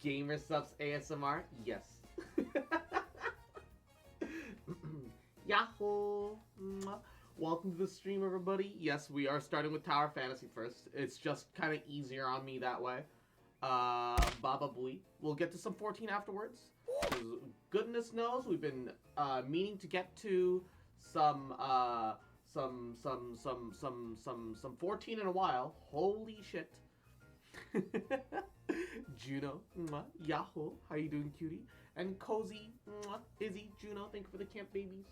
Gamer subs ASMR? Yes. Yahoo! Welcome to the stream, everybody. Yes, we are starting with Tower Fantasy first. It's just kind of easier on me that way. Bussyboi. We'll get to some 14 afterwards. Goodness knows, we've been meaning to get to some 14 in a while. Holy shit. Juno, Yahoo, how you doing, cutie? And Cozy, Izzy, Juno, thank you for the camp babies.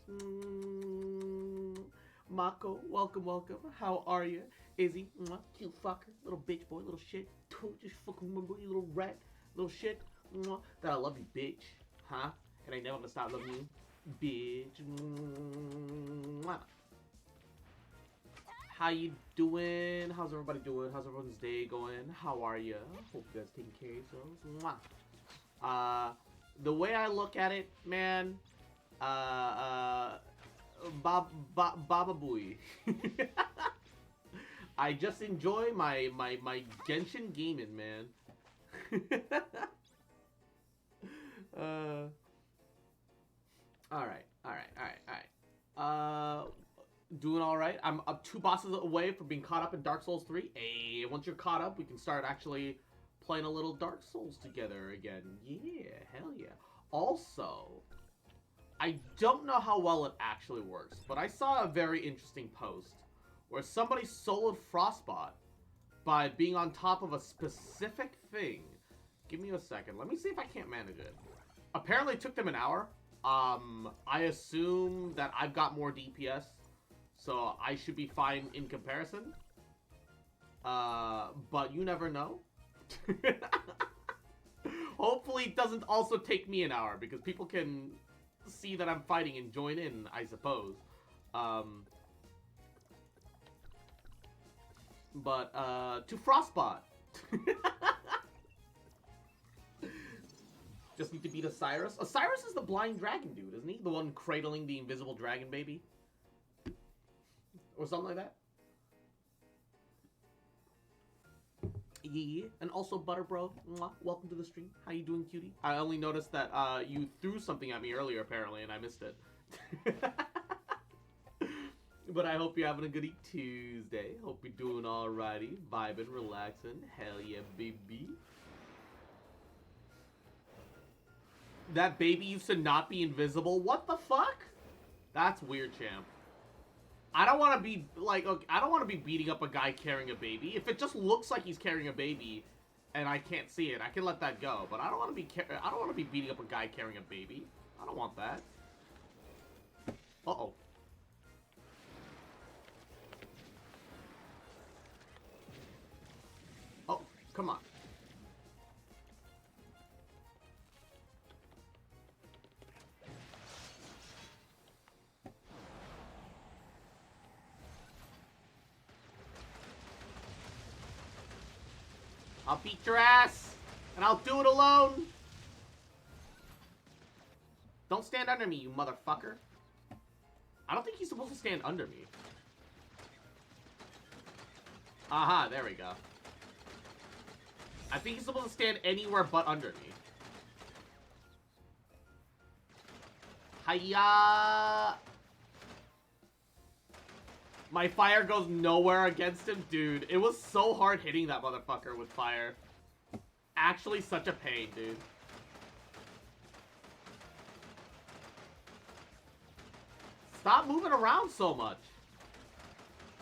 Mako, welcome, welcome. How are you? Izzy, cute fucker, little bitch boy, little shit. Just fucking remember you, little rat, little shit. That I love you, bitch. Huh? And I never gonna stop loving you, bitch. How you doing? How's everybody doing? How's everyone's day going? How are you? Hope you guys taking care of yourselves. The way I look at it, man, Bussyboi. I just enjoy my Genshin gaming, man. Alright. Doing alright. I'm up 2 bosses away from being caught up in Dark Souls 3. Hey, once you're caught up, we can start actually playing a little Dark Souls together again. Yeah, hell yeah. Also, I don't know how well it actually works, but I saw a very interesting post where somebody soloed Frostbot by being on top of a specific thing. Give me a second. Let me see if I can't manage it. Apparently it took them an hour. I assume that I've got more DPS, so I should be fine in comparison. But you never know. Hopefully it doesn't also take me an hour, because people can see that I'm fighting and join in, I suppose. But to Frostbot. Just need to beat Osiris. Osiris is the blind dragon dude, isn't he? The one cradling the invisible dragon baby? Or something like that? Yeah. And also, Butter Bro, welcome to the stream. How you doing, cutie? I only noticed that you threw something at me earlier, apparently, and I missed it. But I hope you're having a good Tuesday. Hope you're doing alrighty. Vibing, relaxing. Hell yeah, baby. That baby used to not be invisible? What the fuck? That's weird, champ. I don't want to be, like, okay, I don't want to be beating up a guy carrying a baby. If it just looks like he's carrying a baby and I can't see it, I can let that go. But I don't want to be beating up a guy carrying a baby. I don't want that. Uh-oh. Oh, come on. I'll beat your ass, and I'll do it alone. Don't stand under me, you motherfucker. I don't think he's supposed to stand under me. Aha, there we go. I think he's supposed to stand anywhere but under me. Hiya! My fire goes nowhere against him. Dude, it was so hard hitting that motherfucker with fire. Actually such a pain, dude. Stop moving around so much.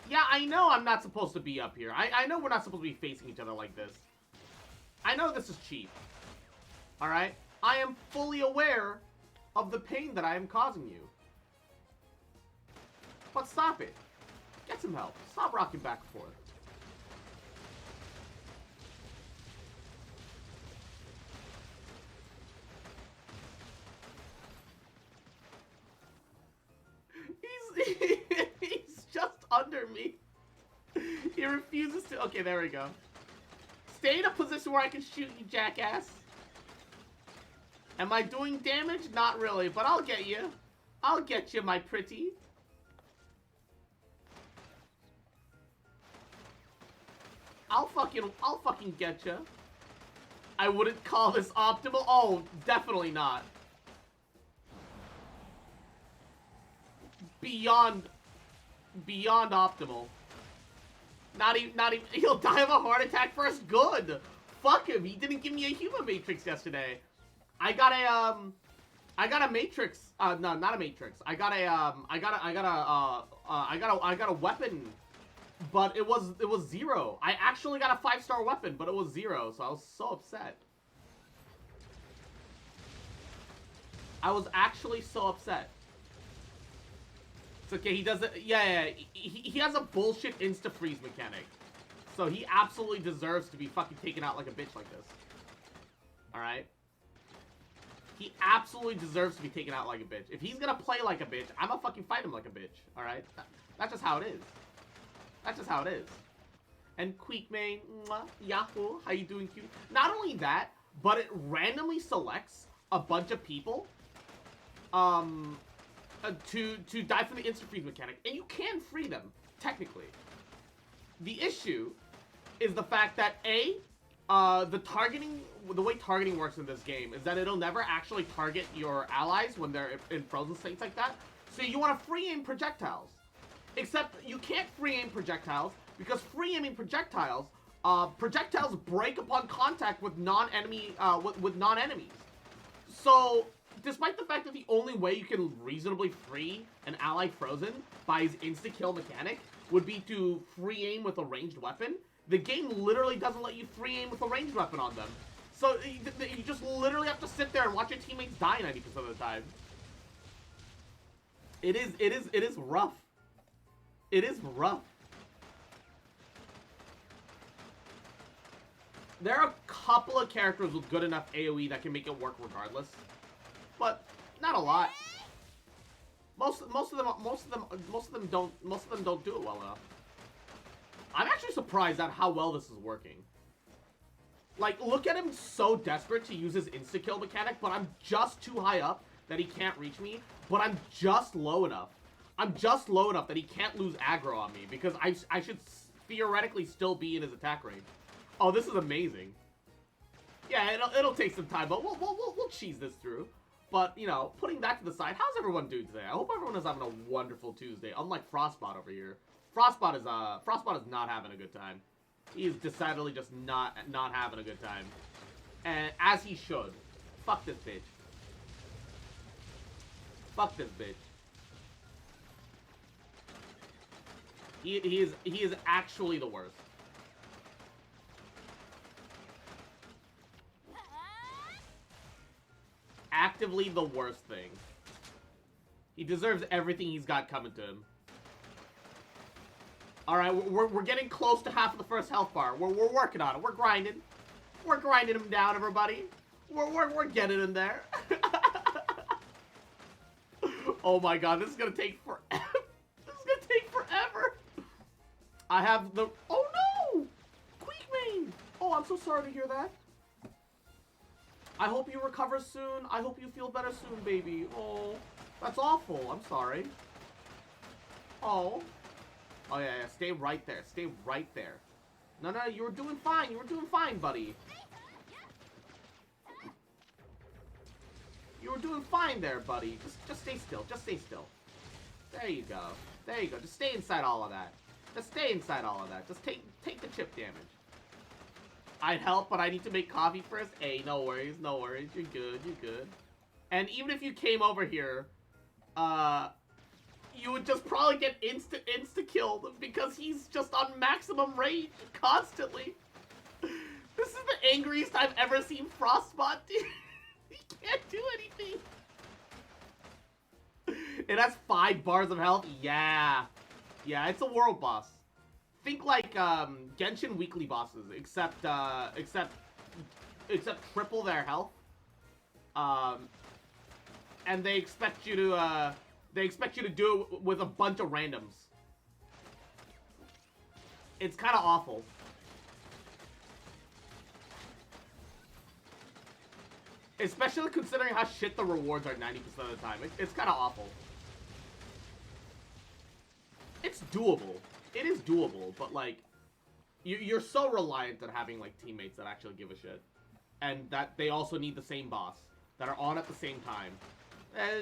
Yeah, I know I'm not supposed to be up here. I know we're not supposed to be facing each other like this. I know this is cheap. Alright? I am fully aware of the pain that I am causing you. But stop it. Get some help. Stop rocking back and forth. He's just under me. He refuses to... Okay, there we go. Stay in a position where I can shoot you, jackass. Am I doing damage? Not really, but I'll get you. I'll get you, my pretty. I'll fucking get you. I wouldn't call this optimal. Oh, definitely not. Beyond optimal. Not even, he'll die of a heart attack first. Good. Fuck him. He didn't give me a human matrix yesterday. I got a matrix. No, not a matrix. I got a weapon, but it was 0. I actually got a 5-star weapon, but it was 0, so I was so upset. I was actually so upset. It's okay, he doesn't. Yeah. He has a bullshit insta-freeze mechanic. So he absolutely deserves to be fucking taken out like a bitch like this. Alright? He absolutely deserves to be taken out like a bitch. If he's gonna play like a bitch, I'm gonna fucking fight him like a bitch. Alright? That's just how it is. That's just how it is. And Queekmane, Yahoo, how you doing, cutie? Not only that, but it randomly selects a bunch of people to die from the instant freeze mechanic, and you can free them technically. The issue is the fact that the way targeting works in this game is that it'll never actually target your allies when they're in frozen states like that. So you want to free aim projectiles, except you can't free aim projectiles because free aiming projectiles break upon contact with non-enemies. So, despite the fact that the only way you can reasonably free an ally frozen by his insta-kill mechanic would be to free aim with a ranged weapon, the game literally doesn't let you free aim with a ranged weapon on them. So, you just literally have to sit there and watch your teammates die 90% of the time. It is rough. It is rough. There are a couple of characters with good enough AoE that can make it work regardless. But not a lot. Most of them don't do it well enough. I'm actually surprised at how well this is working. Like, look at him so desperate to use his insta-kill mechanic, but I'm just too high up that he can't reach me, but I'm just low enough. I'm just low enough that he can't lose aggro on me, because I should theoretically still be in his attack range. Oh, this is amazing. Yeah, it'll take some time, but we'll cheese this through. But, you know, putting that to the side, how's everyone doing today? I hope everyone is having a wonderful Tuesday, unlike Frostbot over here. Frostbot is not having a good time. He is decidedly just not having a good time. And as he should. Fuck this bitch. Fuck this bitch. He is actually the worst. Actively the worst thing. He deserves everything he's got coming to him. Alright, we're getting close to half of the first health bar. We're working on it. We're grinding. We're grinding him down, everybody. We're getting him there. Oh my god, this is gonna take forever. This is gonna take forever. I have the... Oh no! Queekmane! Oh, I'm so sorry to hear that. I hope you recover soon. I hope you feel better soon, baby. Oh, that's awful. I'm sorry. Oh. Oh, yeah. Stay right there. Stay right there. No, you were doing fine. You were doing fine, buddy. You were doing fine there, buddy. Just stay still. Just stay still. There you go. There you go. Just stay inside all of that. Just stay inside all of that. Just take the chip damage. I'd help, but I need to make coffee first. Hey, no worries, no worries. You're good, you're good. And even if you came over here, you would just probably get insta-killed because he's just on maximum rage constantly. This is the angriest I've ever seen Frostbot do. He can't do anything. It has 5 bars of health. Yeah. Yeah, it's a world boss. Think like Genshin weekly bosses, except triple their health. And they expect you to do it with a bunch of randoms. It's kind of awful. Especially considering how shit the rewards are 90% of the time. It's kind of awful. It's doable. It is doable, but like, you're so reliant on having like teammates that actually give a shit. and that they also need the same boss that are on at the same time.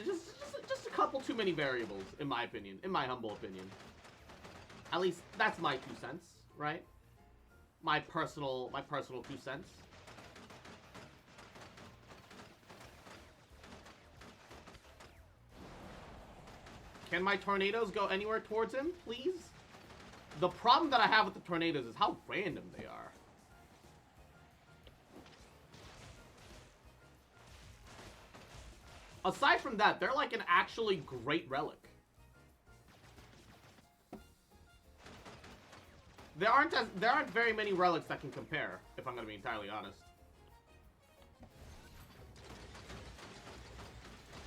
Just a couple too many variables, in my opinion, in my humble opinion. At least that's my 2 cents, right? My personal 2 cents. Can my tornadoes go anywhere towards him, please? The problem that I have with the tornadoes is how random they are. Aside from that, they're like an actually great relic. There aren't very many relics that can compare, if I'm gonna be entirely honest.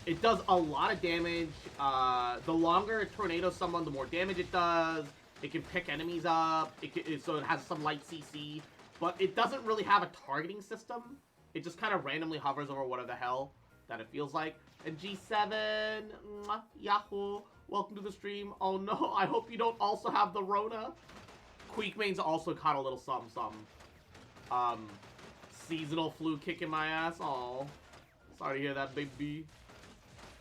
It does a lot of damage. The longer a tornado summon, the more damage it does. It can pick enemies up. So it has some light CC. But it doesn't really have a targeting system. It just kind of randomly hovers over whatever the hell that it feels like. And G7, mwah, Yahoo, welcome to the stream. Oh no, I hope you don't also have the Rona. Queekmane's also caught a little something. Seasonal flu kicking my ass. Oh, sorry to hear that, baby.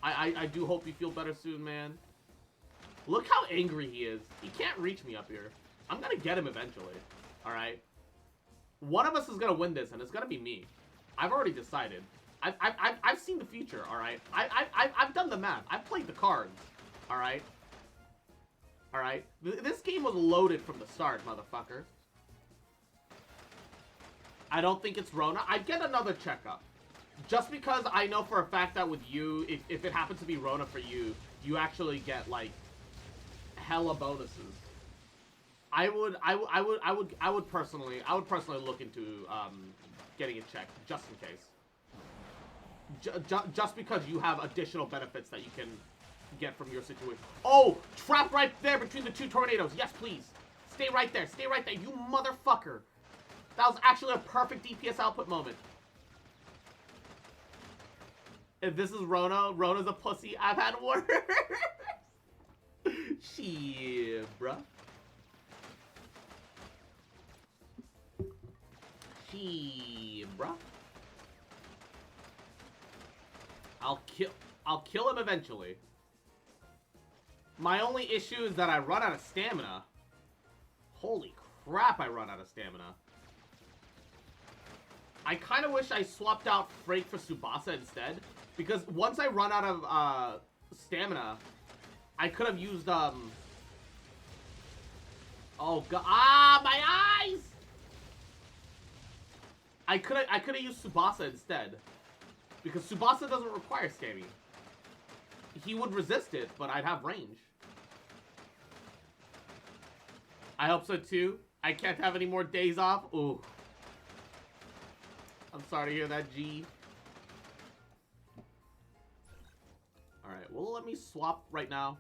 I do hope you feel better soon, man. Look how angry he is. He can't reach me up here. I'm gonna get him eventually. Alright? One of us is gonna win this, and it's gonna be me. I've already decided. I've seen the future, alright? I've done the math. I've played the cards. Alright? Alright? This game was loaded from the start, motherfucker. I don't think it's Rona. I'd get another checkup. Just because I know for a fact that with you, if it happens to be Rona for you, you actually get, like, hella bonuses. I would personally look into getting it checked just in case. Just because you have additional benefits that you can get from your situation. Oh, trapped right there between the 2 tornadoes. Yes, please. Stay right there. Stay right there, you motherfucker. That was actually a perfect DPS output moment. If this is Rona, Rona's a pussy. I've had worse. Shit, bruh. Shit, bruh. I'll kill him eventually. My only issue is that I run out of stamina. Holy crap, I run out of stamina. I kind of wish I swapped out Frake for Tsubasa instead. Because once I run out of stamina, I could have used oh god, my eyes! I could have used Tsubasa instead, because Tsubasa doesn't require stamina. He would resist it, but I'd have range. I hope so too. I can't have any more days off. Ooh, I'm sorry to hear that, G. Alright, will it let me swap right now?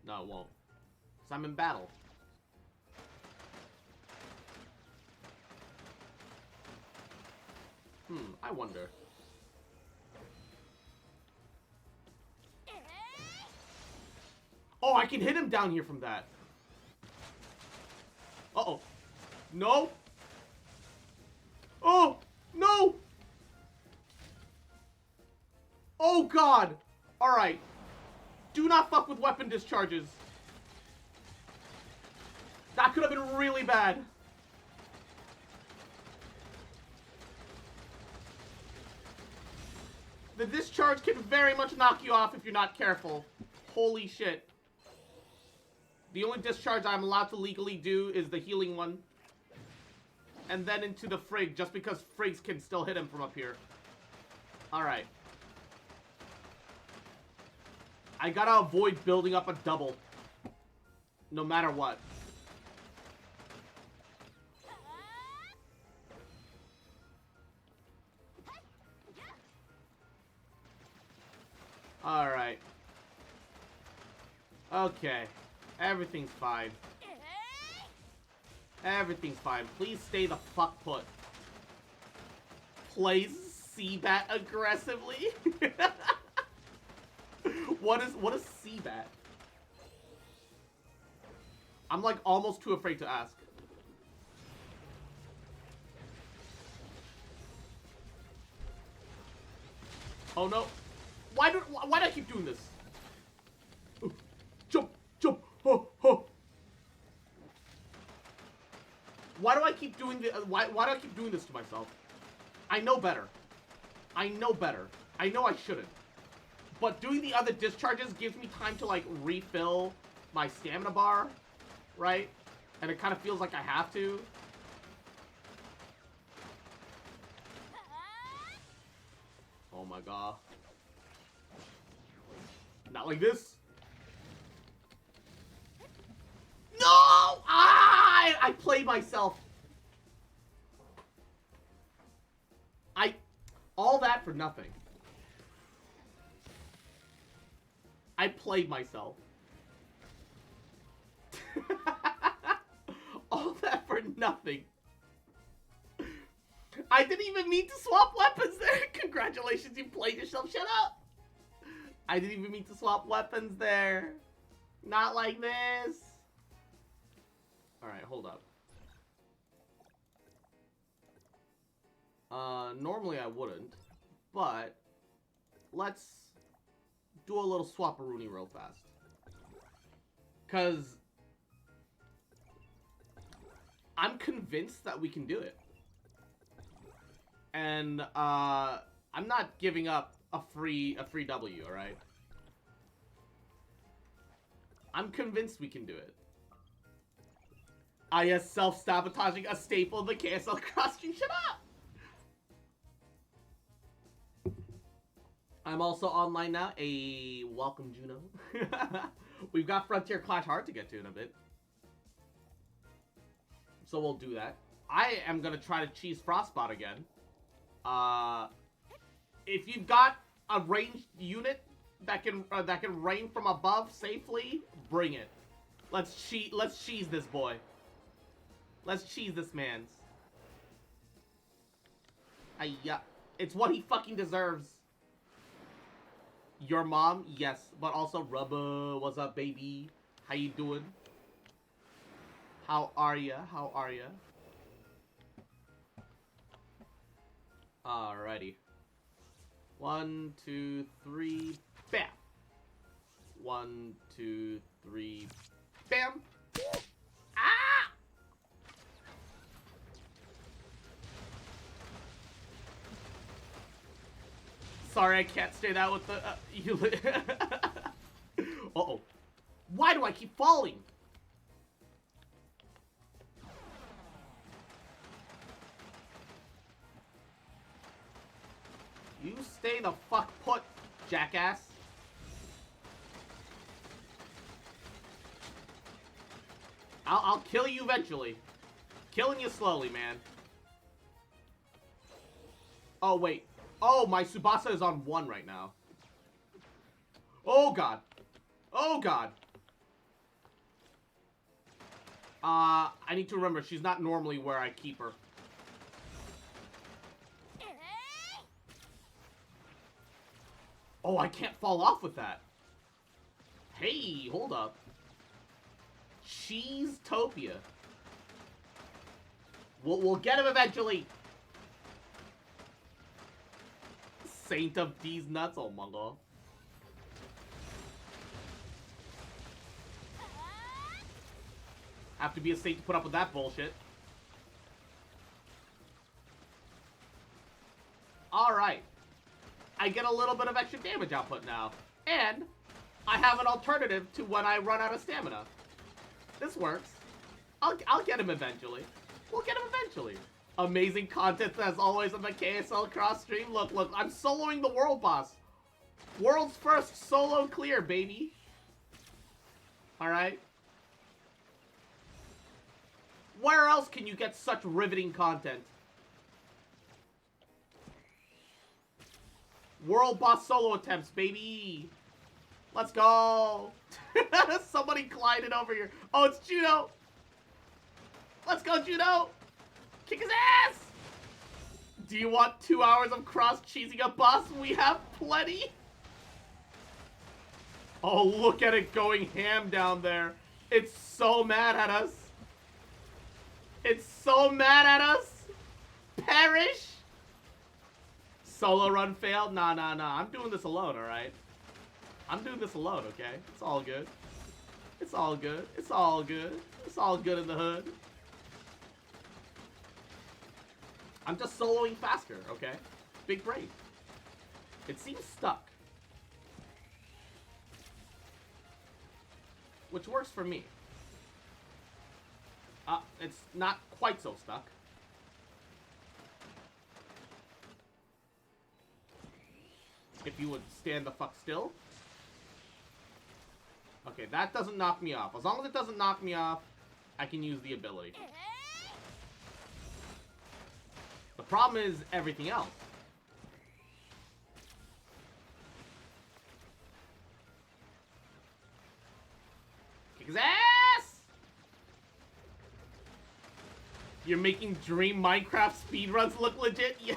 No, it won't. Because I'm in battle. I wonder. Oh, I can hit him down here from that. Uh-oh. No! Oh! No! Oh, God! Alright. Do not fuck with weapon discharges. That could have been really bad. The discharge can very much knock you off if you're not careful. Holy shit. The only discharge I'm allowed to legally do is the healing one. And then into the Frig, just because Frigs can still hit him from up here. Alright. I gotta avoid building up a double. No matter what. Alright. Okay. Everything's fine. Everything's fine. Please stay the fuck put. Plays Seabat aggressively? What is Seabat? I'm like almost too afraid to ask. Oh no. Why do I keep doing this? Jump, jump, oh, oh. Why do I keep doing this? Why do I keep doing this to myself? I know better. I know better. I know I shouldn't. But doing the other discharges gives me time to, like, refill my stamina bar, right? And it kind of feels like I have to. Oh my god. Not like this. No! I played myself. All that for nothing. I played myself. All that for nothing. I didn't even mean to swap weapons there. Congratulations, you played yourself. Shut up. I didn't even mean to swap weapons there. Not like this. Alright, hold up. Normally I wouldn't, but let's do a little swap-a-rooney real fast. Because I'm convinced that we can do it. And, I'm not giving up a free W, alright? I'm convinced we can do it. Yes, self-sabotaging, a staple of the KSL cross-stream. Shut up! I'm also online now. Welcome, Juno. We've got Frontier Clash Hard to get to in a bit. So we'll do that. I am going to try to cheese Frostbot again. If you've got a ranged unit that can rain from above safely, bring it. Let's cheese this boy. Let's cheese this man's. It's what he fucking deserves. Your mom, yes, but also Rubba. What's up, baby? How you doing? How are ya? How are ya? Alrighty. 1, 2, 3, bam. 1, 2, 3, bam. Ah! Sorry, I can't stay that with the, uh-oh. Why do I keep falling? You stay the fuck put, jackass. I'll kill you eventually. Killing you slowly, man. Oh, wait. Oh, my Tsubasa is on 1 right now. Oh, God. Oh, God. I need to remember, she's not normally where I keep her. Oh, I can't fall off with that. Hey, hold up. Cheese-topia. We'll get him eventually. Saint of these nuts, oh my god. Have to be a saint to put up with that bullshit. Alright. I get a little bit of extra damage output now. And I have an alternative to when I run out of stamina. This works. I'll get him eventually. We'll get him eventually. Amazing content as always on the KSL cross stream. Look, I'm soloing the world boss. World's first solo clear, baby. Alright. Where else can you get such riveting content? World boss solo attempts, baby. Let's go. Somebody glided over here. Oh, it's Juno. Let's go, Juno. Kick his ass. Do you want 2 hours of cross-cheesing a boss? We have plenty. Oh, look at it going ham down there. It's so mad at us. It's so mad at us. Perish. solo run failed? Nah, nah, nah. I'm doing this alone, alright? I'm doing this alone, okay? It's all good. It's all good. It's all good. It's all good in the hood. I'm just soloing faster, okay? Big brain. It seems stuck. Which works for me. It's not quite so stuck. If you would stand the fuck still. Okay, that doesn't knock me off. As long as it doesn't knock me off, I can use the ability. The problem is everything else. Kick his ass! You're making Dream Minecraft speedruns look legit? Yeah.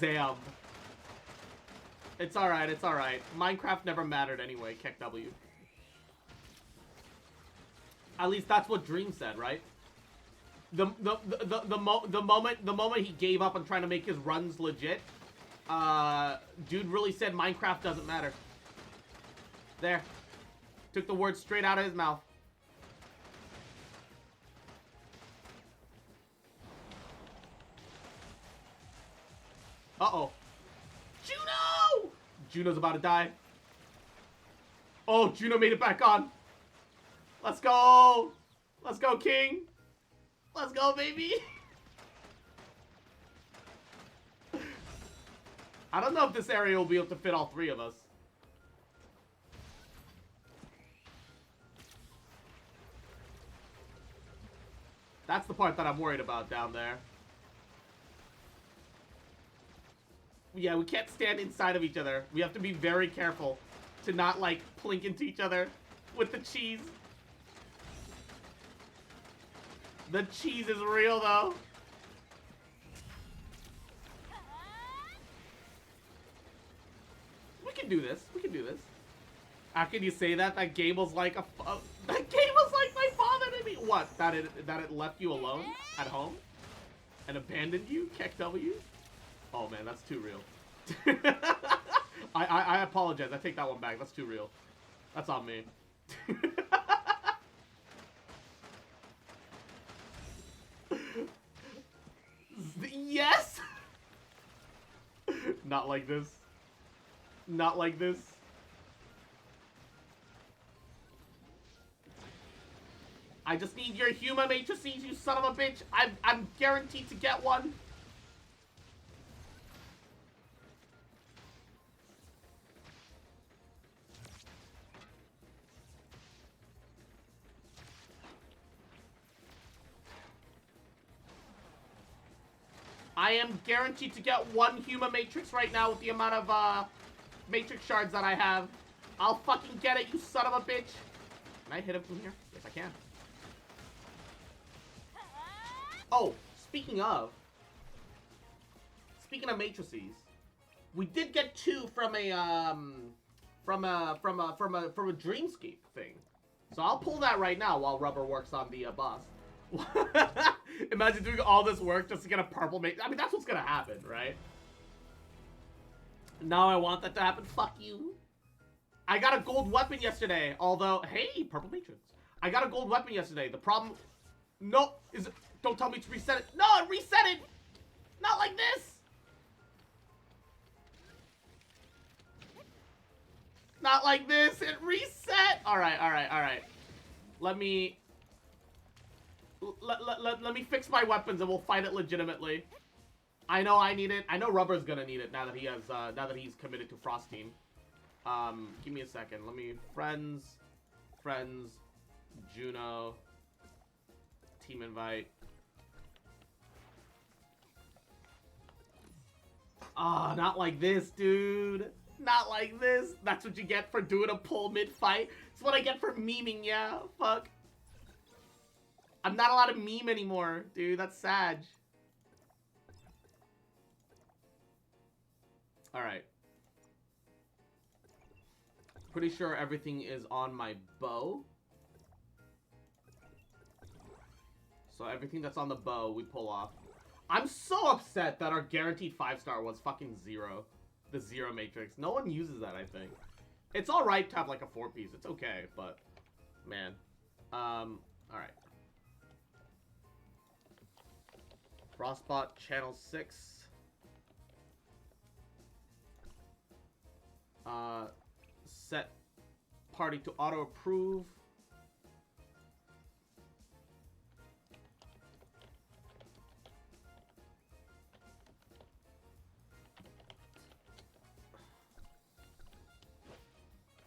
Zam. It's alright, it's alright. Minecraft never mattered anyway, Keck W. At least that's what Dream said, right? The moment he gave up on trying to make his runs legit, dude really said Minecraft doesn't matter. There. Took the words straight out of his mouth. Uh-oh. Juno! Juno's about to die. Oh, Juno made it back on. Let's go. Let's go, King. Let's go, baby. I don't know if this area will be able to fit all three of us. That's the part that I'm worried about down there. Yeah, we can't stand inside of each other. We have to be very careful to not, like, plink into each other with the cheese. The cheese is real, though. We can do this. We can do this. How can you say that? That game was like a... that game was like my father to me. What? That it left you alone at home? And abandoned you? Keck W? Oh, man, that's too real. I apologize. I take that one back. That's too real. That's on me. Yes! Not like this. Not like this. I just need your human matrices, you son of a bitch. I'm guaranteed to get one. I am guaranteed to get one human matrix right now with the amount of matrix shards that I have. I'll fucking get it, you son of a bitch. Can I hit him from here? Yes, I can. Oh, speaking of matrices, we did get two from a Dreamscape thing. So I'll pull that right now while Rubber works on the boss. Imagine doing all this work just to get a purple matrix. I mean, that's what's gonna happen, right? Now I want that to happen. Fuck you. I got a gold weapon yesterday, although... Hey, purple matrix. I got a gold weapon yesterday. The problem... No, is it... Don't tell me to reset it. No, it reset it! Not like this! Not like this. It reset! Alright, alright, alright. Let me... Let me fix my weapons and we'll fight it legitimately. I know I need it. I know Rubber's gonna need it now that he has, now that he's committed to Frost Team. Give me a second. Let me... Friends, Juno, team invite. Ah, not like this, dude. Not like this. That's what you get for doing a pull mid-fight. It's what I get for memeing, yeah. Fuck. I'm not allowed to meme anymore, dude. That's sad. Alright. Pretty sure everything is on my bow. So everything that's on the bow, we pull off. I'm so upset that our guaranteed 5-star was fucking 0. The 0 matrix. No one uses that, I think. It's alright to have like a 4-piece. It's okay, but... Man. Alright. Frostbot channel 6. Set party to auto approve.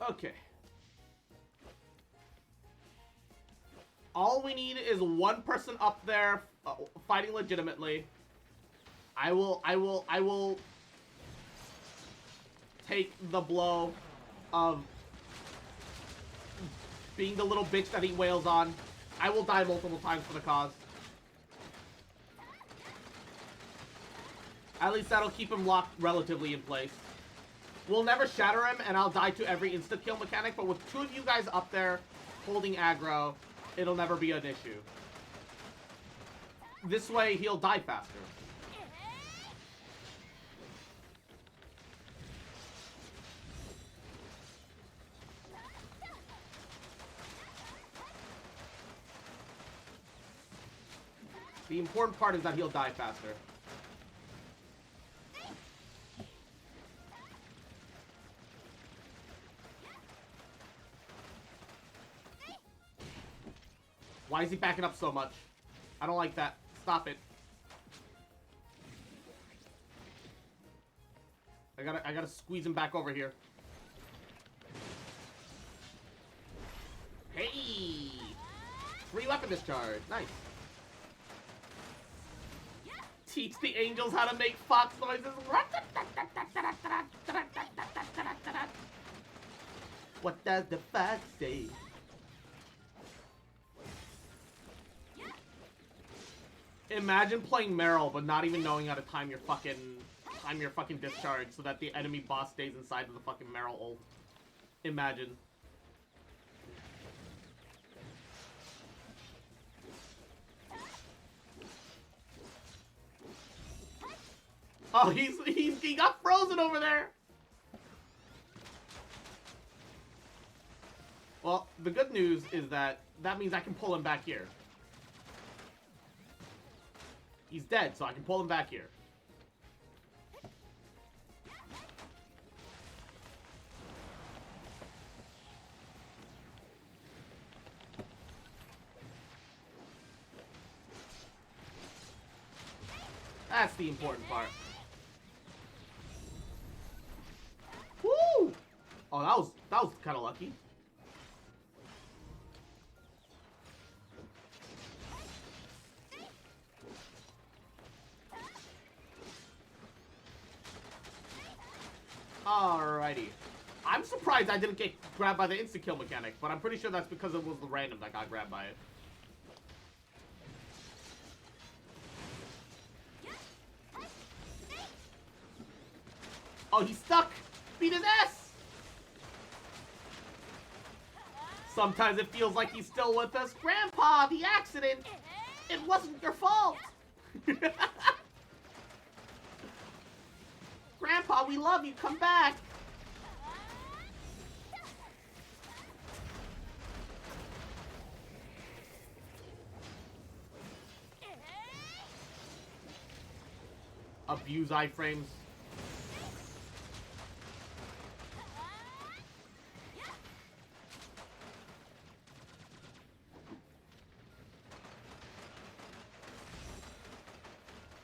Okay. All we need is one person up there fighting legitimately. I will take the blow of being the little bitch that he wails on. I will die multiple times for the cause. At least that'll keep him locked relatively in place. We'll never shatter him, and I'll die to every insta-kill mechanic, but with 2 of you guys up there holding aggro, it'll never be an issue. This way, he'll die faster. The important part is that he'll die faster. Why is he backing up so much? I don't like that. Stop it. I gotta squeeze him back over here. Hey! 3 weapon discharge. Nice. Teach the angels how to make fox noises. What does the fox say? Imagine playing Meryl, but not even knowing how to time your fucking discharge so that the enemy boss stays inside of the fucking Meryl ult. Imagine. Oh, he got frozen over there. Well, the good news is that means I can pull him back here. He's dead, so I can pull him back here. That's the important part. Woo! Oh, that was kind of lucky. Alrighty. I'm surprised I didn't get grabbed by the insta-kill mechanic, but I'm pretty sure that's because it was the random that got grabbed by it. Oh, he's stuck! Beat his ass! Sometimes it feels like he's still with us. Grandpa, the accident! It wasn't your fault! Grandpa, we love you. Come back. Abuse iframes.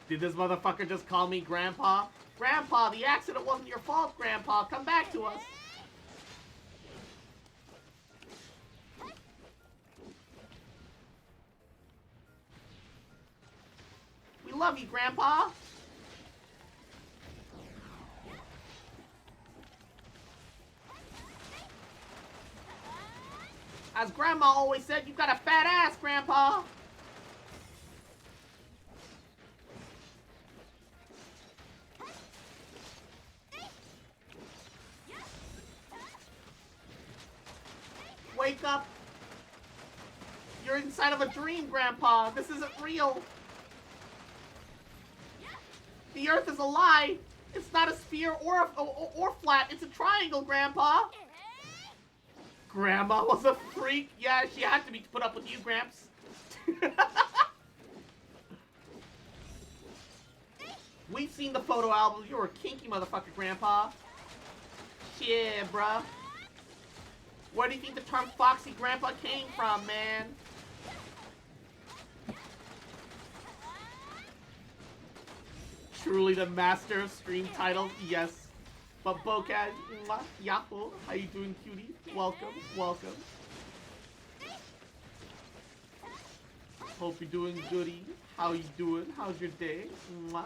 Did this motherfucker just call me Grandpa? Grandpa, the accident wasn't your fault, Grandpa. Come back to us. We love you, Grandpa. As Grandma always said, you got a fat ass, Grandpa. Wake up! You're inside of a dream, Grandpa! This isn't real! The Earth is a lie. It's not a sphere or flat. It's a triangle, Grandpa. Grandma was a freak. Yeah, she had to be to put up with you, Gramps. We've seen the photo album. You're a kinky motherfucker, Grandpa. Shit, bruh. Where do you think the term Foxy Grandpa came from, man? Truly the master of stream titles, yes. But Bokad, Yahoo, how you doing, cutie? Welcome, welcome. Hope you're doing goody. How you doing? How's your day? Mwah.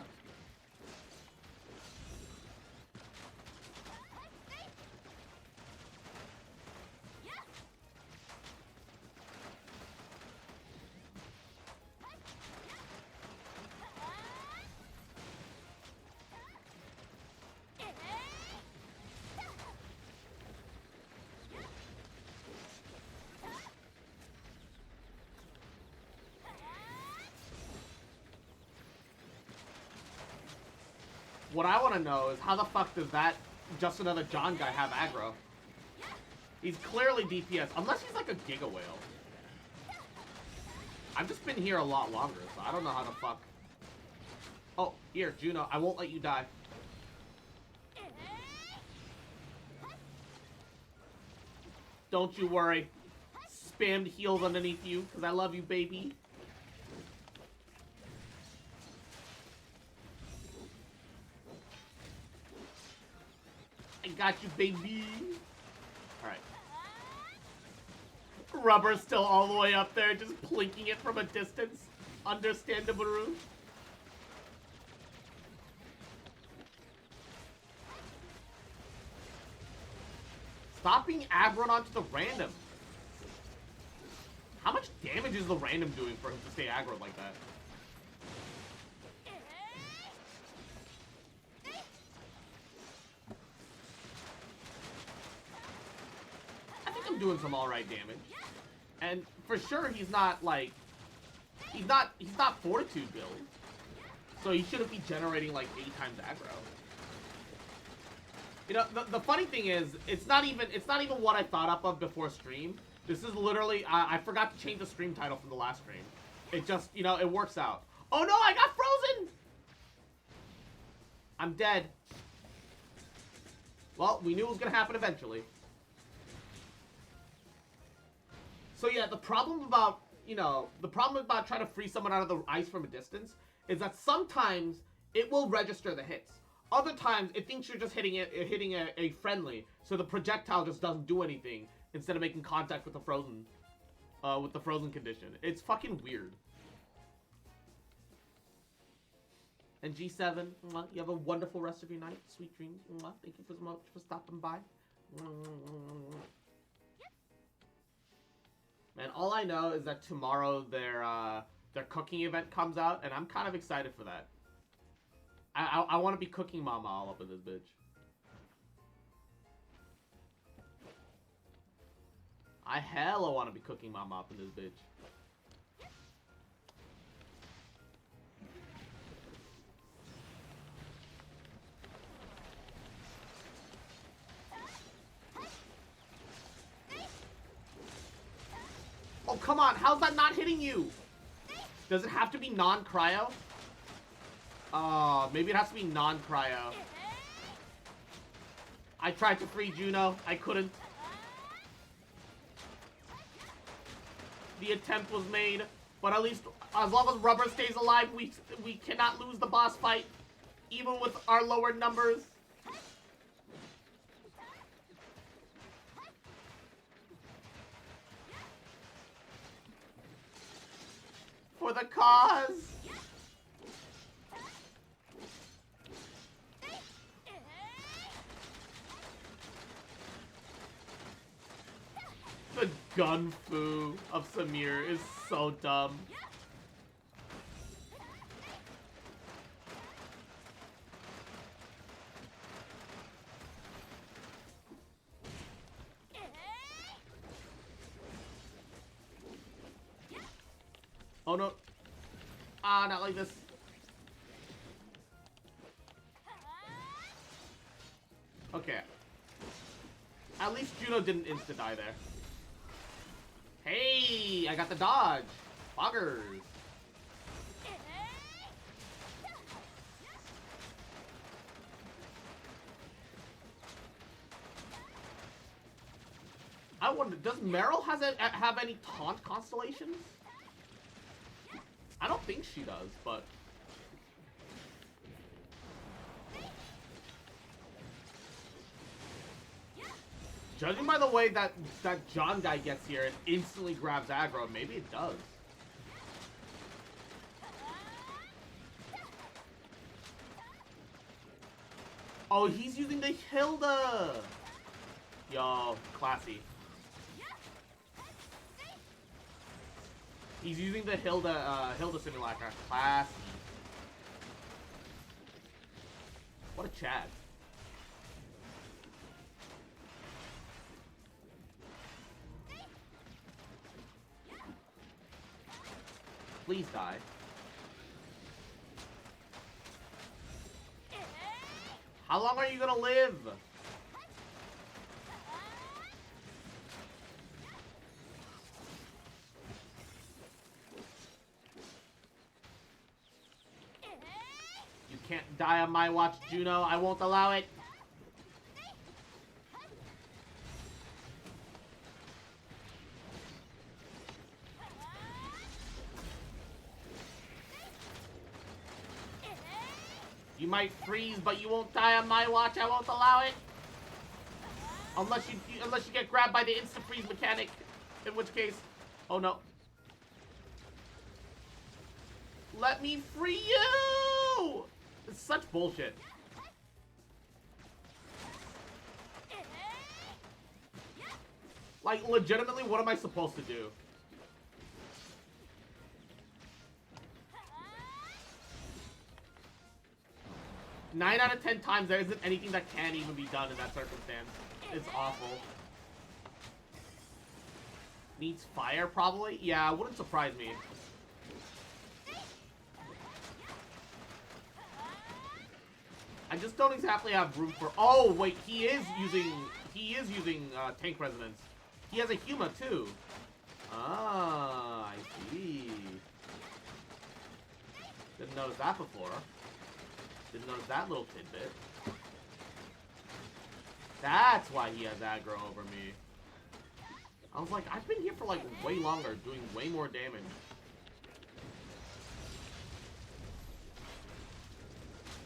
What I want to know is how the fuck does that just another John guy have aggro? He's clearly DPS, unless he's like a Giga Whale. I've just been here a lot longer, so I don't know how the fuck. Oh, here, Juno, I won't let you die. Don't you worry. Spammed heals underneath you, because I love you, baby. I got you, baby. Alright. Rubber's still all the way up there, just plinking it from a distance. Understandable. Stop being aggroed onto the random. How much damage is the random doing for him to stay aggroed like that? Doing some alright damage. And for sure he's not like he's not fortitude build. So he shouldn't be generating like 8 times aggro. You know, the funny thing is it's not even what I thought up of before stream. This is literally I forgot to change the stream title from the last stream. It just, you know, it works out. Oh no, I got frozen! I'm dead. Well, we knew it was gonna happen eventually. So yeah, the problem about trying to free someone out of the ice from a distance is that sometimes it will register the hits. Other times it thinks you're just hitting a friendly, so the projectile just doesn't do anything instead of making contact with the frozen condition. It's fucking weird. And G7, you have a wonderful rest of your night. Sweet dreams. Thank you so much for stopping by. Man, all I know is that tomorrow their cooking event comes out, and I'm kind of excited for that. I want to be cooking mama all up in this bitch. I hella want to be cooking mama up in this bitch. Oh, come on. How's that not hitting you? Does it have to be non-cryo? Maybe it has to be non-cryo. I tried to free Juno. I couldn't. The attempt was made. But at least, as long as Rubber stays alive, we cannot lose the boss fight. Even with our lower numbers. For the cause! The gun fu of Samir is so dumb. Oh no. Ah, not like this. Okay. At least Juno didn't insta-die there. Hey, I got the dodge. Boggers. I wonder, does Meryl have any taunt constellations? I don't think she does, but... Judging by the way that John guy gets here and instantly grabs aggro, maybe it does. Oh, he's using the Hilda! Yo, classy. He's using the Hilda simulacra. Classy. What a Chad. Please die. How long are you gonna live? You can't die on my watch, Juno. I won't allow it. You might freeze, but you won't die on my watch. I won't allow it. Unless you get grabbed by the instant freeze mechanic. In which case, oh no. Let me free you! It's such bullshit. Like, legitimately, what am I supposed to do? Nine out of 10 times, there isn't anything that can even be done in that circumstance. It's awful. Needs fire, probably? Yeah, it wouldn't surprise me. I just don't exactly have room for... Oh, wait, he is using tank resonance. He has a Huma, too. Ah, I see. Didn't notice that before. Didn't notice that little tidbit. That's why he has aggro over me. I was like, I've been here for like way longer, doing way more damage.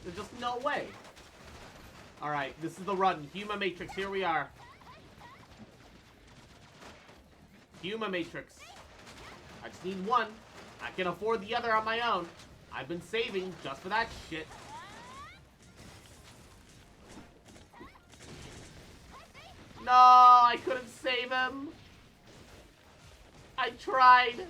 There's just no way. Alright, this is the run. Huma Matrix, here we are. Huma Matrix. I just need one. I can afford the other on my own. I've been saving just for that shit. No, I couldn't save him. I tried.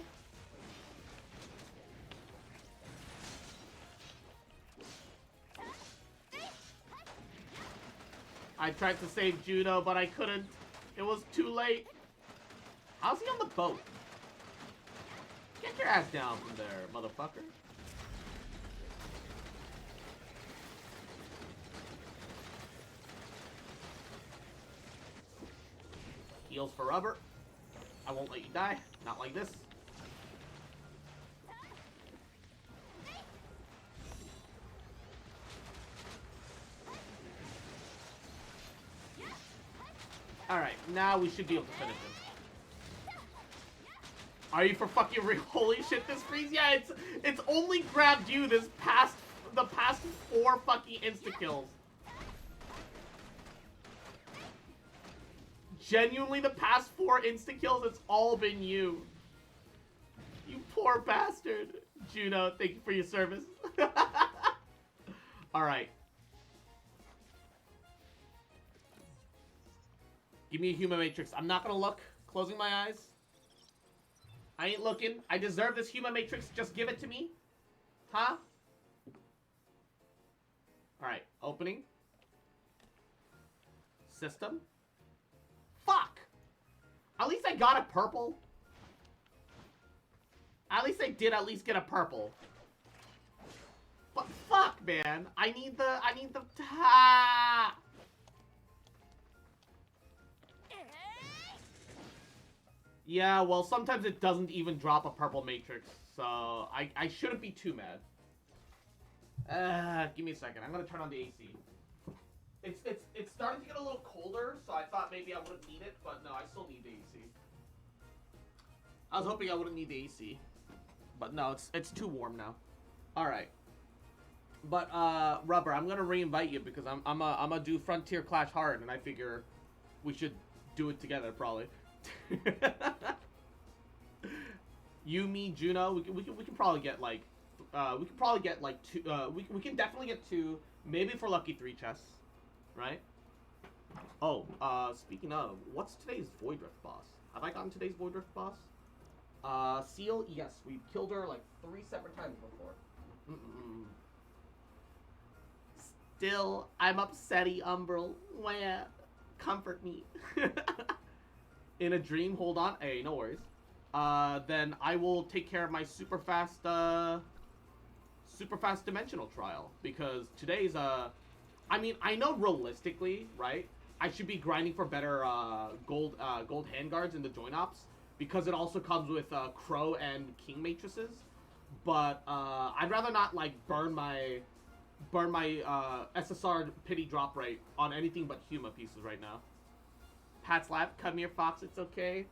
I tried to save Juno, but I couldn't. It was too late. How's he on the boat? Get your ass down from there, motherfucker. Heals for rubber. I won't let you die. Not like this. Alright, now we should be able to finish him. Are you for fucking real? Holy shit, this freeze? Yeah, it's only grabbed you the past 4 fucking insta-kills. Genuinely, the past 4 insta-kills, it's all been you. You poor bastard. Juno, thank you for your service. Alright. Give me a Huma Matrix. I'm not gonna look. Closing my eyes. I ain't looking. I deserve this Huma Matrix. Just give it to me. Huh? Alright, opening. System. Fuck! At least I got a purple. At least I did at least get a purple. But fuck, man. I need the... Ah! Yeah, well, sometimes it doesn't even drop a purple matrix, so I shouldn't be too mad. Give me a second. I'm gonna turn on the AC. It's starting to get a little colder, so I thought maybe I wouldn't need it, but no, I still need the AC. I was hoping I wouldn't need the AC, but no, it's too warm now. All right. But Rubber, I'm gonna re-invite you because I'm gonna do Frontier Clash Hard, and I figure we should do it together probably. You, me, Juno, we can probably get like two. We can definitely get two, maybe for lucky 3 chests, right? Oh, speaking of, what's today's Void Rift boss? Have I gotten today's Void Rift boss? Seal, yes, we've killed her like 3 separate times before. Still, I'm upsetty, Umbral. Wah, comfort me. In a dream, hold on. Hey, no worries. Then I will take care of my super fast dimensional trial, because today's I mean, I know realistically, right, I should be grinding for better gold handguards in the joint ops, because it also comes with Crow and King matrices. But I'd rather not like burn my SSR pity drop rate on anything but Huma pieces right now. Pat's Lab, come here, Fox. It's okay.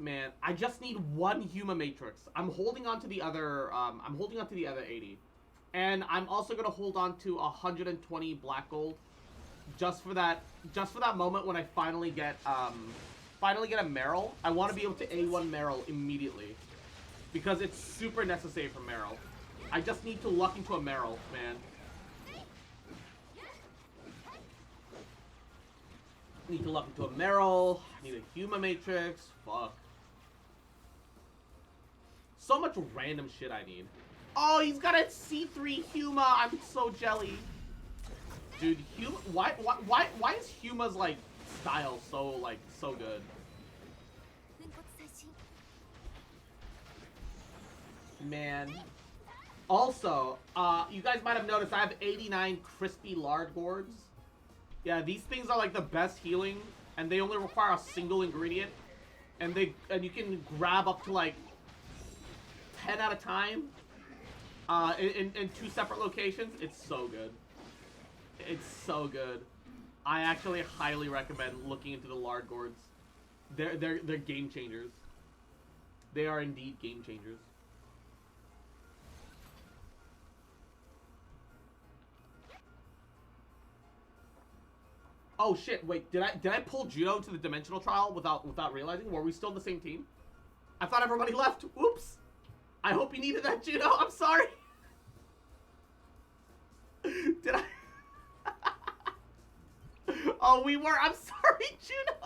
Man, I just need one Huma matrix. I'm holding on to the other. I'm holding on to the other 80, and I'm also gonna hold on to 120 black gold, just for that moment when I finally get a Meryl. I want to be able to A1 Meryl immediately, because it's super necessary for Meryl. I just need to luck into a Meryl, man. Need to luck into a Meryl. Need a Huma matrix. Fuck. So much random shit I need. Oh, he's got a C3 Huma. I'm so jelly. Dude, Huma, why is Huma's like style so good? Man. Also, you guys might have noticed I have 89 crispy lard gourds. Yeah, these things are like the best healing, and they only require a single ingredient, and you can grab up to like 10 at a time, in 2 separate locations. It's so good. It's so good. I actually highly recommend looking into the lard gourds. They're game changers. They are indeed game changers. Oh shit! Wait, did I pull Juno to the dimensional trial without realizing? Were we still on the same team? I thought everybody left. Oops. I hope you needed that, Juno. I'm sorry. Did I? Oh, we were. I'm sorry, Juno.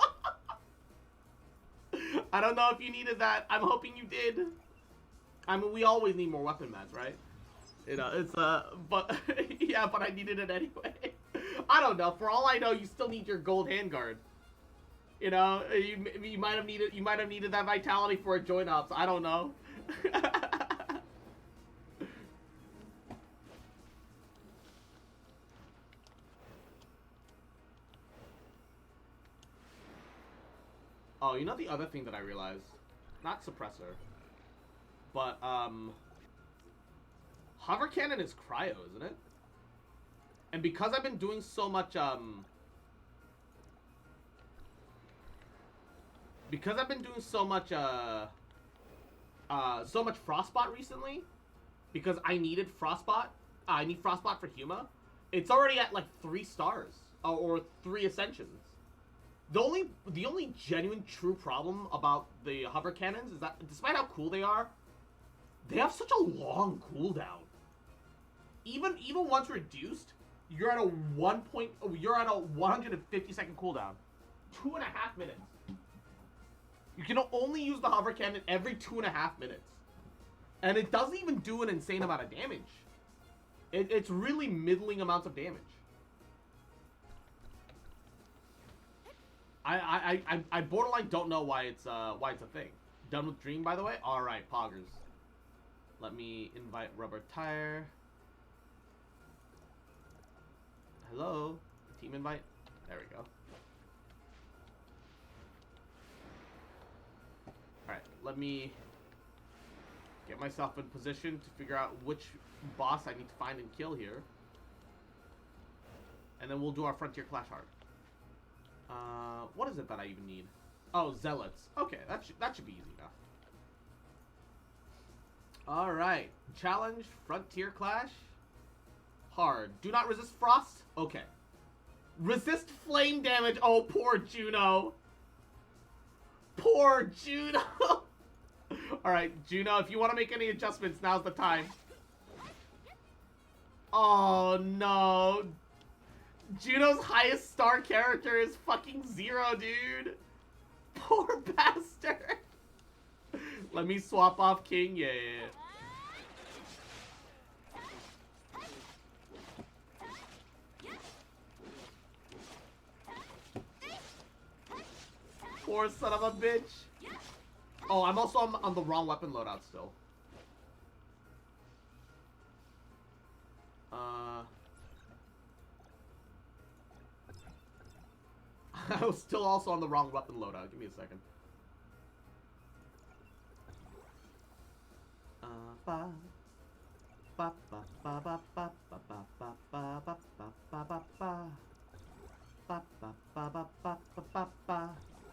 I don't know if you needed that. I'm hoping you did. I mean, we always need more weapon mats, right? You know, it's but yeah, but I needed it anyway. I don't know. For all I know, you still need your gold handguard. You know, you might have needed that vitality for a joint ops. I don't know. Oh, you know the other thing that I realized? Not suppressor, but hover cannon is cryo, isn't it? And because I've been doing so much so much frostbot recently, because I needed frostbot. I need frostbot for Huma. It's already at like 3 stars or 3 ascensions. The only genuine true problem about the hover cannons is that despite how cool they are, they have such a long cooldown. Even once reduced, you're at a 150-second cooldown. 2.5 minutes. You can only use the hover cannon every 2.5 minutes. And it doesn't even do an insane amount of damage. It's really middling amounts of damage. I borderline don't know why it's a thing. Done with Dream, by the way? Alright, poggers. Let me invite Rubber Tire. Hello? Team invite? There we go. Alright, let me get myself in position to figure out which boss I need to find and kill here. And then we'll do our Frontier Clash Hard. What is it that I even need? Oh, Zealots. Okay, that should be easy enough. Alright. Challenge, Frontier Clash. Hard. Do not resist frost? Okay. Resist flame damage. Oh, poor Juno. Poor Juno. Alright, Juno, if you want to make any adjustments, now's the time. Oh, no. Juno's highest star character is fucking 0, dude. Poor bastard. Let me swap off King. Yeah. Poor son of a bitch. Oh, I'm also on the wrong weapon loadout still. I was still also on the wrong weapon loadout. Give me a second.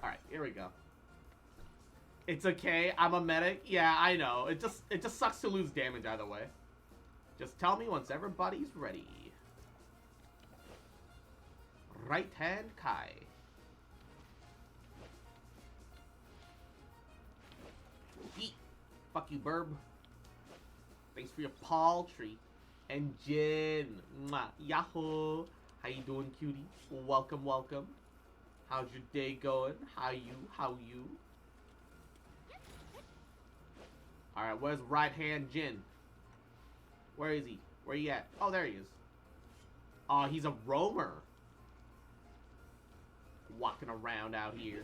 Alright, here we go. It's okay, I'm a medic. Yeah, I know. It just sucks to lose damage either way. Just tell me once everybody's ready. Right hand Kai. Eat. Fuck you, Burb. Thanks for your paltry. And Jen. Mwah. Yahoo. How you doing, cutie? Welcome, welcome. How's your day going? How you? Alright, where's right hand Jin? Where is he? Where you at? Oh, there he is. Oh, he's a roamer. Walking around out here.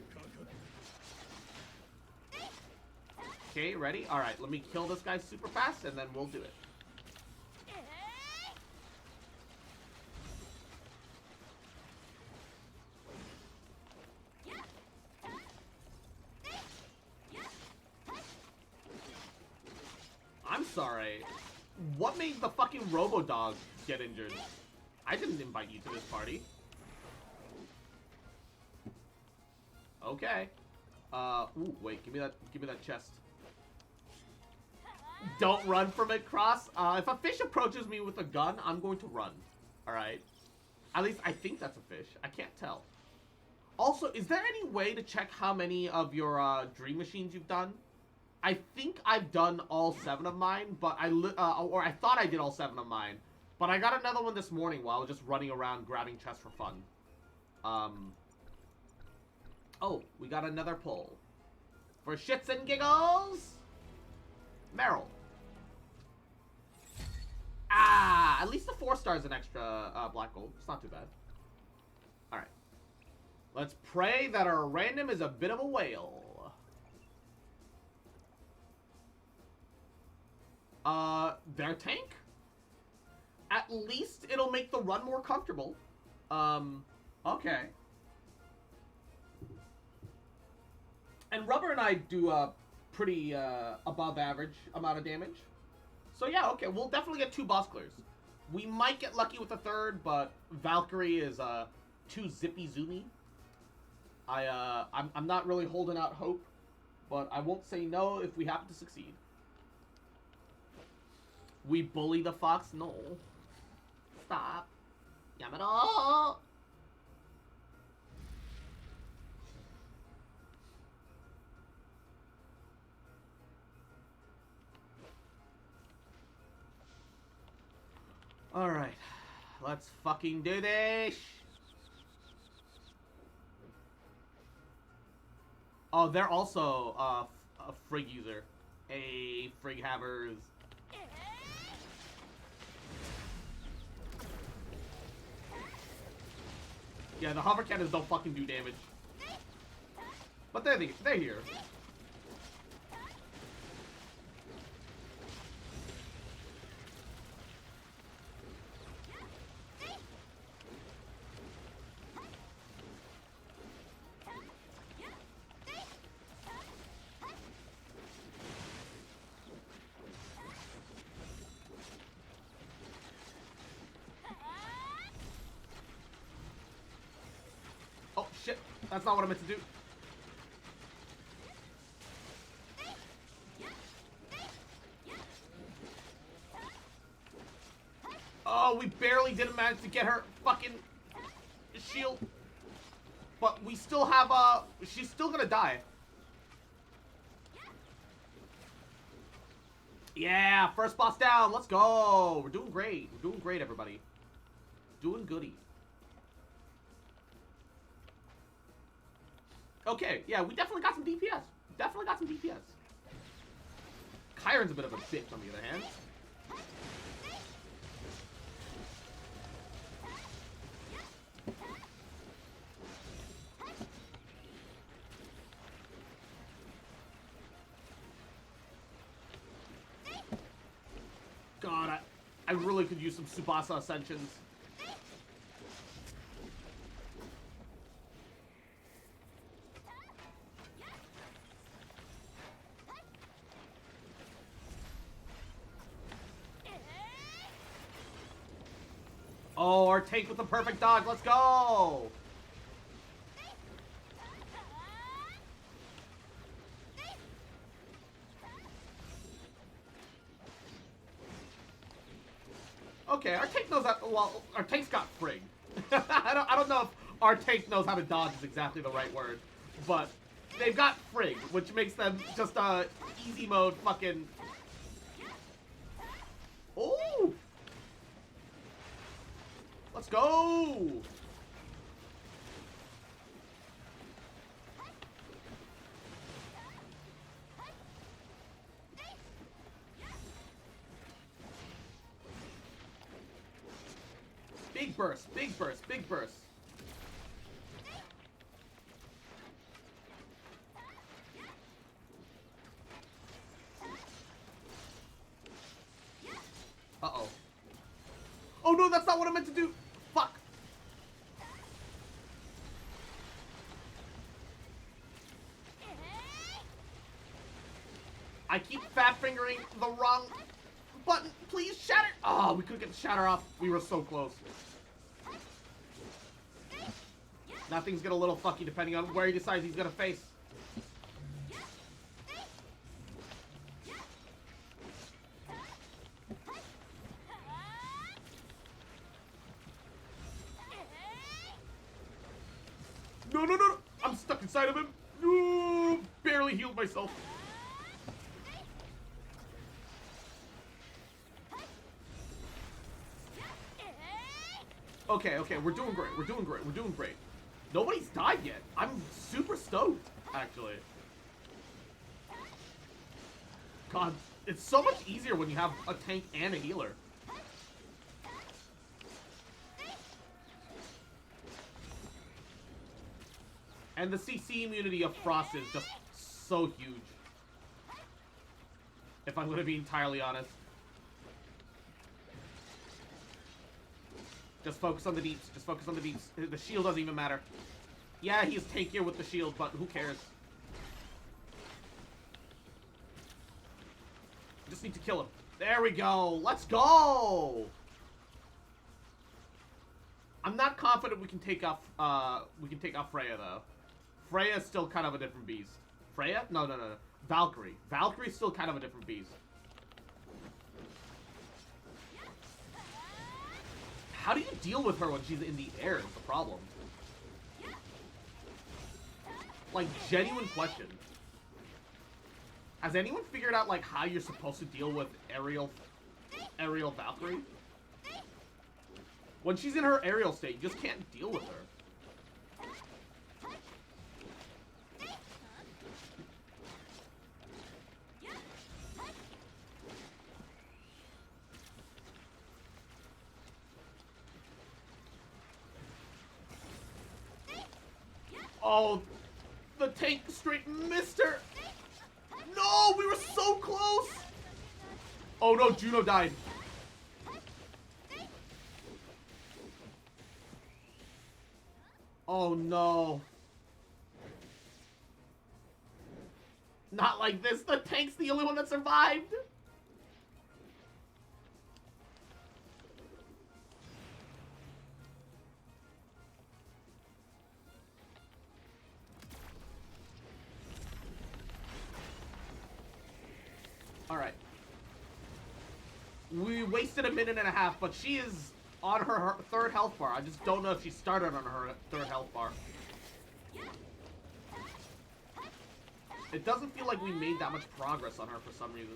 Okay, ready? Alright, let me kill this guy super fast and then we'll do it. I'm sorry. What made the fucking Robo-Dog get injured? I didn't invite you to this party. Okay. Ooh, wait, give me that chest. Don't run from it, Cross. If a fish approaches me with a gun, I'm going to run. Alright? At least I think that's a fish. I can't tell. Also, is there any way to check how many of your dream machines you've done? I think I've done all 7 of mine, but I thought I did all 7 of mine. But I got another one this morning while I was just running around grabbing chests for fun. Oh, we got another pull. For shits and giggles, Meryl. Ah, at least the 4 stars an extra black gold. It's not too bad. Alright. Let's pray that our random is a bit of a whale. Their tank? At least it'll make the run more comfortable. Okay. And Rubber and I do a pretty above average amount of damage. So yeah, okay, we'll definitely get 2 boss clears. We might get lucky with a 3rd, but Valkyrie is too zippy zoomy. I'm not really holding out hope, but I won't say no if we happen to succeed. We bully the fox? No. Stop. Yamado! Alright. Let's fucking do this! Oh, they're also a Frigg user. Hey, Frigg havers. Yeah, the hover cannons don't fucking do damage. But they're here. shit. That's not what I meant to do. Oh, we barely didn't manage to get her fucking shield. But we still have, she's still gonna die. Yeah, first boss down. Let's go. We're doing great. We're doing great, everybody. Doing goody. Okay, yeah, we definitely got some DPS. Definitely got some DPS. Kyron's a bit of a bitch, on the other hand. God, I really could use some Tsubasa Ascensions. Oh, our tank with the perfect dodge. Let's go! Okay, our tank knows that. Well, our tank's got frigged. I don't know if our tank knows how to dodge is exactly the right word, but they've got frigged, which makes them just easy mode fucking. Oh! Let's go! Big burst, big burst, big burst. Uh-oh. Oh no, that's not what I meant to do! Fuck! I keep fat fingering the wrong button. Please, shatter! Oh, we couldn't get the shatter off. We were so close. Now things get a little fucky depending on where he decides he's gonna face. No, no, no, no! I'm stuck inside of him. No, barely healed myself. Okay, okay, we're doing great. We're doing great. We're doing great. Nobody's died yet. I'm super stoked, actually. God, it's so much easier when you have a tank and a healer. And the CC immunity of Frost is just so huge. If I'm going to be entirely honest. Just focus on the deeps. Just focus on the deeps. The shield doesn't even matter. Yeah, he's tankier with the shield, but who cares? Just need to kill him. There we go. Let's go. I'm not confident we can take off Freya though. Freya's still kind of a different beast. Freya? No, no, no, no. Valkyrie. Valkyrie's still kind of a different beast. How do you deal with her when she's in the air is the problem. Like, genuine question. Has anyone figured out, like, how you're supposed to deal with aerial Valkyrie? When she's in her aerial state, you just can't deal with her. Oh, the tank straight missed her. No, we were so close. Oh no, Juno died. Oh no. Not like this. The tank's the only one that survived. wasted a minute and a half, but she is on her third health bar. I just don't know if she started on her third health bar. It doesn't feel like we made that much progress on her for some reason.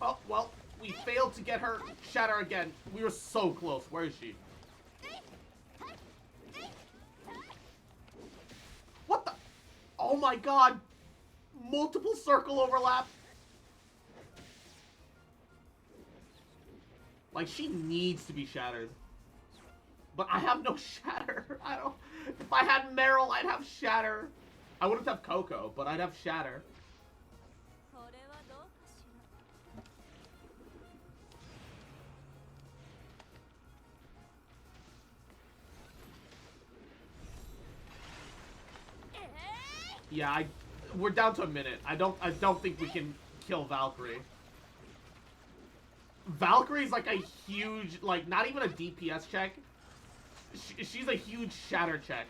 Oh, well, we failed to get her shatter again. We were so close. Where is she? What the? Oh my god. Multiple circle overlap. Like, she needs to be shattered. But I have no shatter. I don't... If I had Meryl, I'd have shatter. I wouldn't have Coco, but I'd have shatter. Yeah, we're down to a minute. I don't think we can kill Valkyrie. Valkyrie's like a huge, like, not even a DPS check. She's a huge shatter check.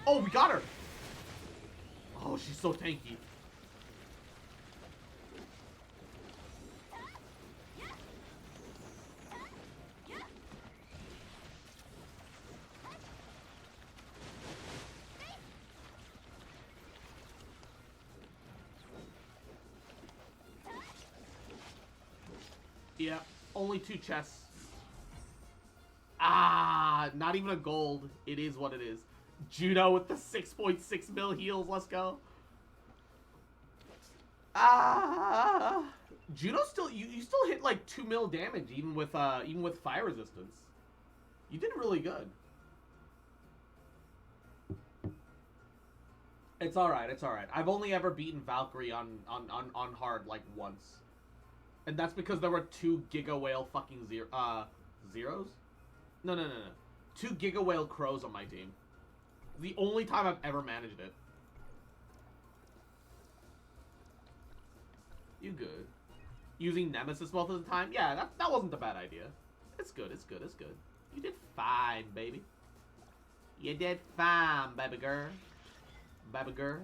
Oh, we got her! Oh, she's so tanky. Yeah, only 2 chests. Ah, not even a gold. It is what it is. Juno with the 6.6 mil heals. Let's go. Ah, Juno still you still hit like 2 mil damage even with fire resistance. You did really good. It's all right. It's all right. I've only ever beaten Valkyrie on hard like once, and that's because there were 2 Giga Whale fucking zeros. No. 2 Giga Whale crows on my team. The only time I've ever managed it. You good? Using Nemesis most of the time? Yeah, that wasn't a bad idea. It's good. It's good. It's good. You did fine, baby. You did fine, baby girl. Baby girl.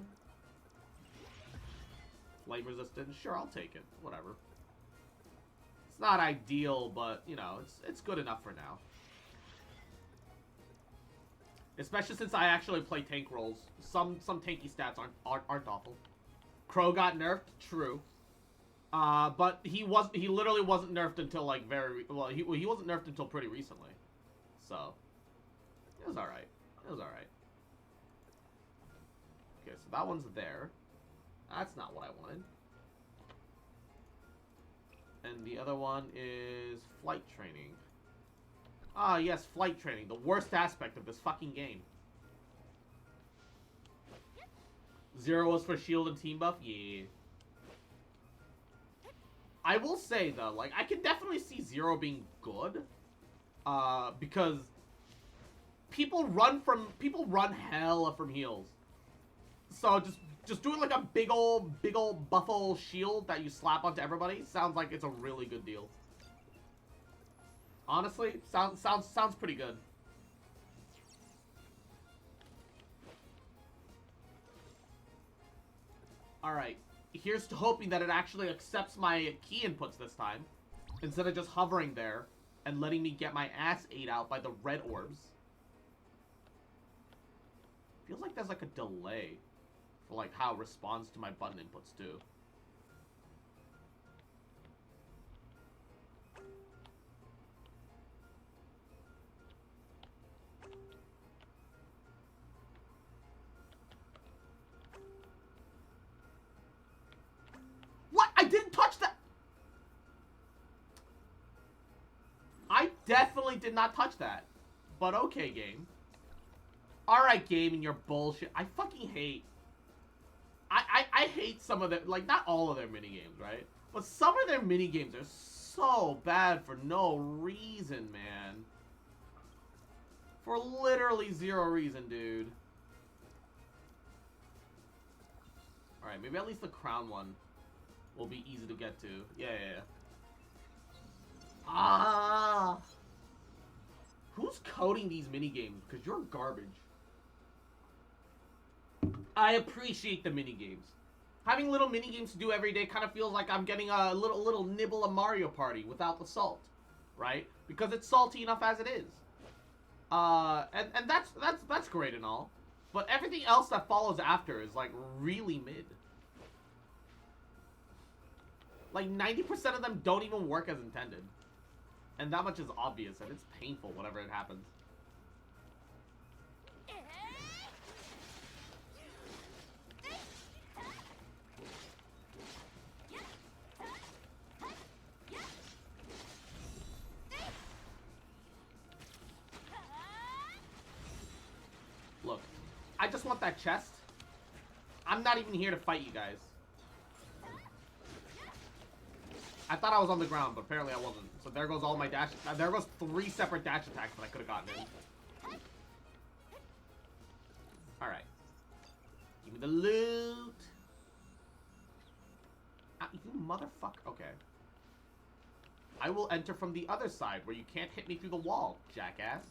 Flame resistant? Sure, I'll take it. Whatever. It's not ideal, but you know, it's good enough for now. Especially since I actually play tank roles. Some tanky stats aren't awful. Crow got nerfed, true. But he literally wasn't nerfed until like he wasn't nerfed until pretty recently. So it was alright. It was alright. Okay, so that one's there. That's not what I wanted. And the other one is flight training. Ah, yes, flight training. The worst aspect of this fucking game. 0 was for shield and team buff? Yeah. I will say, though, like, I can definitely see 0 being good. Because people run hella from heals. So just doing like a big old buffalo shield that you slap onto everybody sounds like it's a really good deal. Honestly, sounds pretty good. Alright, here's to hoping that it actually accepts my key inputs this time, instead of just hovering there and letting me get my ass ate out by the red orbs. Feels like there's like a delay for like how it responds to my button inputs too. What? I didn't touch that! I definitely did not touch that. But okay, game. Alright, game, and your bullshit. I fucking hate... I hate some of their... Like, not all of their minigames, right? But some of their mini games are so bad for no reason, man. For literally zero reason, dude. Alright, maybe at least the crown one will be easy to get to. Yeah. Ah! Who's coding these mini games? Because you're garbage. I appreciate the mini games. Having little mini games to do every day kind of feels like I'm getting a little nibble of Mario Party without the salt, right? Because it's salty enough as it is. And that's great and all, but everything else that follows after is like really mid. Like 90% of them don't even work as intended, and that much is obvious, and it's painful whenever it happens. Look, I just want that chest. I'm not even here to fight you guys. I thought I was on the ground, but apparently I wasn't. So there goes all my dash. There goes 3 separate dash attacks that I could have gotten in. Alright. Give me the loot. You motherfucker. Okay. I will enter from the other side where you can't hit me through the wall, jackass.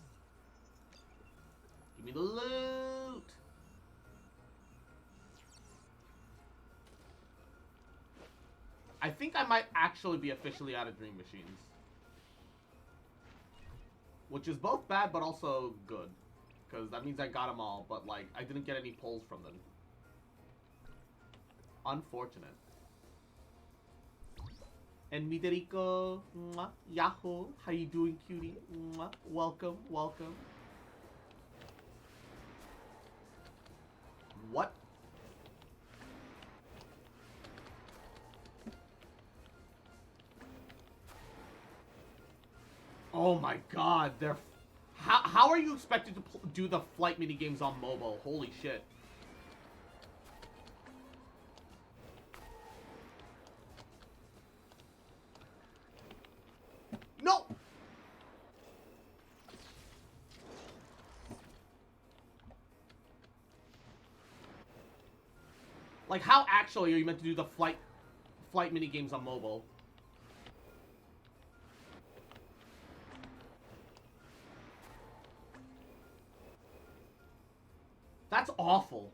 Give me the loot. I think I might actually be officially out of dream machines. Which is both bad, but also good. Because that means I got them all, but, like, I didn't get any pulls from them. Unfortunate. And Midoriko, mwah, Yahoo, how you doing, cutie? Mwah, welcome, welcome. What? Oh my god, they're... How are you expected to do the flight minigames on mobile? Holy shit. No! Like, how actually are you meant to do the flight minigames on mobile? That's awful.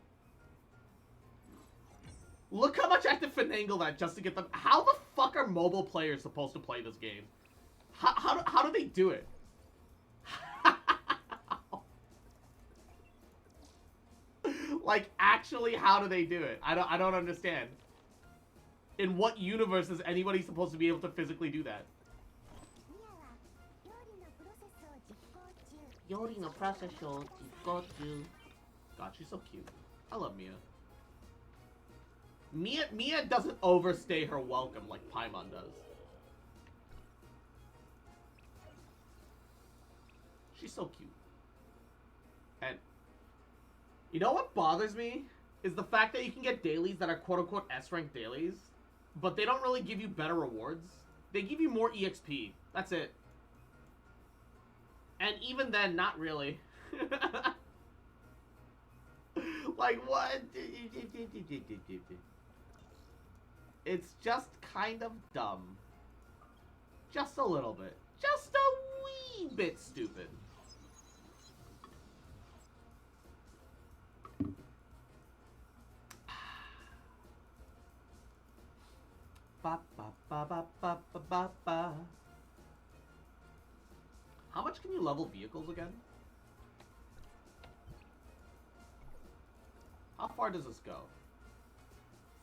Look how much I have to finagle that just to get them. How the fuck are mobile players supposed to play this game? How do they do it? Like, actually, how do they do it? I don't understand. In what universe is anybody supposed to be able to physically do that? Yori no process God, she's so cute. I love Mia. Mia doesn't overstay her welcome like Paimon does. She's so cute. And you know what bothers me? Is the fact that you can get dailies that are quote-unquote S-rank dailies, but they don't really give you better rewards. They give you more EXP. That's it. And even then, not really. Like, what? It's just kind of dumb. Just a little bit. Just a wee bit stupid. Ba, ba, ba, ba, ba, ba, ba, ba. How much can you level vehicles again? How far does this go?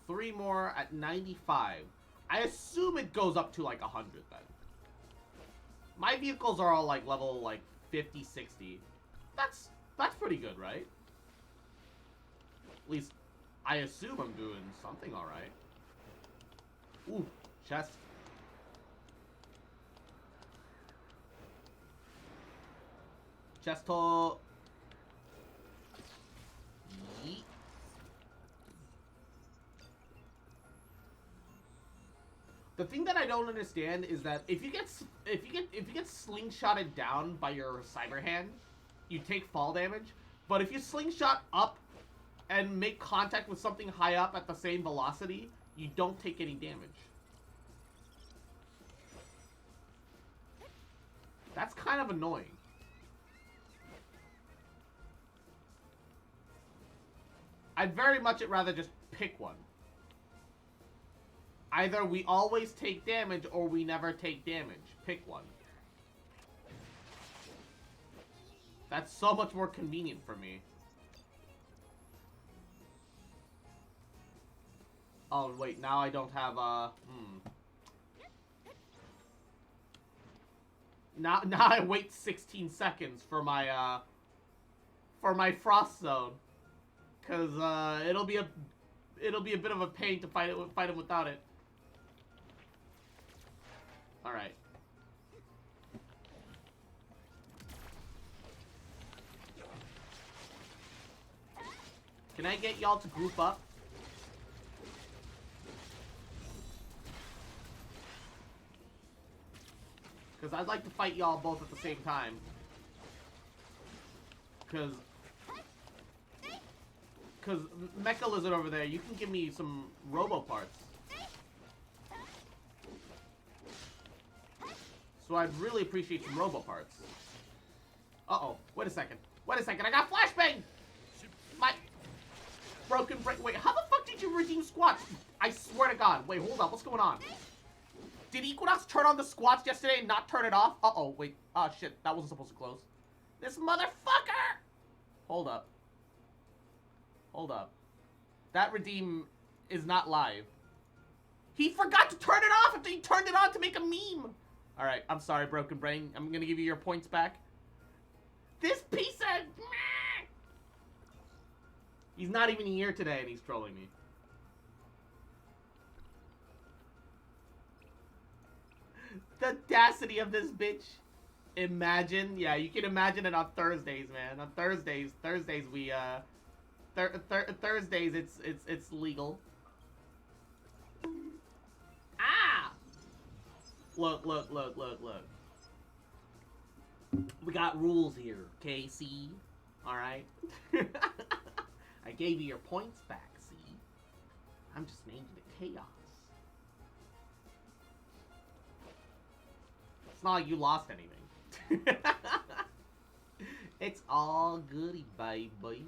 3 more at 95. I assume it goes up to like 100 then. My vehicles are all like level like 50, 60. That's pretty good, right? At least I assume I'm doing something alright. Ooh, chest. Chest hole. The thing that I don't understand is that if you get slingshotted down by your cyber hand, you take fall damage. But if you slingshot up and make contact with something high up at the same velocity, you don't take any damage. That's kind of annoying. I'd very much rather just pick one. Either we always take damage or we never take damage. Pick one. That's so much more convenient for me. Oh, wait, now I don't have, Now I wait 16 seconds for my frost zone. Cause, it'll be a bit of a pain to fight him without it. Alright. Can I get y'all to group up? Because I'd like to fight y'all both at the same time. Because Mecha Lizard over there, you can give me some robo parts. So I'd really appreciate some robo parts. Uh-oh. Wait a second. Wait a second. I got flashbang! My broken break. Wait, how the fuck did you redeem squats? I swear to God. Wait, hold up. What's going on? Did Equinox turn on the squats yesterday and not turn it off? Uh-oh. Wait. Oh, shit. That wasn't supposed to close. This motherfucker! Hold up. Hold up. That redeem is not live. He forgot to turn it off after he turned it on to make a meme. Alright, I'm sorry, Broken Brain. I'm gonna give you your points back. This piece of... He's not even here today and he's trolling me. The audacity of this bitch. Imagine. Yeah, you can imagine it on Thursdays, man. On Thursdays we, Thursdays, it's legal. Ah! Look. We got rules here, KC. Alright? I gave you your points back, see? I'm just named the chaos. It's not like you lost anything. It's all goody, baby.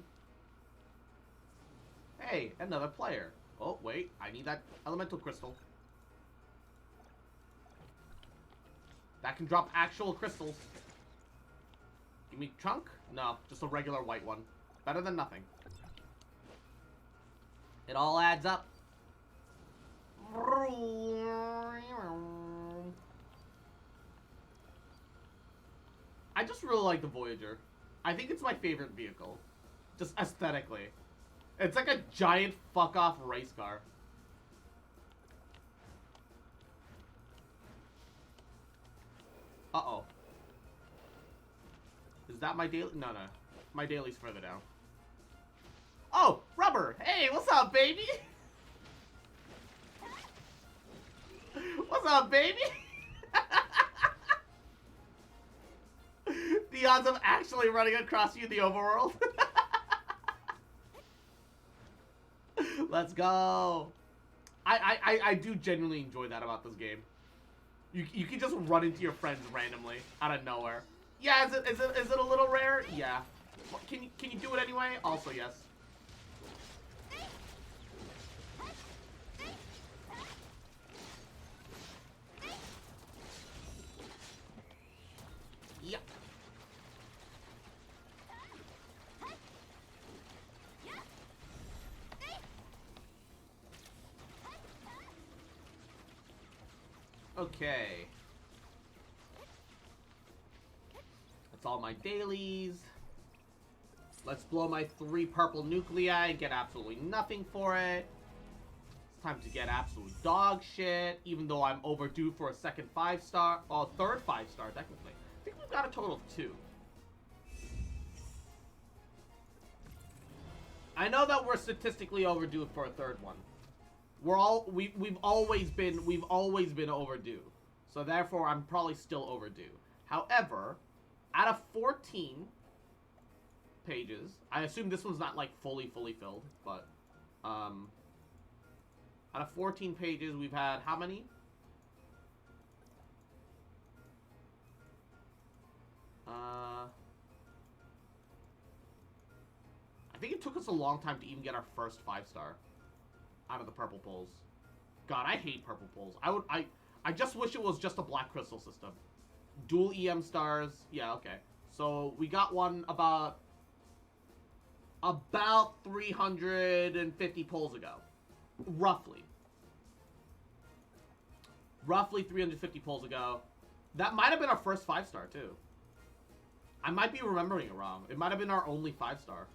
Hey, another player. Oh, wait. I need that elemental crystal. That can drop actual crystals. Give me chunk? No, just a regular white one. Better than nothing. It all adds up. I just really like the Voyager. I think it's my favorite vehicle. Just aesthetically. It's like a giant fuck-off race car. Uh-oh. Is that my daily? No. My daily's further down. Oh! Rubber! Hey, what's up, baby? What's up, baby? The odds of actually running across you in the overworld. Let's go. I do genuinely enjoy that about this game. You can just run into your friends randomly out of nowhere. Yeah, is it a little rare? Yeah. Can you do it anyway? Also yes. Yep. Okay. That's all my dailies. Let's blow my 3 purple nuclei and get absolutely nothing for it. It's time to get absolute dog shit, even though I'm overdue for a second 5-star. Oh, third 5-star, technically. I think we've got a total of 2. I know that we're statistically overdue for a third one. We've always been overdue. So therefore, I'm probably still overdue. However, out of 14 pages, I assume this one's not like fully filled, but out of 14 pages, we've had how many? I think it took us a long time to even get our first 5-star out of the purple pulls. God, I hate purple pulls. I just wish it was just a black crystal system. Dual EM stars. Yeah, okay. So we got one about 350 pulls ago. Roughly 350 pulls ago. That might have been our first 5-star too. I might be remembering it wrong. It might have been our only 5-star.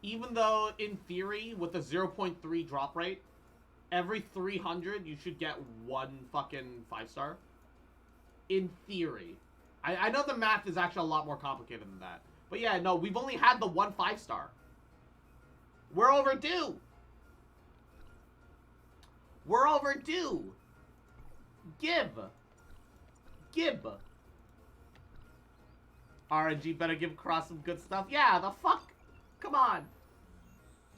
Even though in theory with a 0.3 drop rate, every 300 you should get one fucking 5-star. In theory. I know the math is actually a lot more complicated than that. But yeah, no, we've only had the one 5-star. We're overdue. We're overdue. Give. RNG better give Cross some good stuff. Yeah, the fuck? Come on.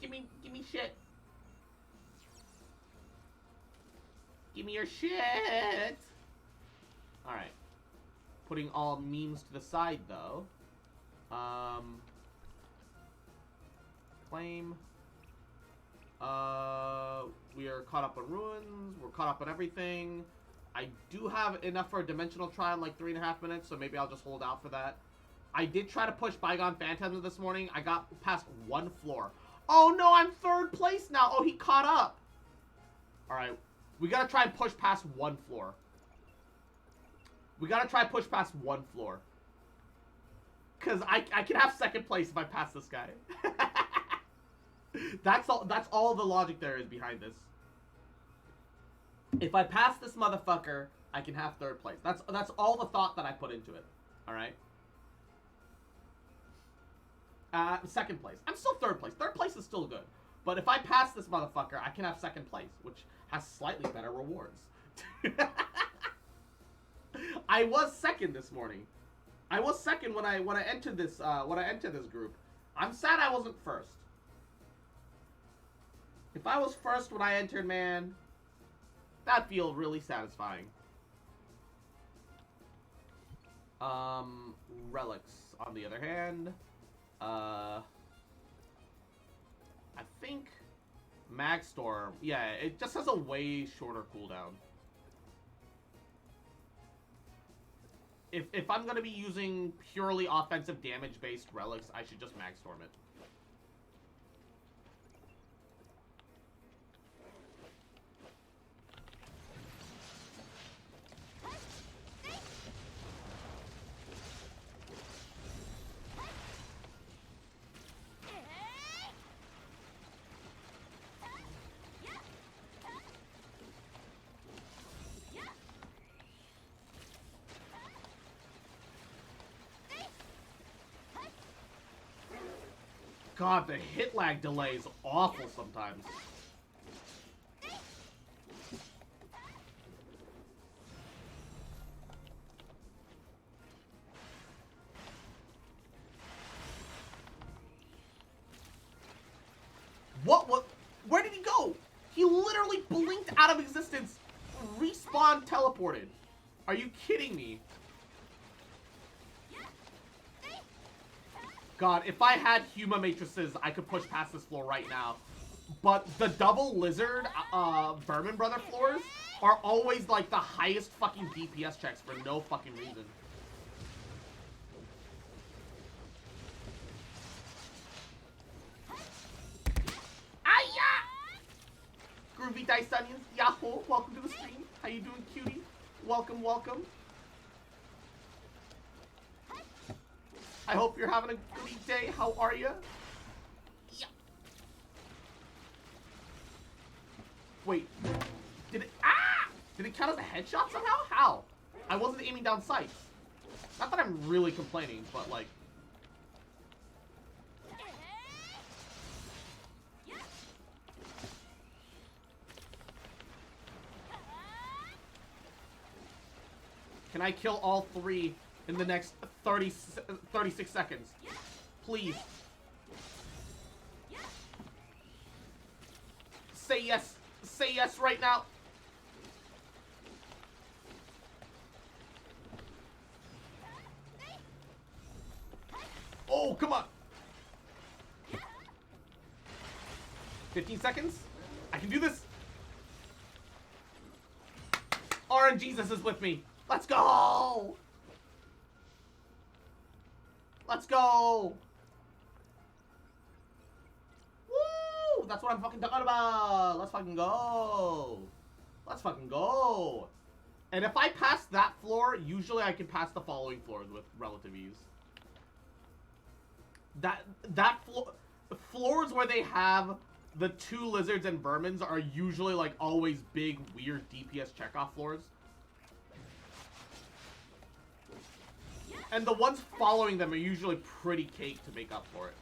Give me shit. Give me your shit. Alright. Putting all memes to the side, though. Claim. We are caught up on ruins. We're caught up on everything. I do have enough for a dimensional try in like 3.5 minutes, so maybe I'll just hold out for that. I did try to push Bygone Phantoms this morning. I got past one floor. Oh no, I'm 3rd place now. Oh, he caught up. Alright. We gotta try and push past one floor. Because I can have 2nd place if I pass this guy. That's all the logic there is behind this. If I pass this motherfucker, I can have 3rd place. That's all the thought that I put into it. Alright? 2nd place. I'm still 3rd place. 3rd place is still good. But if I pass this motherfucker, I can have 2nd place, which has slightly better rewards. I was 2nd this morning. I was 2nd when I entered this group. I'm sad I wasn't 1st. If I was 1st when I entered, man, that'd feel really satisfying. Relics, on the other hand. I think Magstorm, yeah, it just has a way shorter cooldown. If I'm gonna be using purely offensive damage-based relics, I should just Magstorm it. God, the hit lag delay is awful sometimes. What? Where did he go? He literally blinked out of existence, respawned, teleported. Are you kidding me? God, if I had Huma matrices, I could push past this floor right now. But the double lizard, Vermin Brother floors are always like the highest fucking DPS checks for no fucking reason. Groovy Dice Onions, Yahoo! Welcome to the stream. How you doing, cutie? Welcome, welcome. I hope you're having a great day. How are you? Yeah. Wait. Did it count as a headshot somehow? How? I wasn't aiming down sights. Not that I'm really complaining, but like... Can I kill all 3 in the next 36 seconds? Please. Say yes. Say yes right now. Oh, come on. 15 seconds. I can do this. RNGesus is with me. Let's go. Let's go. Woo! That's what I'm fucking talking about. Let's fucking go. Let's fucking go. And if I pass that floor, usually I can pass the following floors with relative ease. Floors where they have the 2 lizards and vermins are usually like always big, weird DPS checkoff floors. And the ones following them are usually pretty cake to make up for it.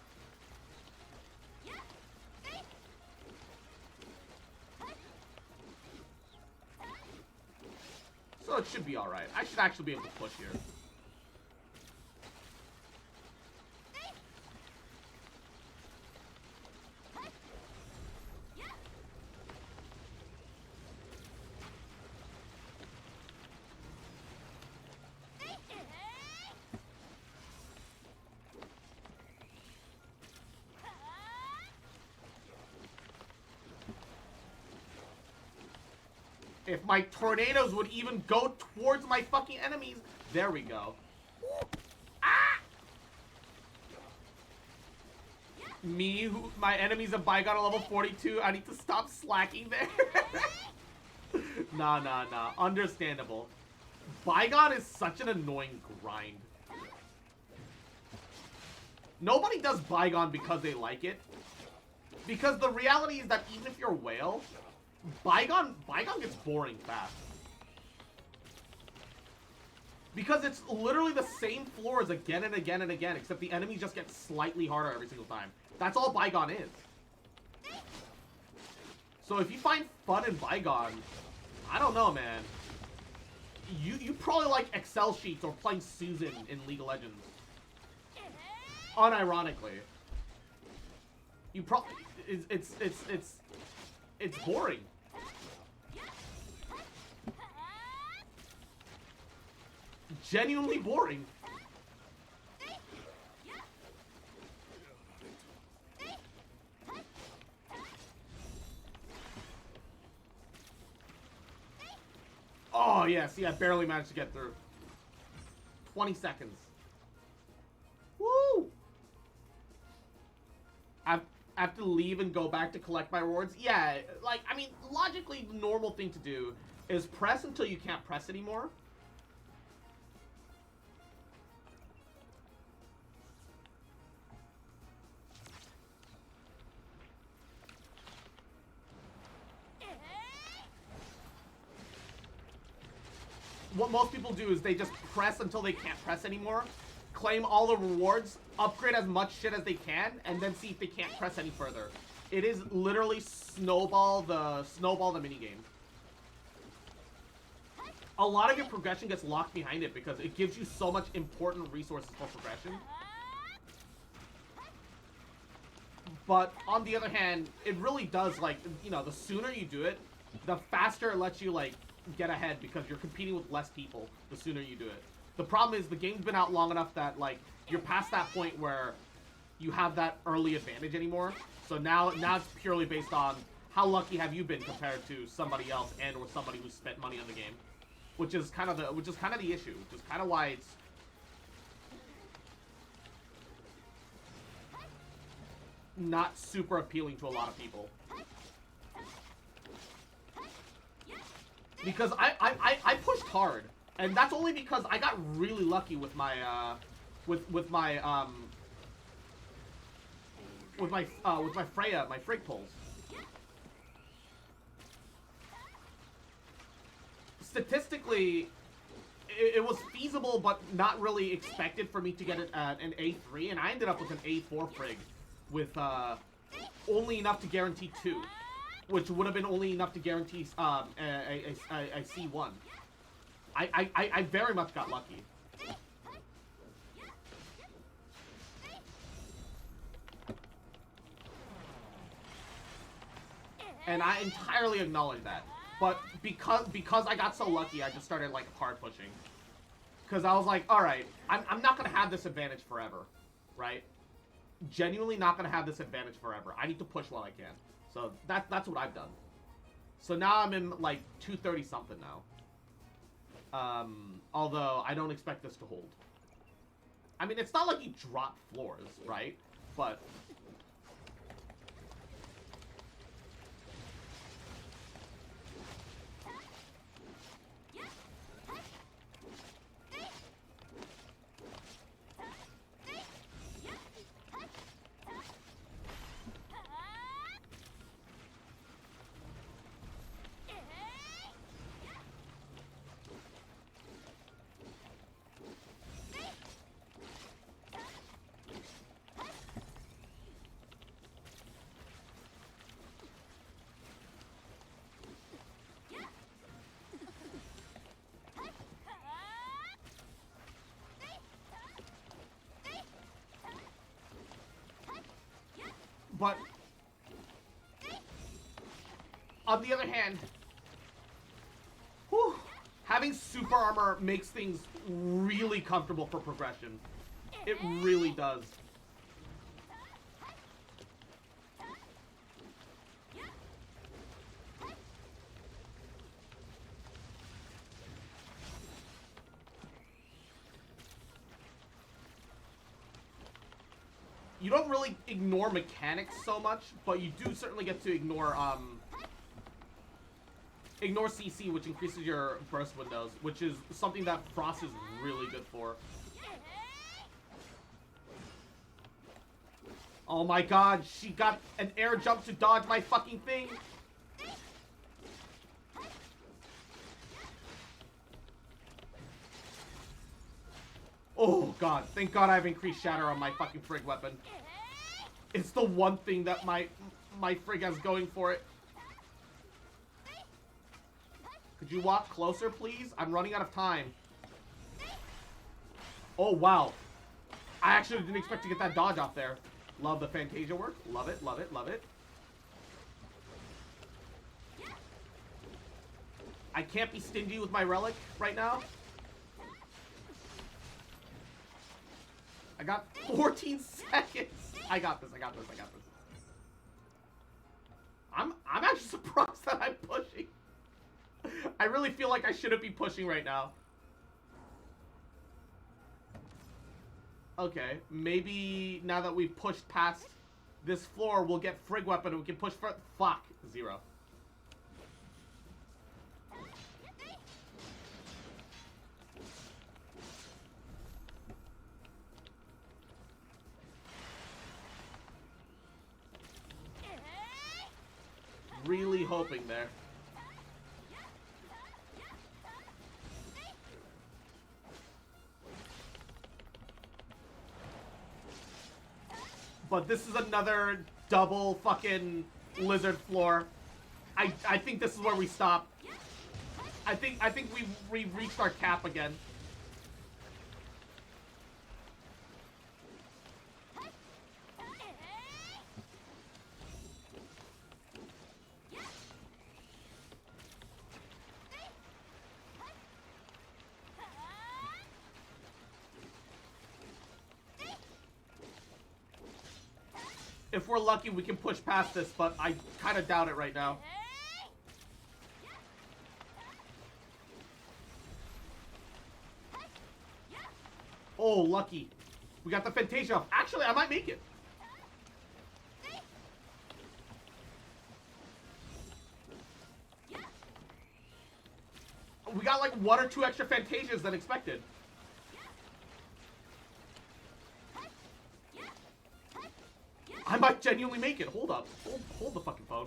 So it should be alright. I should actually be able to push here. If my tornadoes would even go towards my fucking enemies. There we go. Ah! Me, my enemies of Bygone at level 42. I need to stop slacking there. Nah. Understandable. Bygone is such an annoying grind. Nobody does Bygone because they like it. Because the reality is that even if you're a whale, Bygone gets boring fast. Because it's literally the same floors again and again and again, except the enemies just get slightly harder every single time. That's all Bygone is. So if you find fun in Bygone, I don't know, man. You probably like Excel sheets or playing Susan in League of Legends. Unironically. You probably... It's boring. Genuinely boring. Oh, yeah, see, I barely managed to get through. 20 seconds. Woo! I have to leave and go back to collect my rewards. Yeah, like, I mean, logically, the normal thing to do is press until you can't press anymore. What most people do is they just press until they can't press anymore, claim all the rewards, upgrade as much shit as they can, and then see if they can't press any further. It is literally snowball the minigame. A lot of your progression gets locked behind it because it gives you so much important resources for progression. But on the other hand, it really does, like, you know, the sooner you do it, the faster it lets you, like, get ahead because you're competing with less people the sooner you do it. The problem is the game's been out long enough that, like, you're past that point where you have that early advantage anymore. So now it's purely based on how lucky have you been compared to somebody else and or somebody who spent money on the game, which is kind of the issue, which is kind of why it's not super appealing to a lot of people. Because I pushed hard, and that's only because I got really lucky with my Freya, my Frig pulls. Statistically, it was feasible, but not really expected for me to get it at an A3, and I ended up with an A4 frig with only enough to guarantee 2, which would have been only enough to guarantee a C1. I very much got lucky. And I entirely acknowledge that. But because I got so lucky, I just started, like, hard pushing. Because I was like, alright, I'm not going to have this advantage forever, right? Genuinely not going to have this advantage forever. I need to push while I can. So that's what I've done. So now I'm in, like, 230-something now. Although, I don't expect this to hold. I mean, it's not like you drop floors, right? But... But, on the other hand, whew, having super armor makes things really comfortable for progression. It really does. You don't really ignore mechanics so much, but you do certainly get to ignore CC, which increases your burst windows, which is something that Frost is really good for. Oh my god, she got an air jump to dodge my fucking thing! Oh god, thank god I have increased shatter on my fucking frig weapon. It's the one thing that my frig has going for it. Could you walk closer, please? I'm running out of time. Oh, wow. I actually didn't expect to get that dodge off there. Love the Fantasia work. Love it, love it, love it. I can't be stingy with my relic right now. I got 14 seconds. I got this, I got this, I got this. I'm actually surprised that I'm pushing. I really feel like I shouldn't be pushing right now. Okay, maybe now that we've pushed past this floor, we'll get frig weapon and we can push for... Fuck. 0. Really hoping there. But this is another double fucking lizard floor. I think this is where we stop. I think we reached our cap again. If we're lucky, we can push past this, but I kind of doubt it right now. Oh, lucky. We got the Fantasia off. Actually, I might make it. We got like 1 or 2 extra Fantasias than expected. I might genuinely make it. Hold up. Hold the fucking phone.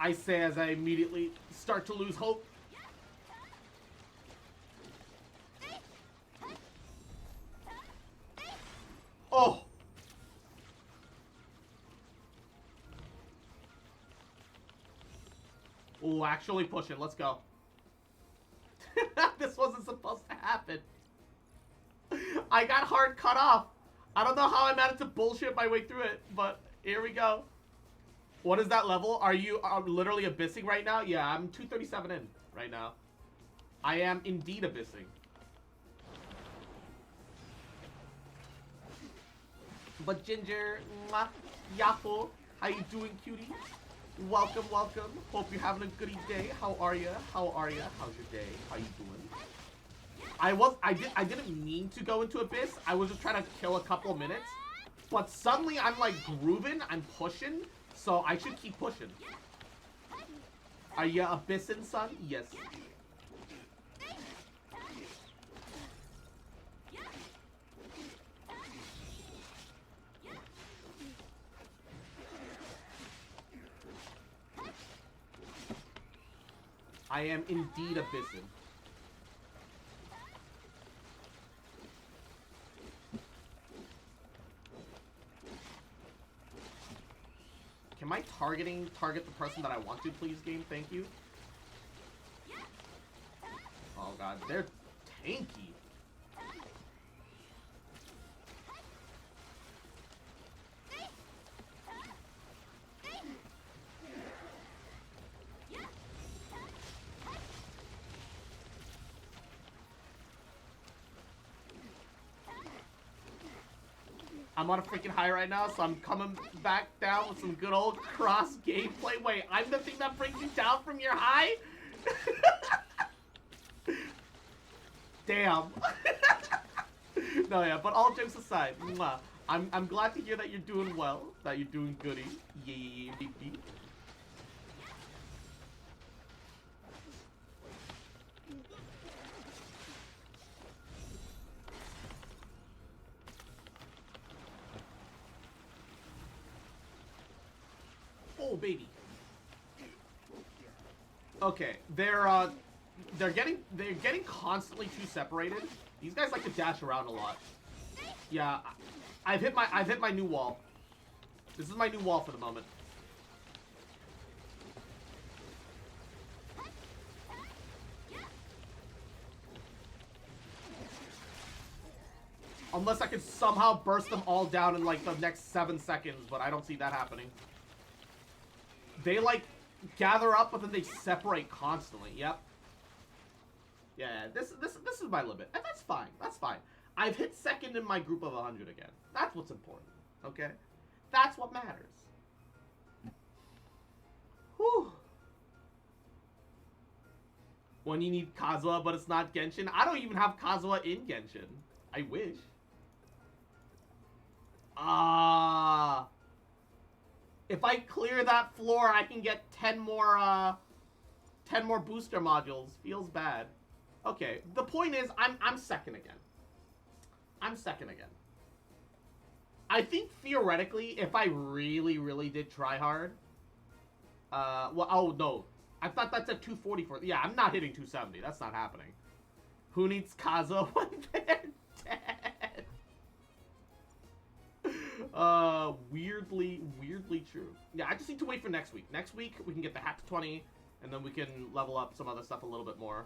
I say as I immediately start to lose hope. Oh! Ooh, actually push it. Let's go. This wasn't supposed to happen. I got hard cut off. I don't know how I managed to bullshit my way through it, but here we go. What is that level? Are you literally abyssing right now? Yeah, I'm 237 in right now. I am indeed abyssing. But Ginger, mwah, Yahoo, how you doing, cutie? Welcome, welcome. Hope you're having a goody day. How are ya? How are ya? How's your day? How you doing? I didn't mean to go into Abyss. I was just trying to kill a couple of minutes. But suddenly I'm like grooving, I'm pushing, so I should keep pushing. Are you Abyssing, son? Yes. I am indeed abyssing. Can my target the person that I want to, please, game? Thank you. Oh god, they're tanky. I'm on a freaking high right now, so I'm coming back down with some good old cross gameplay. Wait, I'm the thing that brings you down from your high? Damn. No, yeah, but all jokes aside, mwah, I'm glad to hear that you're doing well, that you're doing goody. Yeah. Oh, baby. Okay, they're getting constantly too separated. These guys like to dash around a lot. Yeah, I've hit my new wall. This is my new wall for the moment. Unless I can somehow burst them all down in like the next 7 seconds, but I don't see that happening. They like gather up, but then they separate constantly. Yep. Yeah, this is my limit, and that's fine. That's fine. I've hit second in my group of 100 again. That's what's important. Okay, that's what matters. Whew. When you need Kazuha, but it's not Genshin. I don't even have Kazuha in Genshin. I wish. If I clear that floor, I can get 10 more booster modules. Feels bad. Okay, the point is, I'm second again. I'm second again. I think theoretically, if I really did try hard, well, oh no, I thought that's at 244. Yeah, I'm not hitting 270. That's not happening. Who needs Kazuha when they're dead? Weirdly true. Yeah, I just need to wait for next week. Next week, we can get the hat to 20, and then we can level up some other stuff a little bit more.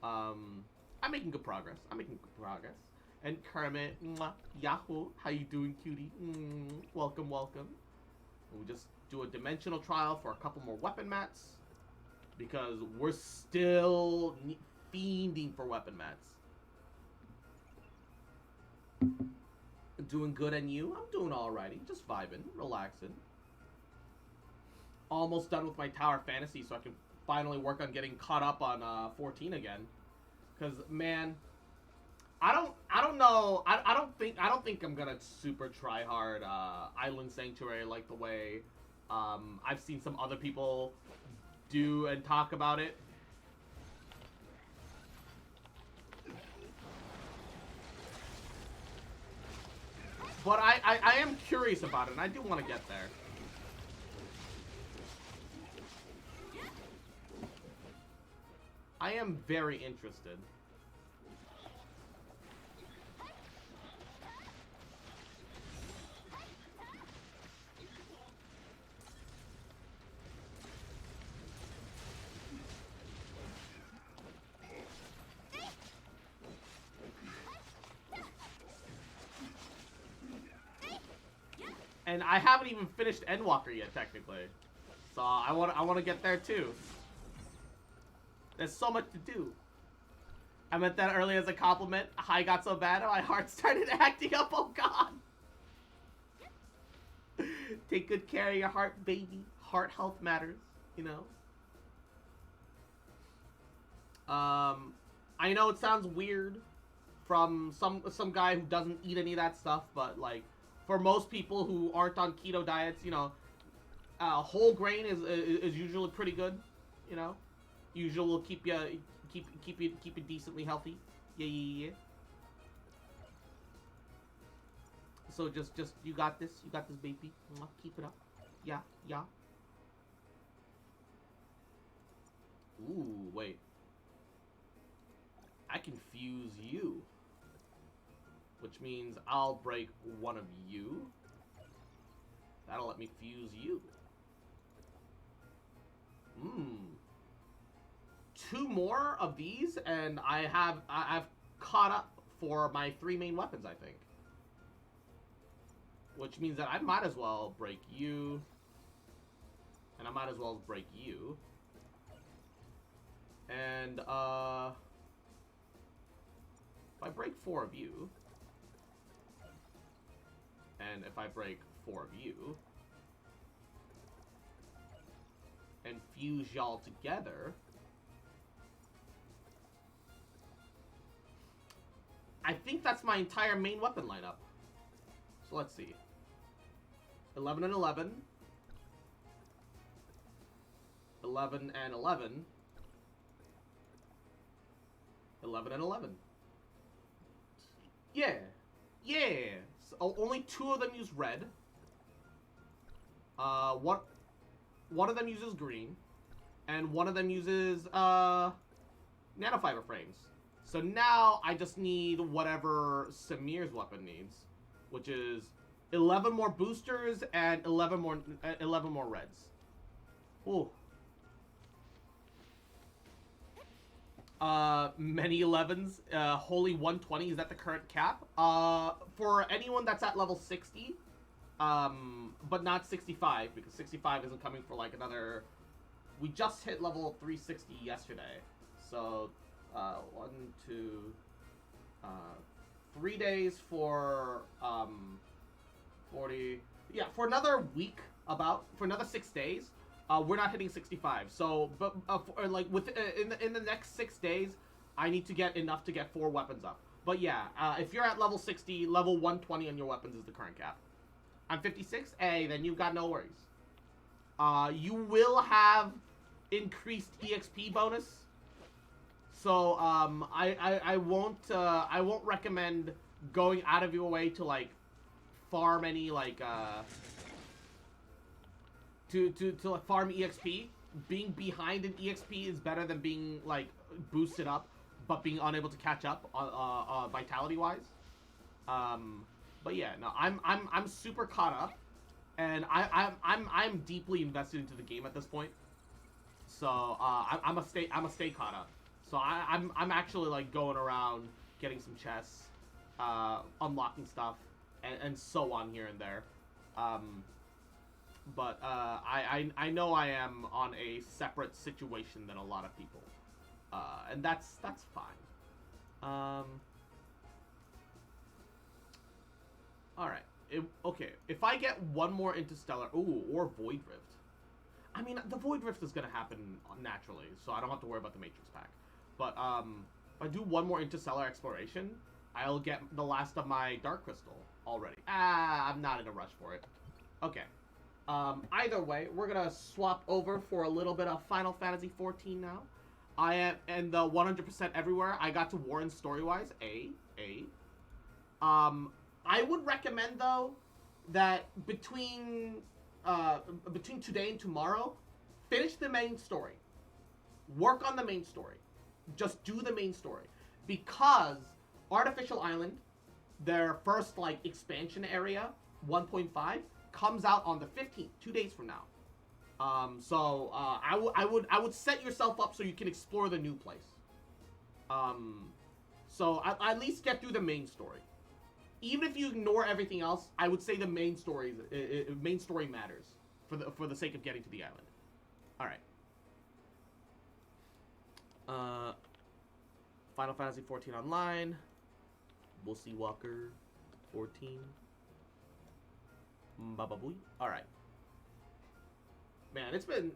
I'm making good progress. And Kermit, mwah, Yahoo, how you doing, cutie? Welcome. We'll just do a dimensional trial for a couple more weapon mats, because we're still fiending for weapon mats. Doing good, and you? I'm doing alrighty. Just vibing, relaxing. Almost done with my Tower Fantasy, so I can finally work on getting caught up on 14 again. Cause man, I don't know. I don't think I'm gonna super try hard Island Sanctuary like the way I've seen some other people do and talk about it. But I am curious about it, and I do want to get there. I am very interested. And I haven't even finished Endwalker yet, technically. So I want to get there too. There's so much to do. I meant that earlier as a compliment. I got so bad, my heart started acting up. Oh God. Take good care of your heart, baby. Heart health matters, you know. I know it sounds weird from some guy who doesn't eat any of that stuff, but like for most people who aren't on keto diets, you know, whole grain is usually pretty good, you know. Usually will keep you decently healthy. Yeah. So just you got this, baby. Keep it up. Yeah. Ooh, wait. I can fuse you, which means I'll break one of you. That'll let me fuse you. Two more of these, and I've caught up for my 3 main weapons, I think. Which means that I might as well break you, and I might as well break you. And if I break 4 of you, and if I break 4 of you, and fuse y'all together, I think that's my entire main weapon lineup. So let's see. 11 and 11. 11 and 11. 11 and 11. Yeah. So only 2 of them use red. One of them uses green. And one of them uses nanofiber frames. So now I just need whatever Samir's weapon needs, which is 11 more boosters and 11 more reds. Ooh. Many 11s. Holy 120, is that the current cap? For anyone that's at level 60, but not 65, because 65 isn't coming for like another... We just hit level 360 yesterday, so 3 days for 40. Yeah, for another week, for another 6 days, we're not hitting 65. So, but in the next 6 days, I need to get enough to get 4 weapons up. But yeah, if you're at level 60, level 120 on your weapons is the current cap. I'm 56. Hey, then you've got no worries. You will have increased EXP bonus. So I won't recommend going out of your way to like farm any like to farm EXP. Being behind in EXP is better than being like boosted up but being unable to catch up vitality wise. But yeah, no, I'm super caught up, and I'm deeply invested into the game at this point. So I'm a stay caught up. So I'm actually like going around getting some chests, unlocking stuff, and so on here and there. But I know I am on a separate situation than a lot of people, and that's fine. All right. Okay. If I get one more Interstellar, or Void Rift. I mean, the Void Rift is gonna happen naturally, so I don't have to worry about the Matrix pack. But if I do one more Interstellar exploration, I'll get the last of my Dark Crystal already. I'm not in a rush for it. Okay. Either way, we're gonna swap over for a little bit of Final Fantasy 14 now. I am in the 100% everywhere. I got to Warren story-wise. I would recommend though that between today and tomorrow, finish the main story. Work on the main story. Just do the main story. Because Artificial Island, their first, like, expansion area, 1.5, comes out on the 15th, 2 days from now. I would set yourself up so you can explore the new place. So at least get through the main story. Even if you ignore everything else, I would say the main story matters for the sake of getting to the island. All right. Final Fantasy 14 Online. Bussyboi 14. Bababooey. All right. Man, it's been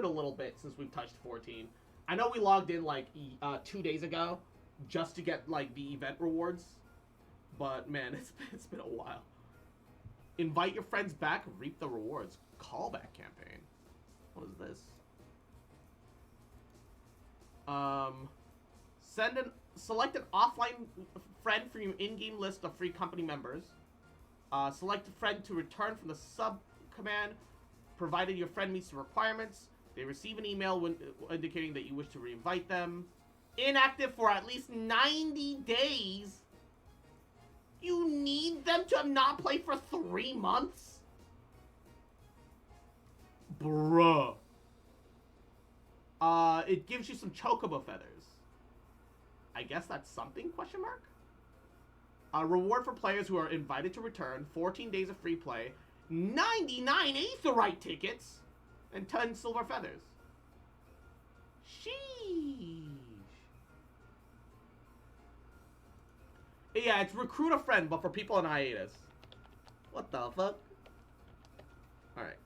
a little bit since we've touched 14. I know we logged in like 2 days ago just to get like the event rewards, but man, it's been a while. Invite your friends back, reap the rewards. Callback campaign. What is this? Select an offline friend from your in-game list of free company members. Select a friend to return from the sub-command, provided your friend meets the requirements. They receive an email indicating that you wish to reinvite them. Inactive for at least 90 days? You need them to have not played for 3 months? Bruh. It gives you some chocobo feathers. I guess that's something, question mark? A reward for players who are invited to return, 14 days of free play, 99 Aetherite tickets, and 10 silver feathers. Sheesh. Yeah, it's recruit a friend, but for people on hiatus. What the fuck? Alright.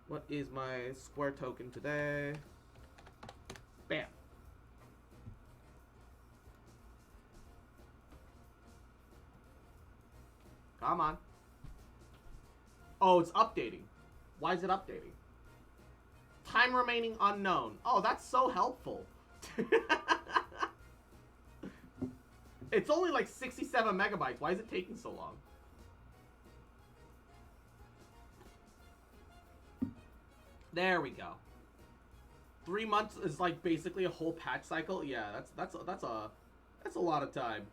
What is my square token today? Bam. Come on. Oh, it's updating. Why is it updating? Time remaining unknown. Oh, that's so helpful. It's only like 67 megabytes. Why is it taking so long? There we go. 3 months is like basically a whole patch cycle. Yeah, that's a lot of time.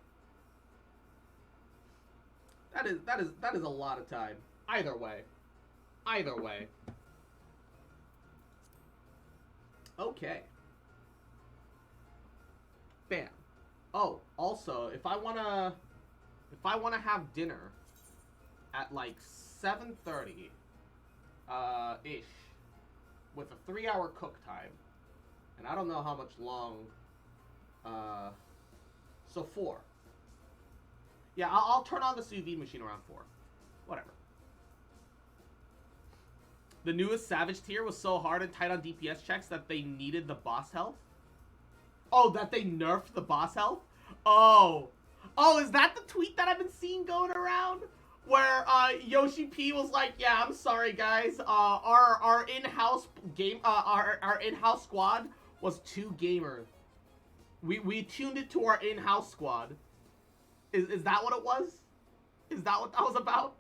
That is a lot of time. Either way. Either way. Okay. Bam. Oh, also, if I wanna have dinner at like 7:30 ish with a 3-hour cook time, and I don't know how much long, so 4. Yeah, I'll turn on the sous vide machine around 4. Whatever. The newest Savage tier was so hard and tight on DPS checks that they needed the boss health. Oh, that they nerfed the boss health? Oh. Oh, is that the tweet that I've been seeing going around? Where Yoshi P was like, yeah, I'm sorry guys. Our in-house game our in-house squad was too gamer. We tuned it to our in-house squad. Is that what it was? Is that what that was about?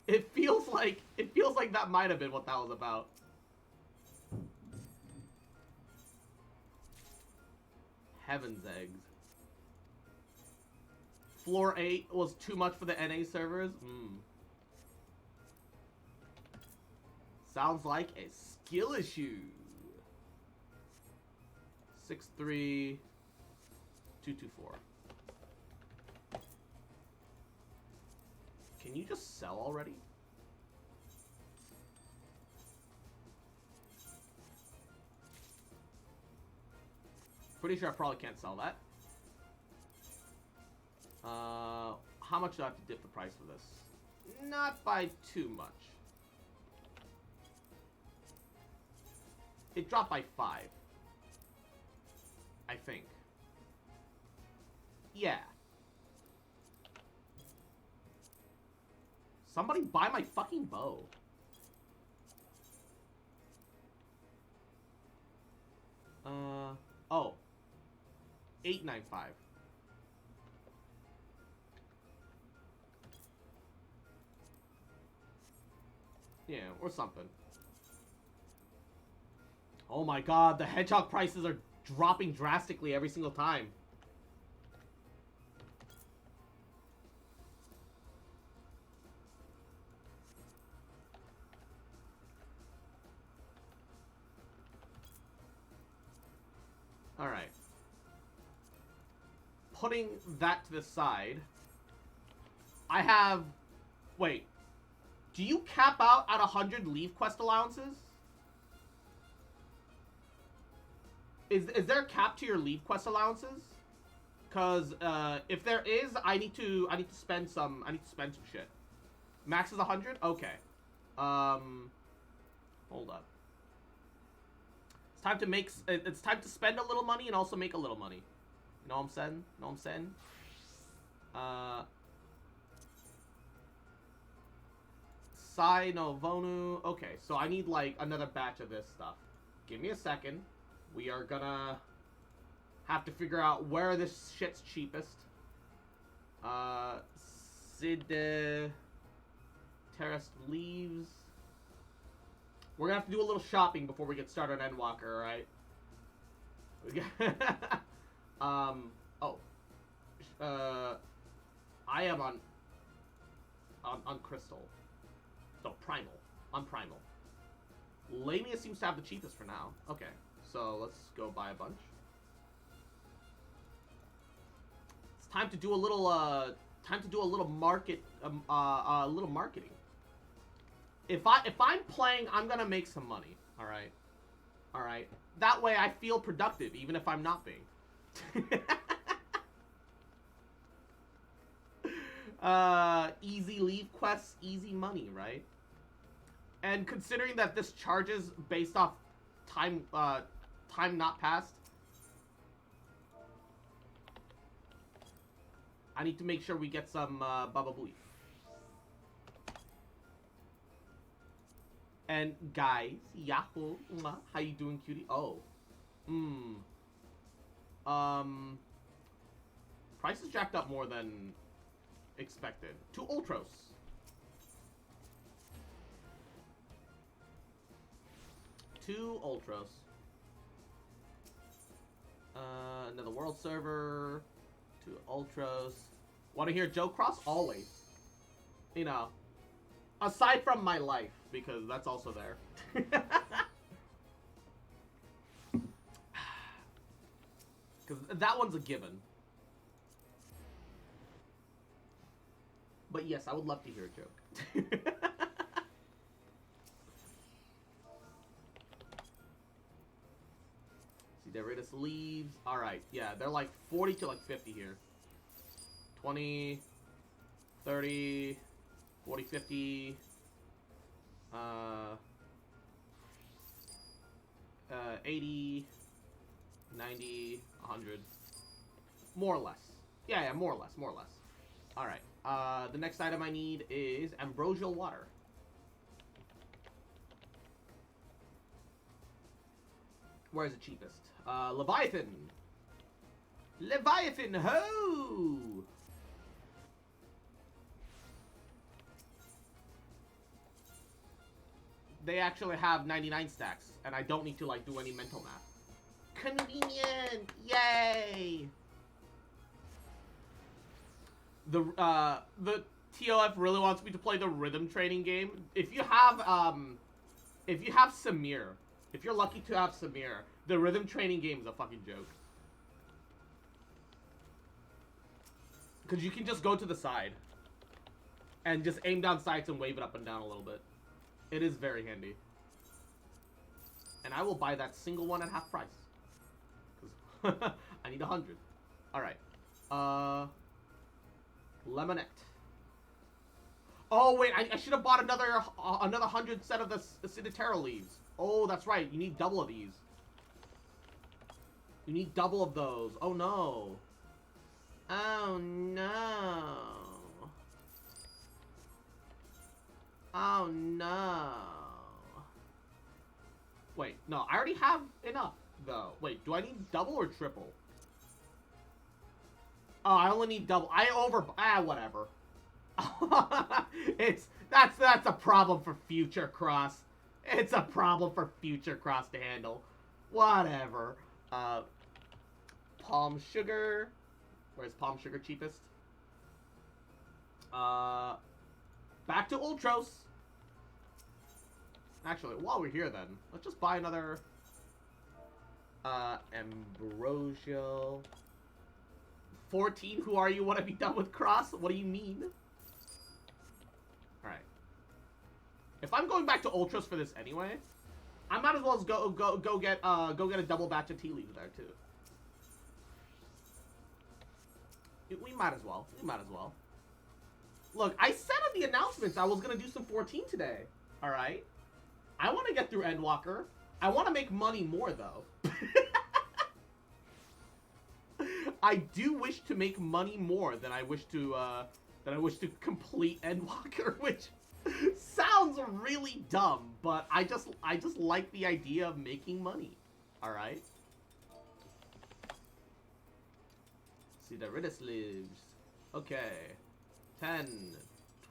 It feels like that might have been what that was about. Heaven's eggs. Floor 8 was too much for the NA servers? Sounds like a skill issue. 63224. Can you just sell already? Pretty sure I probably can't sell that. How much do I have to dip the price for this? Not by too much. It dropped by 5. I think. Yeah. Somebody buy my fucking bow. Oh. 895. Yeah, or something. Oh my god, the hedgehog prices are dropping drastically every single time. Alright. Putting that to the side, I have... Wait. Do you cap out at 100 leave quest allowances? Is there a cap to your leave quest allowances? Cause if there is, I need to spend some shit. Max is 100? Okay. Hold up. It's time to spend a little money and also make a little money. You know what I'm saying? Know what I'm saying? Sai no Vonu. Okay, so I need like another batch of this stuff. Give me a second. We are gonna have to figure out where this shit's cheapest. Sid Terraced Leaves. We're gonna have to do a little shopping before we get started on Endwalker, alright? I am on Crystal. No, Primal. On Primal. Lamia seems to have the cheapest for now. Okay, so let's go buy a bunch. It's time to do a little marketing. If I'm playing, I'm gonna make some money. All right. That way, I feel productive, even if I'm not being. Easy leave quests, easy money, right? And considering that this charges based off time not passed, I need to make sure we get some Baba Booey. And guys, Yahoo, how you doing, cutie? Oh, prices jacked up more than expected. 2 Ultros. Another world server. 2 Ultros. Want to hear Joe Cross? Always. You know, aside from my life, because that's also there. Because that one's a given. But yes, I would love to hear a joke. See, Deritus leaves. Alright, yeah, they're like 40 to like 50 here. 20, 30, 40, 50, 80, 90, 100. More or less. Yeah, more or less. Alright, the next item I need is ambrosial water. Where is it cheapest? Leviathan! Leviathan, ho! They actually have 99 stacks, and I don't need to, like, do any mental math. Convenient! Yay! The TOF really wants me to play the rhythm training game. If you have Samir, if you're lucky to have Samir, the rhythm training game is a fucking joke. Because you can just go to the side and just aim down sights and wave it up and down a little bit. It is very handy. And I will buy that single one at half price. Because I need 100. Alright. Lemonette. Oh, wait. I should have bought another 100 set of the Sinatera leaves. Oh, that's right. You need double of these. You need double of those. Oh, no. Oh, no. Oh, no. Wait, no. I already have enough, though. Wait, do I need double or triple? Oh, I only need double. Whatever. That's a problem for Future Cross. It's a problem for Future Cross to handle. Whatever. Palm Sugar. Where's Palm Sugar cheapest? Back to Ultros. Actually, while we're here then, let's just buy another Ambrosio. 14, who are you? Want to be done with Cross? What do you mean? Alright. If I'm going back to Ultras for this anyway, I might as well go get a double batch of tea leaves there too. We might as well. We might as well. Look, I said in the announcements I was gonna do some 14 today. Alright? I want to get through Endwalker. I want to make money more though. I do wish to make money more than I wish to complete Endwalker, which sounds really dumb, but I just like the idea of making money. All right. See, the Ridis lives. Okay. 10,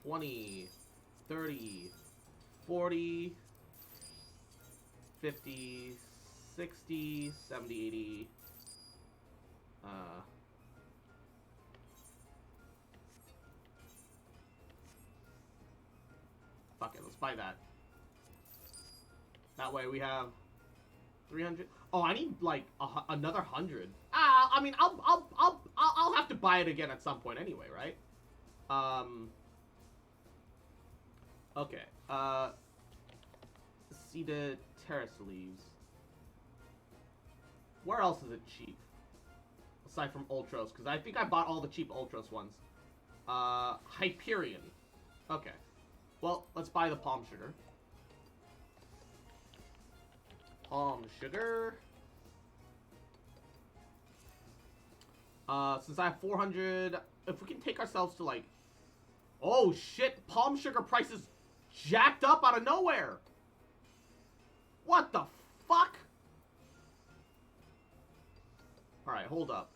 20, 30, 40, 50, 60, 70, 80. Fuck it, let's buy that. That way we have 300. Oh, I need like another 100. I mean, I'll have to buy it again at some point anyway, right? Okay. See the terrace leaves. Where else is it cheap? Aside from Ultros, because I think I bought all the cheap Ultros ones. Hyperion. Okay. Well, let's buy the Palm Sugar. Palm Sugar. Since I have 400, if we can take ourselves to like... Oh shit, Palm Sugar prices jacked up out of nowhere. What the fuck? Alright, hold up.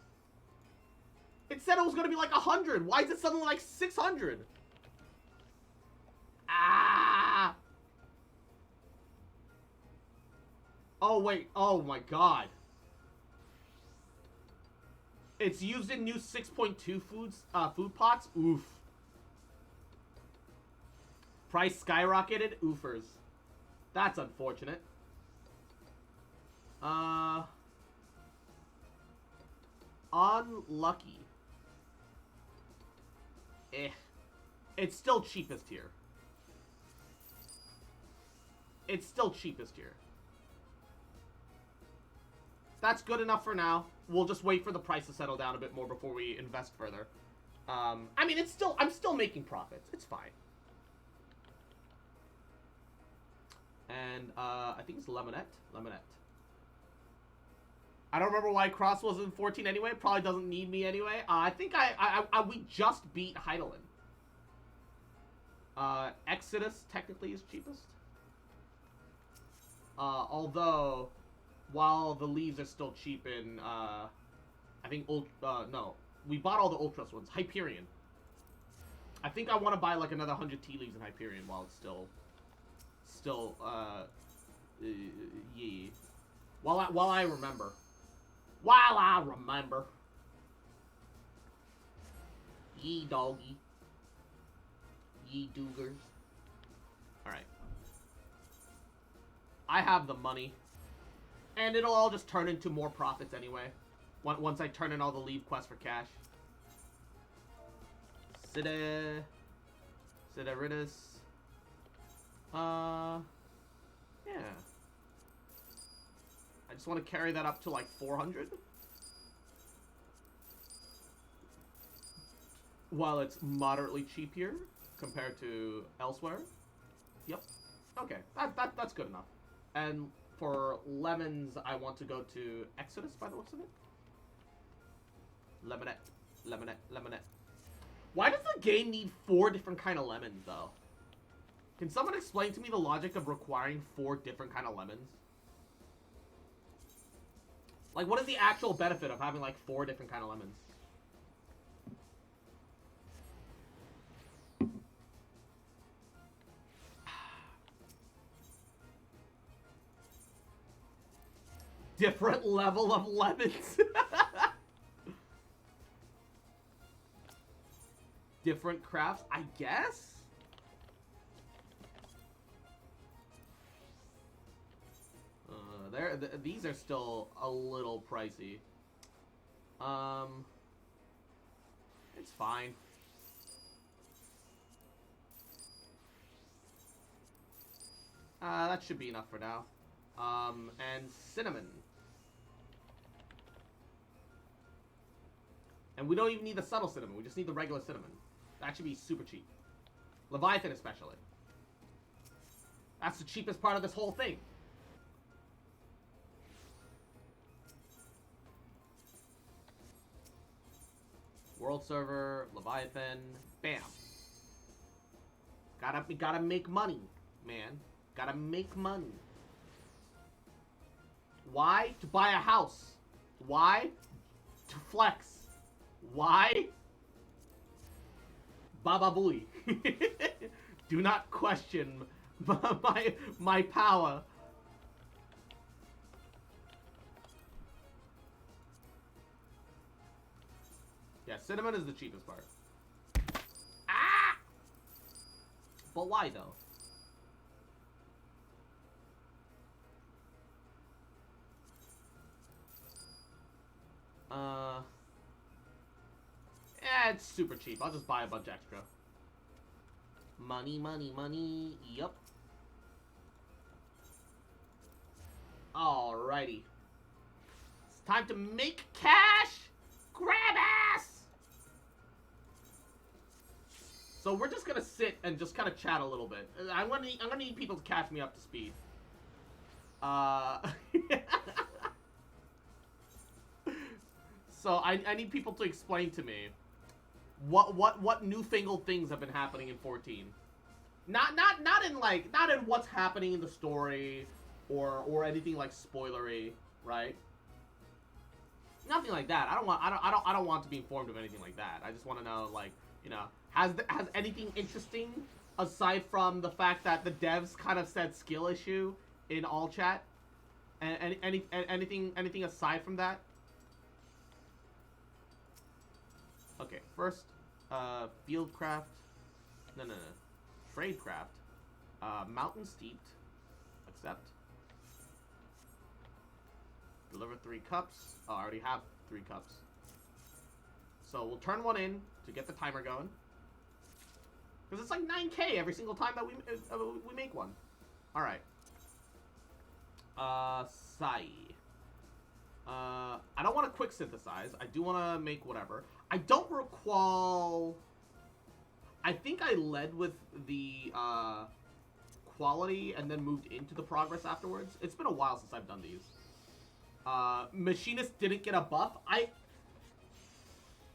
It said it was gonna be like 100. Why is it suddenly like 600? Ah! Oh, wait. Oh, my God. It's used in new 6.2 food pots? Oof. Price skyrocketed? Oofers. That's unfortunate. Unlucky. Eh. It's still cheapest here. It's still cheapest here. That's good enough for now. We'll just wait for the price to settle down a bit more before we invest further. I mean, I'm still making profits. It's fine. And, I think it's Lemonette. Lemonette. I don't remember why Cross was in 14 anyway. Probably doesn't need me anyway. I think we just beat Heidelin. Exodus technically is cheapest. Although, while the leaves are still cheap in, I think, no. We bought all the Ultras ones. Hyperion. I think I want to buy, like, another 100 tea leaves in Hyperion while it's still, yeah. While I remember. While I remember. Ye doggy. Ye doogers. Alright. I have the money. And it'll all just turn into more profits anyway. Once I turn in all the leave quests for cash. Sideridus. Yeah. I just want to carry that up to like 400. While it's moderately cheap here compared to elsewhere. Yep. Okay, that's good enough. And for lemons, I want to go to Exodus by the looks of it. Lemonette, Lemonette, Lemonette. Why does the game need 4 different kind of lemons, though? Can someone explain to me the logic of requiring 4 different kind of lemons? Like, what is the actual benefit of having, like, 4 different kind of lemons? different level of lemons. Different crafts, I guess? These are still a little pricey. It's fine. That should be enough for now. And cinnamon. And we don't even need the subtle cinnamon, we just need the regular cinnamon. That should be super cheap. Leviathan especially. That's the cheapest part of this whole thing. World server, Leviathan, bam. Gotta make money, man. Gotta make money. Why? To buy a house. Why? To flex. Why? Baba Booey. Do not question my power. Yeah, cinnamon is the cheapest part. Ah! But why though? Yeah, it's super cheap. I'll just buy a bunch extra. Money, money, money. Yup. Alrighty. It's time to make cash! Grab ass! So we're just gonna sit and just kind of chat a little bit. I'm gonna need people to catch me up to speed. So I need people to explain to me what newfangled things have been happening in 14. Not in what's happening in the story or anything like spoilery, right? Nothing like that. I don't want to be informed of anything like that. I just want to know, like, you know, has anything interesting aside from the fact that the devs kind of said skill issue in all chat, and anything aside from that? Okay, first, fieldcraft. No. Tradecraft. Mountain steeped. Accept. Deliver 3 cups. Oh, I already have 3 cups. So we'll turn one in to get the timer going. Because it's like 9K every single time that we make one. Alright. Sai. I don't want to quick synthesize. I do want to make whatever. I don't recall... I think I led with the quality and then moved into the progress afterwards. It's been a while since I've done these. Machinist didn't get a buff.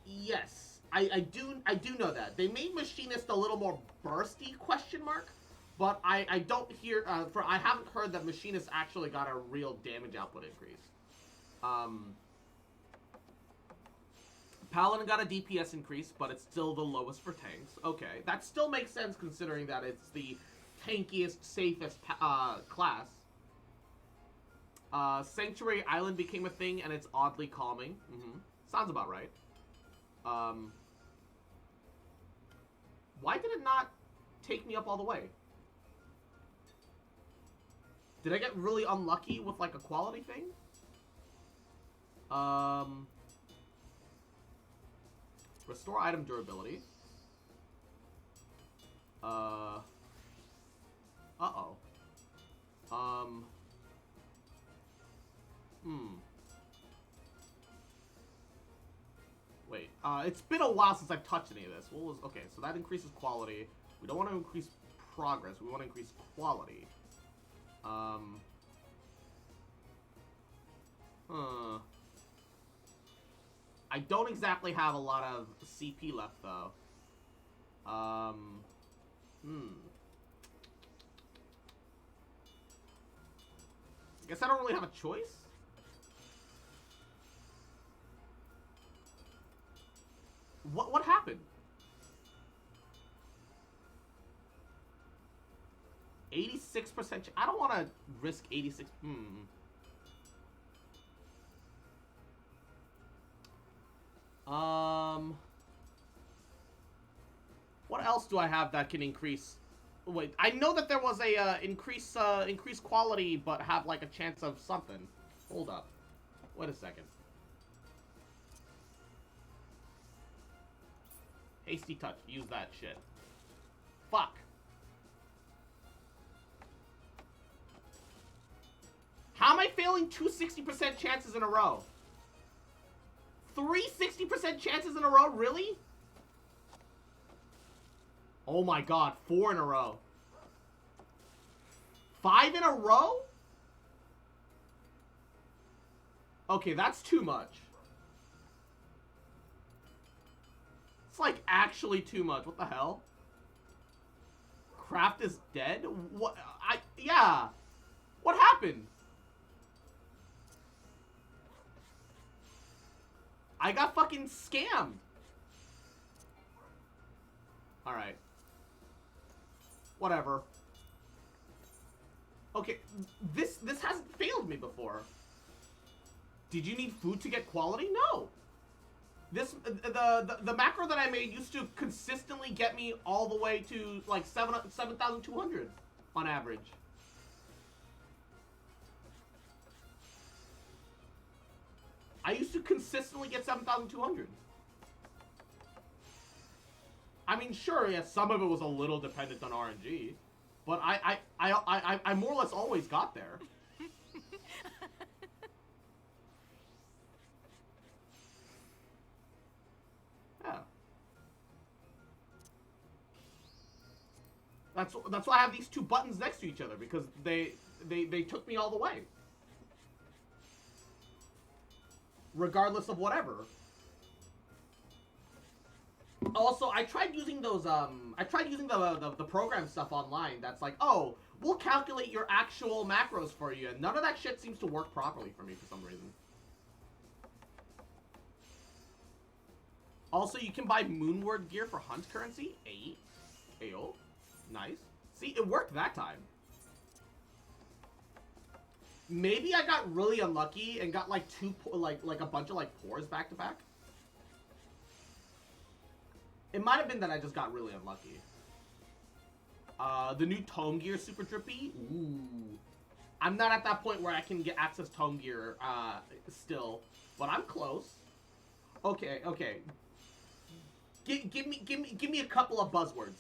Yes, I do know that. They made Machinist a little more bursty, question mark. But I don't hear, I haven't heard that Machinist actually got a real damage output increase. Paladin got a DPS increase, but it's still the lowest for tanks. Okay, that still makes sense considering that it's the tankiest, safest class. Sanctuary Island became a thing, and it's oddly calming. Sounds about right. Why did it not take me up all the way? Did I get really unlucky with, like, a quality thing? Restore item durability. Uh-oh. Wait, it's been a while since I've touched any of this. What was... Okay, so that increases quality. We don't want to increase progress. We want to increase quality. I don't exactly have a lot of CP left, though. I guess I don't really have a choice. What happened? 86%. I don't want to risk 86. What else do I have that can increase? Wait, I know that there was a increase quality, but have like a chance of something. Hold up. Wait a second. Hasty touch. Use that shit. Fuck. How am I failing 2 60% chances in a row? 3 60% chances in a row? Really? Oh my god, 4 in a row. 5 in a row? Okay, that's too much. It's like actually too much. What the hell? Craft is dead? What? Yeah. What happened? I got fucking scammed. Alright. Whatever. Okay, this hasn't failed me before. Did you need food to get quality? No. This the macro that I made used to consistently get me all the way to like 7,200 on average. I used to consistently get 7,200. I mean, sure, yeah, some of it was a little dependent on RNG, but I more or less always got there. Yeah. That's why I have these two buttons next to each other, because they took me all the way. Regardless of whatever. Also, I tried using those, the program stuff online that's like, oh, we'll calculate your actual macros for you, and none of that shit seems to work properly for me for some reason. Also, you can buy Moonward gear for hunt currency. Ayo. Nice. See, it worked that time. Maybe I got really unlucky and got like a bunch of like pores back to back. It might have been that I just got really unlucky. The new Tome Gear Super Drippy. Ooh. I'm not at that point where I can get access Tome Gear still, but I'm close. Okay. Give me a couple of buzzwords.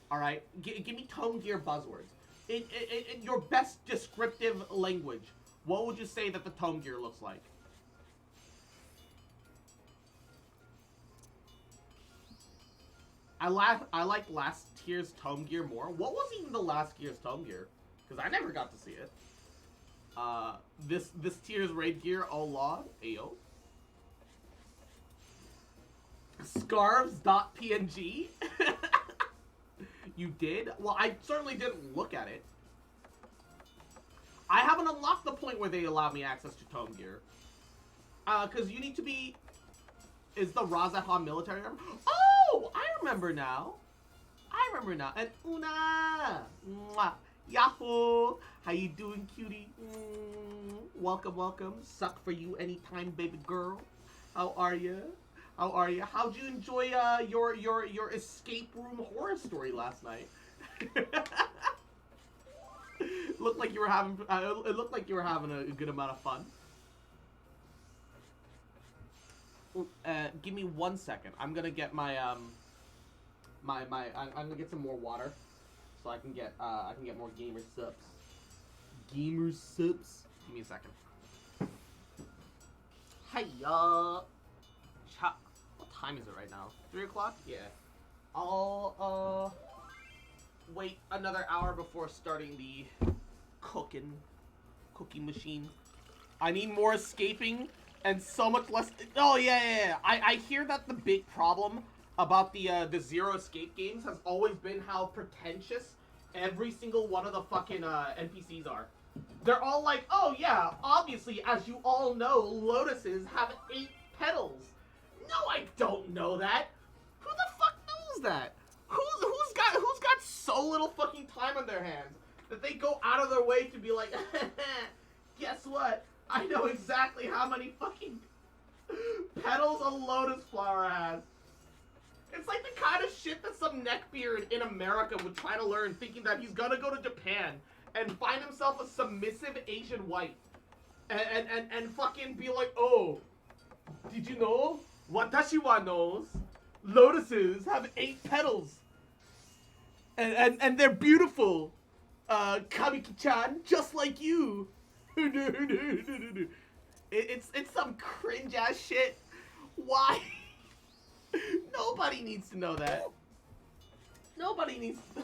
All right, give me Tome Gear buzzwords. In your best descriptive language, what would you say that the Tome Gear looks like? I like last tier's Tome Gear more. What was even the last tier's Tome Gear? Because I never got to see it. This tier's Raid Gear, oh lord, ayo. Scarves.png? You did? Well, I certainly didn't look at it. I haven't unlocked the point where they allow me access to Tome Gear. Because you need to be... Is the Razaha military armor? Oh! I remember now. And Una! Mwah. Yahoo! How you doing, cutie? Welcome. Suck for you anytime, baby girl. How are you? How'd you enjoy your escape room horror story last night? Looked like you were having. It looked like you were having a good amount of fun. Give me 1 second. I'm gonna get my I'm gonna get some more water, so I can get more gamer subs. Gamer subs. Give me a second. Hiya. What time is it right now? 3 o'clock? Yeah. I'll wait another hour before starting the cooking machine. I need more escaping and so much less. Oh yeah. I hear that the big problem about the zero escape games has always been how pretentious every single one of the fucking NPCs are. They're all like, oh yeah, obviously, as you all know, lotuses have 8 petals. No, I don't know that. Who the fuck knows that? Who's got so little fucking time on their hands that they go out of their way to be like, guess what? I know exactly how many fucking petals a lotus flower has. It's like the kind of shit that some neckbeard in America would try to learn, thinking that he's gonna go to Japan and find himself a submissive Asian wife. And fucking be like, oh, did you know? Watashi wa knows. Lotuses have 8 petals. And they're beautiful. Kamiki-chan, just like you. It's some cringe ass shit. Why? Nobody needs to know that. Nobody needs to.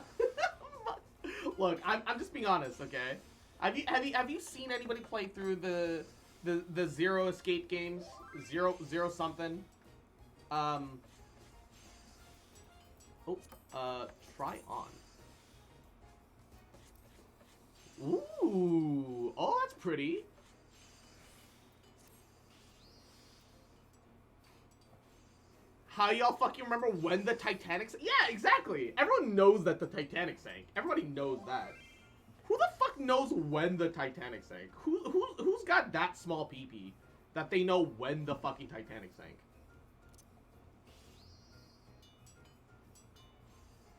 Look, I'm just being honest, okay? Have you seen anybody play through the Zero Escape games? Zero something? Try on. Ooh, oh, that's pretty. How y'all fucking remember when the Titanic sank? Yeah, exactly. Everyone knows that the Titanic sank. Everybody knows that. Who the fuck knows when the Titanic sank? Who's got that small pee-pee that they know when the fucking Titanic sank?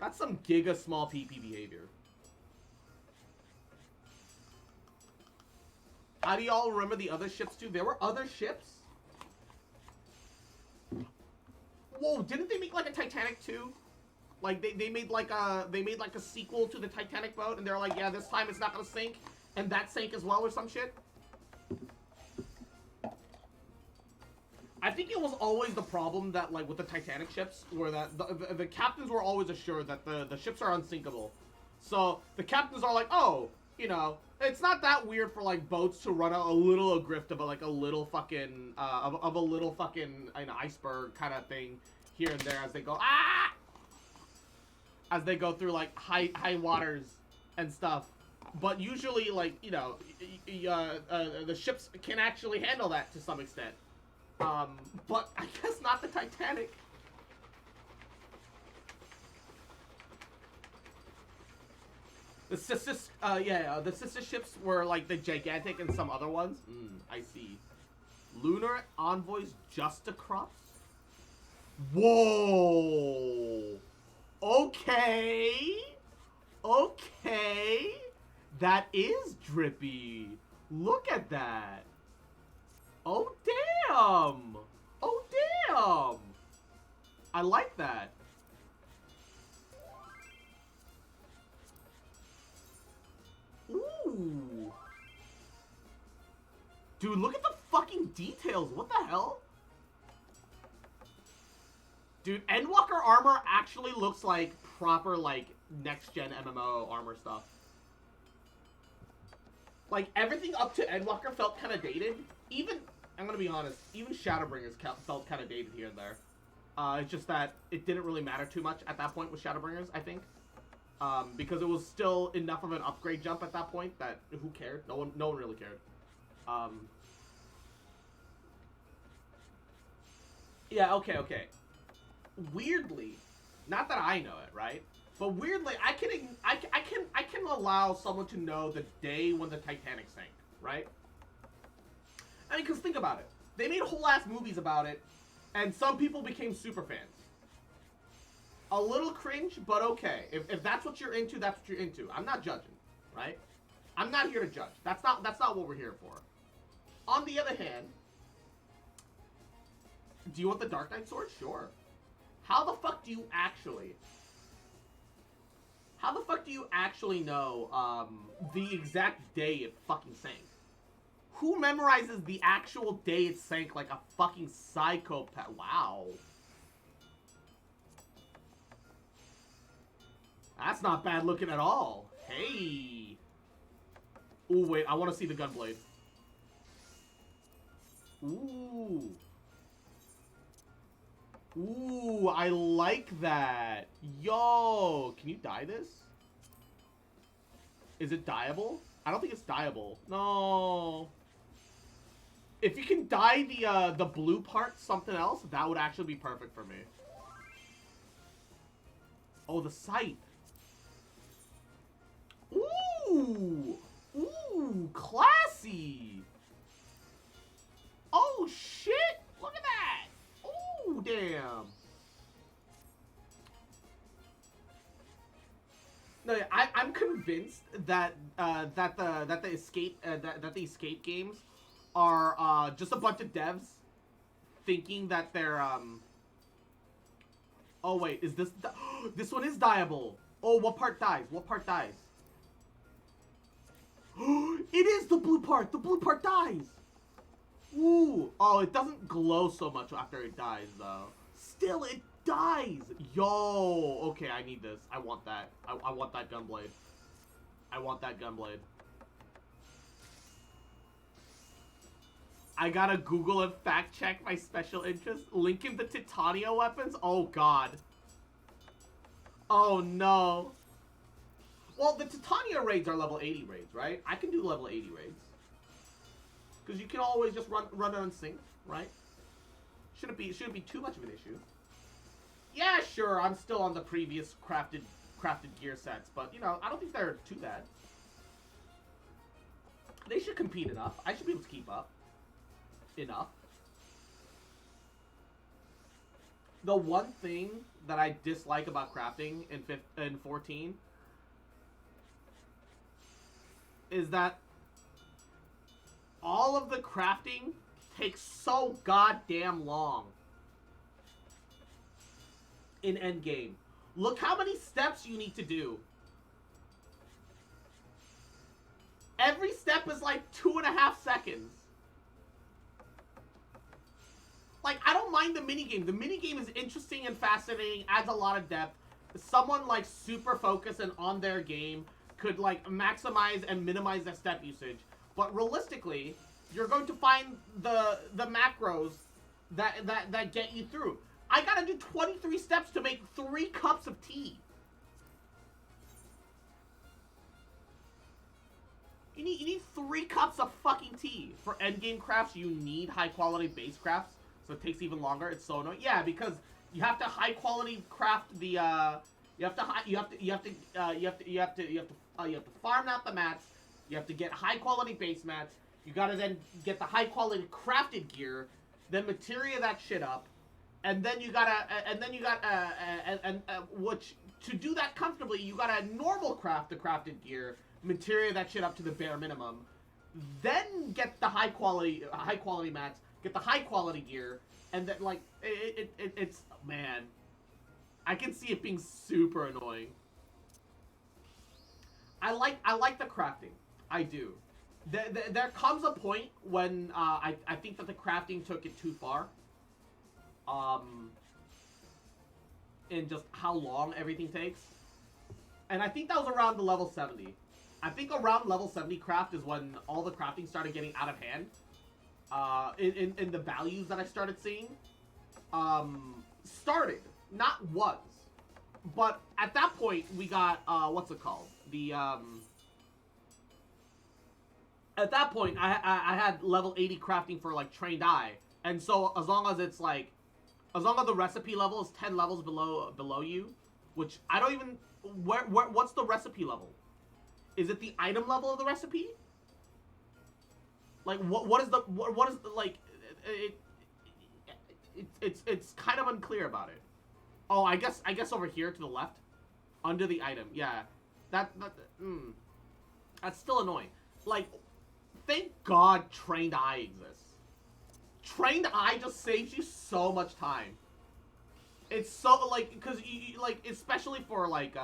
That's some giga small pee-pee behavior. How do y'all remember the other ships too? There were other ships? Whoa, didn't they make like a Titanic 2? Like they made like a sequel to the Titanic boat, and they're like, yeah, this time it's not gonna sink, and that sank as well or some shit. I think it was always the problem that like with the Titanic ships, where that the captains were always assured that the ships are unsinkable. So the captains are like, oh, you know, it's not that weird for like boats to run a little adrift of like a little fucking of a little fucking iceberg kind of thing here and there as they go as they go through like high waters and stuff. But usually, like, you know, the ships can actually handle that to some extent. But I guess not the Titanic. The sister ships were like the Gigantic and some other ones. I see. Lunar Envoys just across. Whoa. Okay. Okay. That is drippy. Look at that. Oh, damn. Oh, damn. I like that. Ooh. Dude, look at the fucking details. What the hell? Dude, Endwalker armor actually looks like proper, like, next-gen MMO armor stuff. Like, everything up to Endwalker felt kind of dated. Even, I'm gonna be honest, even Shadowbringers felt kind of dated here and there. It's just that it didn't really matter too much at that point with Shadowbringers, I think. Because it was still enough of an upgrade jump at that point that who cared? No one really cared. Yeah, okay. Weirdly, not that I know it, right? But weirdly, I can allow someone to know the day when the Titanic sank, right? I mean, because think about it. They made whole ass movies about it, and some people became super fans. A little cringe, but okay. If that's what you're into, that's what you're into. I'm not judging, right? I'm not here to judge. That's not what we're here for. On the other hand, do you want the Dark Knight sword? Sure. How the fuck do you actually know the exact day it fucking sank? Who memorizes the actual day it sank like a fucking psychopath? Wow. That's not bad looking at all. Hey. Ooh, wait. I want to see the gunblade. Ooh. Ooh, I like that. Yo, can you dye this? Is it dyeable? I don't think it's dyeable. No. If you can dye the blue part something else, that would actually be perfect for me. Oh, the sight. Ooh! Ooh, classy! Oh, shit! Look at that! Ooh, damn! No, yeah, I'm convinced that the escape games are just a bunch of devs thinking that they're Oh wait, is this this one is dieable? Oh, what part dies? What part dies? It is the blue part. The blue part dies. Ooh. Oh, it doesn't glow so much after it dies though. Still, it dies. Yo. Okay, I need this. I want that. I want that gunblade. I want that gunblade. I gotta Google and fact check my special interest. Linking the Titania weapons? Oh god. Oh no. Well, the Titania raids are level 80 raids, right? I can do level 80 raids. Because you can always just run it on sync, right? Shouldn't be too much of an issue. Yeah, sure, I'm still on the previous crafted gear sets, but you know, I don't think they're too bad. They should compete enough. I should be able to keep up. Enough. The one thing that I dislike about crafting in 14 is that all of the crafting takes so goddamn long in endgame. Look how many steps you need to do. Every step is like 2.5 seconds. Like, I don't mind the minigame. The minigame is interesting and fascinating, adds a lot of depth. Someone, like, super focused and on their game could, like, maximize and minimize their step usage. But realistically, you're going to find the macros that get you through. I gotta do 23 steps to make 3 cups of tea. You need 3 cups of fucking tea. For endgame crafts, you need high-quality base crafts. So it takes even longer. It's so annoying. Yeah, because you have to high quality craft the you have to farm out the mats. You have to get high quality base mats. You gotta then get the high quality crafted gear, then materia that shit up, and then you gotta which to do that comfortably you gotta normal craft the crafted gear, materia that shit up to the bare minimum, then get the high quality mats. Get the high quality gear, and then like it's man, I can see it being super annoying. I like the crafting, I do. There comes a point when I think that the crafting took it too far. In just how long everything takes, and I think that was around the level 70. I think around level 70 craft is when all the crafting started getting out of hand. In the values that I started seeing, started, not was, but at that point we got, what's it called? At that point I had level 80 crafting for like trained eye, and so as long as it's like, as long as the recipe level is 10 levels below you, which I don't even, what's the recipe level? Is it the item level of the recipe? Like what is the like it's kind of unclear about it. Oh, I guess over here to the left, under the item. Yeah, that's still annoying. Like, thank God Trained Eye exists. Trained Eye just saves you so much time. It's so like, because you like, especially for like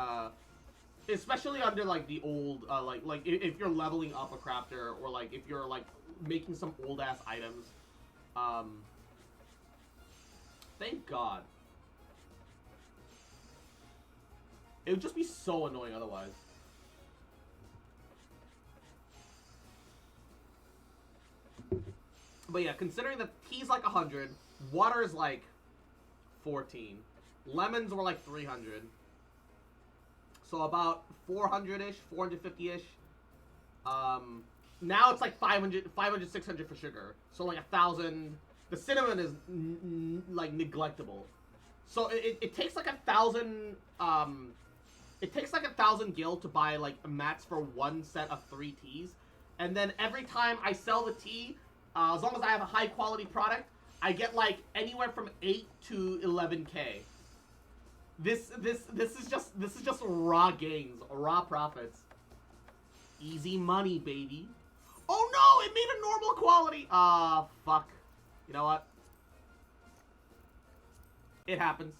especially under like the old like if you're leveling up a crafter, or like if you're like making some old ass items, thank God. It would just be so annoying otherwise. But yeah, considering that tea's like 100, water is like 14, lemons were like 300. So about 400-ish, 450-ish. Now it's like 500, 600 for sugar. So like 1,000. The cinnamon is like neglectable. So it takes like 1,000. It takes like 1,000 gil to buy like mats for one set of 3 teas, and then every time I sell the tea, as long as I have a high quality product, I get like anywhere from 8 to 11k. This is just raw gains, raw profits. Easy money, baby. Oh no, it made a normal quality. Ah, fuck. You know what? It happens.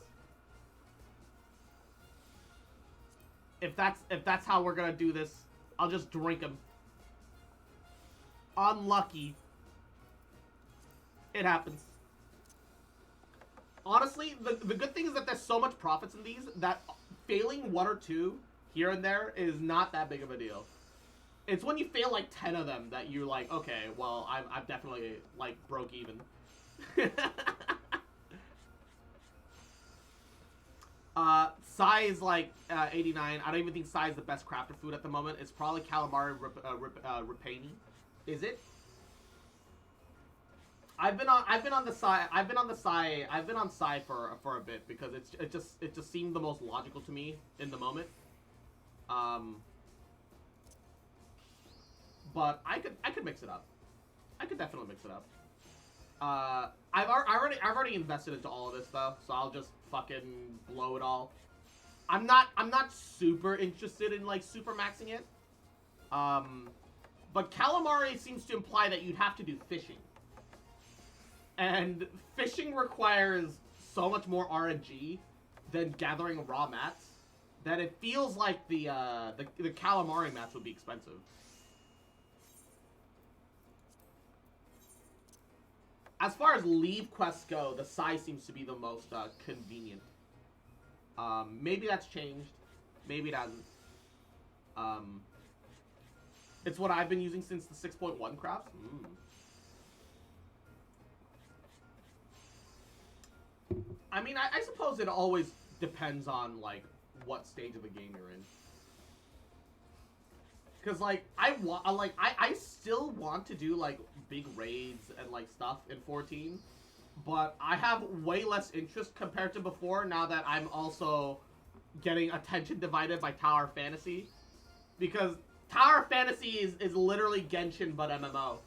If that's how we're gonna do this, I'll just drink them. Unlucky. It happens. Honestly, the good thing is that there's so much profits in these that failing 1 or 2 here and there is not that big of a deal. It's when you fail like 10 of them that you're like, okay, well, I'm definitely like broke even. Sai is like 89. I don't even think Sai is the best crafter food at the moment. It's probably calamari rapani. Is it? I've been on Sai for a bit because it just seemed the most logical to me in the moment. But I could mix it up. I could definitely mix it up. I've already invested into all of this though, so I'll just fucking blow it all. I'm not super interested in like super maxing it. But calamari seems to imply that you'd have to do fishing. And fishing requires so much more RNG than gathering raw mats that it feels like the calamari mats would be expensive. As far as leave quests go, the size seems to be the most convenient. Maybe that's changed. Maybe it hasn't. It's what I've been using since the 6.1 crafts. I mean, I suppose it always depends on, like, what stage of the game you're in. Because, like, I still want to do, like, big raids and, like, stuff in 14. But I have way less interest compared to before now that I'm also getting attention divided by Tower Fantasy. Because Tower Fantasy is literally Genshin but MMO.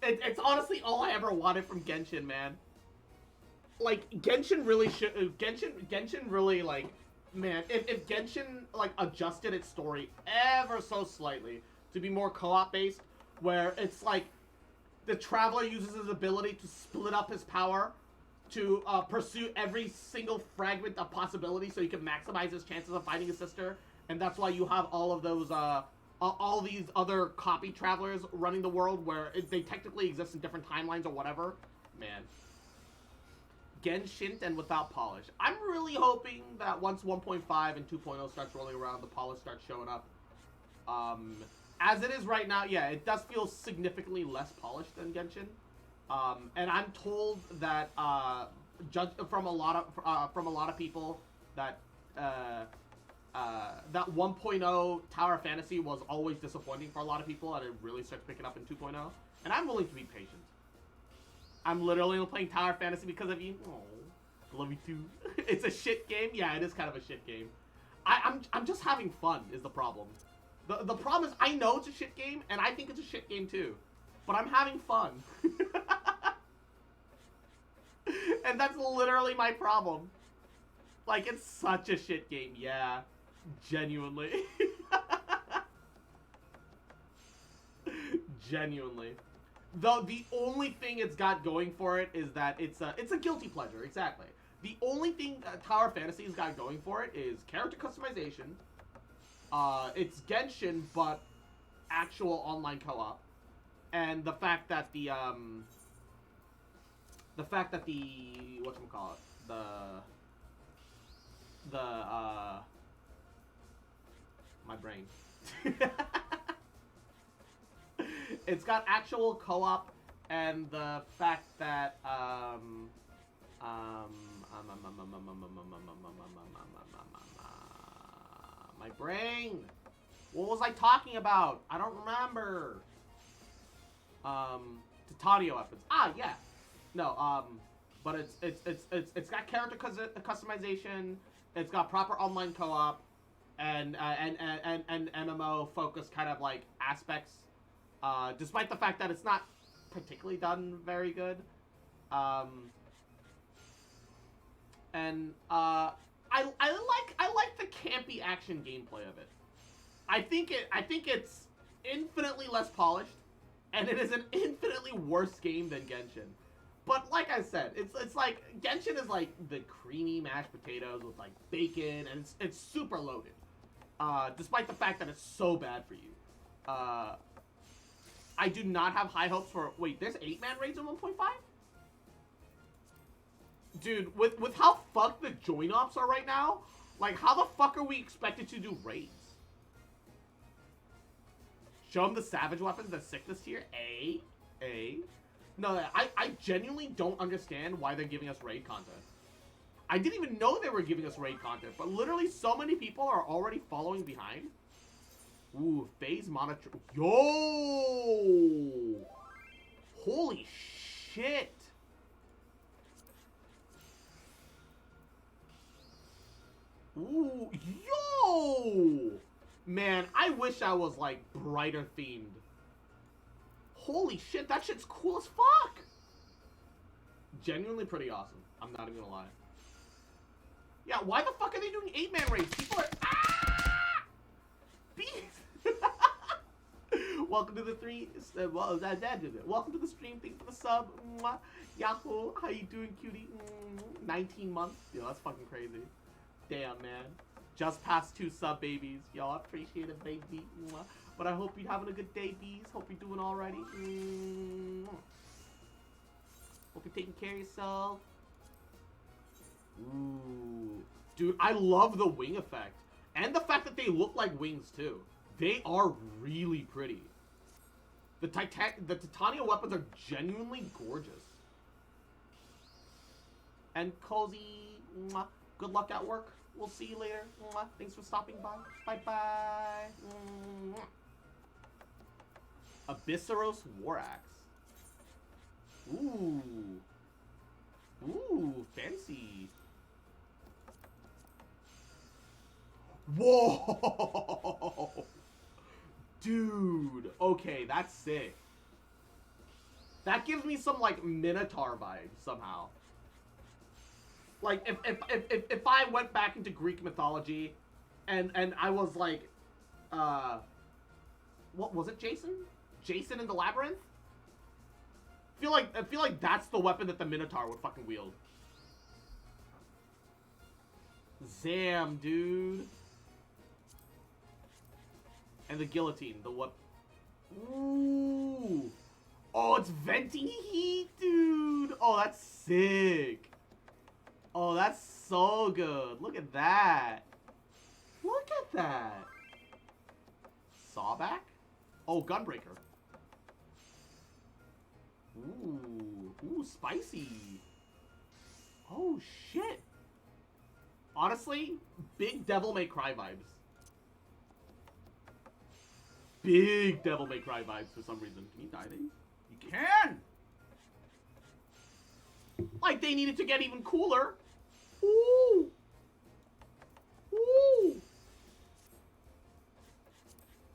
It's honestly all I ever wanted from Genshin, man. Like, Genshin really should... Genshin really, like... Man, if Genshin, like, adjusted its story ever so slightly to be more co-op based, where it's like the Traveler uses his ability to split up his power to pursue every single fragment of possibility so he can maximize his chances of finding his sister, and that's why you have all of those, all these other copy Travelers running the world where they technically exist in different timelines or whatever. Man. Genshin and without polish. I'm really hoping that once 1.5 and 2.0 starts rolling around, the polish starts showing up. As it is right now, yeah, it does feel significantly less polished than Genshin. And I'm told that from a lot of people that that 1.0 Tower Fantasy was always disappointing for a lot of people, and it really starts picking up in 2.0. And I'm willing to be patient. I'm literally playing Tower Fantasy because of you. Oh, love you too. It's a shit game. Yeah, it is kind of a shit game. I'm just having fun is the problem. The problem is I know it's a shit game and I think it's a shit game too, but I'm having fun. And that's literally my problem. Like, it's such a shit game. Yeah, genuinely. Genuinely. Though the only thing it's got going for it is that it's a guilty pleasure, exactly. The only thing Tower Fantasy's got going for it is character customization. It's Genshin, but actual online co-op, and the fact that the whatchamacallit, my brain. It's got actual co-op, and the fact that my brain. What was I talking about? I don't remember. Titania weapons. Ah, yeah. No. But it's got character customization. It's got proper online co-op, and MMO focused kind of like aspects. Despite the fact that it's not particularly done very good. And I I like the campy action gameplay of it. I think it's infinitely less polished, and it is an infinitely worse game than Genshin. But like I said, it's like Genshin is like the creamy mashed potatoes with like bacon, and it's super loaded. Despite the fact that it's so bad for you. I do not have high hopes for... Wait, there's 8-man raids in 1.5? Dude, with how fucked the join ops are right now, like, how the fuck are we expected to do raids? Show them the savage weapons that sick this tier? No, I genuinely don't understand why they're giving us raid content. I didn't even know they were giving us raid content, but literally so many people are already following behind. Ooh, phase monitor. Yo! Holy shit! Ooh, yo! Man, I wish I was, like, brighter themed. Holy shit, that shit's cool as fuck! Genuinely pretty awesome. I'm not even gonna lie. Yeah, why the fuck are they doing 8-man raids? People are... Ah! Beast! Welcome to the welcome to the stream. Thank you for the sub. Mwah. Yahoo! How you doing, cutie? 19 months? Yo, that's fucking crazy. Damn, man. Just past 2 sub babies. Yo, I appreciate it, baby. Mwah. But I hope you're having a good day, bees. Hope you're doing alrighty. Hope you're taking care of yourself. Ooh. Dude, I love the wing effect. And the fact that they look like wings, too. They are really pretty. The Titania weapons are genuinely gorgeous. And Cozy, mwah, good luck at work. We'll see you later. Mwah, thanks for stopping by. Bye-bye. Abyssaros War Axe. Ooh. Ooh, fancy. Whoa! Dude, okay, that's sick. That gives me some, like, Minotaur vibes, somehow. Like, if I went back into Greek mythology, and I was, like, what was it, Jason? Jason in the Labyrinth? I feel like that's the weapon that the Minotaur would fucking wield. Zam, dude. And the guillotine, the what? Ooh. Oh, it's venting heat, dude. Oh, that's sick. Oh, that's so good. Look at that. Look at that. Sawback? Oh, Gunbreaker. Ooh. Ooh, spicy. Oh, shit. Honestly, big Devil May Cry vibes. Big Devil May Cry vibes for some reason. Can you die these? You can! Like they needed to get even cooler. Ooh! Ooh!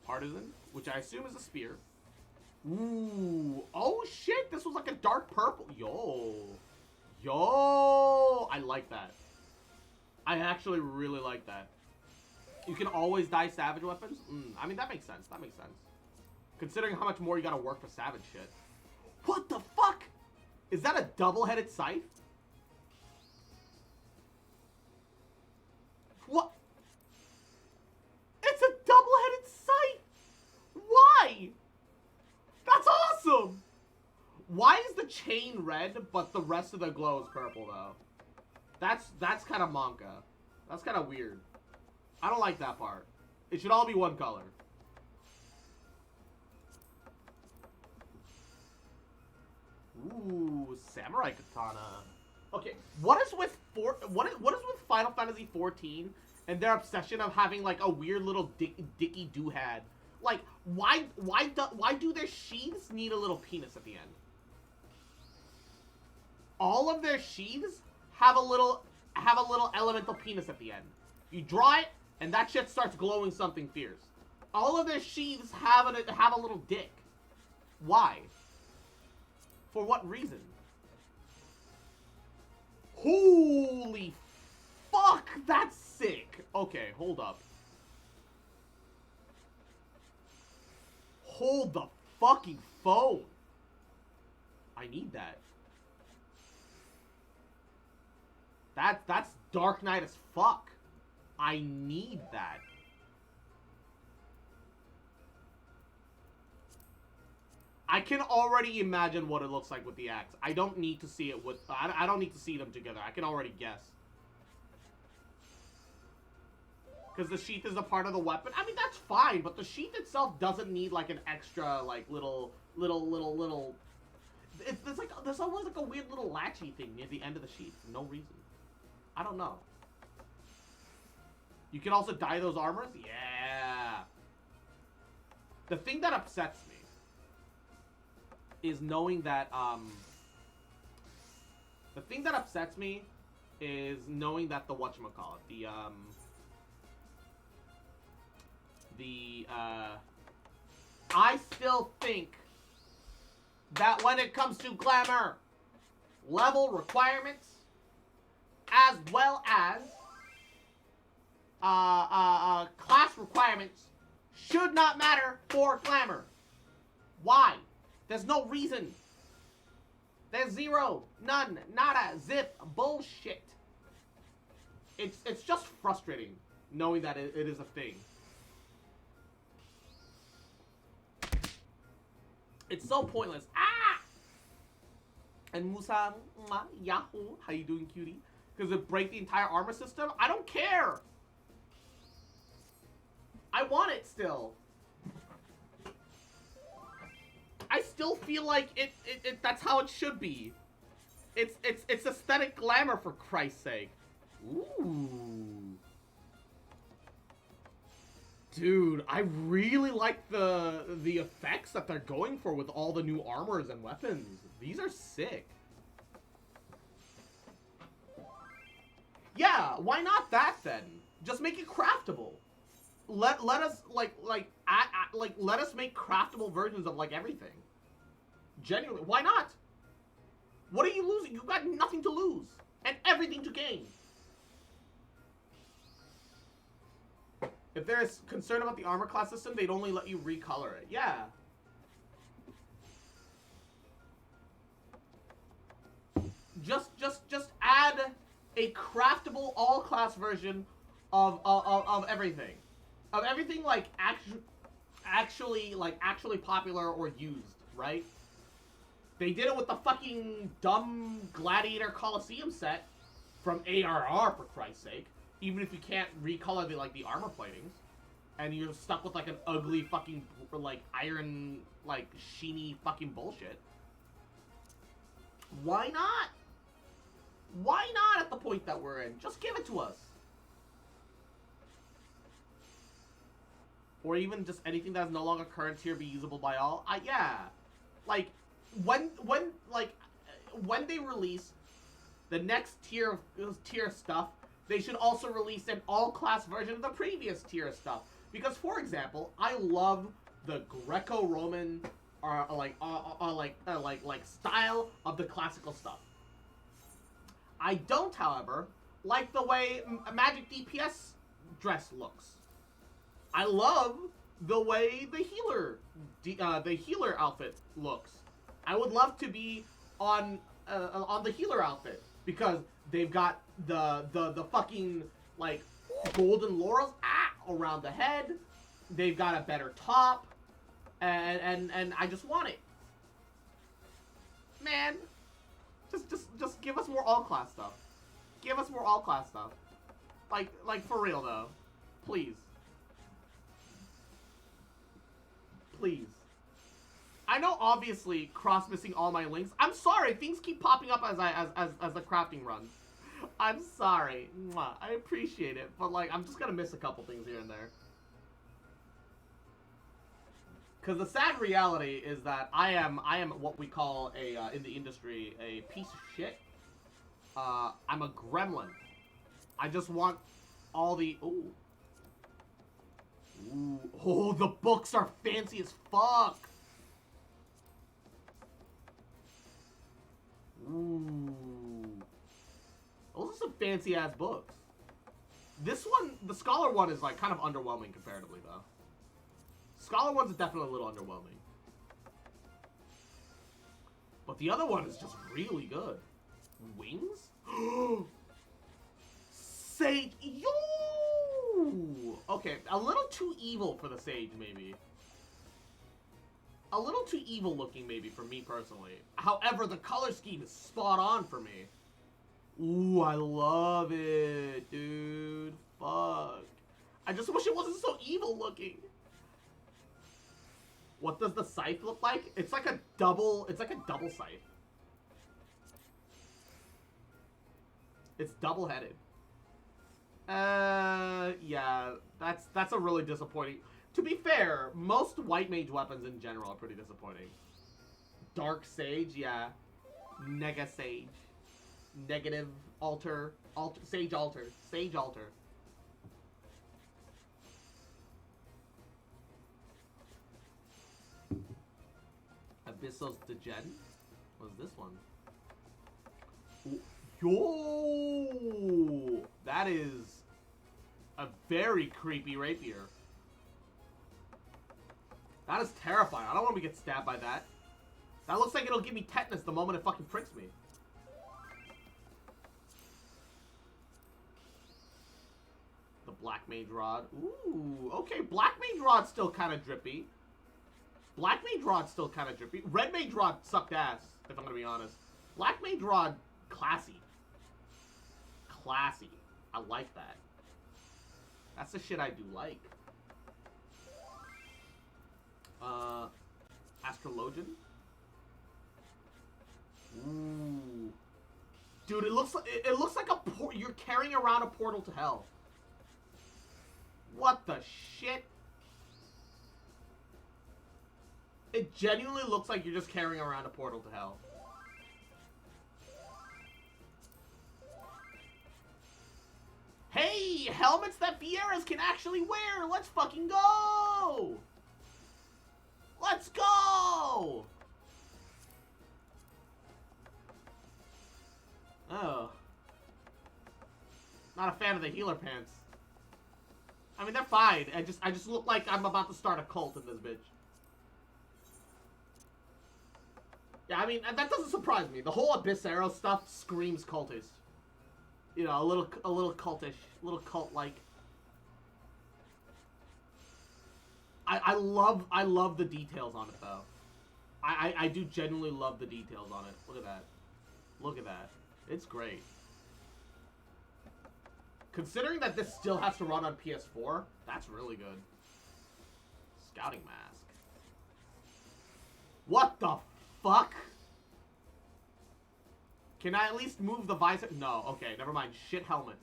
Partisan, which I assume is a spear. Ooh! Oh shit! This was like a dark purple. Yo! Yo! I like that. I actually really like that. You can always die savage weapons? I mean, that makes sense. That makes sense. Considering how much more you gotta work for savage shit. What the fuck? Is that a double-headed scythe? What? It's a double-headed scythe! Why? That's awesome! Why is the chain red, but the rest of the glow is purple, though? That's kind of Monka. That's kind of weird. I don't like that part. It should all be one color. Ooh, samurai katana. Okay, what is with Final Fantasy 14 and their obsession of having like a weird little dicky doohad? Like, why do their sheaths need a little penis at the end? All of their sheaths have a little elemental penis at the end. You draw it, and that shit starts glowing something fierce. All of their sheaths have a little dick. Why? For what reason? Holy fuck! That's sick. Okay, hold up. Hold the fucking phone. I need that. That's Dark Knight as fuck. I need that. I can already imagine what it looks like with the axe. I don't need to see it with... I don't need to see them together. I can already guess. Because the sheath is a part of the weapon. I mean, that's fine, but the sheath itself doesn't need, like, an extra, like, little... It's like, there's always, like, a weird little latchy thing near the end of the sheath. For no reason. I don't know. You can also dye those armors? Yeah. The thing that upsets me is knowing that, the thing that upsets me is knowing that the whatchamacallit, I still think that when it comes to glamour, level requirements, as well as, class requirements should not matter for glamour. Why? There's no reason. There's zero, none, nada, zip, bullshit. It's just frustrating knowing that it is a thing. It's so pointless. Ah! And Musa, Yahoo, how you doing, cutie? Because it break the entire armor system? I don't care. I want it still. I still feel like that's how it should be. It's aesthetic glamour, for Christ's sake. Ooh. Dude, I really like the effects that they're going for with all the new armors and weapons. These are sick. Yeah, why not that then? Just make it craftable. Let us let us make craftable versions of like everything. Genuinely, why not? What are you losing? You've got nothing to lose and everything to gain. If there's concern about the armor class system, they'd only let you recolor it. Yeah. Just add a craftable all-class version of everything. Of everything like actually popular or used, right? They did it with the fucking dumb Gladiator Coliseum set from ARR, for Christ's sake. Even if you can't recolor the armor platings, and you're stuck with like an ugly fucking like iron like sheeny fucking bullshit. Why not? Why not at the point that we're in? Just give it to us. Or even just anything that's no longer current tier be usable by all. Yeah. Like when they release the next tier stuff, they should also release an all-class version of the previous tier stuff. Because, for example, I love the Greco-Roman style of the classical stuff. I don't, however, like the way Magic DPS dress looks. I love the way the healer outfit looks. I would love to be on the healer outfit because they've got the fucking like golden laurels around the head. They've got a better top, and I just want it. Man, just give us more all-class stuff. Give us more all-class stuff. Like for real though, please. Please. I know obviously cross-missing all my links. I'm sorry, things keep popping up as the crafting runs. I'm sorry. Mwah. I appreciate it, but like I'm just gonna miss a couple things here and there. Cause the sad reality is that I am what we call a in the industry a piece of shit. I'm a gremlin. I just want all the oh, the books are fancy as fuck. Ooh. Those are some fancy ass books. This one, the Scholar one is like kind of underwhelming comparatively though. Scholar one's definitely a little underwhelming. But the other one is just really good. Wings? Sage. Yo! Okay, a little too evil for the Sage, maybe. A little too evil looking, maybe, for me personally. However, the color scheme is spot on for me. Ooh, I love it, dude. Fuck. I just wish it wasn't so evil looking. What does the scythe look like? It's like a double scythe. It's double-headed. Yeah, that's a really disappointing. To be fair, most white mage weapons in general are pretty disappointing. Dark Sage, yeah. Nega Sage. Negative altar, Sage altar, Sage altar. Abyssos Degen? What is this one? Yo! That is a very creepy rapier. That is terrifying. I don't want to get stabbed by that. That looks like it'll give me tetanus the moment it fucking pricks me. The Black Mage Rod. Ooh, okay. Black Mage Rod's still kind of drippy. Black Mage Rod's still kind of drippy. Red Mage Rod sucked ass, if I'm going to be honest. Black Mage Rod, classy. Classy. I like that. That's the shit I do like. Astrologian. Ooh. Dude, it looks like a you're carrying around a portal to hell. What the shit? It genuinely looks like you're just carrying around a portal to hell. Hey, helmets that Vieras can actually wear. Let's fucking go. Let's go. Oh. Not a fan of the healer pants. I mean, they're fine. I just look like I'm about to start a cult in this bitch. Yeah, I mean, that doesn't surprise me. The whole Abyss Arrow stuff screams cultist. You know, a little cultish, a little cult-like. I love the details on it though. I do genuinely love the details on it. Look at that. Look at that. It's great. Considering that this still has to run on PS4, that's really good. Scouting mask. What the fuck? Can I at least move the visor? No, okay, never mind. Shit helmet.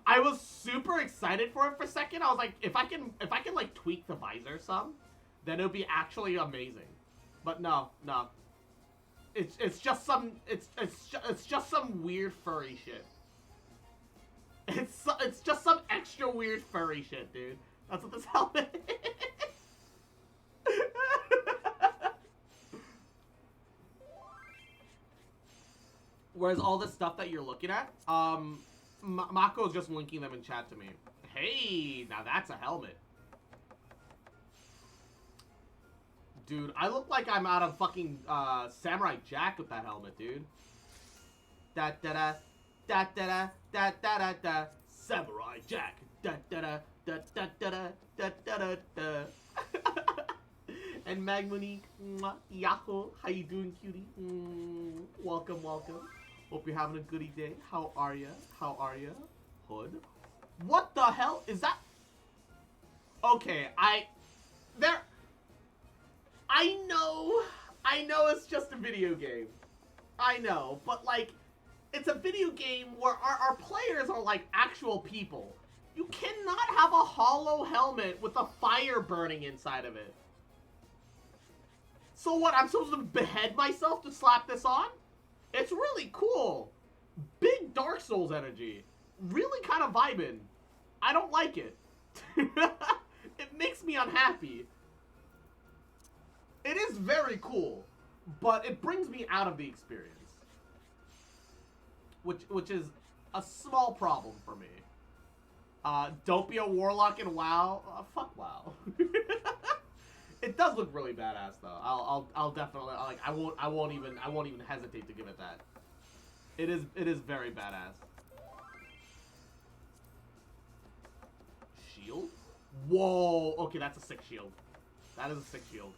I was super excited for it for a second. I was like, if I can like tweak the visor some, then it would be actually amazing. But no. It's just some weird furry shit. It's just some extra weird furry shit, dude. That's what this helmet is. Whereas all this stuff that you're looking at, Mako's just linking them in chat to me. Hey, now that's a helmet. Dude, I look like I'm out of fucking Samurai Jack with that helmet, dude. Da da da da da da da da da. Samurai Jack. Da da da da da da da da da da. And Magmonique, Yahoo, how you doing, cutie? Welcome. Hope you're having a goody day. How are ya? Hood. What the hell is that? Okay, I know it's just a video game. I know, but like, it's a video game where our players are like actual people. You cannot have a hollow helmet with a fire burning inside of it. So what, I'm supposed to behead myself to slap this on? It's really cool. Big Dark Souls energy. Really kind of vibing. I don't like it. It makes me unhappy. It is very cool, but it brings me out of the experience. Which is a small problem for me. Don't be a warlock in WoW. Fuck WoW. It does look really badass though. I'll definitely like. I won't even hesitate to give it that. It is very badass. Shield? Whoa. Okay, that's a sick shield. That is a sick shield.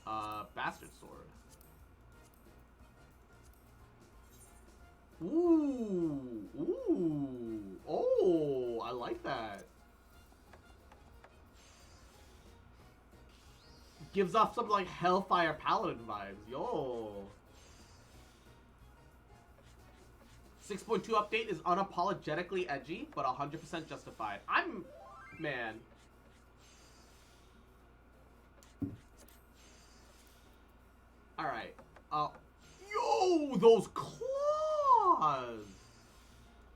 Bastard sword. Ooh. Ooh. Oh, I like that. Gives off some like Hellfire Paladin vibes. Yo. 6.2 update is unapologetically edgy, but 100% justified. Man. Alright. Yo, those claws!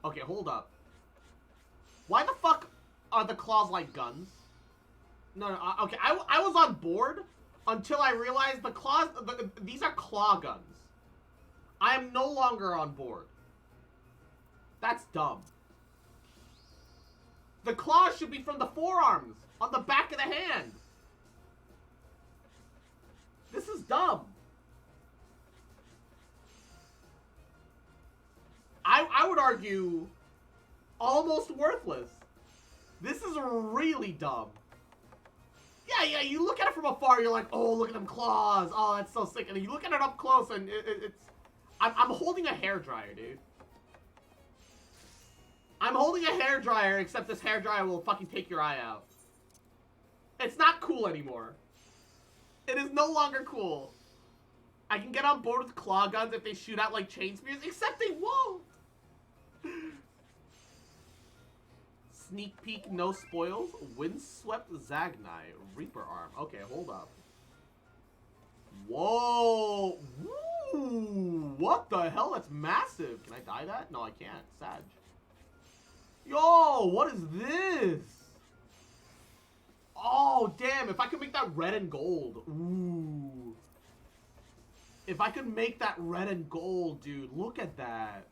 Okay, hold up. Why the fuck are the claws like guns? No, okay, I was on board until I realized the claws, these are claw guns. I am no longer on board. That's dumb. The claws should be from the forearms, on the back of the hand. This is dumb. I would argue almost worthless. This is really dumb. Yeah, you look at it from afar, you're like, oh, look at them claws. Oh, that's so sick. And then you look at it up close, and it's... I'm holding a hairdryer, dude. I'm holding a hairdryer, except this hairdryer will fucking take your eye out. It's not cool anymore. It is no longer cool. I can get on board with claw guns if they shoot out like chain spears, except they won't. Sneak peek, no spoils. Windswept Zagnai, Reaper arm. Okay, hold up. Whoa! Woo! What the hell? That's massive. Can I dye that? No, I can't. Sag. Yo, what is this? Oh, damn. If I could make that red and gold. Ooh. If I could make that red and gold, dude. Look at that.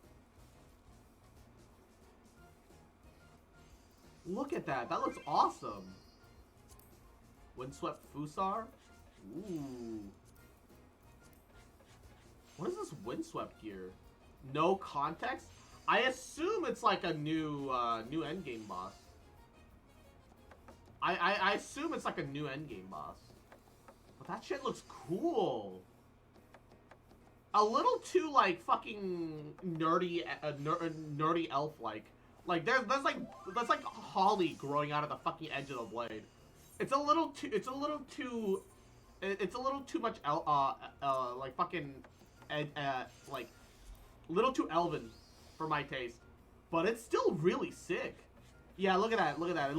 Look at that. That looks awesome. Windswept Fusar? Ooh. What is this Windswept gear? No context? I assume it's like a new endgame boss. I assume it's like a new endgame boss. But that shit looks cool. A little too like fucking nerdy, nerdy elf-like. Like there's like holly growing out of the fucking edge of the blade. It's a little too much like fucking like little too elven for my taste, but it's still really sick. Yeah, look at that, look at that.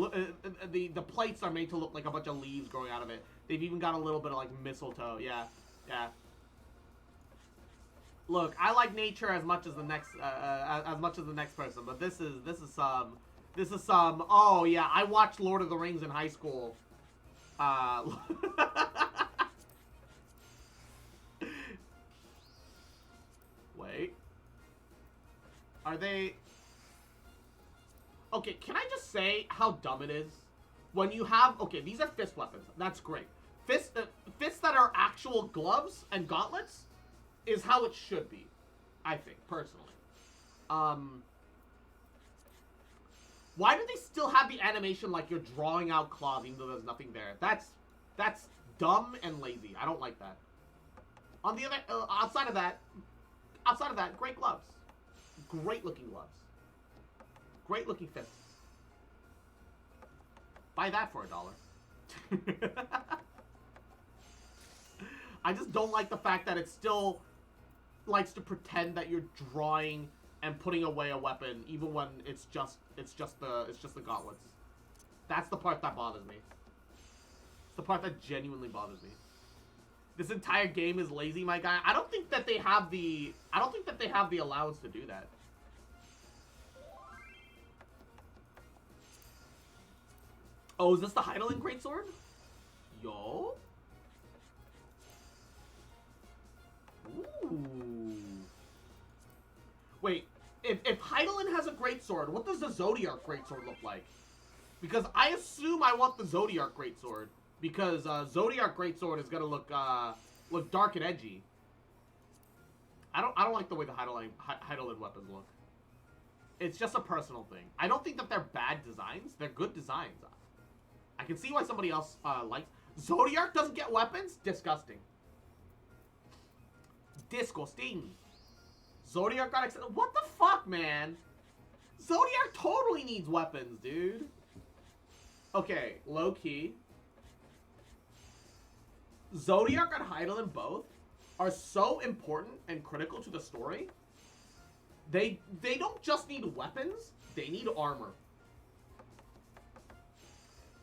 The plates are made to look like a bunch of leaves growing out of it. They've even got a little bit of like mistletoe. Yeah, yeah. Look, I like nature as much as the next person, but this is some. Oh yeah, I watched Lord of the Rings in high school. Wait, are they? Okay, can I just say how dumb it is when you have? Okay, these are fist weapons. That's great. Fists that are actual gloves and gauntlets is how it should be, I think, personally. Why do they still have the animation like you're drawing out claws even though there's nothing there? That's dumb and lazy. I don't like that. On the other, outside of that, great gloves. Great looking gloves. Great looking fists. Buy that for $1. I just don't like the fact that it still likes to pretend that you're drawing and putting away a weapon, even when it's just the gauntlets. That's the part that bothers me. It's the part that genuinely bothers me. This entire game is lazy, my guy. I don't think that they have the allowance to do that. Oh, is this the Heidelin Greatsword? Yo. Ooh. Wait, if Heidelin Greatsword. What does the Zodiark Greatsword look like? Because I assume I want the Zodiark Greatsword. Because Zodiark Greatsword is gonna look dark and edgy. I don't like the way the Heidelin weapons look. It's just a personal thing. I don't think that they're bad designs. They're good designs. I can see why somebody else likes. Zodiark doesn't get weapons? Disgusting. Disgusting. Zodiark got accepted. What the fuck, man? Zodiark totally needs weapons, dude. Okay, low key. Zodiark and Heidelin both are so important and critical to the story. They don't just need weapons, they need armor.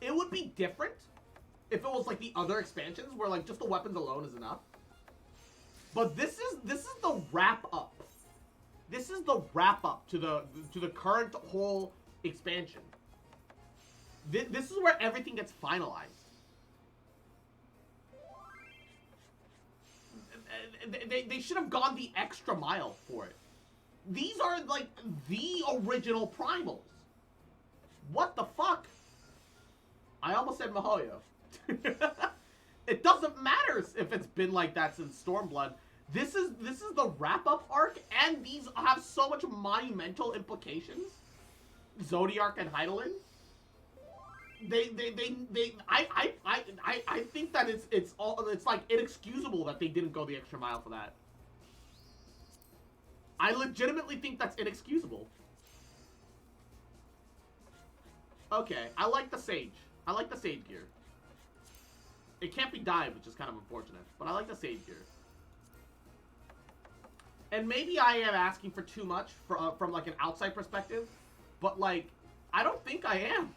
It would be different if it was like the other expansions where like just the weapons alone is enough. But this is the wrap up. This is the wrap up to the current whole expansion. This is where everything gets finalized. They should have gone the extra mile for it. These are like the original primals. What the fuck? I almost said Mihoyo. It doesn't matter if it's been like that since Stormblood. This is the wrap-up arc, and these have so much monumental implications. Zodiark and Heidelin. I think that it's like inexcusable that they didn't go the extra mile for that. I legitimately think that's inexcusable. Okay, I like the Sage. I like the Sage gear. It can't be dyed, which is kind of unfortunate, but I like the Sage gear. And maybe I am asking for too much from like an outside perspective, but like I don't think I am.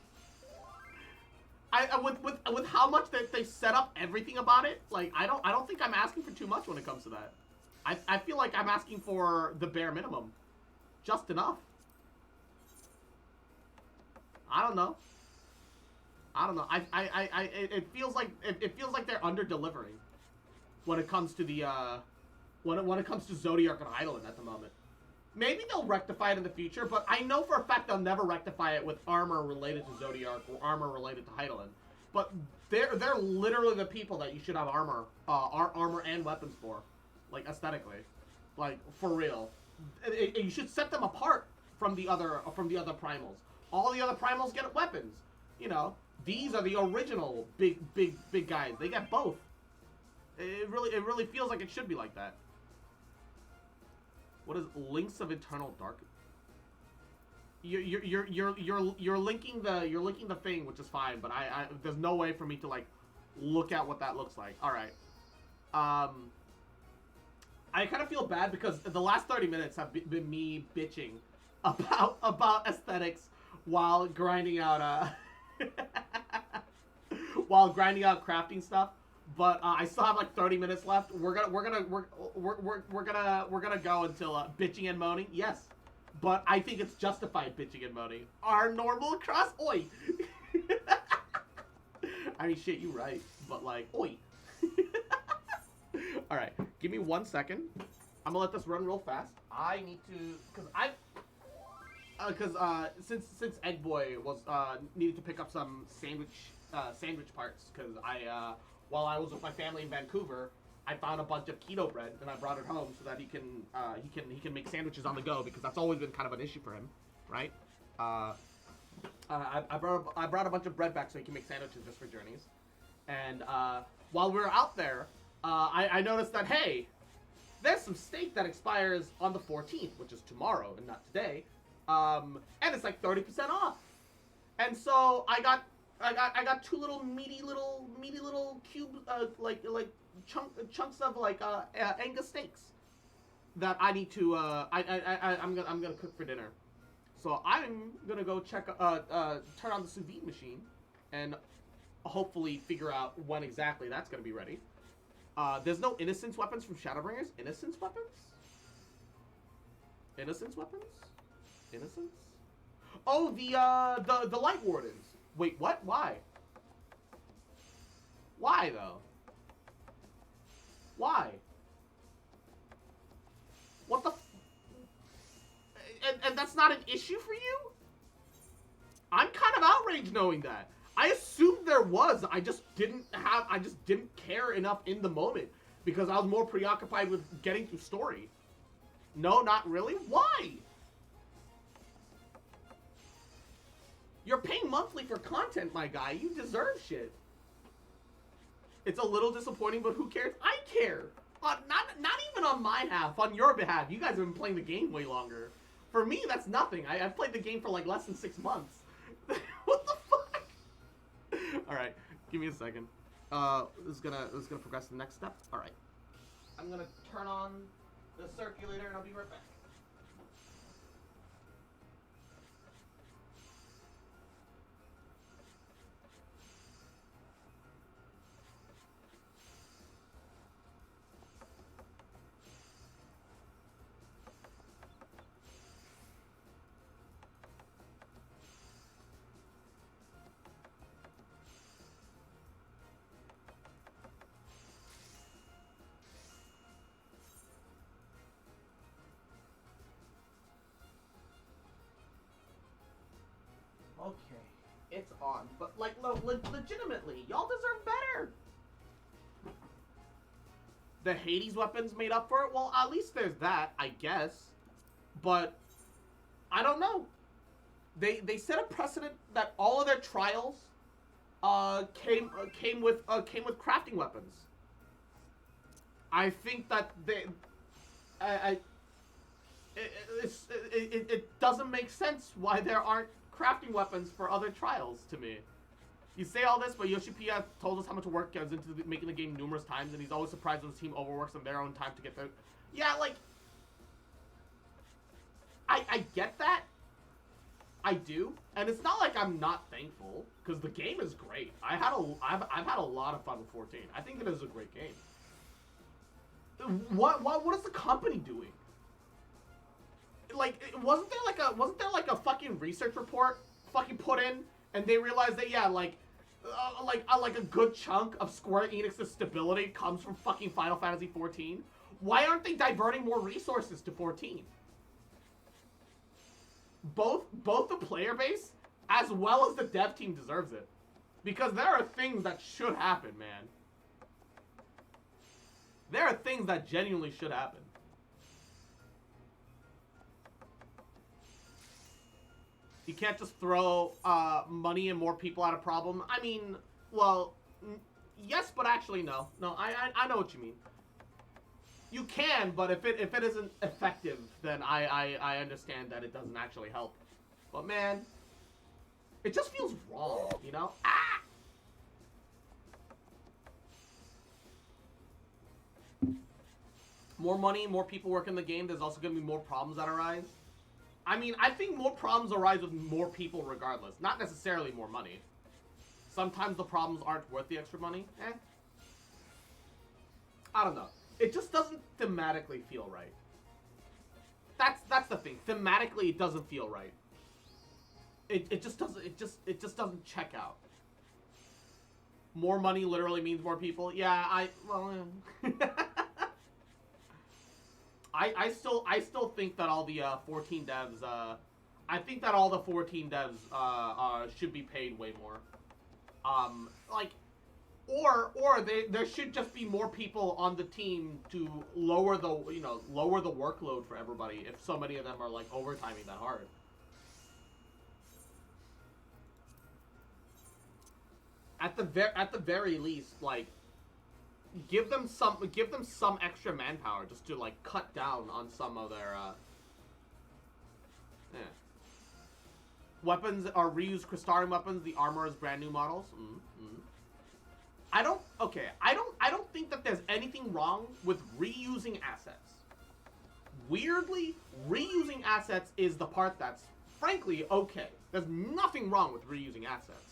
With how much that they set up everything about it, like I don't think I'm asking for too much when it comes to that. I feel like I'm asking for the bare minimum, just enough. I don't know. It feels like they're under delivering when it comes to the when it comes to Zodiark and Heidelin at the moment. Maybe they'll rectify it in the future, but I know for a fact they'll never rectify it with armor related to Zodiark or armor related to Heidelin. But they're literally the people that you should have armor and weapons for, like aesthetically, like for real. You should set them apart from the other primals. All the other primals get weapons. You know, these are the original big guys. They get both. It really feels like it should be like that. What is Links of Eternal Dark? You're linking the thing, which is fine, but I there's no way for me to like look at what that looks like. All right. I kind of feel bad because the last 30 minutes have been me bitching about aesthetics while grinding out while grinding out crafting stuff. But I still have like 30 minutes left. We're gonna go until bitching and moaning. Yes, but I think it's justified bitching and moaning. Our normal cross, oi. I mean, shit, you right, but like, oi. All right, give me 1 second. I'm gonna let this run real fast. I need to, since Egg Boy was needed to pick up some sandwich parts because while I was with my family in Vancouver, I found a bunch of keto bread and I brought it home so that he can make sandwiches on the go because that's always been kind of an issue for him, right? I brought a bunch of bread back so he can make sandwiches just for journeys, and while we were out there, I noticed that hey, there's some steak that expires on the 14th, which is tomorrow and not today, and it's like 30% off, and so I got two little meaty little cube like chunks of like Angus steaks that I need to I'm gonna cook for dinner. So I'm gonna go turn on the sous vide machine and hopefully figure out when exactly that's gonna be ready. There's no innocence weapons from Shadowbringers. Innocence weapons? Innocence weapons? Innocence? Oh, the Light Wardens. Wait, what? Why? Why, though? Why? What the and that's not an issue for you? I'm kind of outraged knowing that. I assumed there was. I just didn't care enough in the moment because I was more preoccupied with getting through story. No, not really. Why? You're paying monthly for content, my guy. You deserve shit. It's a little disappointing, but who cares? I care. Not even on my half, on your behalf. You guys have been playing the game way longer. For me, that's nothing. I've played the game for like less than 6 months. What the fuck? All right, give me a second. This is gonna progress to the next step. All right, I'm gonna turn on the circulator and I'll be right back. Okay, it's on. But, like, legitimately, y'all deserve better. The Hades weapons made up for it? Well, at least there's that, I guess. But, I don't know. They set a precedent that all of their trials came with crafting weapons. I think that it doesn't make sense why there aren't crafting weapons for other trials to me. You say all this, but Yoshi-P told us how much work goes into making the game numerous times, and he's always surprised when his team overworks on their own time to get there. Yeah, like, I get that. I do, and it's not like I'm not thankful because the game is great. I've had a lot of fun with 14. I think it is a great game. What is the company doing? Like, wasn't there like a fucking research report fucking put in, and they realized that yeah, like a good chunk of Square Enix's stability comes from fucking Final Fantasy 14. Why aren't they diverting more resources to 14? Both the player base as well as the dev team deserves it, because there are things that should happen, man. There are things that genuinely should happen. You can't just throw money and more people at a problem. I mean, well, yes, but actually no. No, I know what you mean. You can, but if it isn't effective, then I understand that it doesn't actually help. But man, it just feels wrong, you know? Ah! More money, more people work in the game, there's also going to be more problems that arise. I mean, I think more problems arise with more people regardless. Not necessarily more money. Sometimes the problems aren't worth the extra money. I don't know. It just doesn't thematically feel right. That's the thing. Thematically, it doesn't feel right. It just doesn't. It just doesn't check out. More money literally means more people. Yeah, I still think that all the 14 devs, I think that all the 14 devs should be paid way more. Like, or there should just be more people on the team to lower the workload for everybody if so many of them are like overtiming that hard. At the very least, like, give them some extra manpower just to like cut down on some of their weapons are reused Crystarium weapons. The armor is brand new models. I don't think that there's anything wrong with reusing assets. Weirdly, reusing assets is the part that's frankly okay. There's nothing wrong with reusing assets.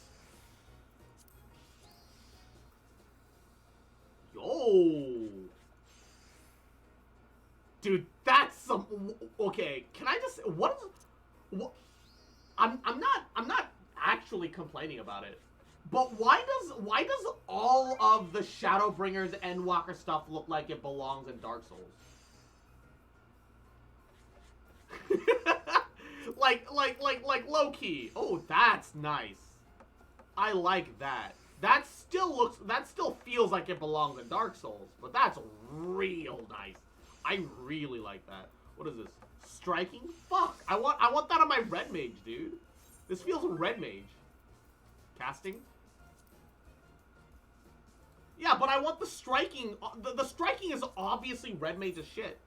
Yo, dude, that's some. Okay, can I just what? I'm not actually complaining about it, but why does all of the Shadowbringers Endwalker stuff look like it belongs in Dark Souls? Like low key. Oh, that's nice. I like that. That still feels like it belongs in Dark Souls, but that's real nice. I really like that. What is this? Striking? Fuck. I want that on my red mage, dude. This feels red mage. Casting? Yeah, but I want the striking. The striking is obviously red mage as shit.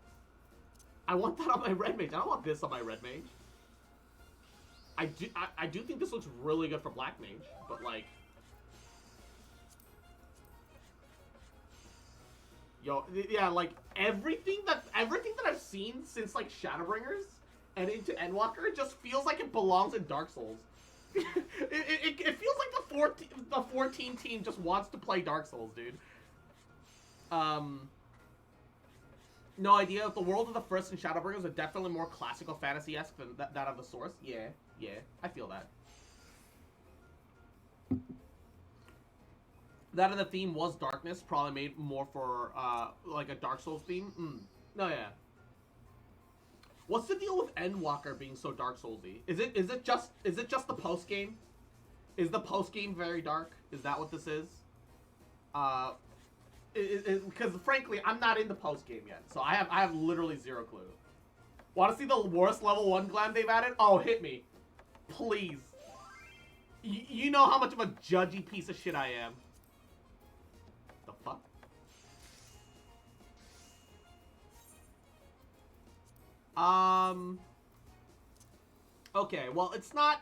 I want that on my red mage. I don't want this on my red mage. I do think this looks really good for black mage, but like, yo, yeah, like everything that I've seen since like Shadowbringers and into Endwalker just feels like it belongs in Dark Souls. it feels like the 14 team just wants to play Dark Souls, dude. No idea if the world of the first and Shadowbringers are definitely more classical fantasy-esque than that of the source. Yeah, I feel that. That of the theme was darkness, probably made more for like a Dark Souls theme. No, yeah. What's the deal with Endwalker being so Dark Soulsy? Is it just the post game? Is the post game very dark? Is that what this is? Because frankly, I'm not in the post game yet, so I have literally zero clue. Want to see the worst level 1 glam they've added? Oh, hit me, please. You know how much of a judgy piece of shit I am. The fuck? Okay, well, it's not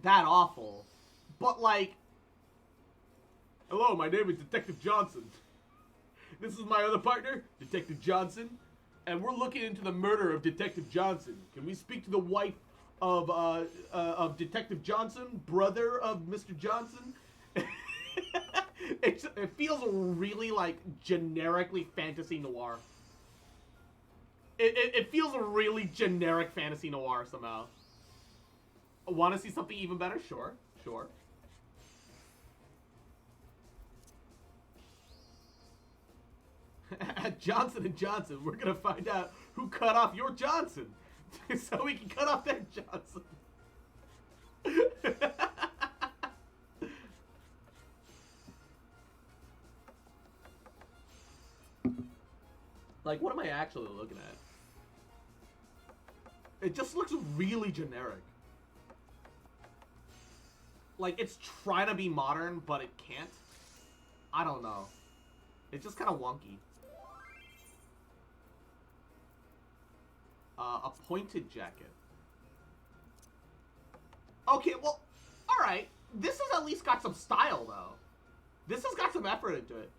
that awful, but like, hello, my name is Detective Johnson. This is my other partner, Detective Johnson, and we're looking into the murder of Detective Johnson. Can we speak to the wife of Detective Johnson, brother of Mr. Johnson? It feels really like generically fantasy noir. It feels really generic fantasy noir somehow. Want to see something even better? Sure. At Johnson & Johnson, we're gonna find out who cut off your Johnson, so we can cut off their Johnson. Like, what am I actually looking at? It just looks really generic. Like, it's trying to be modern, but it can't. I don't know. It's just kind of wonky. A pointed jacket. Okay, well, alright. This has at least got some style, though. This has got some effort into it.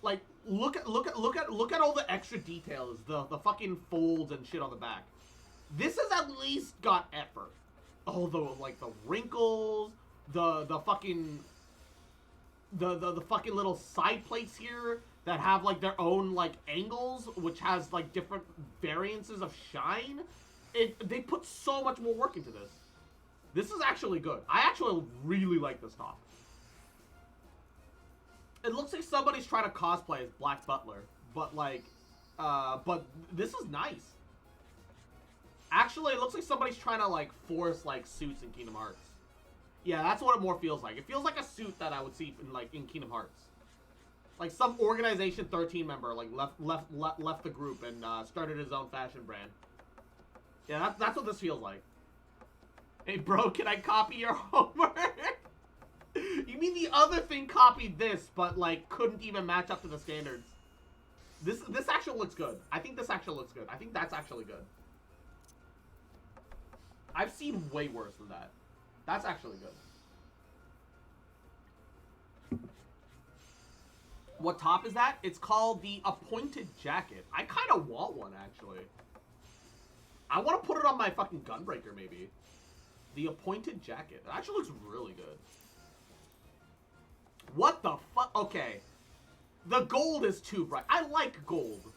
Like, look at all the extra details, the fucking folds and shit on the back. This has at least got effort. Oh, like the wrinkles, the fucking little side plates here that have like their own like angles, which has like different variances of shine. They put so much more work into this. This is actually good. I actually really like this top. It looks like somebody's trying to cosplay as Black Butler, but like, but this is nice. Actually, it looks like somebody's trying to like force like suits in Kingdom Hearts. Yeah, that's what it more feels like. It feels like a suit that I would see in Kingdom Hearts. Like some Organization 13 member like left the group and started his own fashion brand. Yeah, that's what this feels like. Hey bro, can I copy your homework? You mean the other thing copied this, but like couldn't even match up to the standards? This actually looks good. I think this actually looks good. I think that's actually good. I've seen way worse than that. That's actually good. What top is that? It's called the Appointed Jacket. I kind of want one, actually. I want to put it on my fucking Gunbreaker, maybe. The Appointed Jacket. It actually looks really good. What the fuck? Okay. The gold is too bright. I like gold.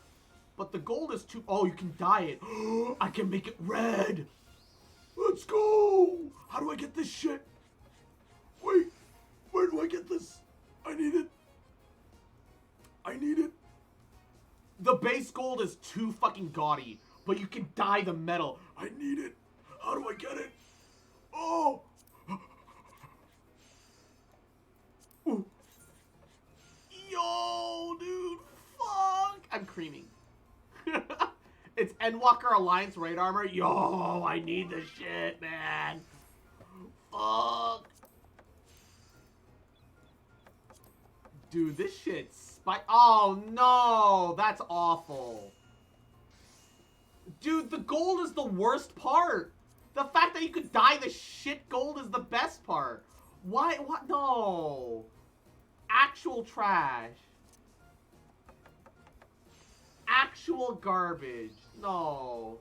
But the gold is too... Oh, you can dye it. I can make it red. Let's go! How do I get this shit? Wait, where do I get this? I need it. The base gold is too fucking gaudy, but you can dye the metal. I need it. How do I get it? Oh! Ooh. Yo, dude, fuck! I'm creaming. It's Endwalker Alliance raid armor. Yo, I need this shit, man. Fuck. Dude, this shit's oh no, that's awful. Dude, the gold is the worst part. The fact that you could dye the shit gold is the best part. Why? What? No. Actual trash. Actual garbage. No.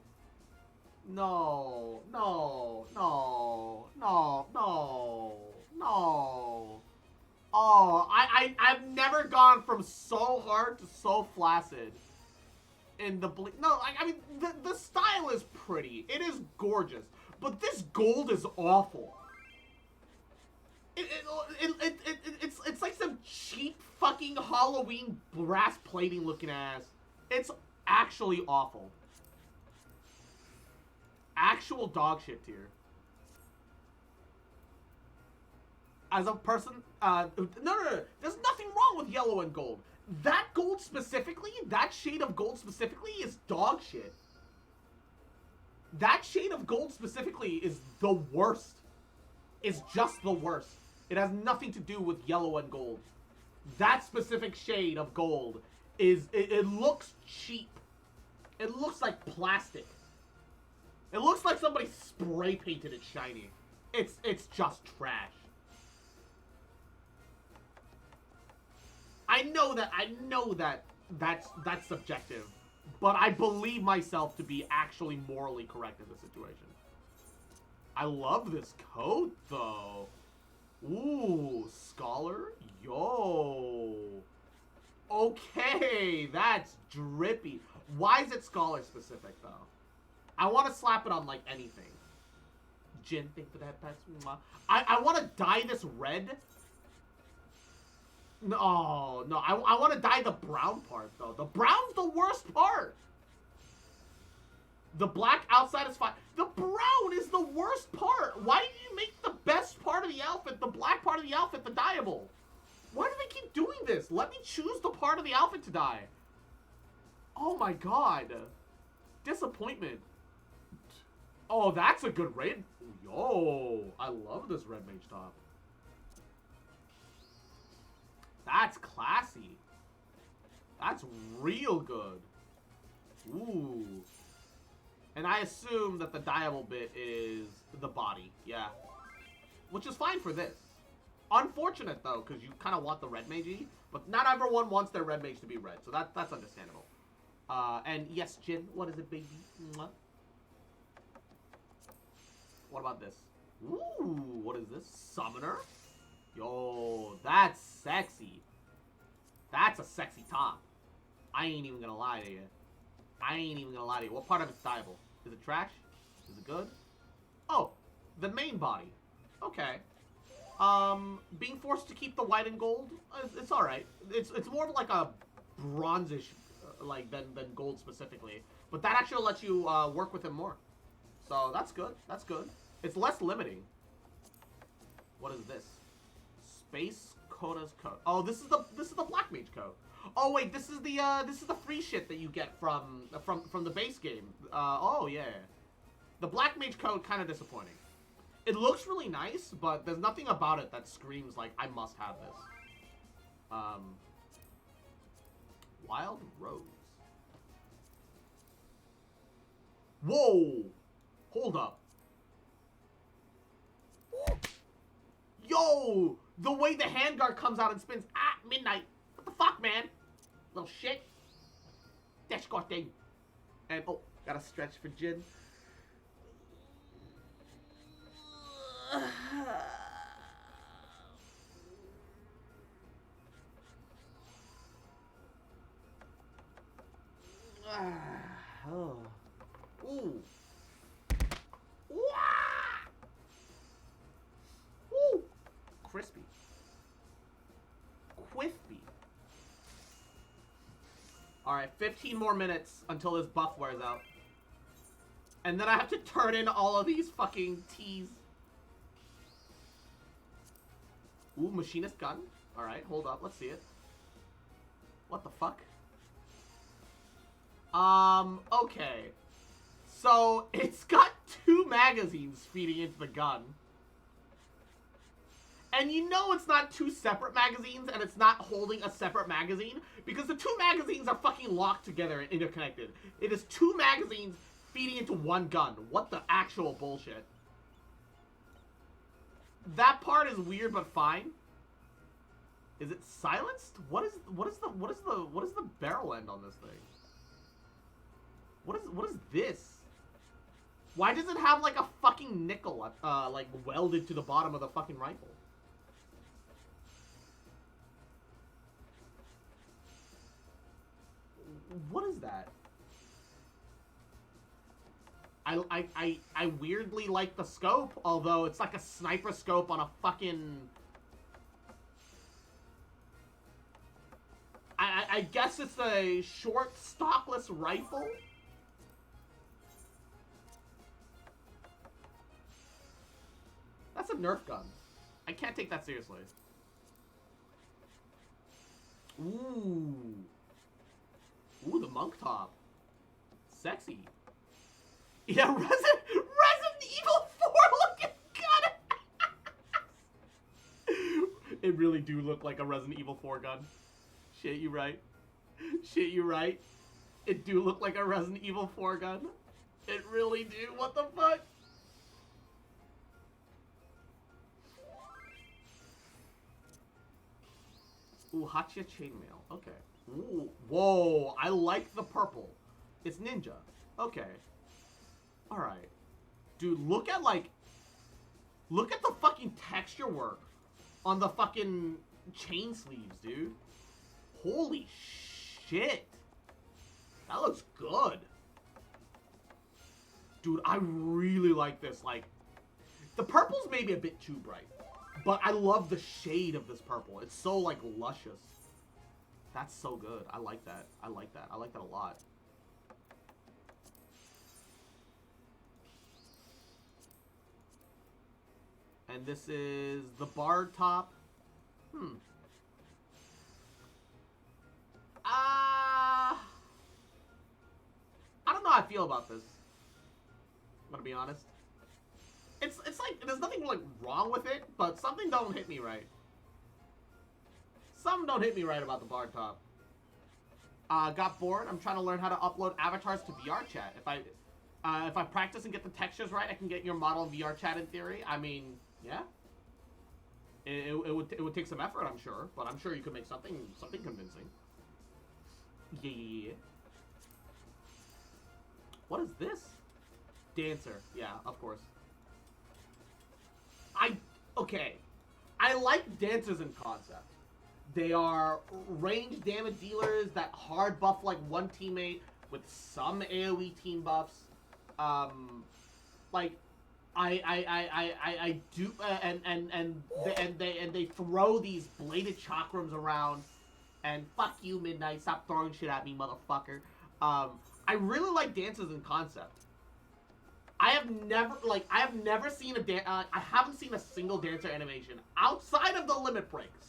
No. No. No. No. No. No. Oh, I've never gone from so hard to so flaccid. In the no, I mean the style is pretty. It is gorgeous, but this gold is awful. It's like some cheap fucking Halloween brass plating looking ass. It's actually awful. Actual dog shit tier. As a person, no, there's nothing wrong with yellow and gold. That gold specifically, that shade of gold specifically is dog shit. That shade of gold specifically is the worst. It's just the worst. It has nothing to do with yellow and gold. That specific shade of gold is, it looks cheap. It looks like plastic. It looks like somebody spray painted it shiny. It's just trash. I know that that's subjective, but I believe myself to be actually morally correct in this situation. I love this coat though. Ooh, scholar? Yo. Okay, that's drippy. Why is it scholar specific though? I want to slap it on like anything. Jin, think for that pets. I want to dye this red. No, no, I want to dye the brown part, though. The brown's the worst part. The black outside is fine. The brown is the worst part. Why do you make the best part of the outfit, the black part of the outfit, the dyeable? Why do they keep doing this? Let me choose the part of the outfit to dye. Oh my god. Disappointment. Oh, that's a good raid. Yo, I love this red mage top. That's classy. That's real good. Ooh. And I assume that the dyeable bit is the body. Yeah. Which is fine for this. Unfortunate, though, because you kind of want the red mage-y. But not everyone wants their red mage to be red. So that's understandable. And yes, Jin, what is it, baby? Mwah. What about this? Ooh, what is this? Summoner? Yo, that's sexy. That's a sexy top. I ain't even gonna lie to you. I ain't even gonna lie to you. What part of it's dyeable? Is it trash? Is it good? Oh, the main body. Okay. Being forced to keep the white and gold, it's alright. It's more of like a bronzish, like, than gold specifically. But that actually lets you, work with it more. So, that's good. That's good. It's less limiting. What is this? Space Coda's coat. Oh, this is the Black Mage coat. Oh wait, this is the free shit that you get from the base game. Oh yeah. The Black Mage coat kind of disappointing. It looks really nice, but there's nothing about it that screams like I must have this. Wild Rose. Whoa! Hold up. Yo! The way the handguard comes out and spins at midnight. What the fuck, man? Little shit. Dash got thing. And, oh, gotta stretch for Jin. Oh. Ooh. Ooh. Crispy. Quiffy. Alright, 15 more minutes until this buff wears out. And then I have to turn in all of these fucking T's. Ooh, machinist gun. Alright, hold up. Let's see it. What the fuck? Okay. So, it's got 2 magazines feeding into the gun. And you know it's not 2 separate magazines, and it's not holding a separate magazine, because the 2 magazines are fucking locked together and interconnected. It is 2 magazines feeding into 1 gun. What the actual bullshit? That part is weird, but fine. Is it silenced? What is the barrel end on this thing? What is this? Why does it have like a fucking nickel like welded to the bottom of the fucking rifle? What is that? I weirdly like the scope, although it's like a sniper scope on a fucking... I guess it's a short stockless rifle? That's a Nerf gun. I can't take that seriously. Ooh. Ooh, the monk top. Sexy. Yeah, Resident Evil 4 looking gun. It really do look like a Resident Evil 4 gun. Shit, you right. Shit, you right. It do look like a Resident Evil 4 gun. It really do. What the fuck? Ooh, Hachia chainmail. Okay. Ooh, whoa, I like the purple. It's ninja. Okay. Alright. Dude, look at the fucking texture work on the fucking chain sleeves, dude. Holy shit. That looks good. Dude, I really like this. Like, the purple's maybe a bit too bright, but I love the shade of this purple. It's so, like, luscious. That's so good. I like that. I like that. I like that a lot. And this is the bar top. I don't know how I feel about this. I'm gonna be honest. It's like, there's nothing like wrong with it, but something don't hit me right. Something don't hit me right about the bar top. Got bored. I'm trying to learn how to upload avatars to VR chat. If I practice and get the textures right, I can get your model in VR chat in theory. I mean, yeah. It would take some effort, I'm sure, but I'm sure you could make something convincing. Yeah. What is this? Dancer. Yeah, of course. Okay. I like dancers in concept. They are range damage dealers that hard buff like one teammate with some AoE team buffs. Like I do and they throw these bladed chakrams around, and fuck you, Midnight, stop throwing shit at me, motherfucker. I really like dancers in concept. I have never seen I haven't seen a single dancer animation outside of the limit breaks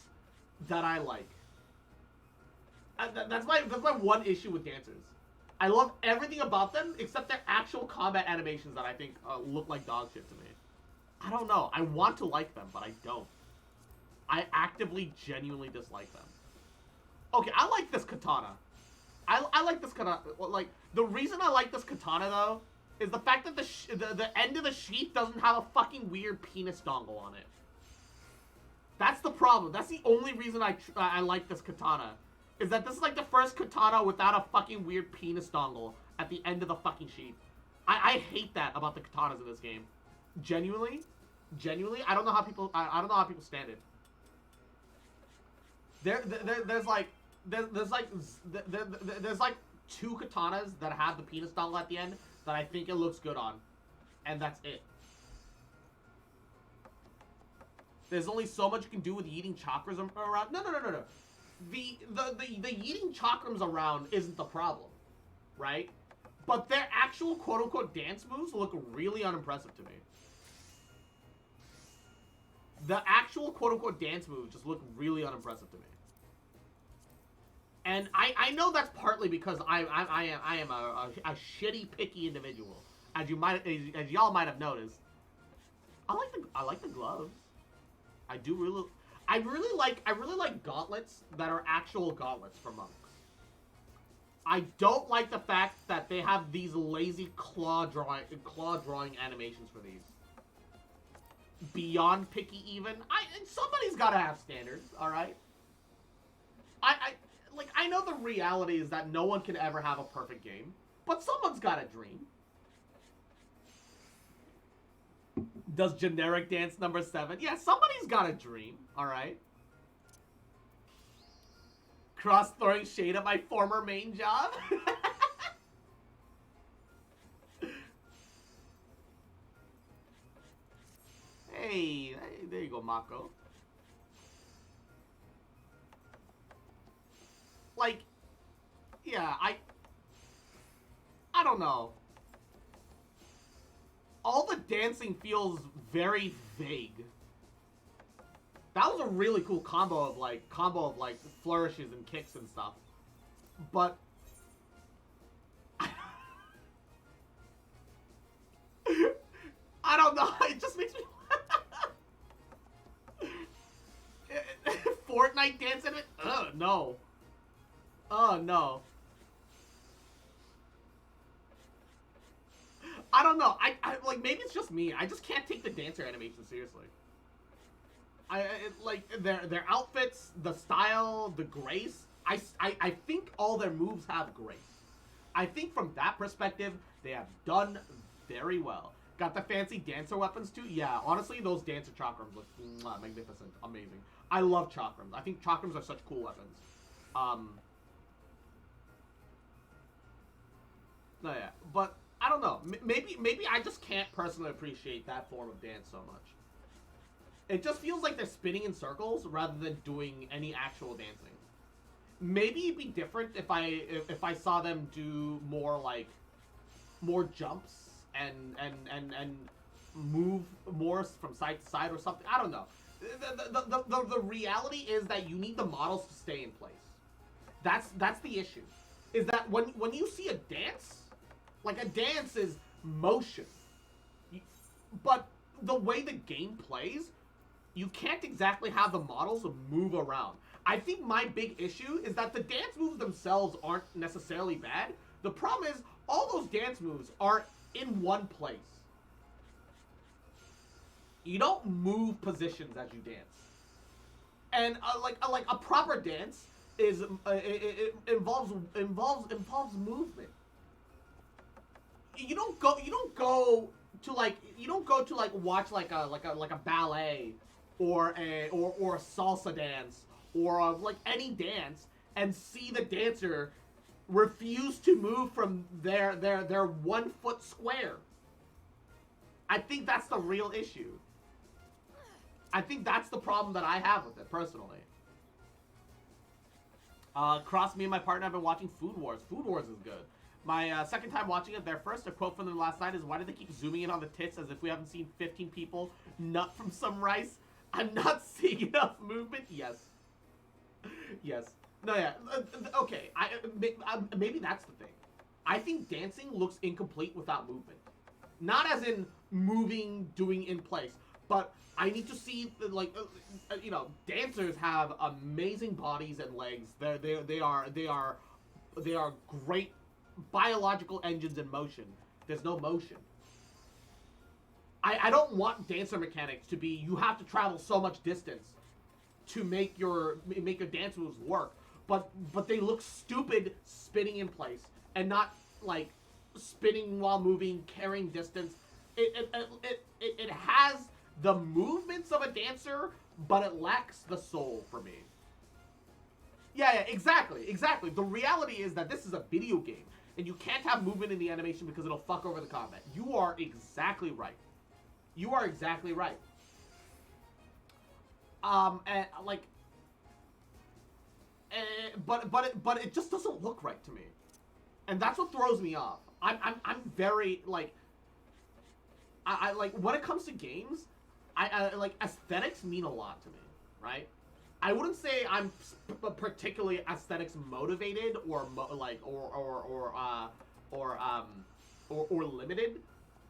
that I like. That's my one issue with dancers. I love everything about them except their actual combat animations that I think look like dog shit to me. I don't know. I want to like them, but I don't. I actively, genuinely dislike them. Okay, I like this katana. I like this katana. Like, the reason I like this katana, though, is the fact that the end of the sheath doesn't have a fucking weird penis dongle on it. That's the problem. That's the only reason I like this katana. Is that this is like the first katana without a fucking weird penis dongle at the end of the fucking sheath. I hate that about the katanas in this game. Genuinely, I don't know how people stand it. There's like 2 katanas that have the penis dongle at the end that I think it looks good on, and that's it. There's only so much you can do with yeeting chakras around. No. The yeeting chakrams around isn't the problem, right? but their actual quote-unquote dance moves look really unimpressive to me. The actual quote-unquote dance moves just look really unimpressive to me. And I know that's partly because I am a shitty picky individual, as y'all might have noticed. I like the gloves. I really like gauntlets that are actual gauntlets for monks. I don't like the fact that they have these lazy claw drawing animations for these. Beyond picky even. Somebody's gotta have standards, alright? I know the reality is that no one can ever have a perfect game, but someone's got a dream. Does generic dance number 7? Yeah, somebody's got a dream, alright? Cross-throwing shade at my former main job? Hey, there you go, Mako. Like, yeah, I don't know. All the dancing feels very vague. That was a really cool combo of like flourishes and kicks and stuff. But I don't know, it just makes me Fortnite dance in it? Ugh, no. Oh, no. I don't know. Like, maybe it's just me. I just can't take the dancer animation seriously. Like, their outfits, the style, the grace. I think all their moves have grace. I think from that perspective, they have done very well. Got the fancy dancer weapons too? Yeah, honestly, those dancer chakrams look magnificent. Amazing. I love chakrams. I think chakrams are such cool weapons. No, yeah, but I don't know. Maybe I just can't personally appreciate that form of dance so much. It just feels like they're spinning in circles rather than doing any actual dancing. Maybe it'd be different if I saw them do more like more jumps and move more from side to side or something. I don't know. The reality is that you need the models to stay in place. That's the issue. Is that when you see a dance, like a dance is motion, but the way the game plays, you can't exactly have the models move around. I think my big issue is that the dance moves themselves aren't necessarily bad. The problem is all those dance moves are in one place. You don't move positions as you dance. And like a proper dance is it involves movement. You don't go to watch like a ballet or a salsa dance or like any dance and see the dancer refuse to move from their 1 foot square. I think that's the real issue. I think that's the problem that I have with it personally. Me and my partner have been watching Food Wars. Food Wars is good. My second time watching it, their first, a quote from them last night is, "Why do they keep zooming in on the tits as if we haven't seen 15 people nut from some rice? I'm not seeing enough movement." Yes. Yes. No, yeah. Okay. Maybe that's the thing. I think dancing looks incomplete without movement. Not as in moving, doing in place, but I need to see, like, dancers have amazing bodies and legs. They are great biological engines in motion. There's no motion. I don't want dancer mechanics to be, you have to travel so much distance to make your dance moves work. But they look stupid spinning in place and not like spinning while moving, carrying distance. It has the movements of a dancer, but it lacks the soul for me. Yeah, exactly. The reality is that this is a video game, and you can't have movement in the animation because it'll fuck over the combat. You are exactly right. But it just doesn't look right to me, and that's what throws me off. I'm very like I like when it comes to games, I like aesthetics mean a lot to me, right? I wouldn't say I'm particularly aesthetics motivated or or limited,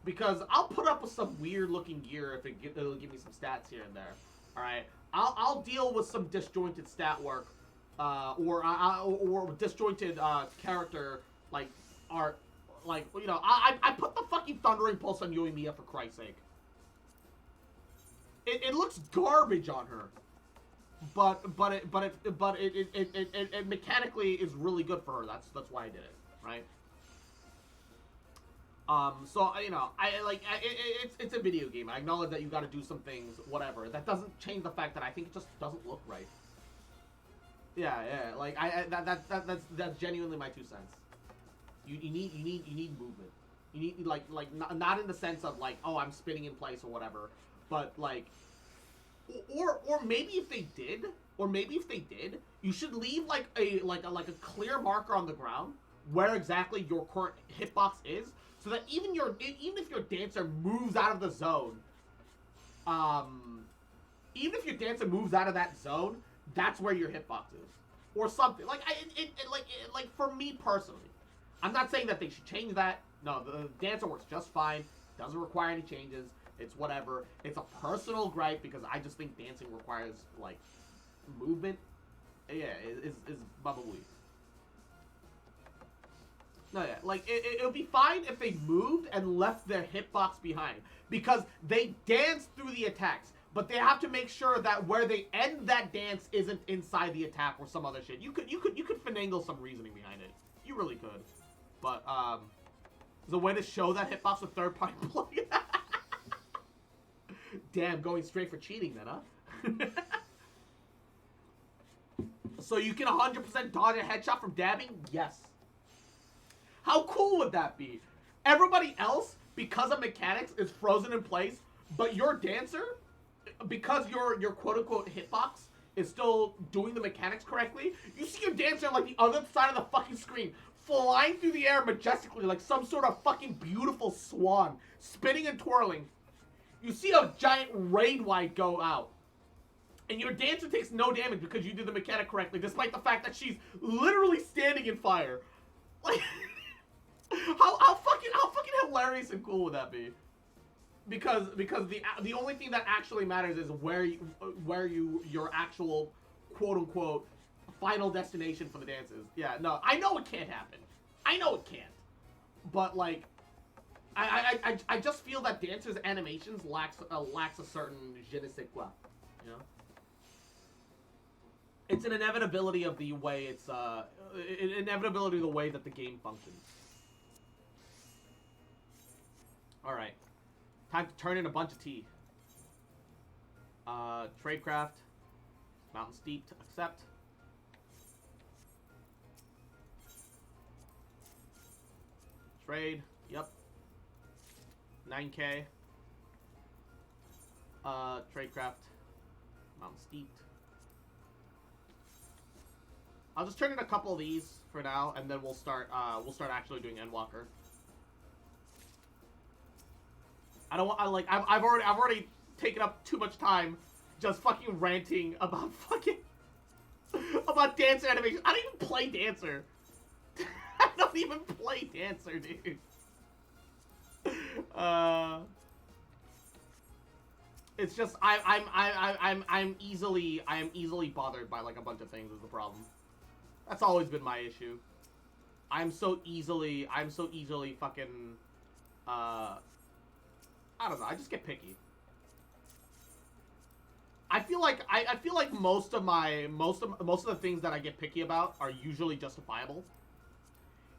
because I'll put up with some weird looking gear if it'll give me some stats here and there. All right, I'll deal with some disjointed stat work, or disjointed character like art, like you know I put the fucking Thundering Pulse on Yoimiya for Christ's sake. It looks garbage on her, but it mechanically is really good for her. That's why I did it, right? So you know, it's a video game. I acknowledge that you got to do some things, whatever. That doesn't change the fact that I think it just doesn't look right. Yeah, yeah. Like that's genuinely my 2 cents. You need movement. You need like not in the sense of like, oh, I'm spinning in place or whatever, but like, or maybe if they did, you should leave like a clear marker on the ground where exactly your current hitbox is, so that even if your dancer moves out of the zone, even if your dancer moves out of that zone, that's where your hitbox is, or something. Like like for me personally, I'm not saying that they should change that. No, the dancer works just fine. Doesn't require any changes. It's whatever. It's a personal gripe because I just think dancing requires like movement. Yeah, is bubbly. No, yeah, like it would be fine if they moved and left their hitbox behind, because they dance through the attacks, but they have to make sure that where they end that dance isn't inside the attack or some other shit. You could finagle some reasoning behind it. You really could, but there's a way to show that hitbox with third-party plugin. Damn, going straight for cheating then, huh? So you can 100% dodge a headshot from dabbing? Yes. How cool would that be? Everybody else, because of mechanics, is frozen in place, but your dancer, because your quote-unquote hitbox is still doing the mechanics correctly, you see your dancer on like the other side of the fucking screen, flying through the air majestically like some sort of fucking beautiful swan, spinning and twirling. You see a giant raid wide go out, and your dancer takes no damage because you did the mechanic correctly, despite the fact that she's literally standing in fire. Like, how fucking hilarious and cool would that be? Because the only thing that actually matters is where your actual quote unquote final destination for the dance is. Yeah, no, I know it can't happen. I know it can't. But like, I just feel that dancers' animations lacks a certain je ne sais quoi, you know. It's an inevitability of the way it's an inevitability of the way that the game functions. All right, time to turn in a bunch of tea. Tradecraft, Mountain Steep to accept. Trade, yep. 9K. Tradecraft, Mountain Steeped. I'll just turn in a couple of these for now, and then we'll start actually doing Endwalker. I've already taken up too much time just fucking ranting about about Dancer animation. I don't even play Dancer. I don't even play Dancer, dude. It's just I'm easily bothered by like a bunch of things is the problem. That's always been my issue. I'm so easily fucking I don't know, I just get picky. I feel like most of the things that I get picky about are usually justifiable.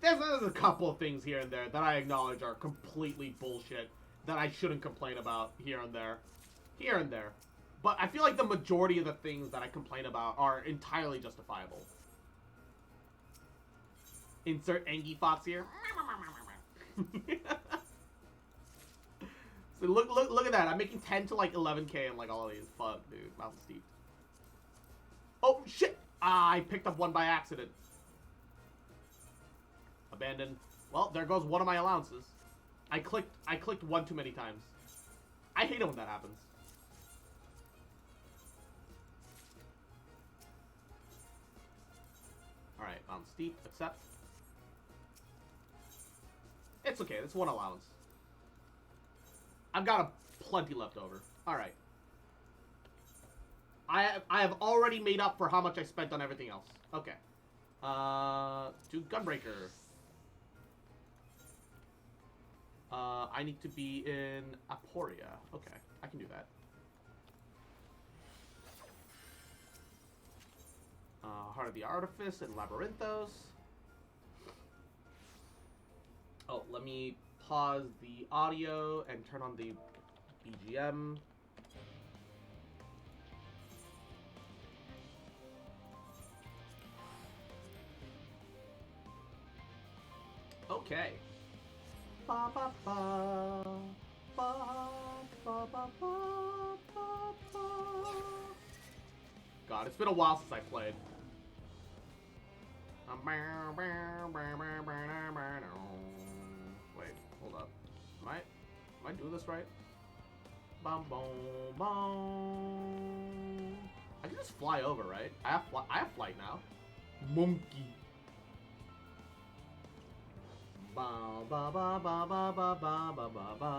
There's a couple of things here and there that I acknowledge are completely bullshit that I shouldn't complain about here and there. But I feel like the majority of the things that I complain about are entirely justifiable. Insert Angie Fox here. So look at that. I'm making 10 to like 11K on like all of these. Fuck, dude. Mountain Steep. Oh shit! I picked up one by accident. Abandon. Well, there goes one of my allowances. I clicked one too many times. I hate it when that happens. Alright, steep, accept. It's okay, that's one allowance. I've got plenty left over. Alright. I have already made up for how much I spent on everything else. Okay. Do Gunbreaker. I need to be in Aporia. Okay, I can do that. Heart of the Artifice and Labyrinthos. Oh, let me pause the audio and turn on the BGM. Okay. Ba ba ba ba ba ba ba ba. God, it's been a while since I played. Wait, hold up. Am I doing this right? Bum boom boom. I can just fly over, right? I have flight now. Monkey. Ba ba ba ba ba ba ba ba ba ba.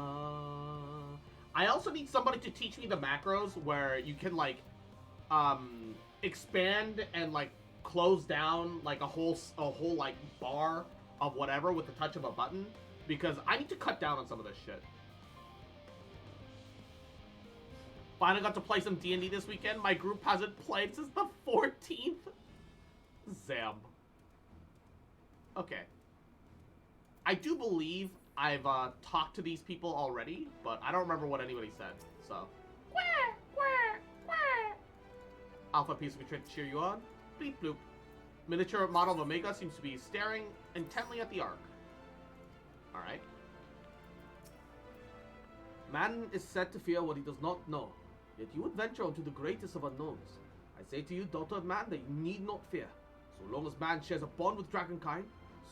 I also need somebody to teach me the macros where you can like expand and like close down like a whole like bar of whatever with the touch of a button, because I need to cut down on some of this shit. Finally got to play some D&D this weekend. My group hasn't played since the 14th. Zam. Okay. I do believe I've talked to these people already, but I don't remember what anybody said, so. Alpha piece of trick to cheer you on. Bleep bloop. Miniature model of Omega seems to be staring intently at the Ark. Alright. Man is said to fear what he does not know, yet you would venture onto the greatest of unknowns. I say to you, daughter of man, that you need not fear. So long as man shares a bond with dragonkind,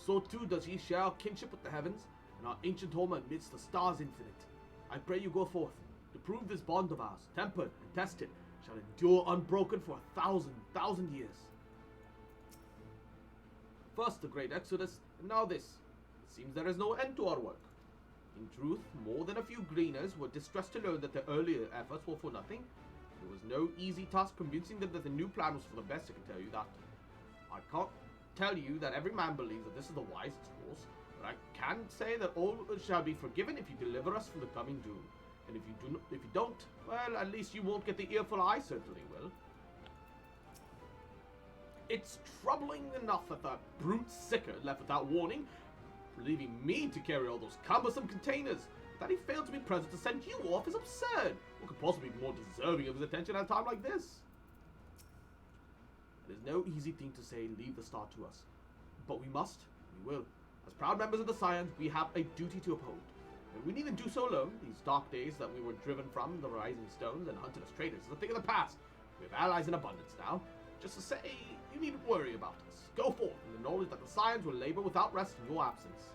so too does he share our kinship with the heavens, and our ancient home amidst the stars infinite. I pray you go forth, to prove this bond of ours, tempered and tested, shall endure unbroken for 1,000 years. First the great Exodus, and now this. It seems there is no end to our work. In truth, more than a few greeners were distressed to learn that their earlier efforts were for nothing. It was no easy task convincing them that the new plan was for the best, I can tell you that. I can't tell you that every man believes that this is the wisest course, but I can say that all shall be forgiven if you deliver us from the coming doom. And if you don't, well, at least you won't get the earful I certainly will. It's troubling enough that the brute Sicker left without warning, leaving me to carry all those cumbersome containers. That he failed to be present to send you off is absurd. Who could possibly be more deserving of his attention at a time like this? It is no easy thing to say, leave the star to us. But we must, we will. As proud members of the Scions, we have a duty to uphold. And we needn't do so alone. These dark days that we were driven from the Rising Stones and hunted as traitors is a thing of the past. We have allies in abundance now. Just to say, you needn't worry about us. Go forth in the knowledge that the Scions will labor without rest in your absence.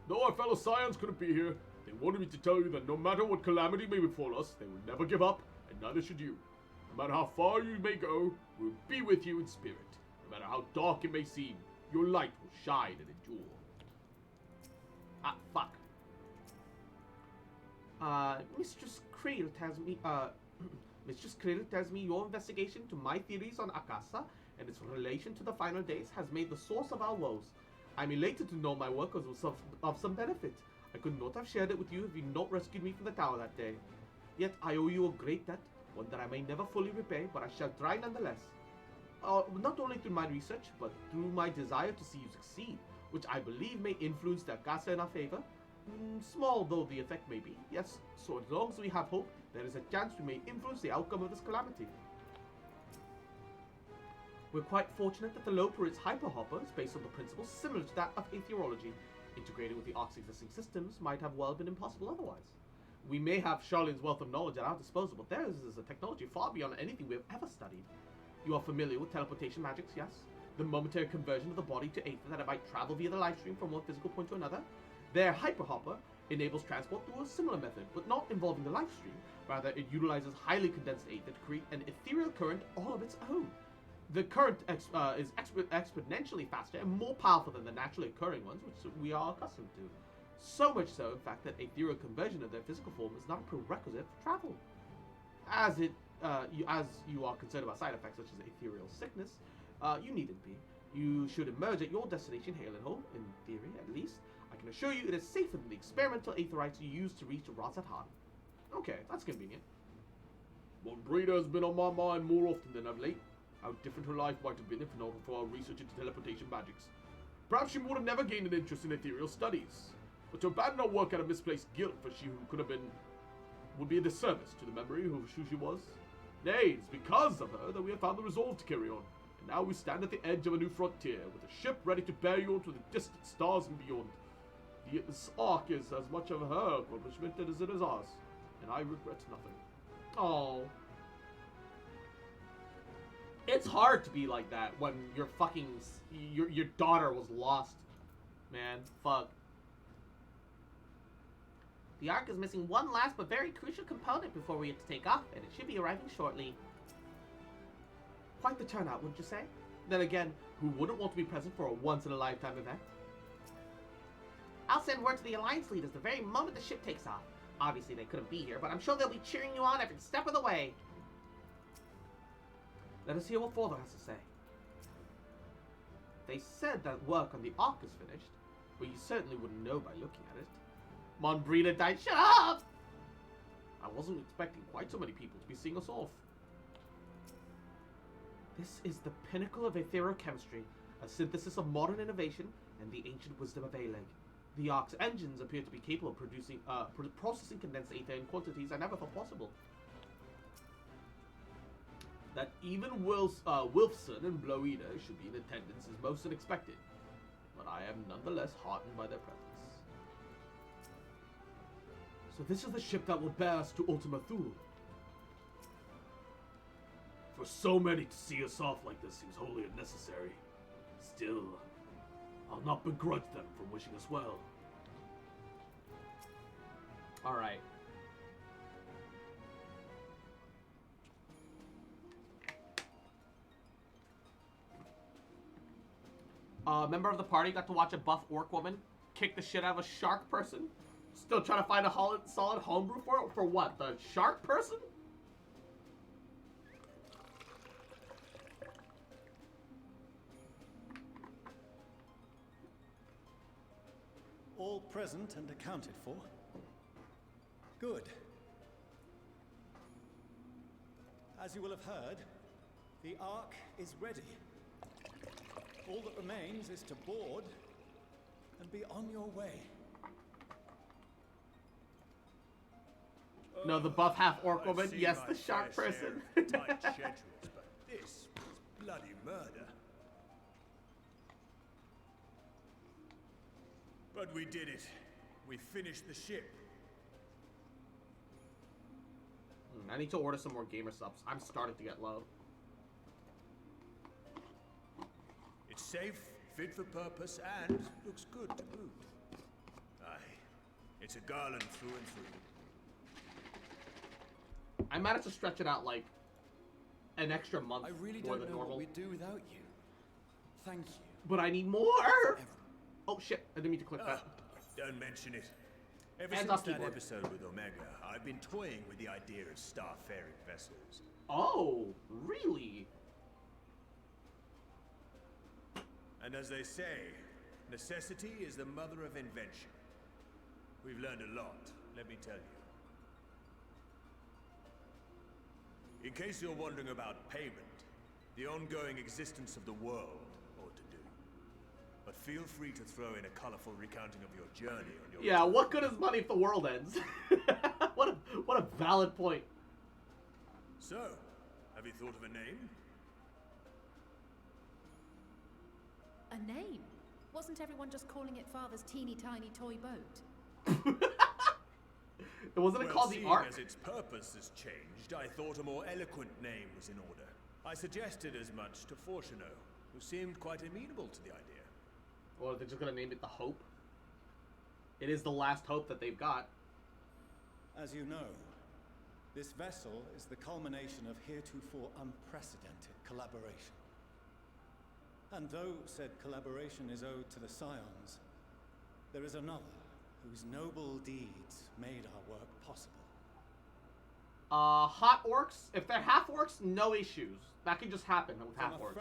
Though our fellow Scions couldn't be here, they wanted me to tell you that no matter what calamity may befall us, they will never give up, and neither should you. No matter how far you may go, we'll be with you in spirit. No matter how dark it may seem, your light will shine and endure. Ah, fuck. Mistress Creel tells me, Mistress Creel tells me your investigation to my theories on Akasa and its relation to the final days has made the source of our woes. I'm elated to know my work was of some benefit. I could not have shared it with you if you had not rescued me from the tower that day. Yet I owe you a great debt, one that I may never fully repay, but I shall try nonetheless. Not only through my research, but through my desire to see you succeed, which I believe may influence the Akasa in our favor. Small though the effect may be, yes, so as long as we have hope, there is a chance we may influence the outcome of this calamity. We're quite fortunate that the Loperit's hyperhopper is based on the principles similar to that of atheorology. Integrated with the Ark's existing systems might have well been impossible otherwise. We may have Charlene's wealth of knowledge at our disposal, but theirs is a technology far beyond anything we have ever studied. You are familiar with teleportation magics, yes? the momentary conversion of the body to aether that it might travel via the life stream from one physical point to another. Their hyperhopper enables transport through a similar method, but not involving the life stream. Rather, it utilizes highly condensed aether to create an ethereal current all of its own. The current is exponentially faster and more powerful than the naturally occurring ones, which we are accustomed to. So much so, in fact, that ethereal conversion of their physical form is not a prerequisite for travel. As you are concerned about side effects such as ethereal sickness, you needn't be. You should emerge at your destination, hail and home, in theory at least. I can assure you it is safer than the experimental aetherites you used to reach Razathan. Okay, that's convenient. Monbrita has been on my mind more often than of late. How different her life might have been if not for our research into teleportation magics. Perhaps she would have never gained an interest in ethereal studies. But to abandon her work out of misplaced guilt for she who could have been would be a disservice to the memory of who she was. Nay, it's because of her that we have found the resolve to carry on. And now we stand at the edge of a new frontier, with a ship ready to bear you on to the distant stars and beyond. This arc is as much of her accomplishment as it is ours, and I regret nothing. Oh. It's hard to be like that when your fucking your daughter was lost, man. Fuck. The Ark is missing one last but very crucial component before we have to take off, and it should be arriving shortly. Quite the turnout, wouldn't you say? Then again, who wouldn't want to be present for a once-in-a-lifetime event? I'll send word to the Alliance leaders the very moment the ship takes off. Obviously, they couldn't be here, but I'm sure they'll be cheering you on every step of the way. Let us hear what Father has to say. They said that work on the Ark is finished, but you certainly wouldn't know by looking at it. Monbrita died. Shut up! I wasn't expecting quite so many people to be seeing us off. This is the pinnacle of etherochemistry, a synthesis of modern innovation and the ancient wisdom of Aleg. The Ark's engines appear to be capable of producing, processing condensed aether in quantities I never thought possible. That even Wilfson and Bloida should be in attendance is most unexpected, but I am nonetheless heartened by their presence. So this is the ship that will bear us to Ultima Thule. For so many to see us off like this seems wholly unnecessary. Still, I'll not begrudge them for wishing us well. Alright. Member of the party got to watch a buff orc woman kick the shit out of a shark person? Still trying to find a solid homebrew for it? For what? The shark person? All present and accounted for. Good. As you will have heard, the Ark is ready. All that remains is to board and be on your way. No, the buff half-orc woman. Yes, the shark person. Tight schedules, but this was bloody murder. But we did it. We finished the ship. I need to order some more gamer subs. I'm starting to get low. It's safe, fit for purpose, and looks good to boot. Aye, it's a garland through and through. I managed to stretch it out like an extra month I really more don't than know normal. what we'd do without you. Thank you. But I need more! Oh shit, I didn't mean to click that. Don't mention it. Ever And since off that keyboard. episode with Omega, I've been toying with the idea of star-faring vessels. Oh, really? And as they say, necessity is the mother of invention. We've learned a lot, let me tell you. In case you're wondering about payment, the ongoing existence of the world ought to do. But feel free to throw in a colorful recounting of your journey on your Yeah, what good is money if the world ends? what a valid point. So, have you thought of a name? A name? Wasn't everyone just calling it Father's teeny tiny toy boat? It wasn't it called the seeing Ark? as its purpose has changed, I thought a more eloquent name was in order. I suggested as much to Fortuno, who seemed quite amenable to the idea. Or they're just gonna name it the Hope. It is the last hope that they've got. As you know, this vessel is the culmination of heretofore unprecedented collaboration. And though said collaboration is owed to the Scions, there is another whose noble deeds made our work possible. Hot orcs, if they're half orcs, no issues. That can just happen with half orcs.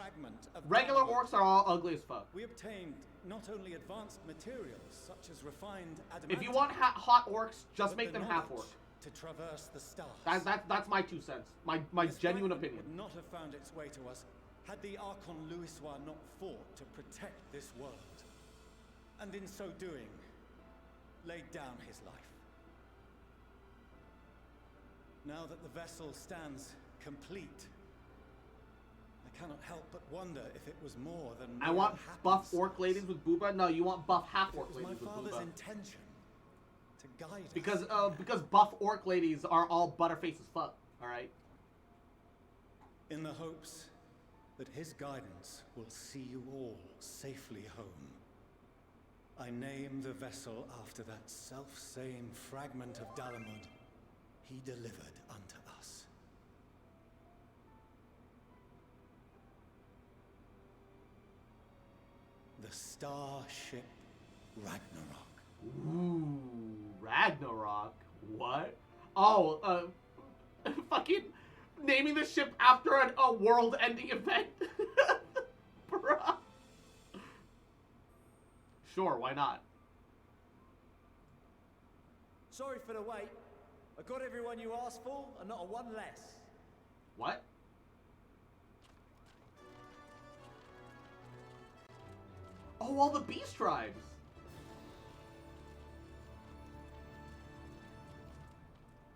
Regular orcs are all ugly as fuck. We obtained not only advanced materials such as refined adamantine. If you want hot orcs, just make them half orc. To traverse the stars. That's my 2 cents. My genuine opinion. Would not have found its way to us had the Archon Louisois not fought to protect this world, and in so doing, laid down his life. Now that the vessel stands complete, I cannot help but wonder if it was more than. I want buff orc ladies with booba. No, you want buff half orc ladies with booba. My father's intention to guide because buff orc ladies are all butterface as fuck. All right. In the hopes that his guidance will see you all safely home, I name the vessel after that self-same fragment of Dalamud he delivered unto us. The starship Ragnarok. Ooh, Ragnarok. What? Oh, fucking naming the ship after a world-ending event. Bruh. Sure, why not? Sorry for the wait. I got everyone you asked for, and not a one less. What? Oh, all the beast tribes.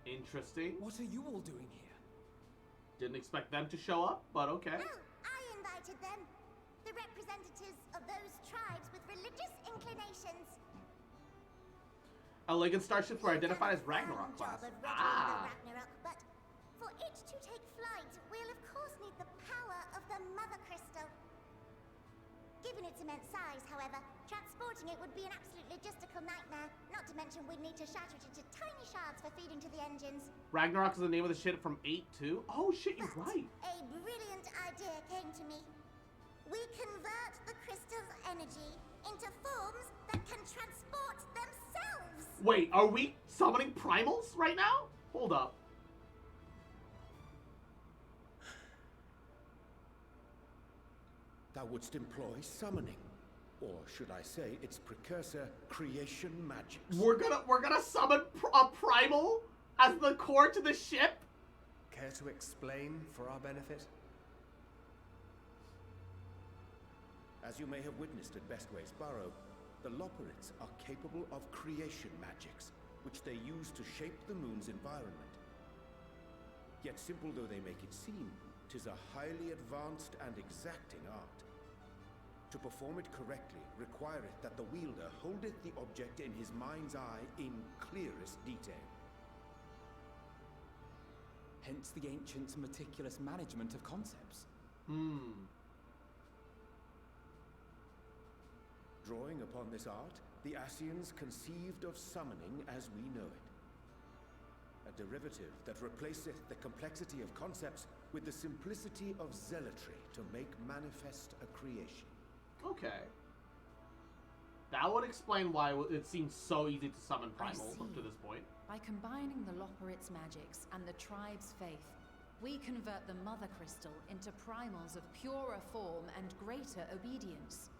Interesting. What are you all doing here? Didn't expect them to show up, but okay. No, I invited them. The representatives of those tribes with religious inclinations. Elegant starships were identified as Ragnarok class. Job of readying the Ragnarok, but for it to take flight, we'll of course need the power of the Mother Crystal. Given its immense size, however, transporting it would be an absolute logistical nightmare. Not to mention we'd need to shatter it into tiny shards for feeding to the engines. Ragnarok is the name of the ship from 8 too? Oh shit, you're right. A brilliant idea came to me. We convert the crystal's energy into forms that can transport themselves. Wait, are we summoning primals right now? Hold up. Thou wouldst employ summoning, or should I say its precursor, creation magics. We're gonna summon a primal as the core to the ship? Care to explain for our benefit? As you may have witnessed at Bestway's Burrow, the Loperids are capable of creation magics, which they use to shape the moon's environment. Yet simple though they make it seem, 'tis a highly advanced and exacting art. To perform it correctly requireth that the wielder holdeth the object in his mind's eye in clearest detail. Hence the ancients' meticulous management of concepts. Drawing upon this art, the Ascians conceived of summoning as we know it. A derivative that replaceth the complexity of concepts with the simplicity of zealotry to make manifest a creation. Okay. That would explain why it seems so easy to summon I primals up see. to this point. By combining the Loperit's magics and the tribe's faith, we convert the Mother Crystal into primals of purer form and greater obedience.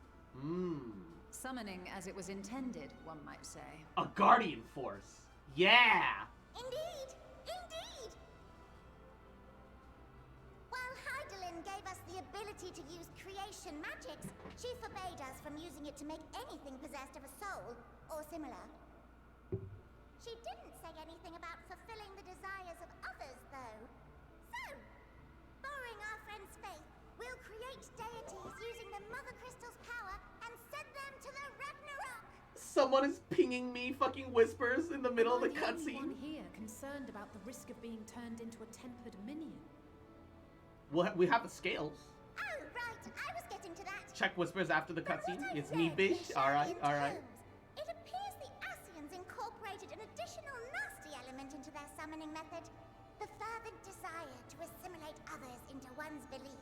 Summoning as it was intended, one might say. A guardian force. Yeah! Indeed, indeed! While Heidelin gave us the ability to use creation magics, she forbade us from using it to make anything possessed of a soul, or similar. She didn't say anything about fulfilling the desires of others, though. So, borrowing our friend's faith, we'll create deities using the Mother Crystal's power and send them to the Ragnarok! Someone is pinging me fucking whispers in the middle of the Am I the only cutscene. one here concerned about the risk of being turned into a tempered minion? We have the scales. Oh, right, I was getting to that. Check whispers after the From what cutscene. I've It's me, read bitch. in Alright, Sharian alright. tomes, it appears the Asians incorporated an additional nasty element into their summoning method. The fervent desire to assimilate others into one's belief.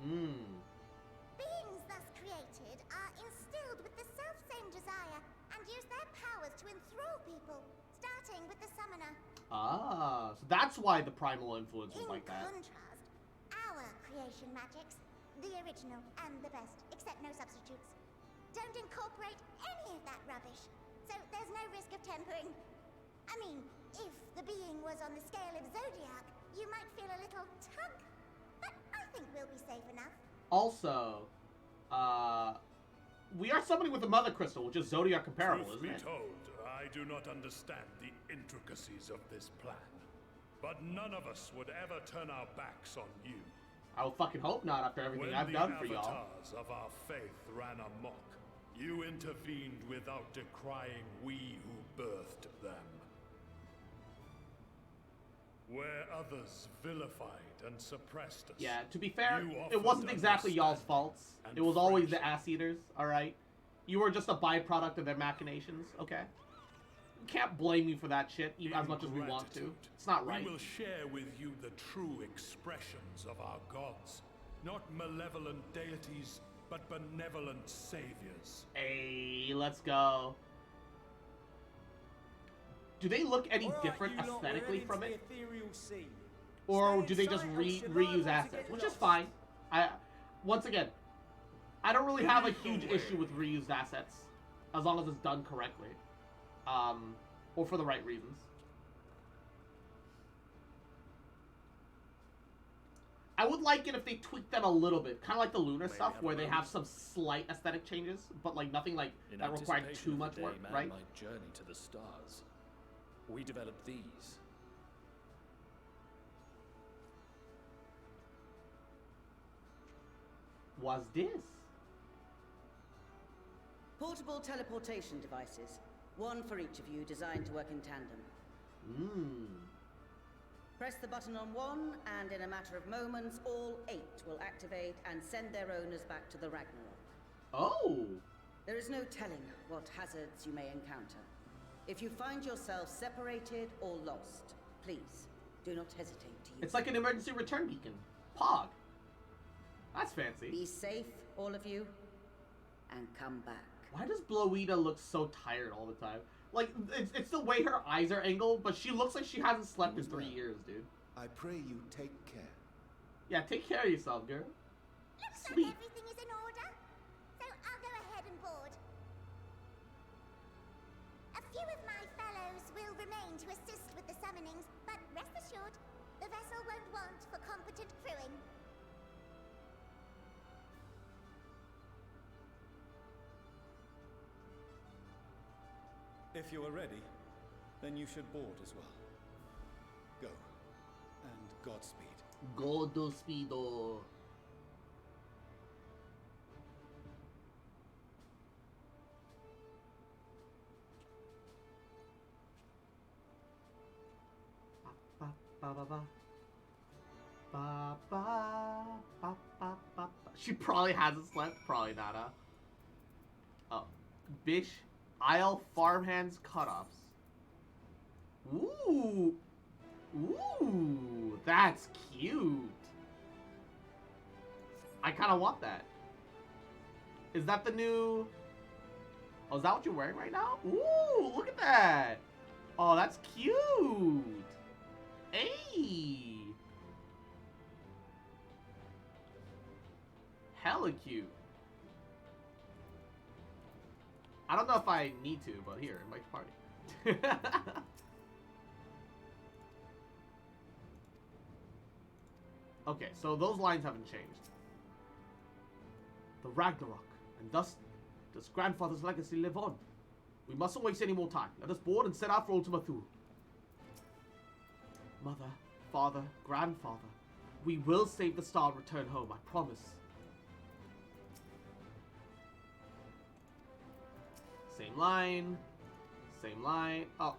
Beings thus created are instilled with the self-same desire and use their powers to enthrall people, starting with the summoner. Ah, so that's why the primal influence was In like that. contrast, our creation magics, the original and the best, except no substitutes, don't incorporate any of that rubbish, so there's no risk of tampering. I mean, if the being was on the scale of Zodiac, you might feel a little tug, but I think we'll be safe enough. Also, we are summoning with the Mother Crystal, which is Zodiac comparable, Truth isn't be it? told, I do not understand the intricacies of this plan. But none of us would ever turn our backs on you. I would fucking hope not after everything When I've the done for y'all. avatars of our faith ran amok, you intervened without decrying we who birthed them. Where others vilified and suppressed us. Yeah, to be fair, you it wasn't offered exactly y'all's understanding faults. and It was always the friendship. ass eaters, alright? You were just a byproduct of their machinations, okay? You can't blame you for that shit even as much as we want to. Ingratitude. It's not right. We will share with you the true expressions of our gods. Not malevolent deities, but benevolent saviors. Hey, let's go. Do they look any All right, different you lot, we're aesthetically heading from to it? the ethereal sea. Or Stay do they in just sight or she'll reuse liable to assets? get Which is lost. fine. Once again, I don't really have a huge issue with reused assets. As long as it's done correctly. Or for the right reasons. I would like it if they tweaked them a little bit. Kind of like the lunar May we stuff, have a where they have moment? some slight aesthetic changes, but like nothing like In that required anticipation too of the much day work, man right? might journey to the stars, we developed these. Was this? Portable teleportation devices. One for each of you, designed to work in tandem. Press the button on one, and in a matter of moments, all 8 will activate and send their owners back to the Ragnarok. Oh! There is no telling what hazards you may encounter. If you find yourself separated or lost, please, do not hesitate to use It's like an emergency return beacon. Pog. That's fancy. Be safe, all of you, and come back. Why does Bloweeda look so tired all the time? Like, it's the way her eyes are angled, but she looks like she hasn't slept in 3 years, dude. I pray you take care. Yeah, take care of yourself, girl. Looks Sweet. like everything is in order, so I'll go ahead and board. A few of my fellows will remain to assist with the summonings, but rest assured, the vessel won't want for competent crewing. If you are ready, then you should board as well. Go. And Godspeed. Godspeedo. Ba, ba, ba, ba. Ba, ba, ba, ba, ba, ba. She probably hasn't slept. Probably not, huh? Oh. Bish. Isle farmhands cutoffs. Ooh. Ooh. That's cute. I kind of want that. Is that the new... Oh, is that what you're wearing right now? Ooh, look at that. Oh, that's cute. Hey. Hella cute. I don't know if I need to, but here, invite to party. Okay, so those lines haven't changed. The Ragnarok, and thus does grandfather's legacy live on. We mustn't waste any more time. Let us board and set out for Ultima Thule. Mother, father, grandfather, we will save the star and return home, I promise. Same line. Same line. Oh.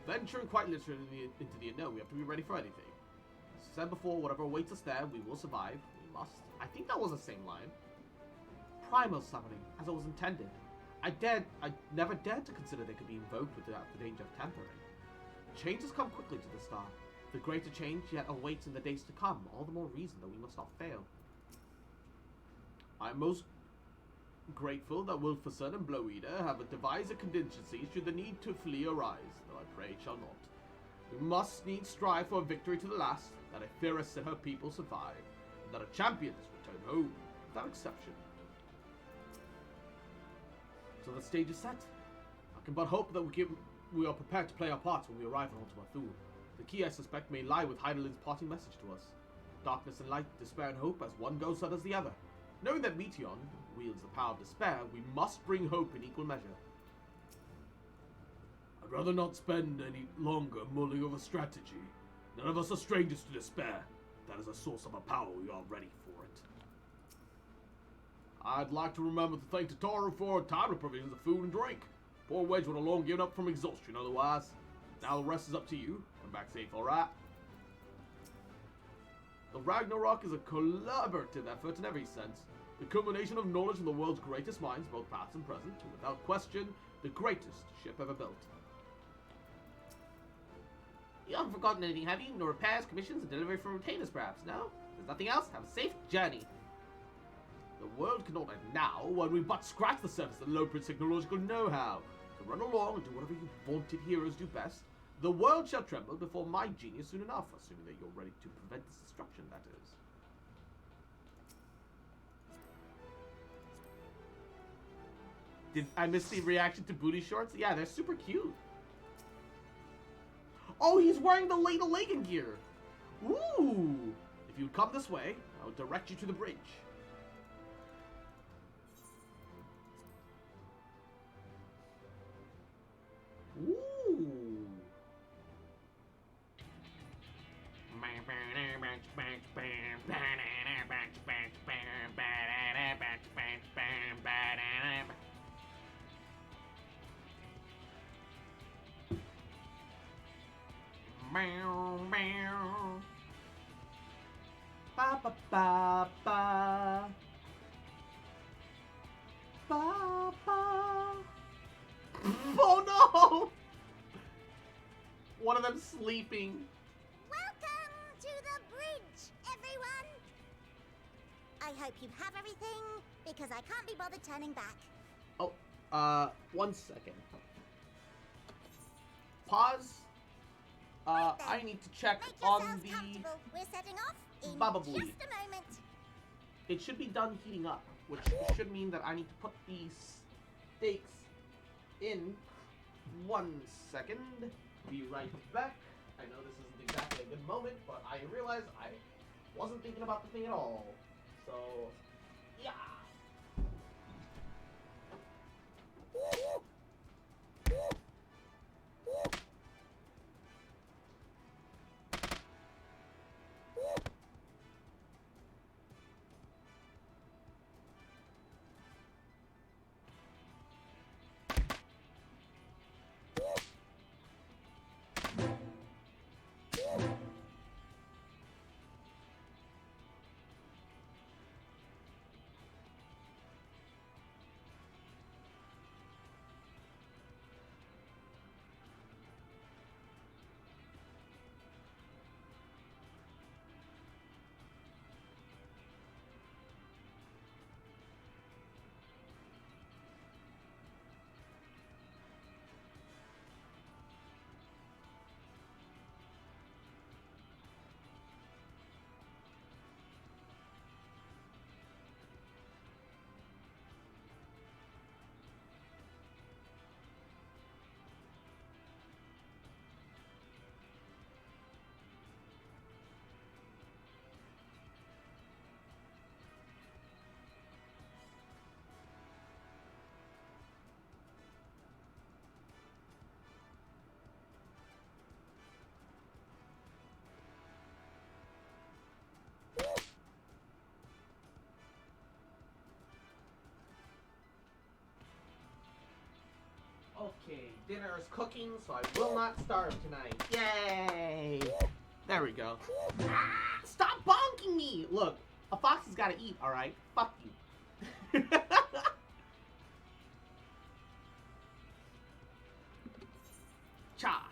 Venturing quite literally into the unknown, we have to be ready for anything. As said before, whatever awaits us there, we will survive. We must. I think that was the same line. Primal summoning, as it was intended. I never dared to consider they could be invoked without the danger of tampering. Change has come quickly to the star. The greater change yet awaits in the days to come, all the more reason that we must not fail. I am most grateful that Wilferson and Bloweater have devised a contingency should the need to flee arise, though I pray it shall not. We must needs strive for a victory to the last, that Ephirus and her people survive, and that our champions return home, without exception. So the stage is set. I can but hope that we are prepared to play our parts when we arrive on Ultima Thule. The key, I suspect, may lie with Heidelin's parting message to us. Darkness and light, despair and hope, as one goes, so does the other. Knowing that Meteion wields the power of despair, we must bring hope in equal measure. I'd rather not spend any longer mulling over strategy. None of us are strangers to despair. That is a source of our power. We are ready for it. I'd like to remember to thank Tataru for timely provisions of food and drink. Poor Wedge would have long given up from exhaustion otherwise. Now the rest is up to you. Come back safe, alright? The Ragnarok is a collaborative effort in every sense. The culmination of knowledge from the world's greatest minds, both past and present, and without question, the greatest ship ever built. You haven't forgotten anything, have you? No repairs, commissions, and delivery from retainers, perhaps, no? There's nothing else? Have a safe journey. The world cannot end now, when we but scratch the surface of Loprin's technological know-how. So run along and do whatever you vaunted heroes do best. The world shall tremble before my genius soon enough, assuming that you're ready to prevent this destruction, that is. Did I miss the reaction to booty shorts? Yeah, they're super cute. Oh, he's wearing the Leda Lagan gear. Ooh! If you'd come this way, I will direct you to the bridge. Ooh! Ba ba ba ba. Ba ba. Oh no! One of them sleeping. Welcome to the bridge, everyone! I hope you have everything, because I can't be bothered turning back. Oh, 1 second. Pause. Right then. I need to check Make on yourselves the comfortable. We're setting off in Bussyboi. just a moment. It should be done heating up, which should mean that I need to put these steaks in 1 second. Be right back. I know this isn't exactly a good moment, but I realize I wasn't thinking about the thing at all. So, yeah. Okay, dinner is cooking, so I will not starve tonight. Yay! There we go. Ah, stop bonking me! Look, A fox has gotta eat, alright? Fuck you. Cha.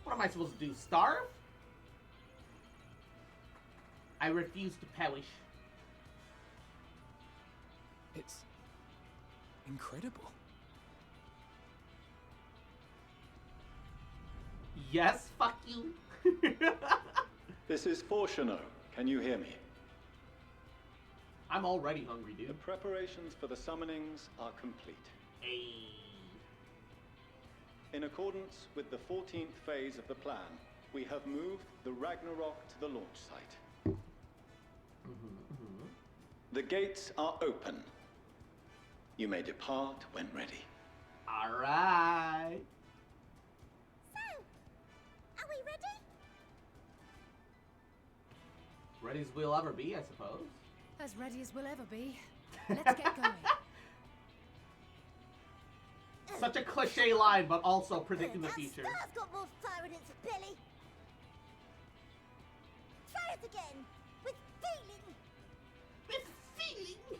What am I supposed to do? Starve? I refuse to perish. It's incredible. Yes, fuck you. This is Fortuno. Can you hear me? I'm already hungry, The dude. preparations for the summonings are complete. Hey. In accordance with the 14th phase of the plan, we have moved the Ragnarok to the launch site. The gates are open. You may depart when ready. Alright. So, are we ready? Ready as we'll ever be, I suppose. As ready as we'll ever be. Let's get going. Such a cliche line, but also predicting the That future. star's got more fire in its belly. Try it again, with feeling. With feeling.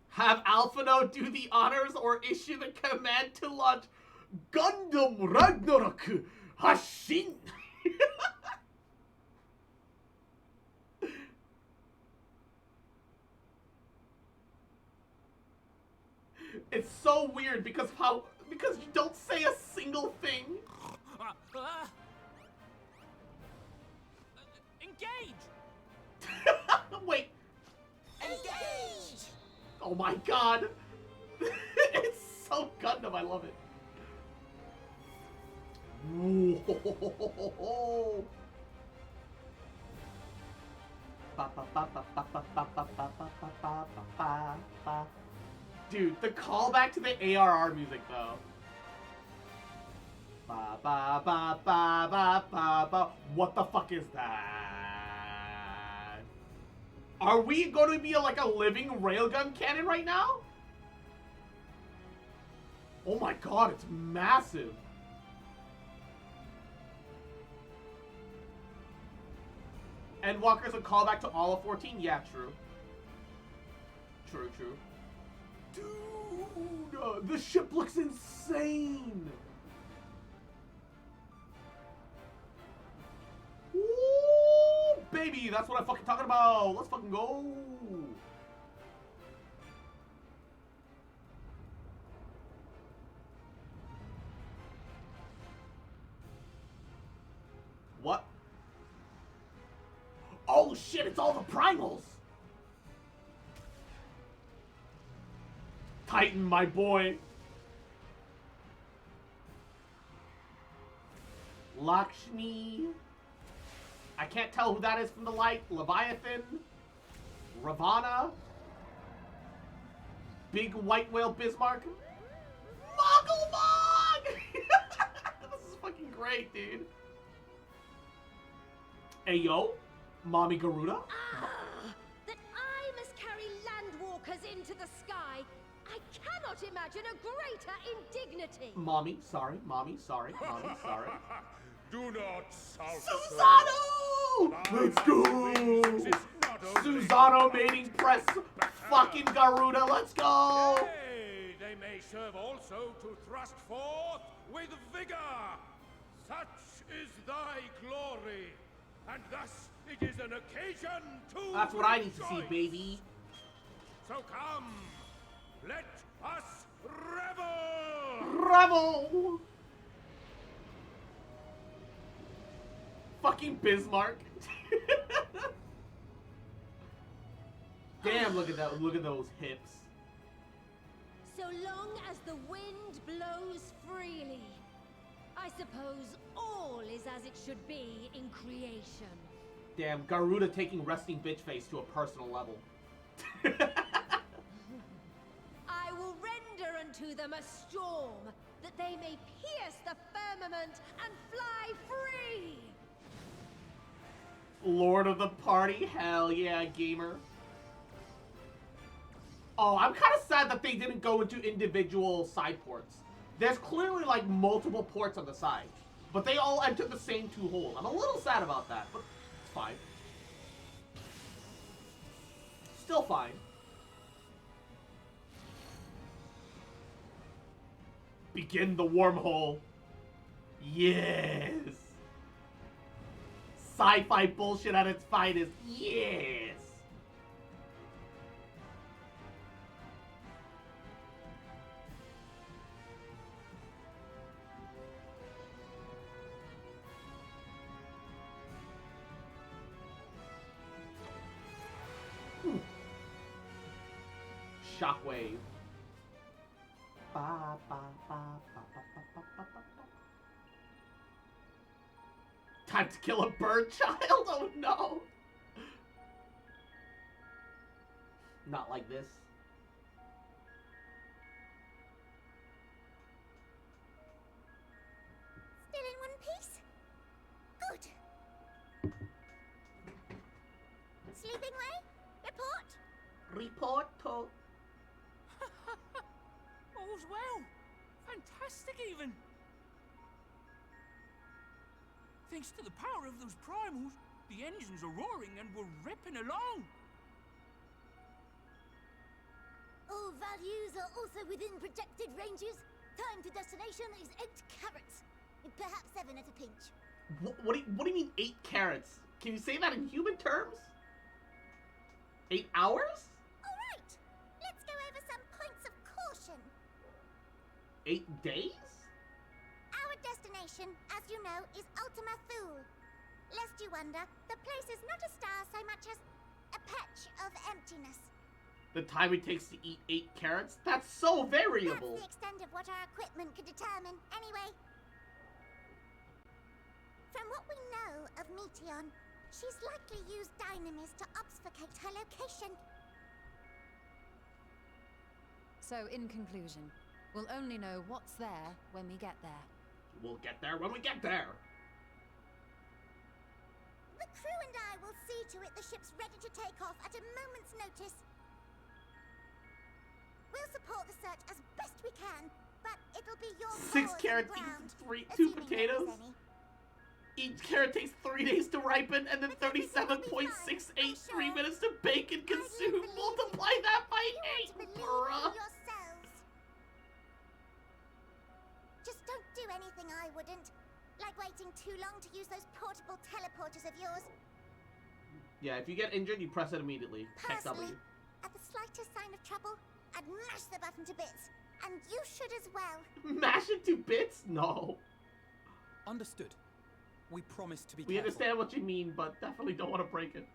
Have Alphino do the honors or issue the command to launch Gundam Ragnarok Hashin. It's so weird because you don't say a single thing. Engage! Wait. Engage! Oh my god. It's so Gundam, I love it. Whoa. Dude, the callback to the ARR music though. Ba ba ba ba ba ba ba. What the fuck is that? Are we going to be like a living railgun cannon right now? Oh my god, it's massive. Endwalker's a callback to all of 14? Yeah, true. True, true. Dude, the ship looks insane. Ooh, baby, that's what I'm fucking talking about. Let's fucking go. What? Oh shit, it's all the primals. Titan, my boy. Lakshmi. I can't tell who that is from the light. Leviathan. Ravana. Big white whale Bismarck. Mugglebog! This is fucking great, dude. Hey, yo. Mommy Garuda. That I must carry landwalkers into the sky. I cannot imagine a greater indignity. Mommy, sorry. Mommy, sorry. Mommy, sorry. Do not south. Susano! Let's go! Susano mating press fucking Garuda, let's go! Hey, they may serve also to thrust forth with vigor. Such is thy glory, and thus it is an occasion to That's what I need to see, rejoice. baby. So come, let us revel! Revel! Fucking Bismarck. Damn, look at that, look at those hips. So long as the wind blows freely, I suppose all is as it should be in creation. Damn, Garuda taking resting bitch face to a personal level. I will render unto them a storm, that they may pierce the firmament and fly free! Lord of the party, hell yeah, gamer. Oh, I'm kind of sad that they didn't go into individual side ports. There's clearly like multiple ports on the side, but they all enter the same 2 holes. I'm a little sad about that, but it's fine. Still fine. Begin the wormhole. Yes. Sci-fi bullshit at its finest. Yes. Shockwave. Ba, ba, ba, ba, ba, ba, ba, ba, ba. Time to kill a bird child? Oh no! Not like this. Still in one piece? Good. Sleeping way? Report? Reporto. All's well. Fantastic, even. Thanks to the power of those primals, the engines are roaring and we're ripping along. All values are also within projected ranges. Time to destination is 8 carats. Perhaps 7 at a pinch. What do you mean 8 carats? Can you say that in human terms? 8 hours? Alright, let's go over some points of caution. 8 days? Our destination, as you know, is Ultima Thule. Lest you wonder, the place is not a star so much as a patch of emptiness. The time it takes to eat 8 carats? That's so variable. That's the extent of what our equipment could determine, anyway. From what we know of Meteon, she's likely used dynamis to obfuscate her location. So, in conclusion, we'll only know what's there when we get there. We'll get there when we get there. The crew and I will see to it the ship's ready to take off at a moment's notice. We'll support the search as best we can, but it'll be your 6 carrots eat 2 potatoes. Each carrot takes 3 days to ripen and then 37.683 minutes to bake and consume. Multiply that by 8, bruh. Just don't do anything I wouldn't. Like waiting too long to use those portable teleporters of yours. Yeah, if you get injured, you press it immediately. Check W. Personally, at the slightest sign of trouble, I'd mash the button to bits. And you should as well. Mash it to bits? No. Understood. We promise to be We careful. understand what you mean, but definitely don't want to break it.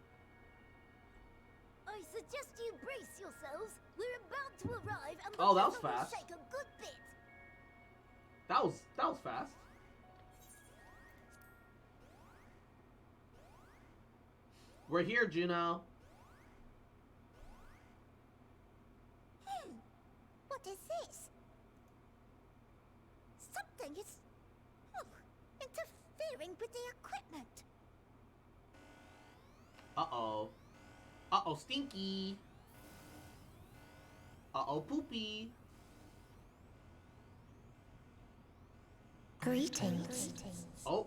I suggest you brace yourselves. We're about to arrive and Oh, that was vessel will fast. shake a good bit. That was fast. We're here, Juno. What is this? Something is interfering with the equipment. Uh-oh. Uh-oh, Stinky. Uh-oh, Poopy. Greetings. Oh.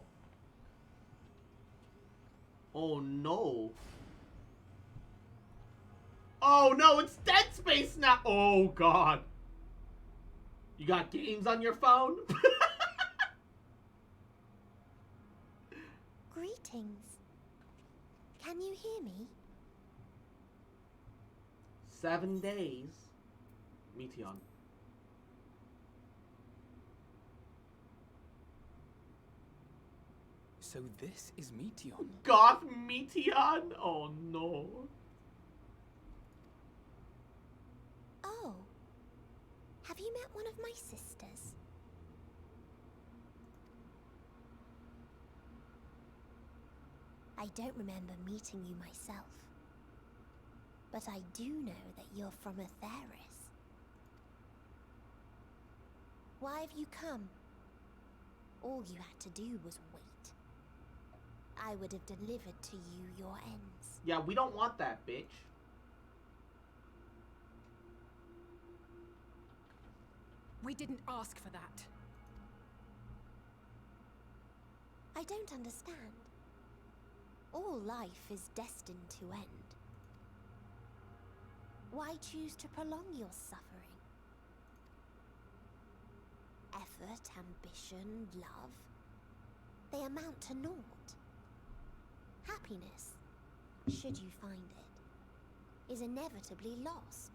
Oh, no. Oh, no, it's Dead Space now. Oh, God. You got games on your phone? Greetings. Can you hear me? 7 days. Meteon. So this is Meteon. Goth Meteon? Oh, no. Oh. Have you met one of my sisters? I don't remember meeting you myself. But I do know that you're from Atheris. Why have you come? All you had to do was wait. I would have delivered to you your ends. Yeah, we don't want that, bitch. We didn't ask for that. I don't understand. All life is destined to end. Why choose to prolong your suffering? Effort, ambition, love, they amount to naught. Happiness, should you find it, is inevitably lost.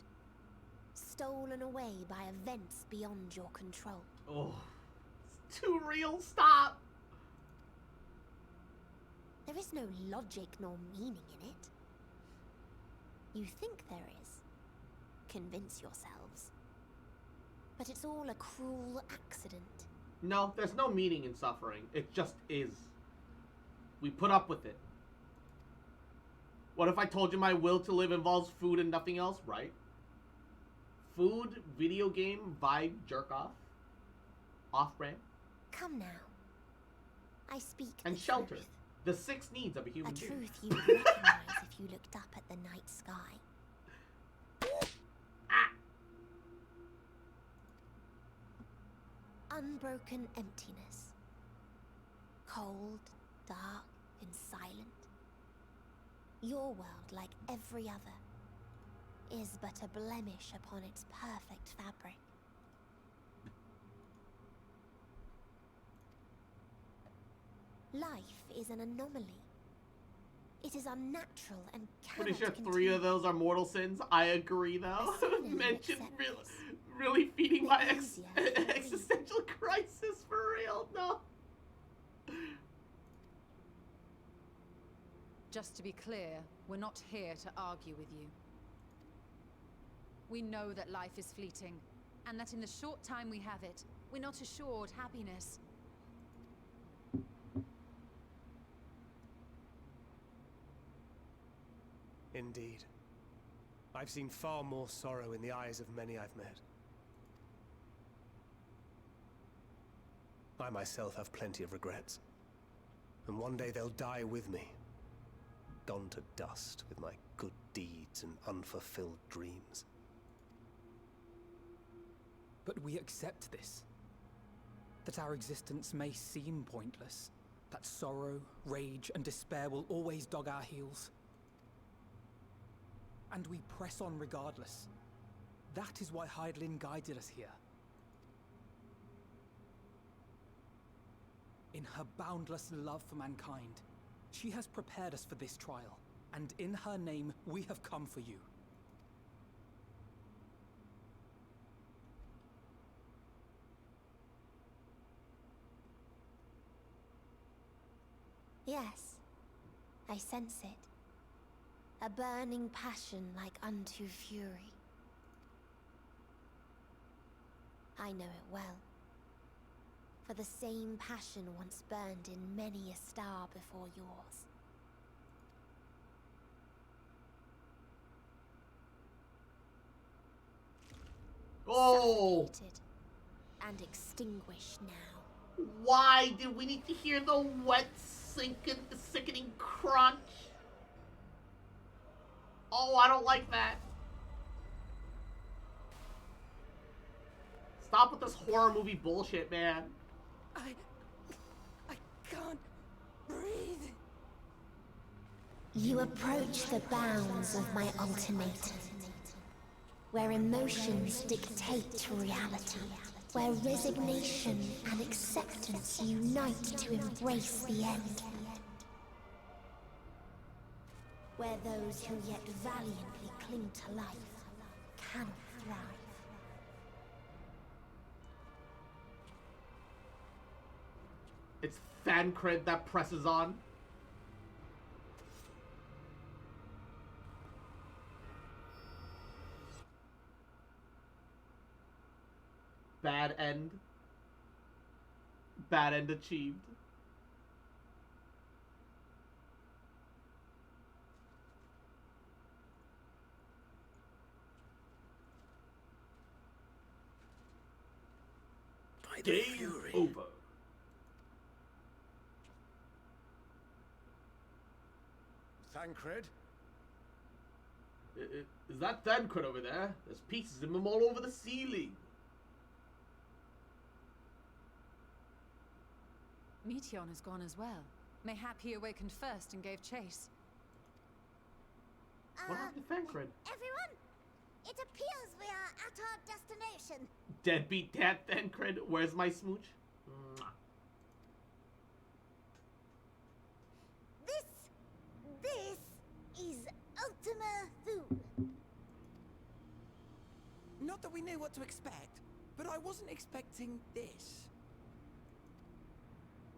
Stolen away by events beyond your control. Oh, it's too real, stop! There is no logic nor meaning in it. You think there is. Convince yourselves. But it's all a cruel accident. No, there's no meaning in suffering. It just is. We put up with it. What if I told you my will to live involves food and nothing else, right? Food, video game, vibe, jerk off. Off-brand. Come now. I speak and the shelter. Truth. The 6 needs of a human being. A truth you would recognize if you looked up at the night sky. Unbroken emptiness. Cold, dark, and silent. Your world, like every other, is but a blemish upon its perfect fabric. Life is an anomaly. It is unnatural and cannot Pretty sure continue. 3 of those are mortal sins. I agree, though. Mention really feeding my existential crisis for real. No. Just to be clear, we're not here to argue with you. We know that life is fleeting, and that in the short time we have it, we're not assured happiness. Indeed. I've seen far more sorrow in the eyes of many I've met. I myself have plenty of regrets. And one day they'll die with me. Gone to dust with my good deeds and unfulfilled dreams. But we accept this. That our existence may seem pointless. That sorrow, rage, and despair will always dog our heels. And we press on regardless. That is why Hydaelyn guided us here. In her boundless love for mankind, she has prepared us for this trial, and in her name, we have come for you. Yes, I sense it. A burning passion like unto fury. I know it well. For the same passion once burned in many a star before yours. Oh! Suffocated and extinguished now. Why did we need to hear the wet, sickening crunch? Oh, I don't like that. Stop with this horror movie bullshit, man. I can't breathe. You approach the bounds of my ultimatum, where emotions dictate reality, where resignation and acceptance unite to embrace the end, where those who yet valiantly cling to life cannot thrive. It's Thancred that presses on. Bad end. Bad end achieved. Game over. Thancred? Is that Thancred over there? There's pieces of him all over the ceiling. Meteon has gone as well. Mayhap he awakened first and gave chase. What happened to Thancred? Everyone, it appears we are at our destination. Deadbeat dad Thancred, where's my smooch? Mwah. This is Ultima Thule. Not that we knew what to expect, but I wasn't expecting this.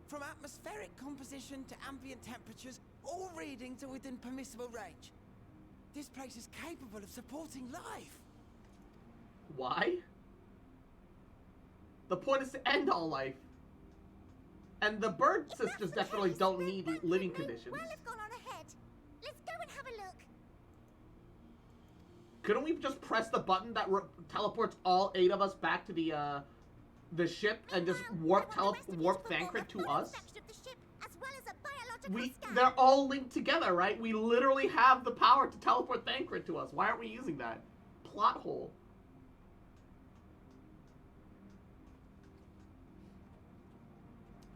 From atmospheric composition to ambient temperatures, all reading to within permissible range. This place is capable of supporting life. Why? The point is to end all life. And the bird sisters definitely don't need living conditions. Well, have gone on ahead. Let's go and have a look. Couldn't we just press the button that teleports all 8 of us back to the ship and just warp Thancred to us? They're all linked together, right? We literally have the power to teleport Thancred to us. Why aren't we using that? Plot hole.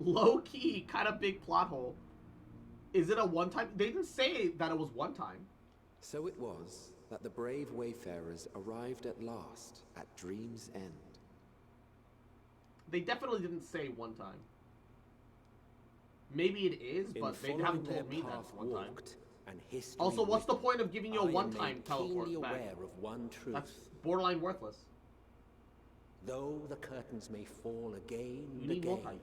Low-key, kind of big plot hole. Is it a one-time? They didn't say that it was one time. So it was that the brave wayfarers arrived at last at Dream's End. They definitely didn't say one time. Maybe it is, but they haven't told me that one time. And also, what's the point of giving you a one-time teleport back? Aware of one truth. That's borderline worthless. Though the curtains may fall again and again,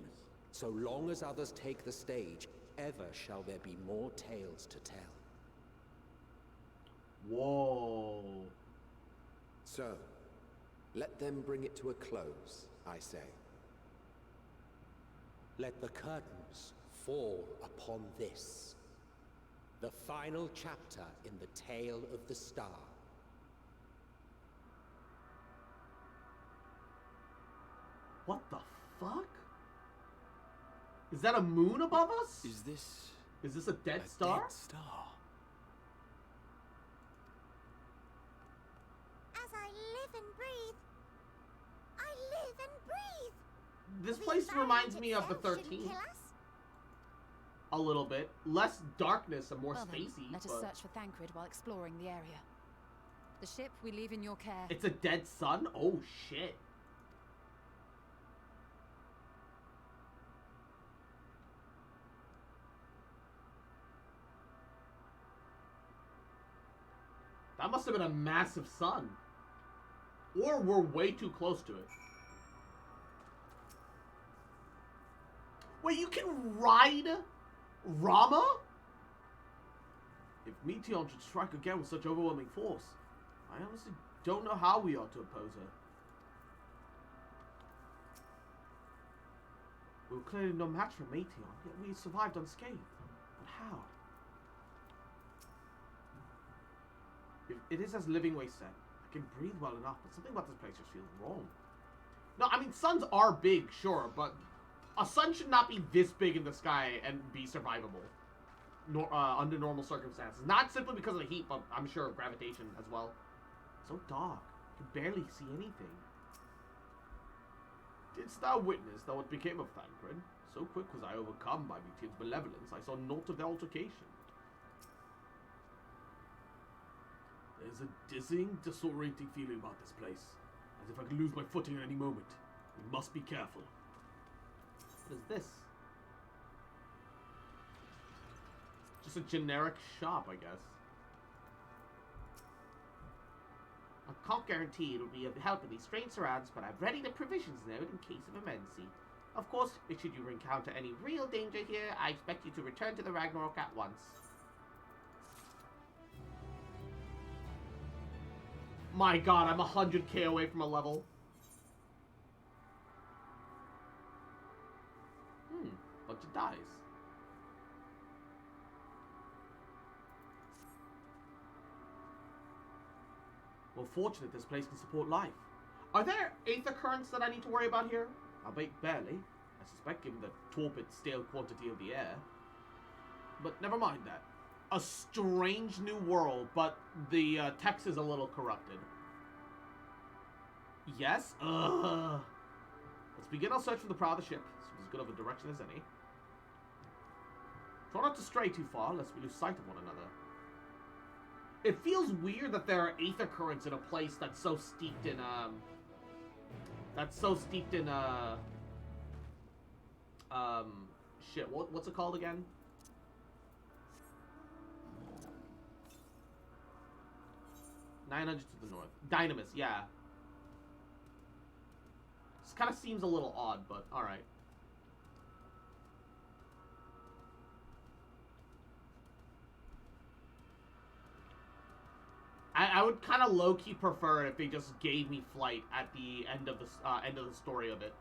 so long as others take the stage, ever shall there be more tales to tell. Whoa. So, let them bring it to a close, I say. Let the curtains fall upon this, the final chapter in the tale of the star. What the fuck? Is that a moon above us? Is this a dead star? Dead star? As I live and breathe, I live and breathe. This place reminds me of the 13th. A little bit. Less darkness and more spacey. Let us search for Thancred while exploring the area. The ship we leave in your care. It's a dead sun? Oh shit. That must have been a massive sun. Or we're way too close to it. Wait, you can ride Rama? If Meteon should strike again with such overwhelming force, I honestly don't know how we ought to oppose her. We were clearly no match for Meteon, yet we survived unscathed. But how? If it is as Living Way said, I can breathe well enough, but something about this place just feels wrong. No, I mean, suns are big, sure, but a sun should not be this big in the sky and be survivable. Under normal circumstances. Not simply because of the heat, but I'm sure of gravitation as well. So dark, you can barely see anything. Didst thou witness that what became of Thancred? So quick was I overcome by Meteon's malevolence, I saw naught of the altercation. There's a dizzying, disorienting feeling about this place. As if I could lose my footing at any moment. We must be careful. What is this? Just a generic shop, I guess. I can't guarantee it'll be of help in these strange surrounds, but I've ready the provisions note in case of emergency. Of course, should you encounter any real danger here, I expect you to return to the Ragnarok at once. My god, I'm 100k away from a level. Bunch of dies. Well, fortunate this place can support life. Are there aether currents that I need to worry about here? Albeit barely. I suspect given the torpid, stale quantity of the air. But never mind that. A strange new world, but the text is a little corrupted. Yes? Let's begin our search for the prow of the ship. It's as good of a direction as any. Try not to stray too far, lest we lose sight of one another. It feels weird that there are aether currents in a place that's so steeped in, shit, what's it called again? $900 to the north. Dynamis, yeah. This kind of seems a little odd, but alright. I would kind of low-key prefer if they just gave me flight at the end of the story of it,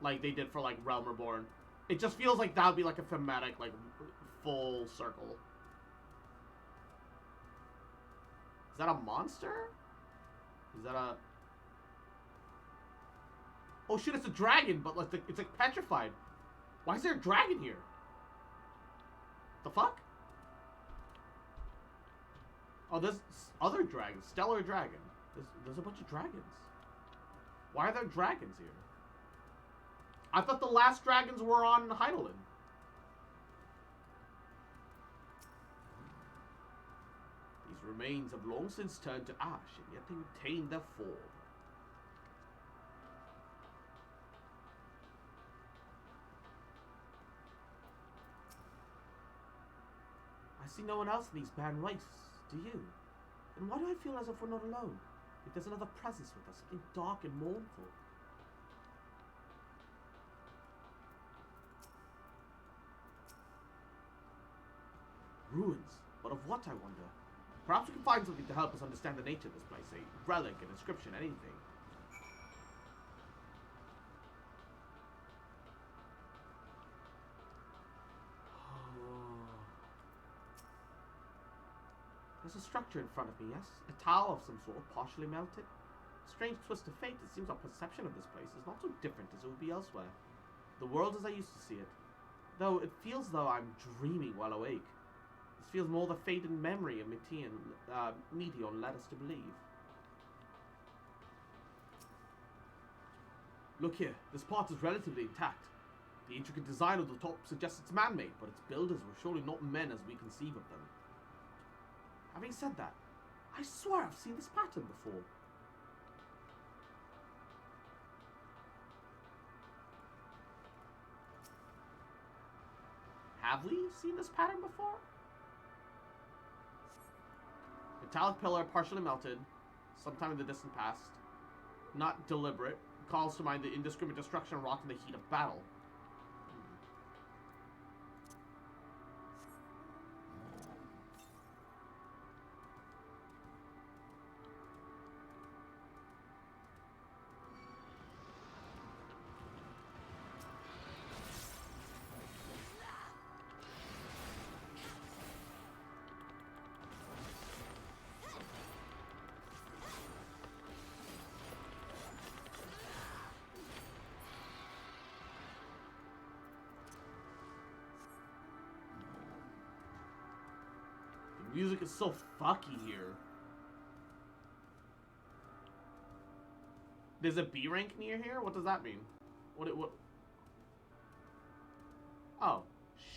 like they did for like Realm Reborn. It just feels like that would be like a thematic, like full circle. Is that a monster? Is that a? Oh shit! It's a dragon, but like it's like petrified. Why is there a dragon here? The fuck? Oh, there's other dragons. Stellar dragon. There's a bunch of dragons. Why are there dragons here? I thought the last dragons were on Heidelin. These remains have long since turned to ash, and yet they retain their form. I see no one else in these barren wastes. Do you? And why do I feel as if we're not alone? If there's another presence with us, something dark and mournful. Ruins. But of what, I wonder? Perhaps we can find something to help us understand the nature of this place. A relic, an inscription, anything. There's a structure in front of me, yes? A tower of some sort, partially melted. Strange twist of fate. It seems our perception of this place is not so different as it would be elsewhere. The world as I used to see it. Though it feels though I'm dreaming while awake. This feels more the faded memory of Meteon led us to believe. Look here, this part is relatively intact. The intricate design of the top suggests it's man-made, but its builders were surely not men as we conceive of them. Having said that, I swear I've seen this pattern before. Have we seen this pattern before? Metallic pillar, partially melted, sometime in the distant past. Not deliberate. Calls to mind the indiscriminate destruction of rock in the heat of battle. Music is so fucky here. There's a B rank near here? What does that mean? What? Oh.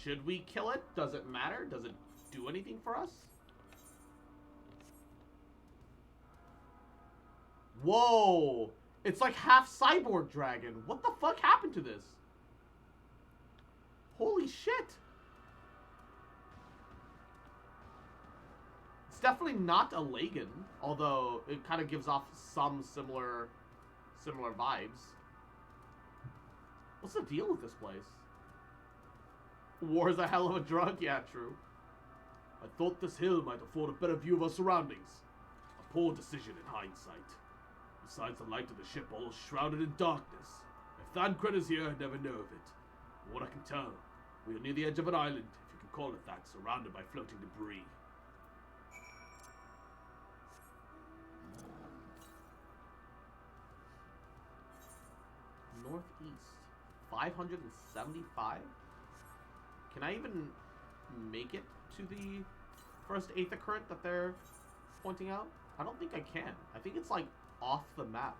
Should we kill it? Does it matter? Does it do anything for us? Whoa! It's like half cyborg dragon. What the fuck happened to this? Holy shit! It's definitely not a Lagan, although it kind of gives off some similar vibes. What's the deal with this place? War is a hell of a drug? Yeah, true. I thought this hill might afford a better view of our surroundings. A poor decision in hindsight. Besides the light of the ship all shrouded in darkness. If Thancred is here, I'd never know of it. From what I can tell, we are near the edge of an island, if you can call it that, surrounded by floating debris. Northeast. 575? Can I even make it to the first aether current that they're pointing out? I don't think I can. I think it's like off the map.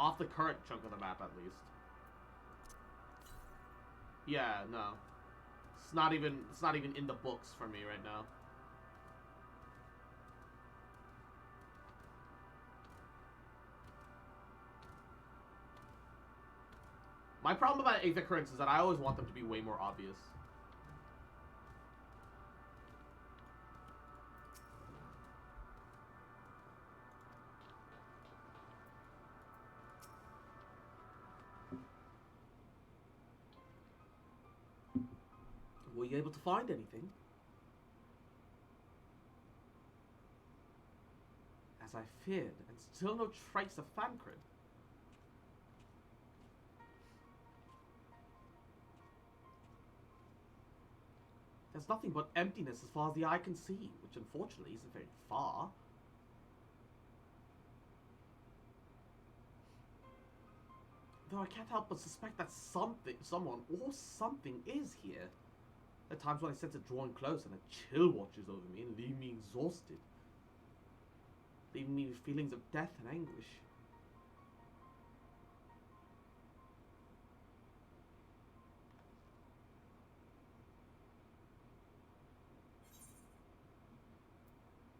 Off the current chunk of the map at least. Yeah, no. It's not even in the books for me right now. My problem about Aether Currents is that I always want them to be way more obvious. Were you able to find anything? As I feared, and still no trace of Fancred. There's nothing but emptiness as far as the eye can see, which unfortunately isn't very far. Though I can't help but suspect that someone or something is here. There are times when I sense it drawing close and a chill watches over me and leaving me exhausted. Leaving me with feelings of death and anguish.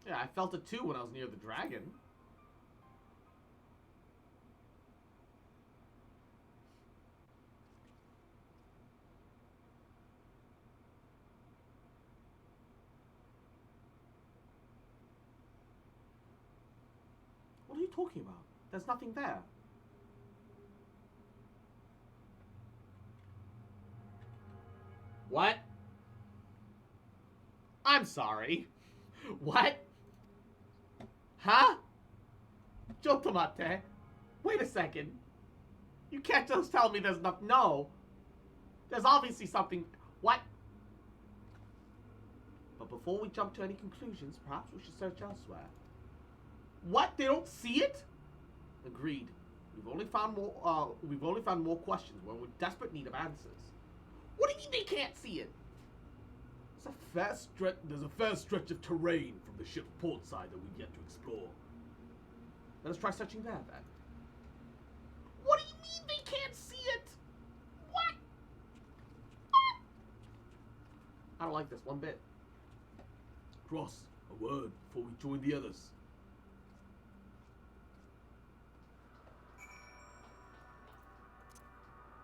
Yeah, I felt it too when I was near the dragon. What are you talking about? There's nothing there. What? I'm sorry. What? Huh? Jotomate. Wait a second. You can't just tell me there's nothing. No. There's obviously something. What? But before we jump to any conclusions, perhaps we should search elsewhere. What? They don't see it? Agreed. We've only found more questions when we're in desperate need of answers. What do you mean they can't see it? There's a fair stretch of terrain from the ship's port side that we've yet to explore. Let us try searching there, then. What do you mean they can't see it? What? I don't like this one bit. Cross, a word before we join the others.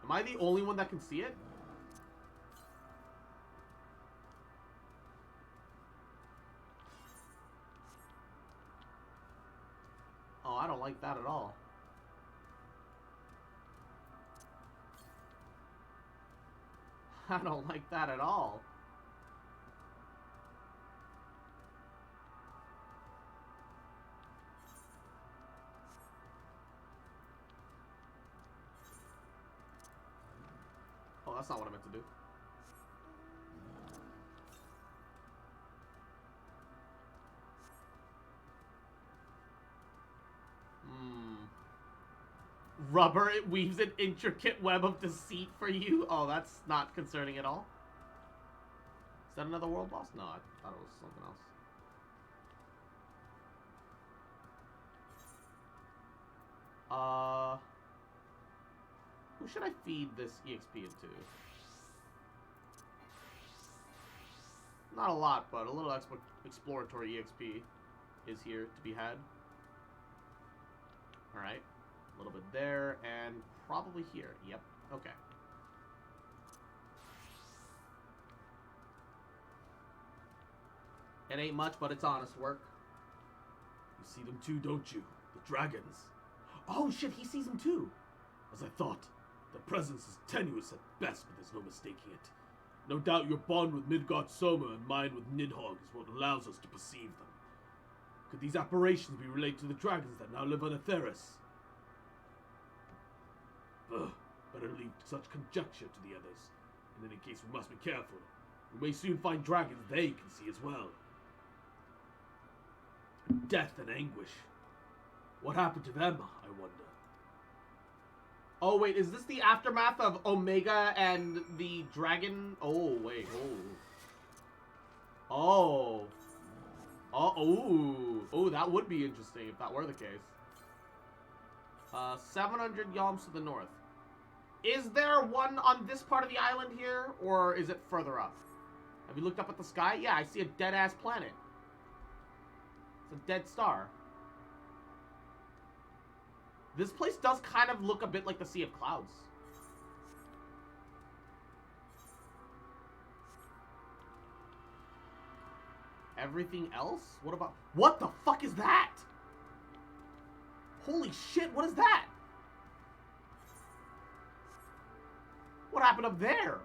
Am I the only one that can see it? Oh, I don't like that at all. I don't like that at all. Oh, that's not what I meant to do. Rubber, it weaves an intricate web of deceit for you. Oh, that's not concerning at all. Is that another world boss? No, I thought it was something else. Who should I feed this EXP into? Not a lot, but a little exploratory EXP is here to be had. Alright. A little bit there, and probably here. Yep. Okay. It ain't much, but it's honest work. You see them too, don't you? The dragons. Oh shit, he sees them too. As I thought. Their presence is tenuous at best, but there's no mistaking it. No doubt your bond with Midgard Soma and mine with Nidhogg is what allows us to perceive them. Could these apparitions be related to the dragons that now live on Aetheris? Better leave such conjecture to the others. In any case, we must be careful. We may soon find dragons they can see as well. Death and anguish. What happened to them, I wonder? Oh, wait, is this the aftermath of Omega and the dragon? Oh, wait, oh. Oh, that would be interesting if that were the case. 700 yalms to the north. Is there one on this part of the island here, or is it further up? Have you looked up at the sky? Yeah, I see a dead-ass planet. It's a dead star. This place does kind of look a bit like the Sea of Clouds. Everything else? What about... What the fuck is that? Holy shit, what is that? What happened up there?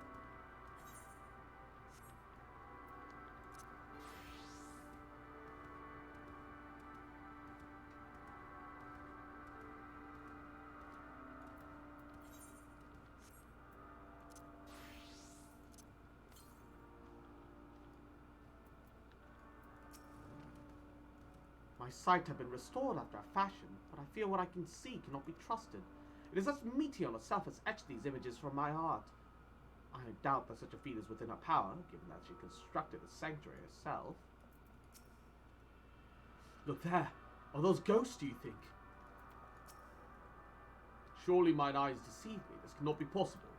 My sight had been restored after a fashion, but I fear what I can see cannot be trusted. It is such Meteor herself has etched these images from my heart. I doubt that such a feat is within her power, given that she constructed the sanctuary herself. Look there. Are those ghosts, do you think? Surely mine eyes deceive me. This cannot be possible.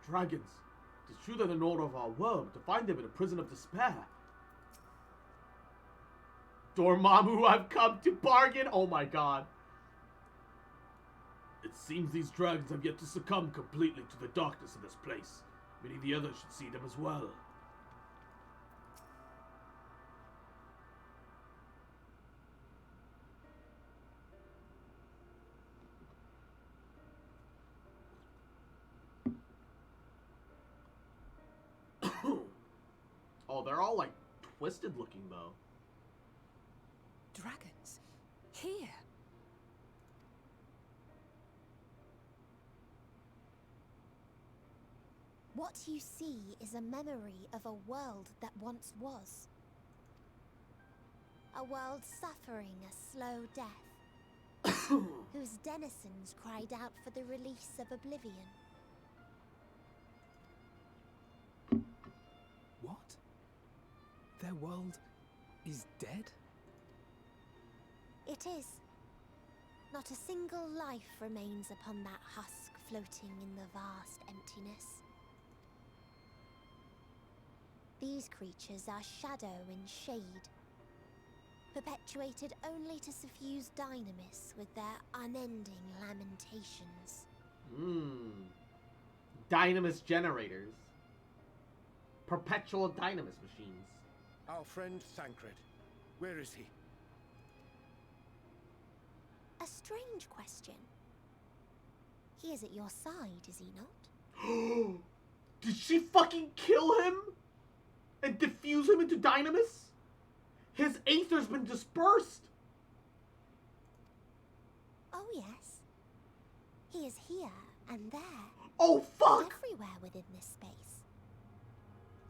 Dragons. It is true that in order of our world, but to find them in a prison of despair. Dormammu, I've come to bargain! Oh my god. It seems these dragons have yet to succumb completely to the darkness of this place. Many of the others should see them as well. Oh, they're all like twisted looking though. Dragons? Here? What you see is a memory of a world that once was. A world suffering a slow death, whose denizens cried out for the release of oblivion. What? Their world is dead? It is. Not a single life remains upon that husk floating in the vast emptiness. These creatures are shadow and shade, perpetuated only to suffuse dynamis with their unending lamentations. Dynamis generators. Perpetual dynamis machines. Our friend Thancred. Where is he? A strange question. He is at your side, is he not? Did she fucking kill him? And diffuse him into dynamis? His aether's been dispersed! Oh yes. He is here and there. Oh fuck! Everywhere within this space.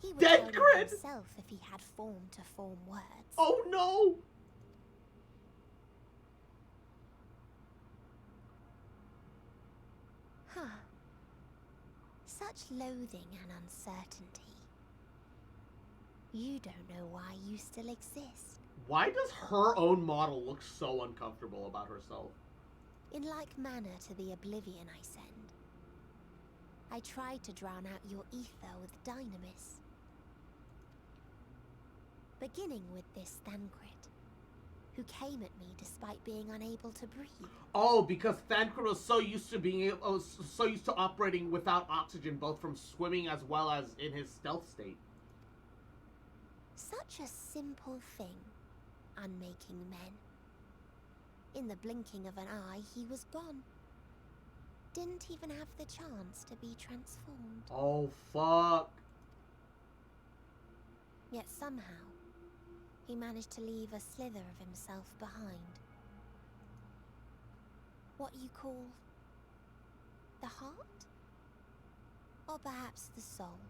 He would Dead tell you Cred! himself if he had form to form words. Oh no! Huh. Such loathing and uncertainty. You don't know why you still exist. Why does her own model look so uncomfortable about herself? In like manner to the oblivion I send, I tried to drown out your ether with dynamis. Beginning with this Thancred, who came at me despite being unable to breathe. Oh, because Thancred was so used to so used to operating without oxygen, both from swimming as well as in his stealth state. Such a simple thing, unmaking men. In the blinking of an eye, he was gone. Didn't even have the chance to be transformed. Oh, fuck. Yet somehow, he managed to leave a slither of himself behind. What you call the heart? Or perhaps the soul.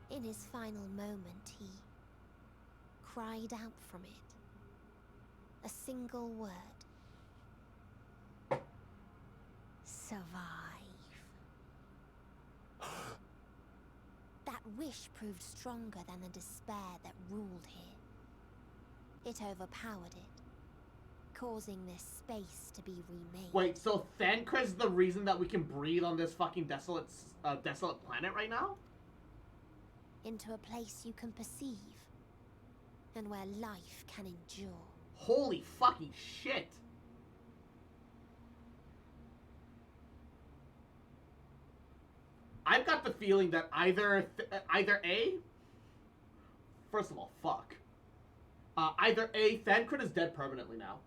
In his final moment, he cried out from it. A single word. Survive. That wish proved stronger than the despair that ruled here. It overpowered it, causing this space to be remade. Wait, so Thancred's the reason that we can breathe on this fucking desolate planet right now? Into a place you can perceive, and where life can endure. Holy fucking shit! I've got the feeling that either A, first of all, fuck. Either A, Thancred is dead permanently now,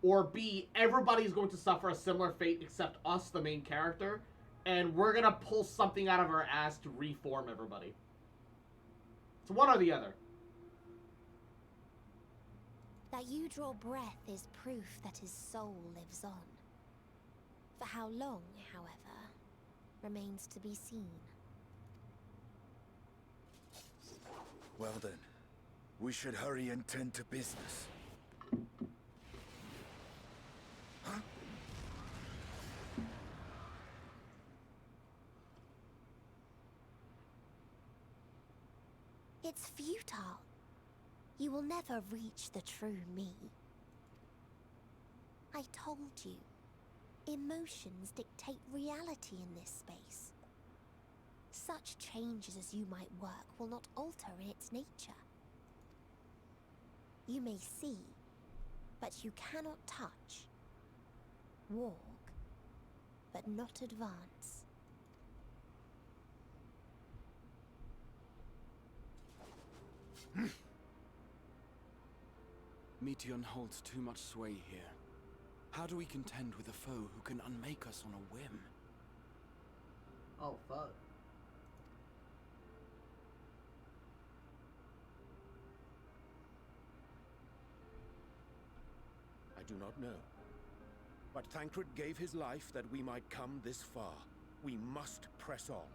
or B, everybody's going to suffer a similar fate except us, the main character, and we're gonna pull something out of our ass to reform everybody. It's one or the other. That you draw breath is proof that his soul lives on. For how long, however, remains to be seen. Well then, we should hurry and tend to business. Huh? It's futile. You will never reach the true me. I told you. Emotions dictate reality in this space. Such changes as you might work will not alter its nature. You may see, but you cannot touch. Walk, but not advance. Meteon holds too much sway here. How do we contend with a foe who can unmake us on a whim? Oh, fuck. I do not know. But Thancred gave his life that we might come this far. We must press on.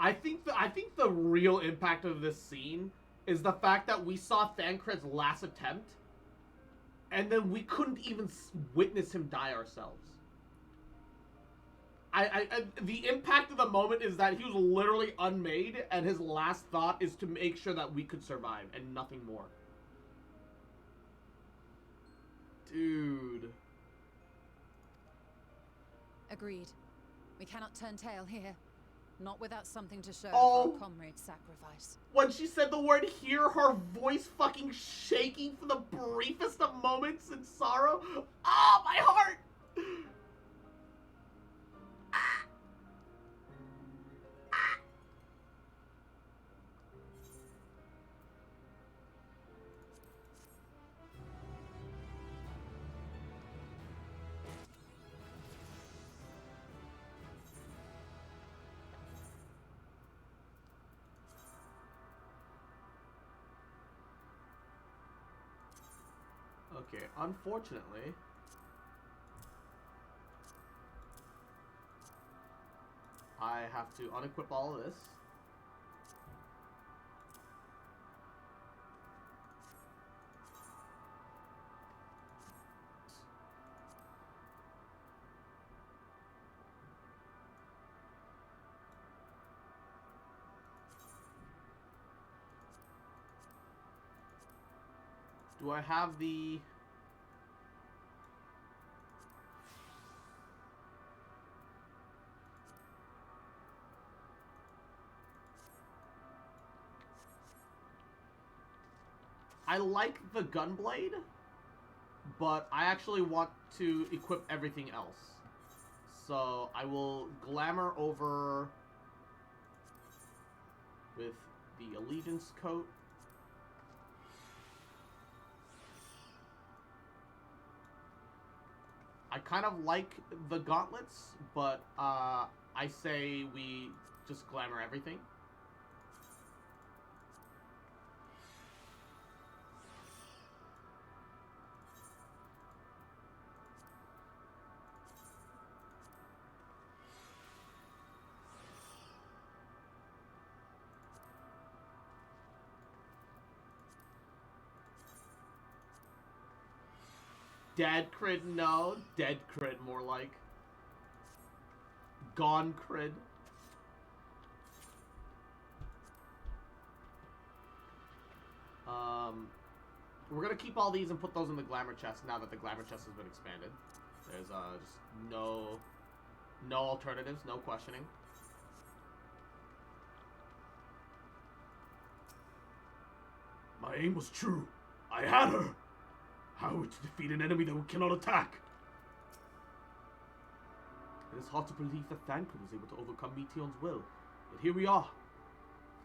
I think the real impact of this scene is the fact that we saw Thancred's last attempt, and then we couldn't even witness him die ourselves. The impact of the moment is that he was literally unmade, and his last thought is to make sure that we could survive, and nothing more. Dude. Agreed. We cannot turn tail here. Not without something to show Oh. for our comrade's sacrifice. When she said the word "hear," her voice fucking shaking for the briefest of moments in sorrow. Ah, my heart! Okay, unfortunately, I have to unequip all of this. Do I have the... I like the gunblade, but I actually want to equip everything else. So I will glamour over with the allegiance coat. I kind of like the gauntlets, but I say we just glamour everything. Dad crid, no. Dead crid, more like. Gone crid. we're gonna keep all these and put those in the glamour chest now that the glamour chest has been expanded. There's just no alternatives, no questioning. My aim was true. I had her. How are we to defeat an enemy that we cannot attack? It is hard to believe that Thancred was able to overcome Meteon's will. Yet here we are.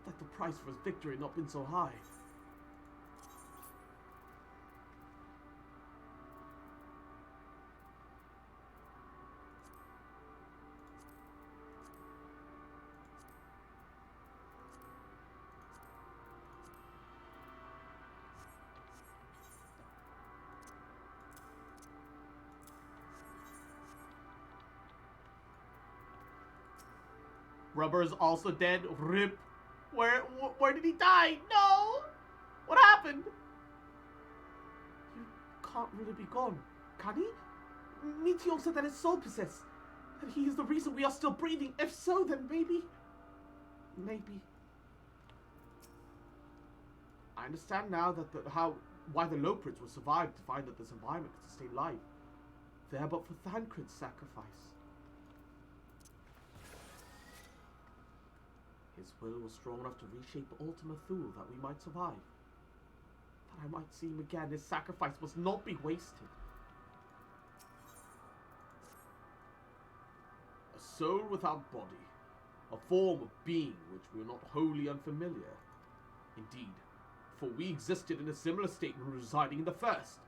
That the price for his victory had not been so high. Rubber is also dead. Rip. Where did he die? No! What happened? You can't really be gone, can he? Meteor said that his soul possessed. That he is the reason we are still breathing. If so, then maybe... I understand now that why the Loprits would survive to find that this environment could sustain life. There but for Thancred's sacrifice. His will was strong enough to reshape Ultima Thule that we might survive. That I might see him again, his sacrifice must not be wasted. A soul without body. A form of being which we are not wholly unfamiliar. Indeed, for we existed in a similar state when residing in the first.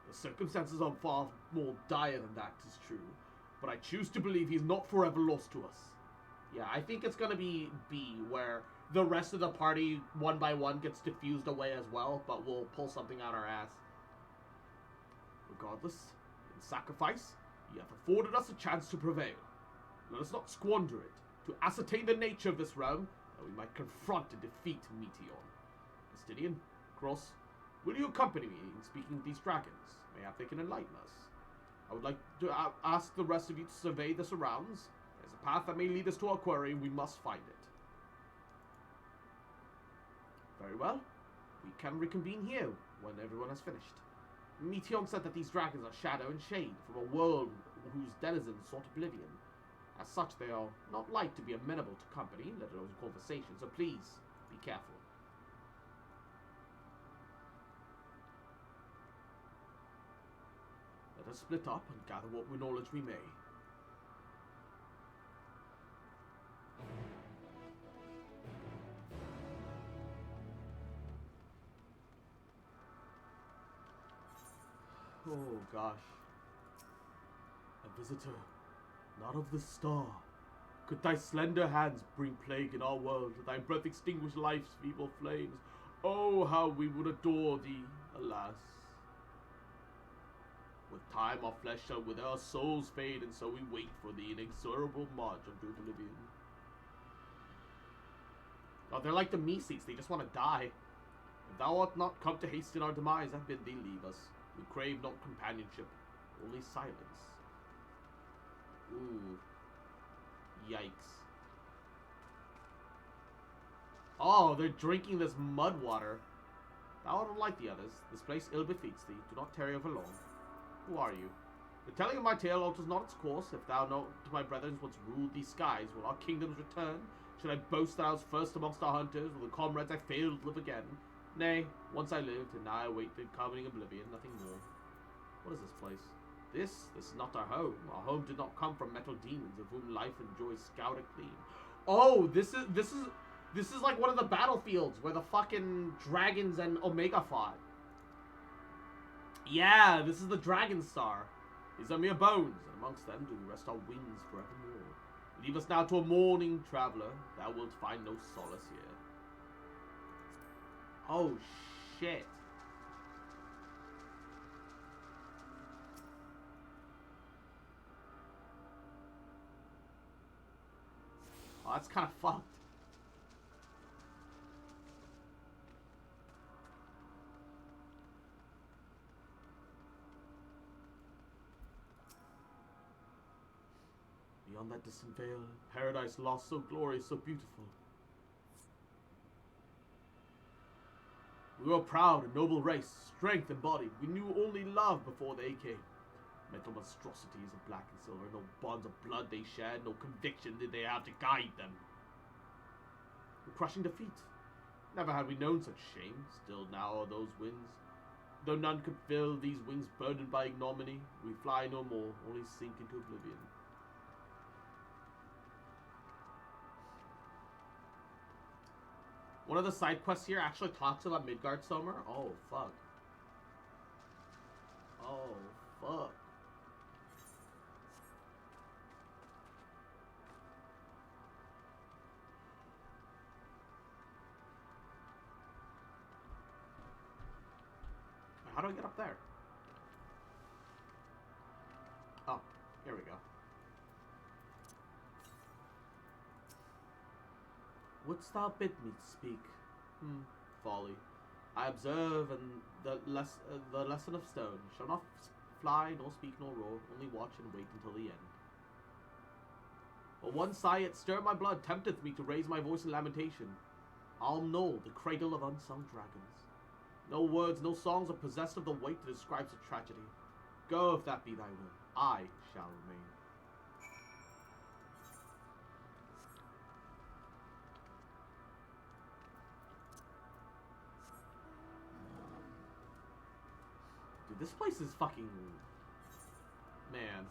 The circumstances are far more dire than that, 'tis true. But I choose to believe he's not forever lost to us. Yeah, I think it's gonna be B, where the rest of the party, one by one, gets diffused away as well, but we'll pull something out our ass. Regardless, in sacrifice, ye have afforded us a chance to prevail. Let us not squander it, to ascertain the nature of this realm, that we might confront and defeat Meteon. Estinian, Cross, will you accompany me in speaking with these dragons? Mayhap they can enlighten us. I would like to ask the rest of you to survey the surrounds. There's a path that may lead us to our quarry, and we must find it. Very well. We can reconvene here when everyone has finished. Meteon said that these dragons are shadow and shade from a world whose denizens sought oblivion. As such, they are not like to be amenable to company, let alone conversation, so please, be careful. Let us split up and gather what knowledge we may. Oh, gosh. A visitor, not of the star. Could thy slender hands bring plague in our world, thy breath extinguish life's feeble flames? Oh, how we would adore thee, alas. With time our flesh shall wither, our souls fade, and so we wait for the inexorable march unto oblivion. Oh, they're like the Meeseeks, they just want to die. If thou art not come to hasten our demise, I bid thee leave us. We crave not companionship, only silence. Ooh. Yikes. Oh, they're drinking this mud water. Thou art like the others. This place ill befits thee. Do not tarry over long. Who are you? The telling of my tale alters not its course. If thou know to my brethren once ruled these skies, will our kingdoms return? Should I boast that I was first amongst our hunters, with the comrades I failed to live again? Nay, once I lived, and now I wait the coming oblivion, nothing more. What is this place? This is not our home. Our home did not come from metal demons, of whom life and joy scoured clean. Oh, this is like one of the battlefields where the fucking dragons and Omega fought. Yeah, this is the Dragon Star. These are mere bones, and amongst them do rest our wings forevermore. Leave us now to a mourning traveler. Thou wilt find no solace here. Oh, shit. Oh, that's kind of fucked. Beyond that distant veil, paradise lost, so glorious, so beautiful. We were a proud and noble race, strength embodied. We knew only love before they came. Mental monstrosities of black and silver, no bonds of blood they shared, no conviction did they have to guide them. A crushing defeat. Never had we known such shame, still now are those winds. Though none could fill these wings burdened by ignominy, we fly no more, only sink into oblivion. One of the side quests here actually talks about Midgardsormr. Oh, fuck. Oh, fuck. How do I get up there? Oh, here we go. Wouldst thou bid me speak? Folly. I observe, and the lesson of stone shall not fly, nor speak, nor roar, only watch and wait until the end. But one sigh yet stir my blood, tempteth me to raise my voice in lamentation. Alm Knoll, the cradle of unsung dragons. No words, no songs are possessed of the weight that describes a tragedy. Go, if that be thy will. I shall remain. Dude, this place is fucking... Man.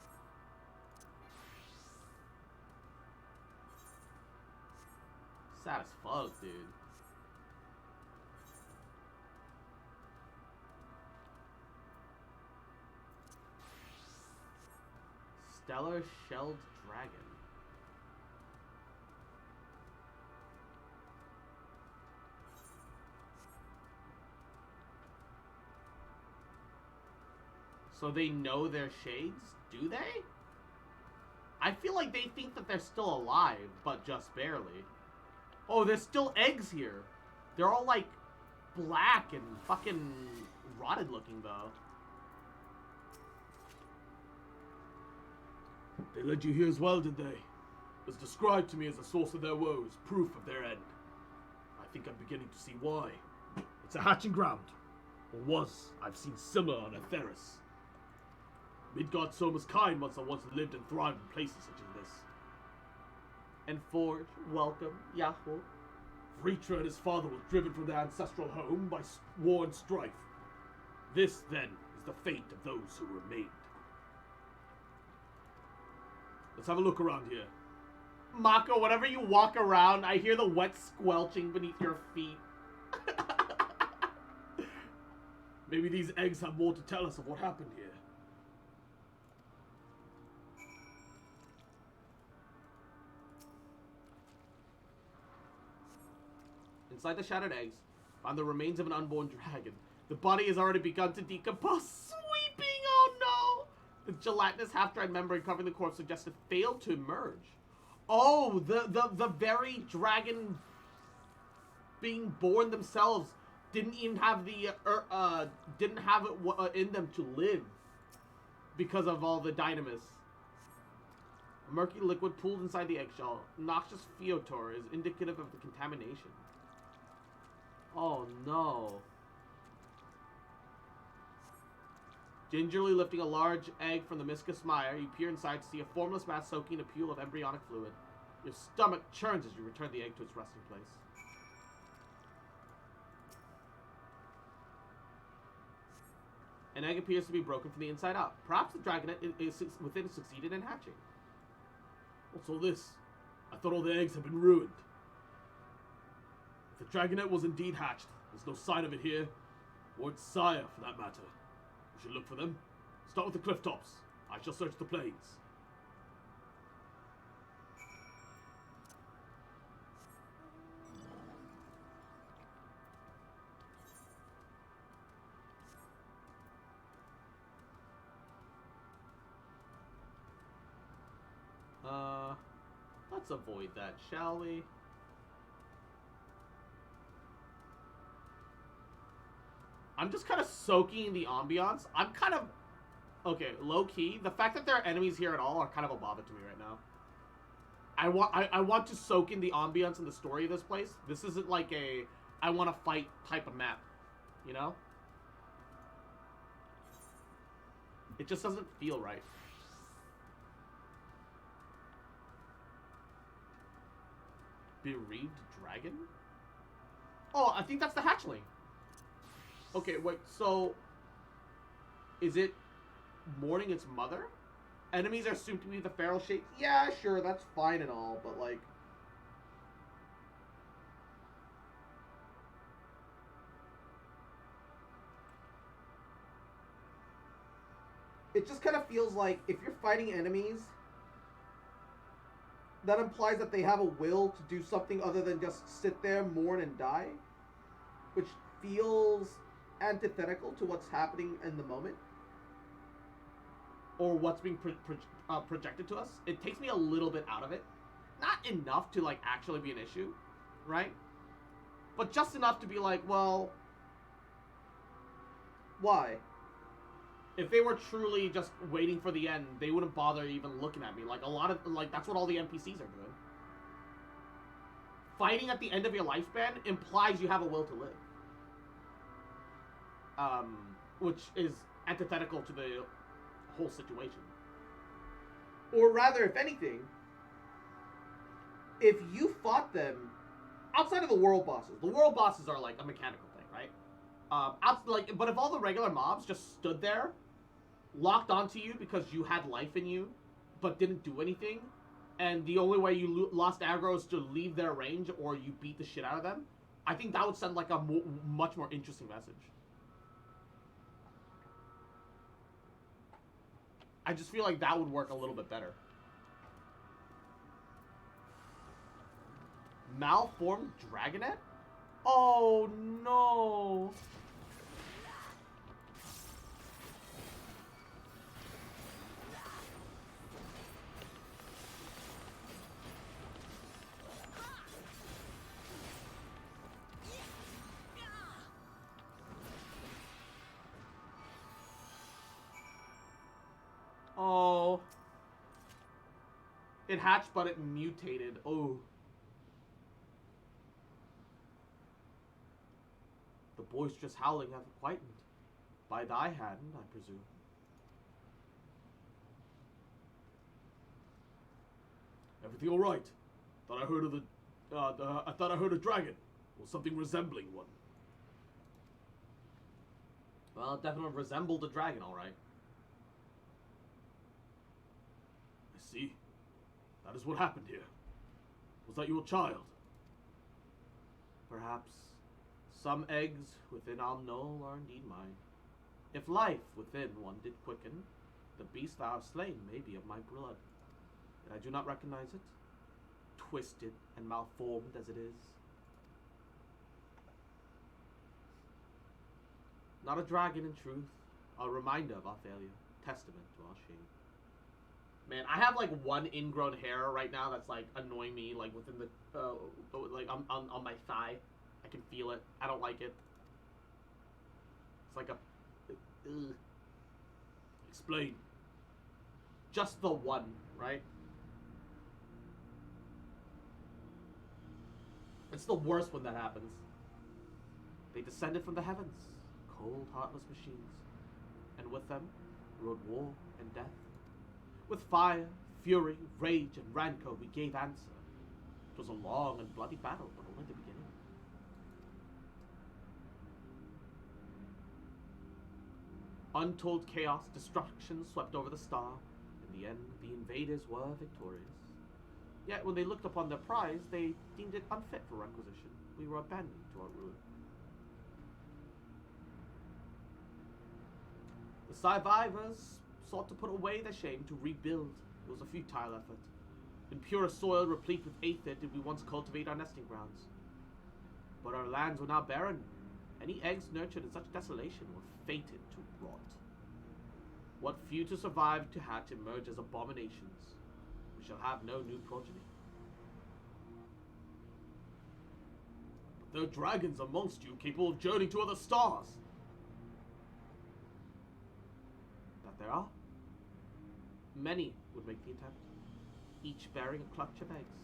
Sad as fuck, dude. Stellar Shelled Dragon. So they know they're shades? Do they? I feel like they think that they're still alive, but just barely. Oh, there's still eggs here. They're all like black and fucking rotted looking though. They led you here as well, did they? Was described to me as the source of their woes, proof of their end. I think I'm beginning to see why. It's a hatching ground. Or was. I've seen similar on Atheris. Midgardsormr's kind must have once lived and thrived in places such as this. And Forge, welcome, Yahoo. Vritra and his father were driven from their ancestral home by war and strife. This, then, is the fate of those who remained. Let's have a look around here. Mako, whenever you walk around, I hear the wet squelching beneath your feet. Maybe these eggs have more to tell us of what happened here. Inside the shattered eggs, found the remains of an unborn dragon. The body has already begun to decompose. Sweeping, oh no! The gelatinous half-dried membrane covering the corpse suggested failed to emerge. Oh, the very dragon being born themselves didn't even have the didn't have it in them to live because of all the dynamis. A murky liquid pooled inside the eggshell. Noxious feotor is indicative of the contamination. Oh no. Gingerly lifting a large egg from the viscous mire, you peer inside to see a formless mass soaking a pool of embryonic fluid. Your stomach churns as you return the egg to its resting place. An egg appears to be broken from the inside out. Perhaps the dragonet within succeeded in hatching. What's all this? I thought all the eggs had been ruined. If the dragonet was indeed hatched, there's no sign of it here, or its sire for that matter. We should look for them. Start with the cliff tops. I shall search the plains. Let's avoid that, shall we? I'm just kind of soaking in the ambiance. I'm kind of... Okay, low-key, the fact that there are enemies here at all are kind of a bother to me right now. I want to soak in the ambiance and the story of this place. This isn't like a I want to fight type of map. You know? It just doesn't feel right. Bereaved dragon? Oh, I think that's the hatchling. Okay, wait, so... Is it mourning its mother? Enemies are assumed to be the feral shapes? Yeah, sure, that's fine and all, but like... It just kind of feels like if you're fighting enemies, that implies that they have a will to do something other than just sit there, mourn, and die. Which feels antithetical to what's happening in the moment. Or what's being projected to us. It takes me a little bit out of it. Not enough to, like, actually be an issue, right? But just enough to be like, well, why? If they were truly just waiting for the end, they wouldn't bother even looking at me. Like, a lot of, like, that's what all the NPCs are doing. Fighting at the end of your lifespan implies you have a will to live. Which is antithetical to the whole situation. Or rather, if anything, if you fought them outside of the world bosses are like a mechanical thing, right? But if all the regular mobs just stood there, locked onto you because you had life in you, but didn't do anything, and the only way you lost aggro is to leave their range or you beat the shit out of them, I think that would send like a much more interesting message. I just feel like that would work a little bit better. Malformed Dragonet? Oh no! Oh. It hatched, but it mutated. Oh. The boisterous howling hath quietened. By thy hand, I presume. Everything all right? Thought I heard of I thought I heard a dragon, or something resembling one. Well, it definitely resembled a dragon, all right. I see. That is what happened here. Was that your child? Perhaps. Some eggs within I'll know are indeed mine. If life within one did quicken, the beast thou hast slain may be of my blood. Yet I do not recognize it, twisted and malformed as it is. Not a dragon in truth, a reminder of our failure, testament to our shame. Man, I have like one ingrown hair right now that's like annoying me, like within the, like on my thigh. I can feel it. I don't like it. It's like a, ugh. Explain. Just the one, right? It's the worst when that happens. They descended from the heavens, cold, heartless machines, and with them rode war and death. With fire, fury, rage, and rancor we gave answer. It was a long and bloody battle, but only the beginning. Untold chaos, destruction swept over the star. In the end, the invaders were victorious. Yet when they looked upon their prize, they deemed it unfit for requisition. We were abandoned to our ruin. The survivors sought to put away their shame, to rebuild. It was a futile effort. In pure soil replete with aether did we once cultivate our nesting grounds. But our lands were now barren. Any eggs nurtured in such desolation were fated to rot. What few to survive to hatch emerge as abominations. We shall have no new progeny. But there are dragons amongst you capable of journeying to other stars. That there are. Many would make the attempt, each bearing a clutch of eggs.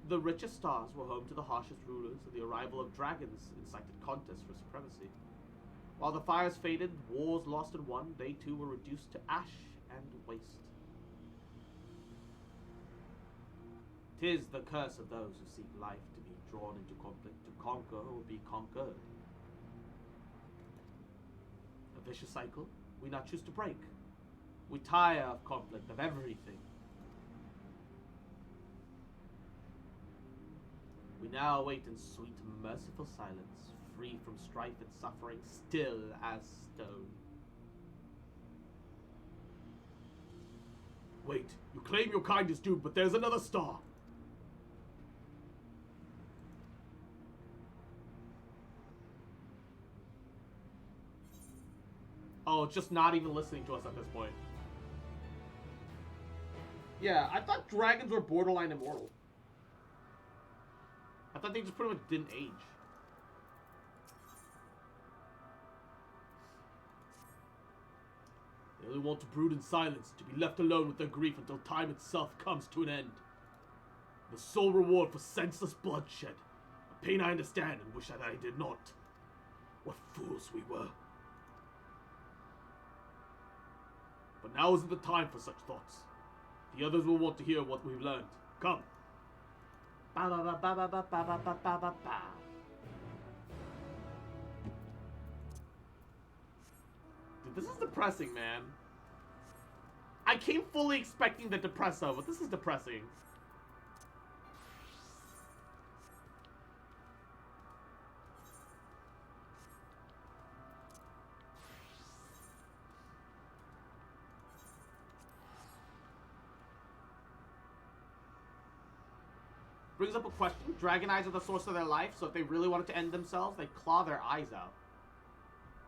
The richest stars were home to the harshest rulers, and the arrival of dragons incited contests for supremacy. While the fires faded, wars lost and won, they too were reduced to ash and waste. 'Tis the curse of those who seek life to be drawn into conflict, to conquer or be conquered. A vicious cycle we not choose to break. We tire of conflict, of everything. We now await in sweet, merciful silence, free from strife and suffering, still as stone. Wait, you claim your kind is doomed, but there's another star. Oh, just not even listening to us at this point. Yeah, I thought dragons were borderline immortal. I thought they just pretty much didn't age. They only want to brood in silence, to be left alone with their grief until time itself comes to an end. The sole reward for senseless bloodshed. A pain I understand and wish that I did not. What fools we were. But now isn't the time for such thoughts. The others will want to hear what we've learned. Come. Ba ba ba ba ba ba ba ba ba ba ba. Dude, this is depressing, man. I came fully expecting the depresso, but this is depressing. Brings up a question. Dragon eyes are the source of their life, so if they really wanted to end themselves, they'd claw their eyes out.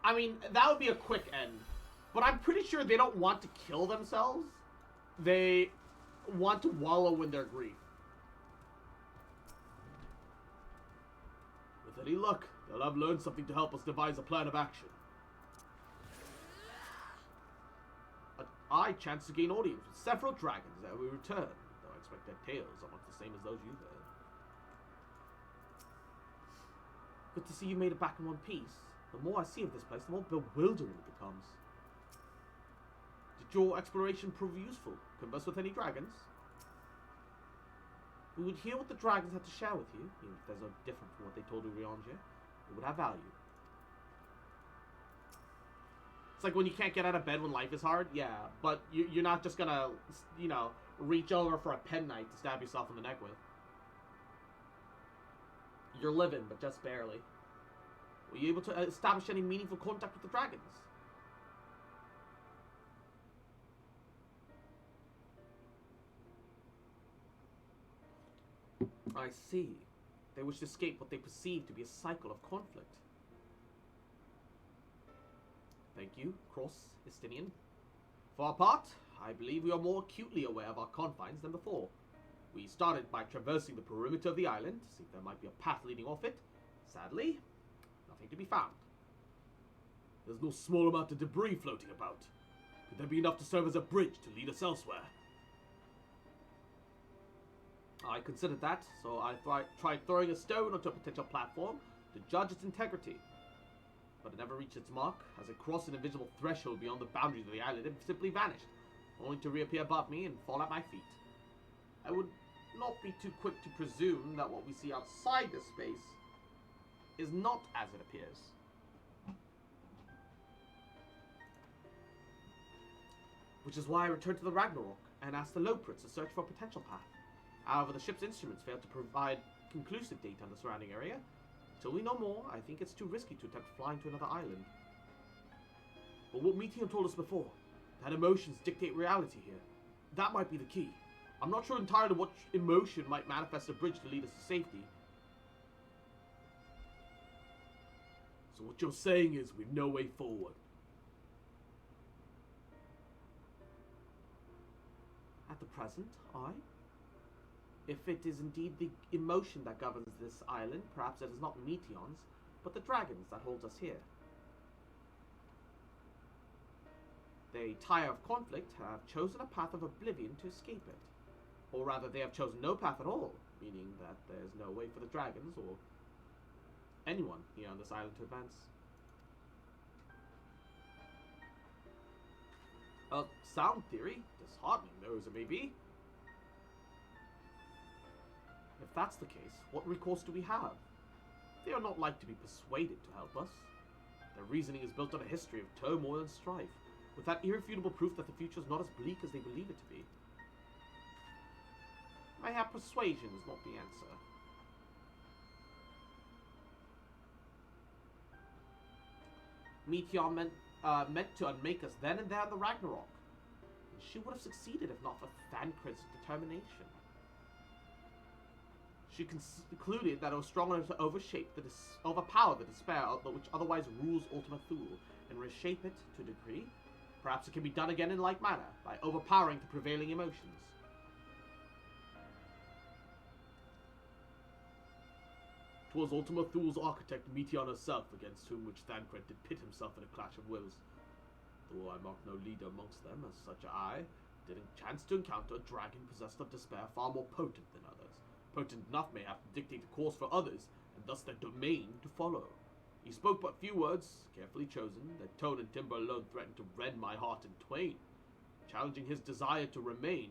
I mean, that would be a quick end. But I'm pretty sure they don't want to kill themselves. They want to wallow in their grief. With any luck, they'll have learned something to help us devise a plan of action. I chance to gain audience with several dragons that we return, though I expect their tales are much the same as those you've heard. Good to see you made it back in one piece. The more I see of this place, the more bewildering it becomes. Did your exploration prove useful? Converse with any dragons? We would hear what the dragons had to share with you, even if they're so different from what they told Urianger. It would have value. It's like when you can't get out of bed when life is hard. Yeah, but you're not just gonna, you know, reach over for a penknife to stab yourself in the neck with. You're living, but just barely. Were you able to establish any meaningful contact with the dragons? I see. They wish to escape what they perceive to be a cycle of conflict. Thank you, Cross Istinian. For our part, I believe we are more acutely aware of our confines than before. We started by traversing the perimeter of the island to see if there might be a path leading off it. Sadly, nothing to be found. There's no small amount of debris floating about. Could there be enough to serve as a bridge to lead us elsewhere? I considered that, so I tried throwing a stone onto a potential platform to judge its integrity. But it never reached its mark, as it crossed an invisible threshold beyond the boundaries of the island and simply vanished, only to reappear above me and fall at my feet. I would not be too quick to presume that what we see outside this space is not as it appears. Which is why I returned to the Ragnarok and asked the Loprits to search for a potential path. However, the ship's instruments failed to provide conclusive data on the surrounding area. Until we know more, I think it's too risky to attempt flying to another island. But what Meteor told us before, that emotions dictate reality here, that might be the key. I'm not sure entirely what emotion might manifest a bridge to lead us to safety. So what you're saying is we've no way forward. At the present, aye. If it is indeed the emotion that governs this island, perhaps it is not Meteons, but the dragons that holds us here. They tire of conflict, have chosen a path of oblivion to escape it. Or rather, they have chosen no path at all, meaning that there's no way for the dragons or anyone here on this island to advance. Sound theory, disheartening though as it may be. If that's the case, what recourse do we have? They are not like to be persuaded to help us. Their reasoning is built on a history of turmoil and strife, without irrefutable proof that the future is not as bleak as they believe it to be. Mayhap persuasion is not the answer. Meteor meant to unmake us then and there in the Ragnarok. And she would have succeeded if not for Thancred's determination. She concluded that it was strong enough to overpower the despair which otherwise rules Ultima Thule, and reshape it to a degree. Perhaps it can be done again in like manner, by overpowering the prevailing emotions. "'Twas Ultima Thule's architect Meteor herself, against whom which Thancred did pit himself in a clash of wills. Though I mark no leader amongst them, as such I did chance to encounter a dragon possessed of despair far more potent than others. Potent enough mayhap to dictate a course for others, and thus their domain to follow. He spoke but few words, carefully chosen, their tone and timbre alone threatened to rend my heart in twain. Challenging his desire to remain,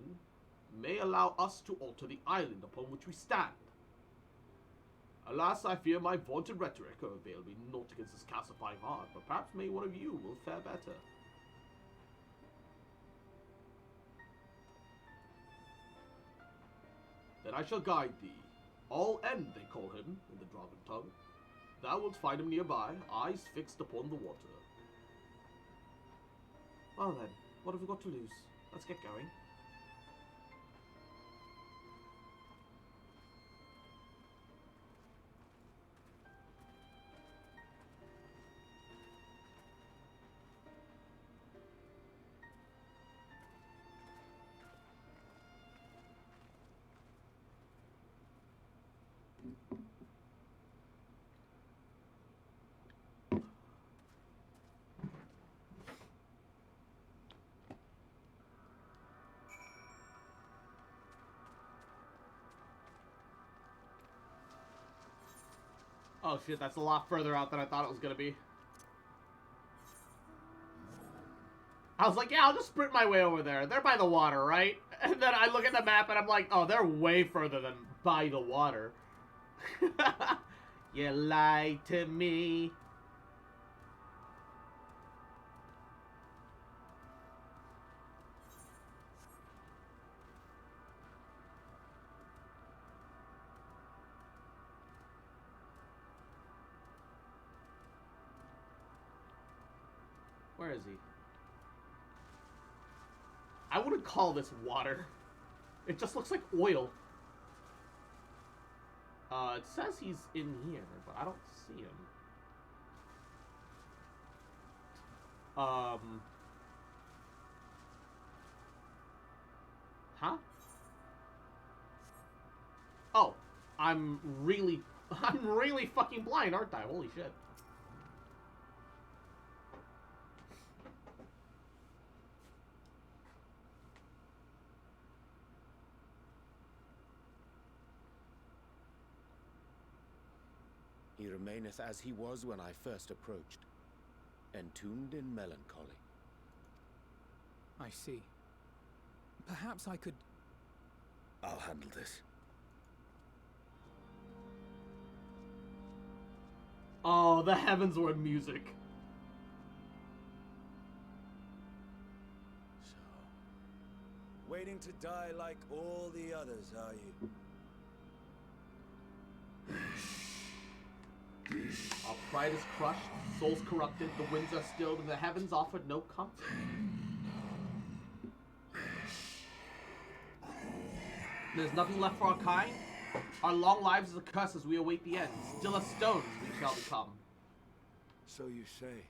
may allow us to alter the island upon which we stand. Alas, I fear my vaunted rhetoric avail me not against this calcifying heart, but perhaps may one of you will fare better." "Then I shall guide thee. All End, they call him, in the Dragon tongue. Thou wilt find him nearby, eyes fixed upon the water." "Well then, what have we got to lose? Let's get going." Oh shit, that's a lot further out than I thought it was gonna be. I was like, yeah, I'll just sprint my way over there. They're by the water, right? And then I look at the map and I'm like, oh, they're way further than by the water. You lied to me. Where is he? I wouldn't call this water. It just looks like oil. It says he's in here, but I don't see him. Huh? Oh, I'm really fucking blind, aren't I? Holy shit. He remaineth as he was when I first approached, entombed in melancholy. I see. Perhaps I could... I'll handle this. Oh, the Heavensward music. So, waiting to die like all the others, are you? Our pride is crushed, souls corrupted, the winds are stilled, and the heavens offered no comfort. There's nothing left for our kind. Our long lives is a curse as we await the end. Still as stones we shall become. So you say.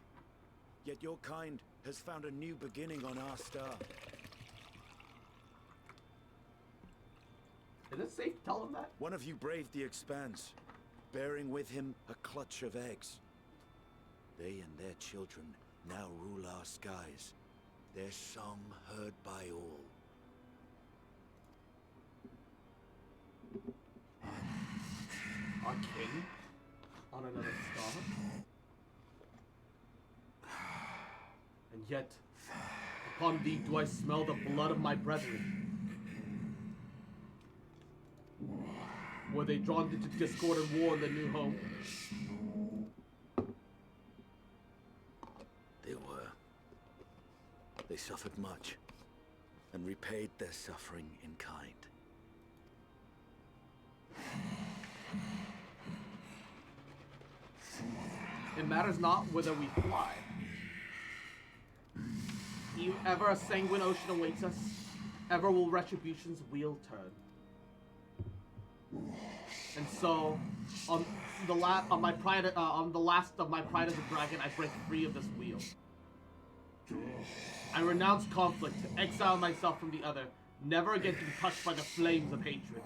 Yet your kind has found a new beginning on our star. Is it safe to tell him that? One of you braved the expanse, bearing with him a clutch of eggs. They and their children now rule our skies, their song heard by all. Our king? On another star? And yet, upon thee do I smell the blood of my brethren. Were they drawn into discord and war in their new home? They were. They suffered much, and repaid their suffering in kind. It matters not whither we fly. Ever a sanguine ocean awaits us, ever will retribution's wheel turn. And so, on the last of my pride as a dragon, I break free of this wheel. I renounce conflict, exile myself from the other, never again to be touched by the flames of hatred.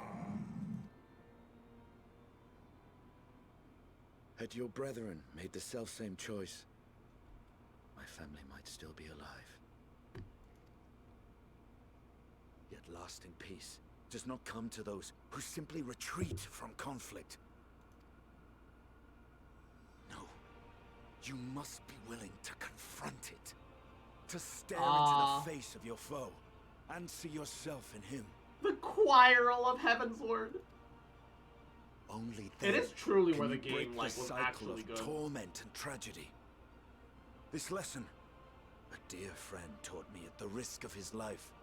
Had your brethren made the selfsame choice, my family might still be alive. Yet lasting peace does not come to those who simply retreat from conflict. No, you must be willing to confront it, to stare into the face of your foe, and see yourself in him. The Choirl of Heaven's Word. Only then it is truly can where the you game break like the was cycle actually of good. Torment and tragedy. This lesson, a dear friend taught me at the risk of his life.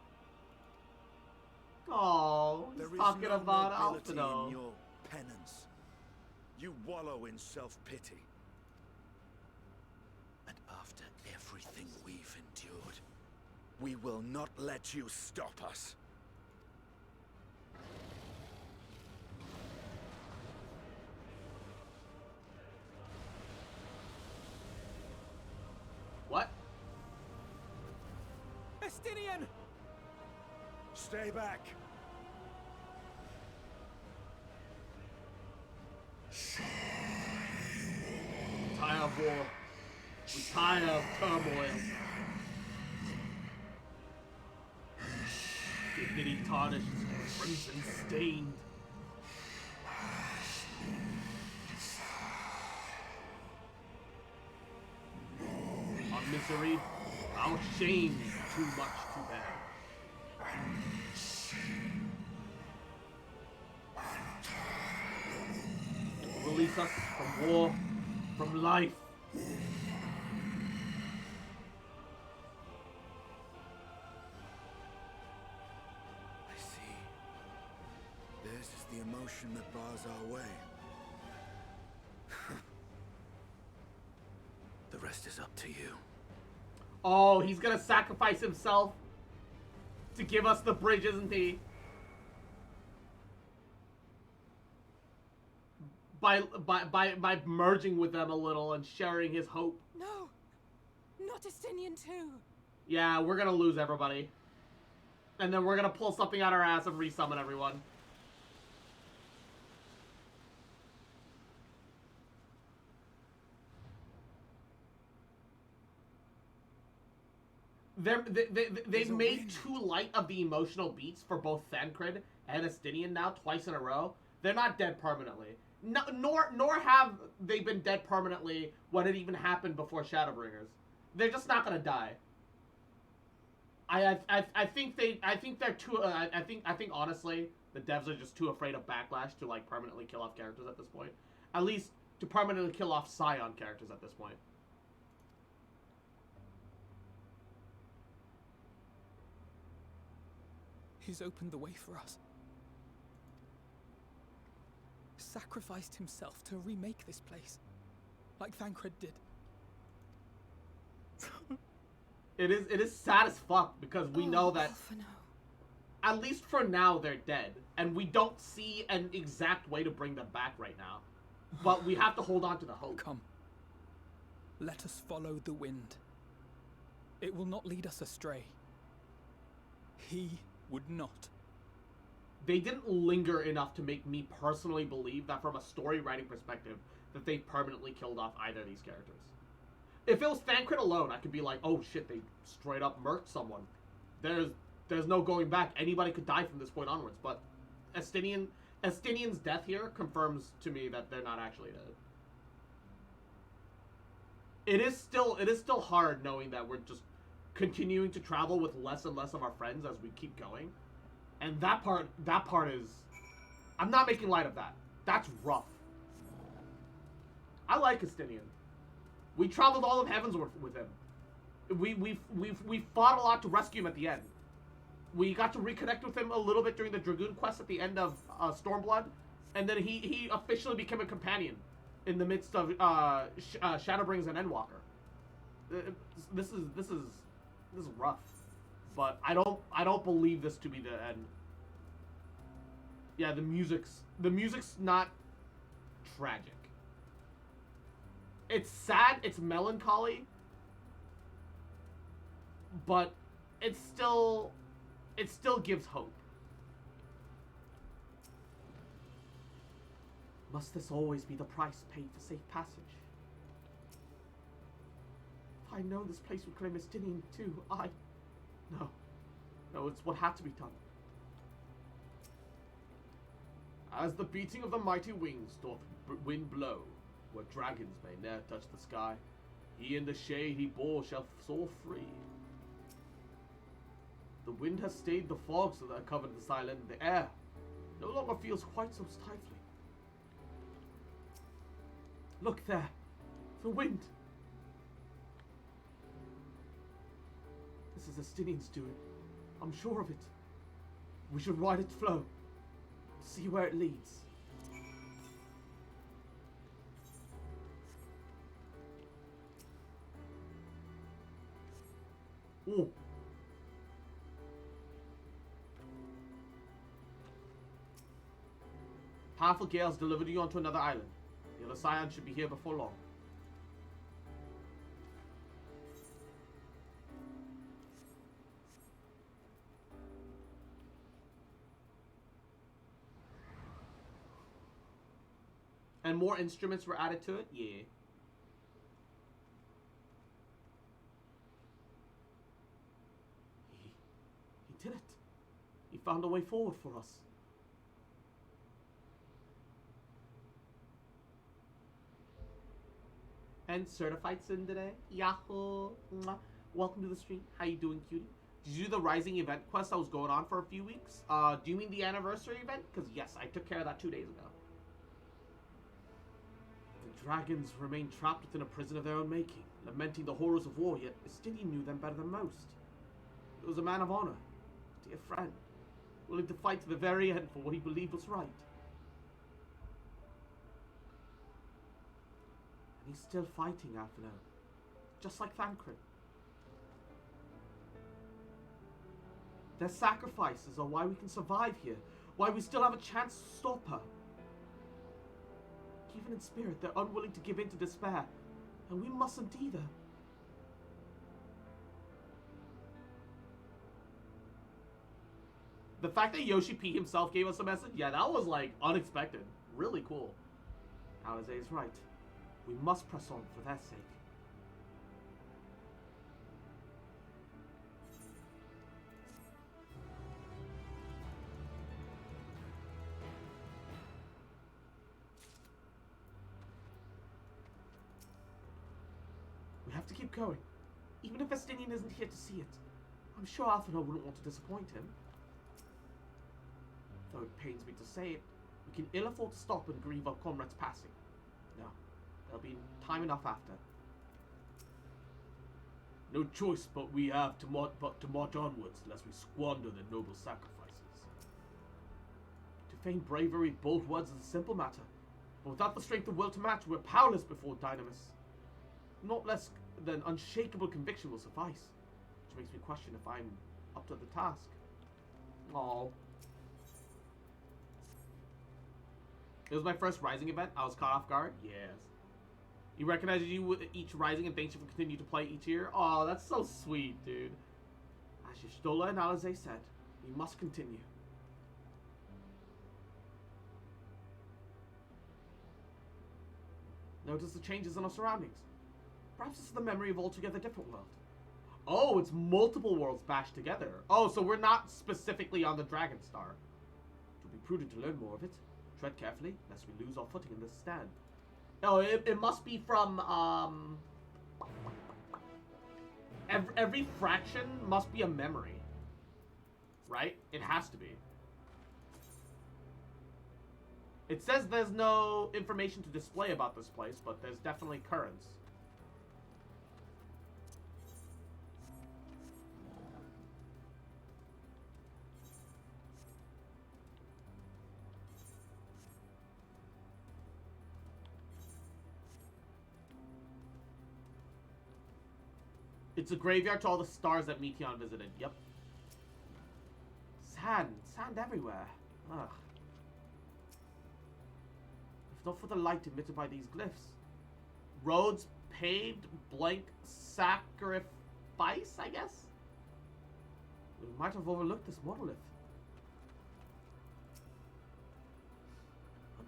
Oh, he's talking about nobility Alphino. in your penance. You wallow in self-pity. And after everything we've endured, we will not let you stop us. What? Estinian! Stay back. We tired of war. We tired of turmoil. Dignity tarnished, crimson stained. Our misery, our shame, too much to bear. Release us from war, from life. I see. This is the emotion that bars our way. The rest is up to you. Oh, he's gonna sacrifice himself to give us the bridge, isn't he? By merging with them a little and sharing his hope. No, not Estinian too. Yeah, we're gonna lose everybody. And then we're gonna pull something out our ass and resummon everyone. They've made too light of the emotional beats for both Thancred and Estinian now twice in a row. They're not dead permanently. No, nor have they been dead permanently when it even happened before Shadowbringers. They're just not gonna die. I think they're too. I think honestly the devs are just too afraid of backlash to like permanently kill off characters at this point. At least to permanently kill off Scion characters at this point. He's opened the way for us. Sacrificed himself to remake this place, like Thancred did. It is sad as fuck because we know that at least for now they're dead, and we don't see an exact way to bring them back right now. But we have to hold on to the hope. Come, let us follow the wind. It will not lead us astray. He would not. They didn't linger enough to make me personally believe that from a story writing perspective that they permanently killed off either of these characters. If it was Thancred alone, I could be like, oh shit, they straight up murked someone. There's no going back. Anybody could die from this point onwards. But Estinian's death here confirms to me that they're not actually dead. It is still hard knowing that we're just continuing to travel with less and less of our friends as we keep going. And that part is... I'm not making light of that. That's rough. I like Estinian. We traveled all of Heavensworth with him. We fought a lot to rescue him at the end. We got to reconnect with him a little bit during the Dragoon quest at the end of Stormblood, and then he officially became a companion in the midst of Shadowbringers and Endwalker. This is rough, but I don't believe this to be the end. Yeah, the music's not tragic. It's sad, it's melancholy, but it still gives hope. Must this always be the price paid for safe passage? If I know this place would claim Estinian too, No, it's what had to be done. As the beating of the mighty wings doth wind blow, where dragons may ne'er touch the sky, he in the shade he bore shall soar free. The wind has stayed the fogs that covered this island. The air no longer feels quite so stifling. Look there, the wind. This is Estinian's doing. I'm sure of it. We should ride its flow, see where it leads. Ooh. Powerful gales delivered you onto another island. The other Scion should be here before long. And more instruments were added to it? Yeah. He did it. He found a way forward for us. And certified tsundere. Yahoo. Mwah. Welcome to the stream. How you doing, cutie? Did you do the Rising event quest that was going on for a few weeks? Do you mean the anniversary event? Because yes, I took care of that 2 days ago. The dragons remain trapped within a prison of their own making, lamenting the horrors of war, yet Estinian knew them better than most. He was a man of honor, a dear friend, willing to fight to the very end for what he believed was right. And he's still fighting, Alphino, just like Thancred. Their sacrifices are why we can survive here, why we still have a chance to stop her. Even in spirit, they're unwilling to give in to despair, and we mustn't either. The fact that Yoshi P himself gave us a message, yeah, that was like unexpected. Really cool. Alize is right. We must press on for their sake. We have to keep going. Even if Estinian isn't here to see it. I'm sure Alphino wouldn't want to disappoint him. Though it pains me to say it, we can ill afford to stop and grieve our comrade's passing. No, there'll be time enough after. No choice but we have to march onwards, lest we squander their noble sacrifices. To feign bravery, bold words is a simple matter, but without the strength of will to match, we're powerless before Dynamis. Not less than unshakable conviction will suffice, which makes me question if I'm up to the task. Aww. It was my first Rising event. I was caught off guard. Yes. He recognizes you with each Rising and thanks you for continuing to play each year. Oh, that's so sweet, dude. As Y'shtola and Alize said, we must continue. Notice the changes in our surroundings. Perhaps it's the memory of altogether different world. Oh, it's multiple worlds bashed together. Oh, so we're not specifically on the Dragon Star. It would be prudent to learn more of it. Tread carefully, lest we lose our footing in this stand. Oh, it must be from, every fraction must be a memory. Right? It has to be. It says there's no information to display about this place, but there's definitely currents. It's a graveyard to all the stars that Meteon visited. Yep. Sand everywhere. Ugh. If not for the light emitted by these glyphs. Roads paved, blank sacrifice, I guess? We might have overlooked this monolith.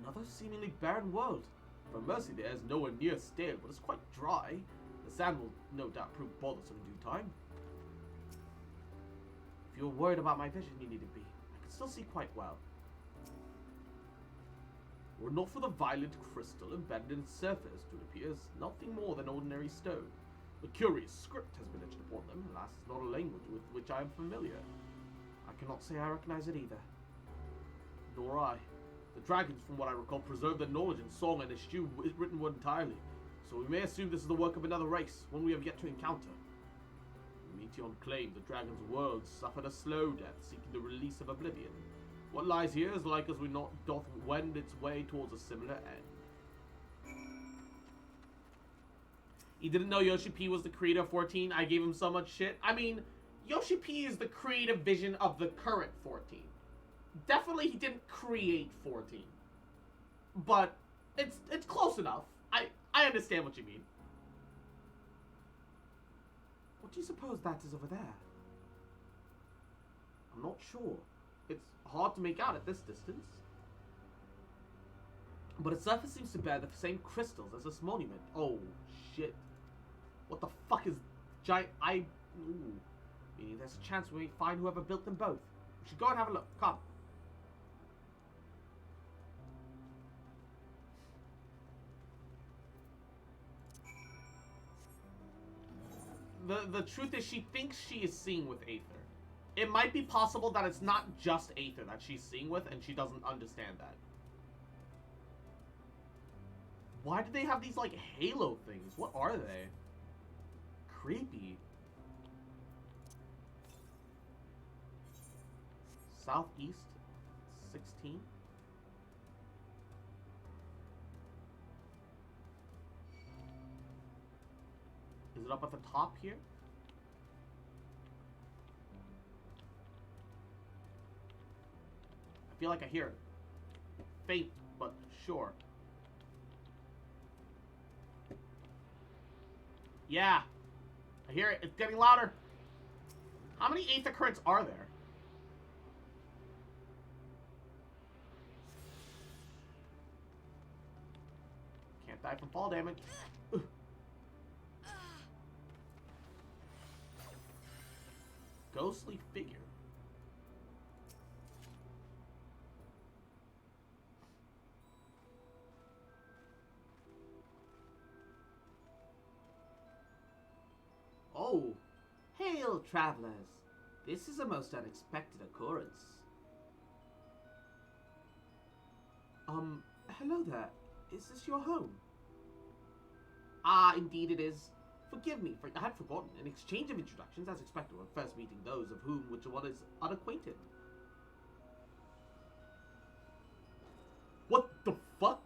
Another seemingly barren world. For mercy, there is nowhere near stale, but it's quite dry. The sand will no doubt prove bothersome in due time. If you're worried about my vision, you needn't be. I can still see quite well. Were not for the violet crystal embedded in its surface, it appears nothing more than ordinary stone. A curious script has been etched upon them, alas, it's not a language with which I am familiar. I cannot say I recognize it either. Nor I. The dragons, from what I recall, preserve their knowledge in song and eschewed written word entirely, so we may assume this is the work of another race, one we have yet to encounter. Meteon claimed the dragon's world suffered a slow death, seeking the release of oblivion. What lies here is like as we not doth wend its way towards a similar end. He didn't know Yoshi P was the creator of 14. I gave him so much shit. I mean, Yoshi P is the creative vision of the current 14. Definitely he didn't create 14. But it's close enough. I understand what you mean. What do you suppose that is over there? I'm not sure. It's hard to make out at this distance. But its surface seems to bear the same crystals as this monument. Oh, shit. What the fuck is giant... Ooh. Meaning there's a chance we may find whoever built them both. We should go and have a look. Come. The truth is she thinks she is seeing with Aether. It might be possible that it's not just Aether that she's seeing with and she doesn't understand that. Why do they have these, like, halo things? What are they? Creepy. Southeast 16? Is it up at the top here? I feel like I hear it. Faint, but sure. Yeah. I hear it. It's getting louder. How many Aether currents are there? Can't die from fall damage. Ugh. Ghostly figure. Oh, hail, travelers. This is a most unexpected occurrence. Hello there. Is this your home? Ah, indeed it is. Forgive me, for I had forgotten. An exchange of introductions, as expected when first meeting those of whom which one is unacquainted. What the fuck?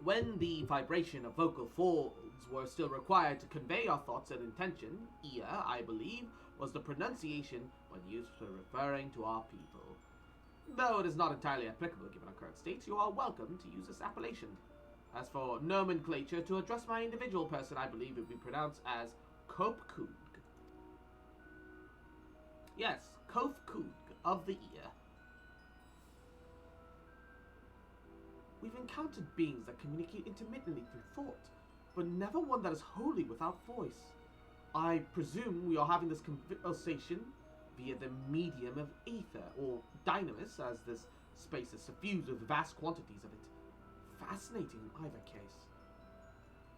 When the vibration of vocal folds were still required to convey our thoughts and intention, Ia, I believe, was the pronunciation when used for referring to our people. Though it is not entirely applicable given our current state, you are welcome to use this appellation. As for nomenclature, to address my individual person, I believe it would be pronounced as Kopkug. Yes, Kopkug of the ear. We've encountered beings that communicate intermittently through thought, but never one that is wholly without voice. I presume we are having this conversation via the medium of ether, or dynamis, as this space is suffused with vast quantities of it. Fascinating in either case.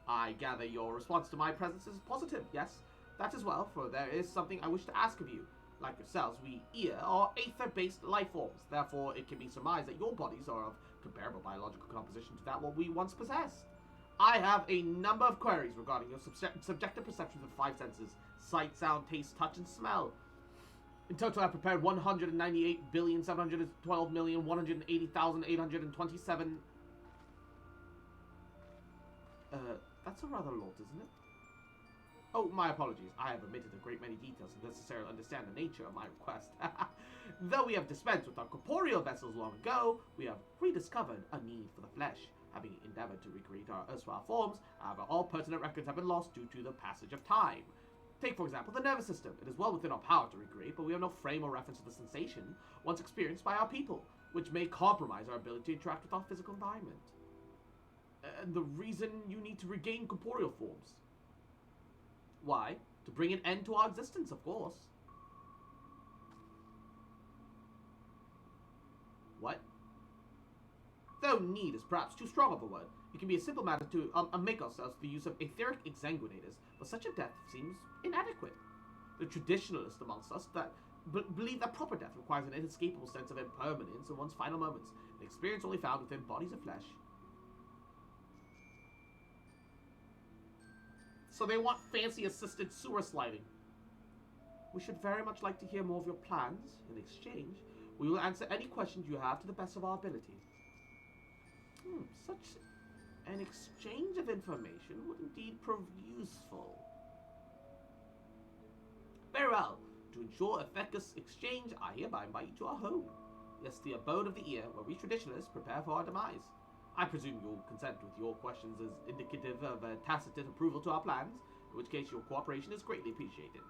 I gather your response to my presence is positive, yes? That as well, for there is something I wish to ask of you. Like yourselves, we Ear are aether-based life forms. Therefore, it can be surmised that your bodies are of comparable biological composition to that what we once possessed. I have a number of queries regarding your subjective perceptions of 5 senses: sight, sound, taste, touch, and smell. In total, I've prepared 198,712,180,827... that's a rather lot, isn't it? Oh, my apologies. I have omitted a great many details to necessarily understand the nature of my request. Though we have dispensed with our corporeal vessels long ago, we have rediscovered a need for the flesh. Having endeavored to recreate our erstwhile forms, however, all pertinent records have been lost due to the passage of time. Take, for example, the nervous system. It is well within our power to recreate, but we have no frame or reference to the sensation once experienced by our people, which may compromise our ability to interact with our physical environment. And the reason you need to regain corporeal forms. Why? To bring an end to our existence, of course. What? Though need is perhaps too strong of a word, it can be a simple matter to make ourselves the use of etheric exsanguinators, but such a death seems inadequate. The traditionalists amongst us that believe that proper death requires an inescapable sense of impermanence in one's final moments, an experience only found within bodies of flesh. So they want fancy assisted sewer sliding. We should very much like to hear more of your plans. In exchange, we will answer any questions you have to the best of our ability. Such an exchange of information would indeed prove useful. Very well. To ensure effective exchange, I hereby invite you to our home. Yes, the abode of the ear, where we traditionalists prepare for our demise. I presume you'll consent with your questions as indicative of a tacit approval to our plans, in which case your cooperation is greatly appreciated.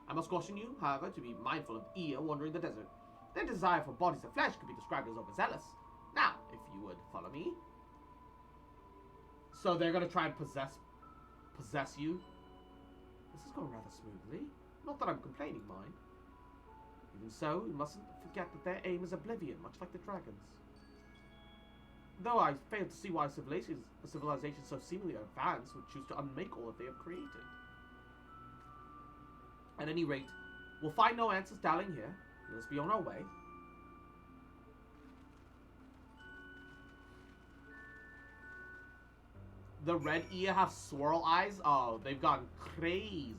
I must caution you, however, to be mindful of ear wandering the desert. Their desire for bodies of flesh could be described as overzealous. Now, if you would follow me. So they're gonna try and possess you. This is going rather smoothly. Not that I'm complaining, mind. Even so, you mustn't forget that their aim is oblivion, much like the dragons. Though I fail to see why a civilization so seemingly advanced would choose to unmake all that they have created. At any rate, we'll find no answers dallying here. Let us be on our way. The red ear have swirl eyes? Oh, they've gone crazy.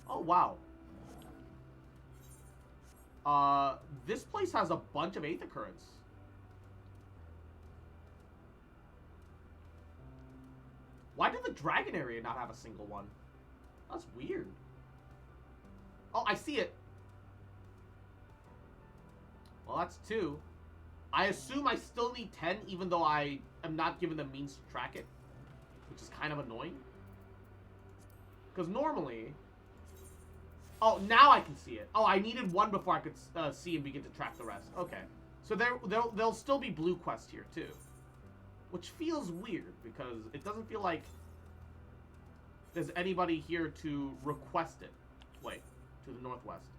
Oh, wow. This place has a bunch of aether currents. Why did the dragon area not have a single one? That's weird. Oh, I see it. Well, that's 2. I assume I still need 10, even though I am not given the means to track it. Which is kind of annoying. Because normally... Oh, now I can see it. Oh, I needed 1 before I could see and begin to track the rest. Okay. So there'll still be blue quests here, too. Which feels weird, because it doesn't feel like there's anybody here to request it. Wait, to the northwest.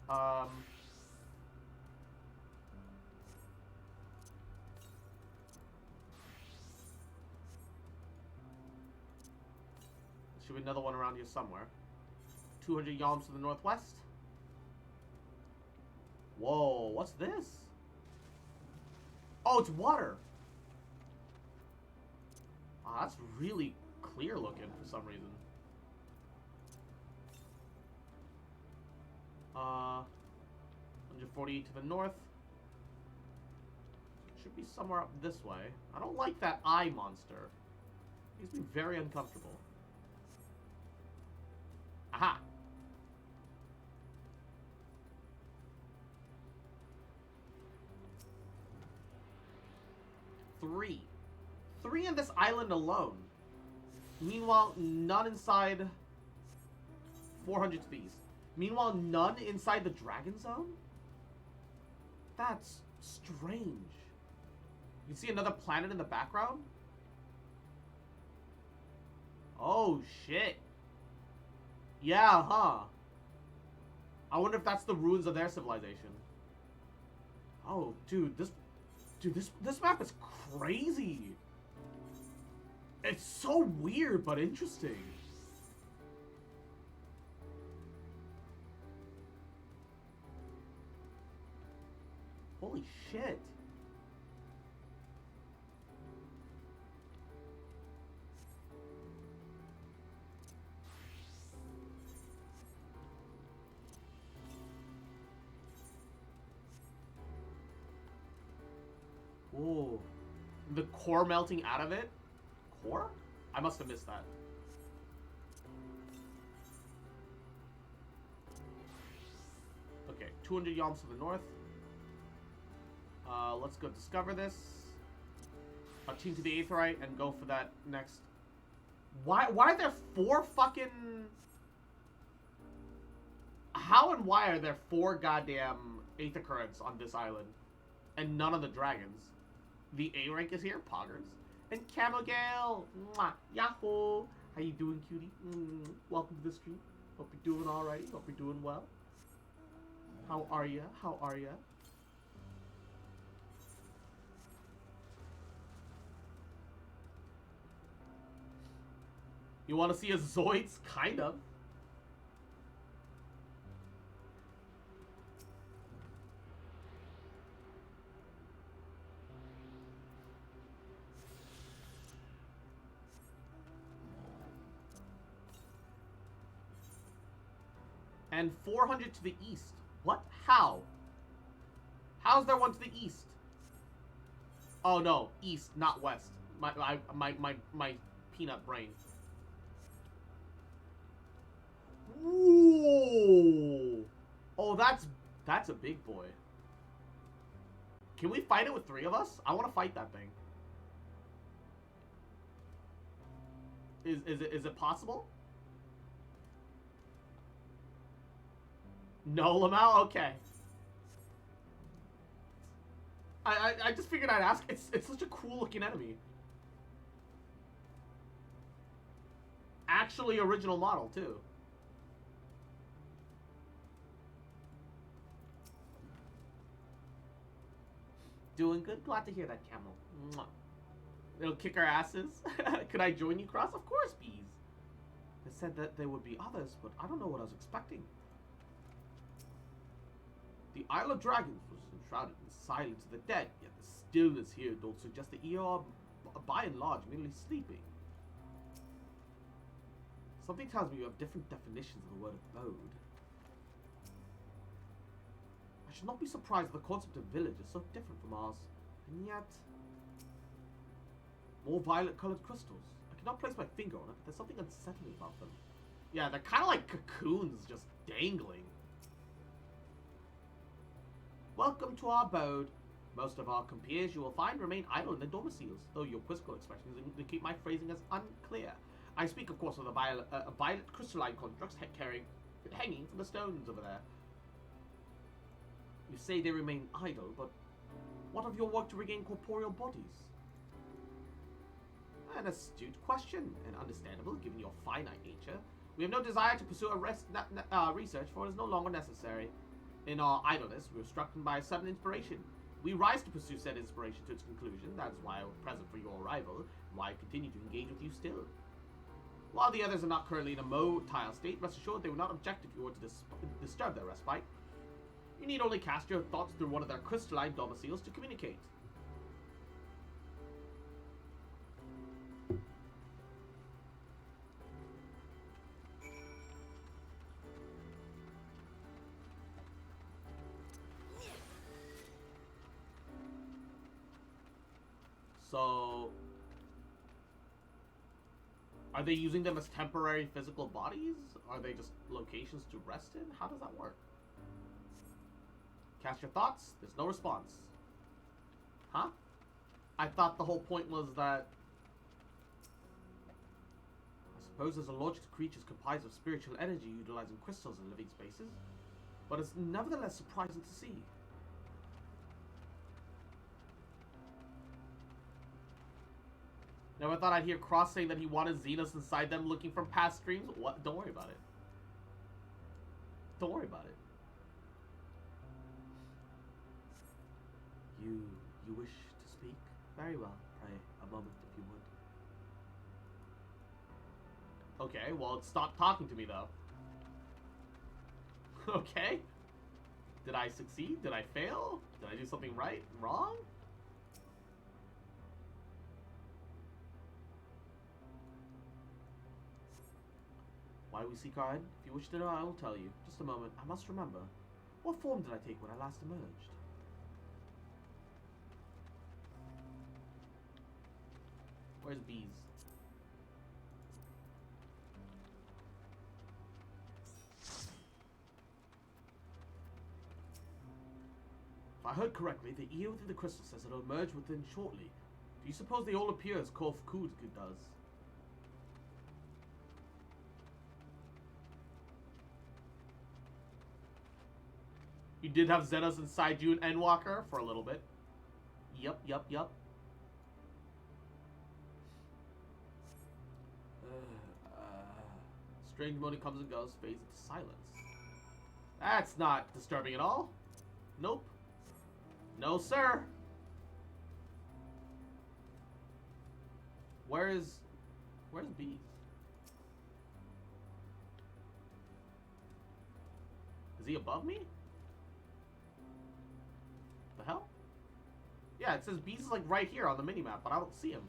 Should be another one around here somewhere. 200 yalms to the northwest. Whoa, what's this? Oh, it's water. Oh, that's really clear looking for some reason. 148 to the north. Should be somewhere up this way. I don't like that eye monster. Makes me very uncomfortable. Aha! 3. 3 in this island alone. Meanwhile, none inside 400 to these. Meanwhile, none inside the Dragon Zone? That's strange. You can see another planet in the background? Oh, shit. Yeah, huh? I wonder if that's the ruins of their civilization. Oh, dude, this map is crazy. It's so weird, but interesting. Holy shit. Ooh. The core melting out of it? Core? I must have missed that. Okay, 200 yalms to the north. Let's go discover this. Attune to the Aetheryte and go for that next. Why are there 4 fucking... How and why are there 4 goddamn Aether Currents on this island? And none of the dragons? The A rank is here, poggers. And Camogale! Mwah! Yahoo! How you doing, cutie? Welcome to the stream. Hope you're doing alright. Hope you're doing well. How are ya? How are ya? You want to see a Zoids? Kind of. And 400 to the east. What? How? How's there one to the east? Oh no, east, not west. My peanut brain. Ooh. Oh, that's a big boy. Can we fight it with 3 of us? I want to fight that thing. Is it possible? No, Lamau? Okay. I just figured I'd ask. It's such a cool looking enemy. Actually original model too. Doing good? Glad to hear that, Camel. Mwah. It'll kick our asses. Could I join you, Cross? Of course, bees. They said that there would be others, but I don't know what I was expecting. The Isle of Dragons was enshrouded in silence of the dead, yet the stillness here don't suggest that you are, by and large, merely sleeping. Something tells me you have different definitions of the word abode. I should not be surprised that the concept of village is so different from ours, and yet... More violet-colored crystals. I cannot place my finger on it, but there's something unsettling about them. Yeah, they're kind of like cocoons just dangling. Welcome to our abode. Most of our compeers you will find remain idle in their domiciles, though your quizzical expressions indicate my phrasing as unclear. I speak, of course, of the violet crystalline constructs hanging from the stones over there. You say they remain idle, but what of your work to regain corporeal bodies? An astute question, and understandable given your finite nature. We have no desire to pursue research, for it is no longer necessary. In our idleness, we were struck by a sudden inspiration. We rise to pursue said inspiration to its conclusion. That is why I was present for your arrival, and why I continue to engage with you still. While the others are not currently in a motile state, rest assured they will not object if you were to disturb their respite. You need only cast your thoughts through one of their crystalline domiciles to communicate. So, are they using them as temporary physical bodies? Are they just locations to rest in? How does that work? Cast your thoughts. There's no response. Huh? I thought the whole point was that... I suppose there's a logic to creatures comprised of spiritual energy utilizing crystals in living spaces, but it's nevertheless surprising to see. Never thought I'd hear Cross saying that he wanted Xenos inside them looking from past streams. What? Don't worry about it. Don't worry about it. You wish to speak? Very well. Pray, a moment if you would. Okay, well, it stopped talking to me, though. Okay. Did I succeed? Did I fail? Did I do something right? Wrong? Why we seek our end? If you wish to know, I will tell you. Just a moment. I must remember. What form did I take when I last emerged? Where's bees? If I heard correctly, the ear within the crystal says it'll emerge within shortly. Do you suppose they all appear as Korf Kud does? You did have Xenos inside you in Endwalker for a little bit. Yup. Strange moaning comes and goes, fades into silence. That's not disturbing at all. Nope. No, sir. Where's Bees? Is he above me? The hell? Yeah, it says Bees is like right here on the minimap, but I don't see him.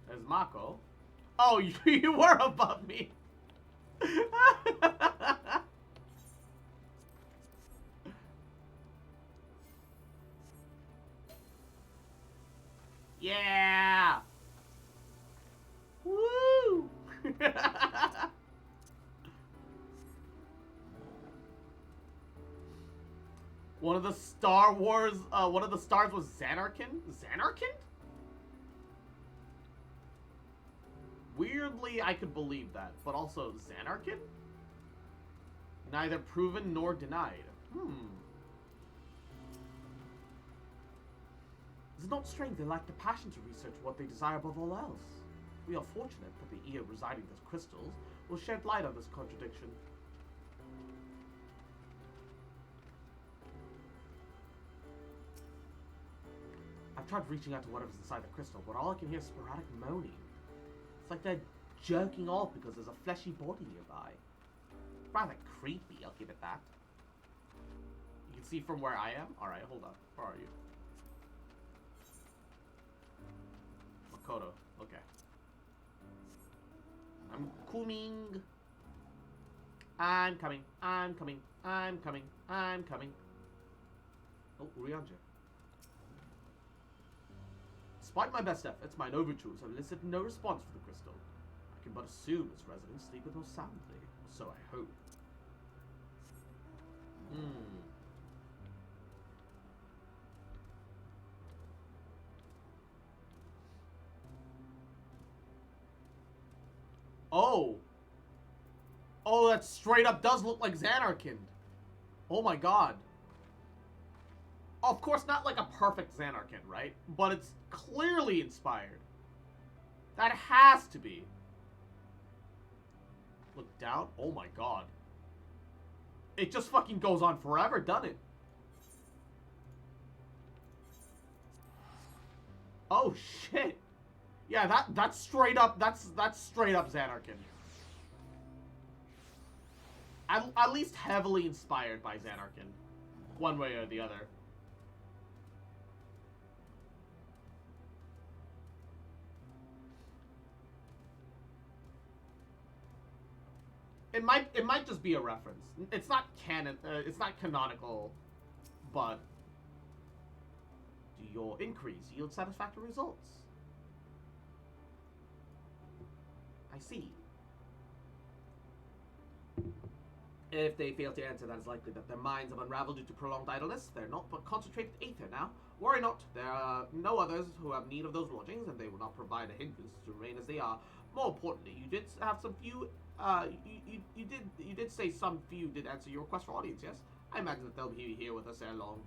There's Mako. Oh, you were above me. Yeah. Woo. One of the Star Wars, one of the stars was Xanarkin? Xanarkin? Weirdly, I could believe that, but also Xanarkin? Neither proven nor denied. Is it not strange they lack the passion to research what they desire above all else? We are fortunate that the ear residing in these crystals will shed light on this contradiction. I've tried reaching out to whatever's inside the crystal, but all I can hear is sporadic moaning. It's like they're jerking off because there's a fleshy body nearby. Rather creepy, I'll give it that. You can see from where I am? Alright, hold on. Where are you? Makoto. Okay. I'm coming. I'm coming. I'm coming. I'm coming. I'm coming. Oh, Ryanja. Despite my best efforts, mine overtures have elicited no response from the crystal. I can but assume its residents sleep with us soundly. So I hope. Oh! Oh, that straight up does look like Xanarkin. Oh my god. Of course, not like a perfect Xanarkin, right? But it's clearly inspired. That has to be. Look down. Oh my god. It just fucking goes on forever, doesn't it? Oh shit. Yeah, that's straight up. That's straight up Xanarkin. At least heavily inspired by Xanarkin, one way or the other. It might just be a reference. It's not canon. It's not canonical, but do your inquiries yield satisfactory results? I see. If they fail to answer, that is likely that their minds have unraveled due to prolonged idleness. They're not but concentrated aether now. Worry not. There are no others who have need of those lodgings, and they will not provide a hindrance to remain as they are. More importantly, you did have some few. You did say some few did answer your request for audience. Yes, I imagine that they'll be here with us ere long.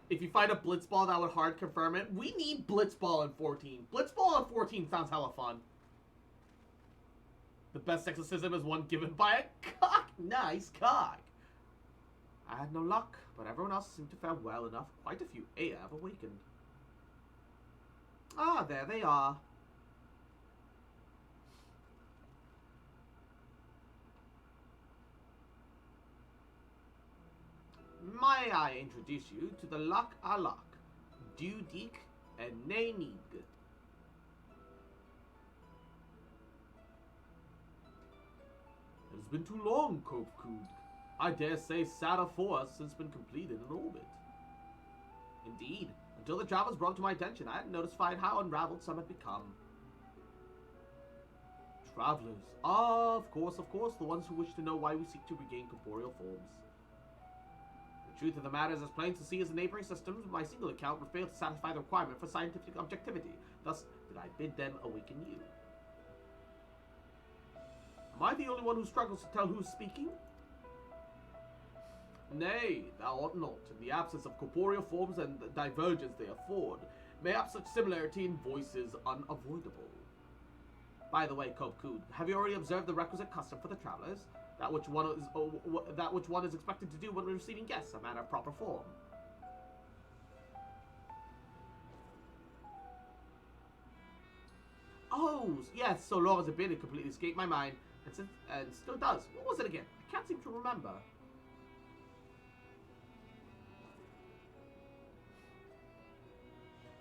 If you find a Blitzball, that would hard confirm it. We need Blitzball in 14. Blitzball in 14 sounds hella fun. The best exorcism is one given by a cock. Nice cock. I had no luck, but everyone else seemed to fare well enough. Quite a few Aya have awakened. Ah, there they are. May I introduce you to the Lak Alak, Dudik, and Nainig. It has been too long, Kovkud. I dare say Sada 4 has since been completed in orbit. Indeed, until the travelers brought to my attention, I hadn't notified how unraveled some had become. Travelers. Ah, of course, the ones who wish to know why we seek to regain corporeal forms. The truth of the matter is as plain to see as the neighboring systems, but my single account would fail to satisfy the requirement for scientific objectivity. Thus, did I bid them awaken you. Am I the only one who struggles to tell who is speaking? Nay, thou art not. In the absence of corporeal forms and the divergence they afford, mayhap such similarity in voice is unavoidable. By the way, Kovkud, have you already observed the requisite custom for the travelers? That which one is expected to do when receiving guests, a matter of proper form. Oh, yes, so long as it been, it completely escaped my mind, and still does. What was it again? I can't seem to remember.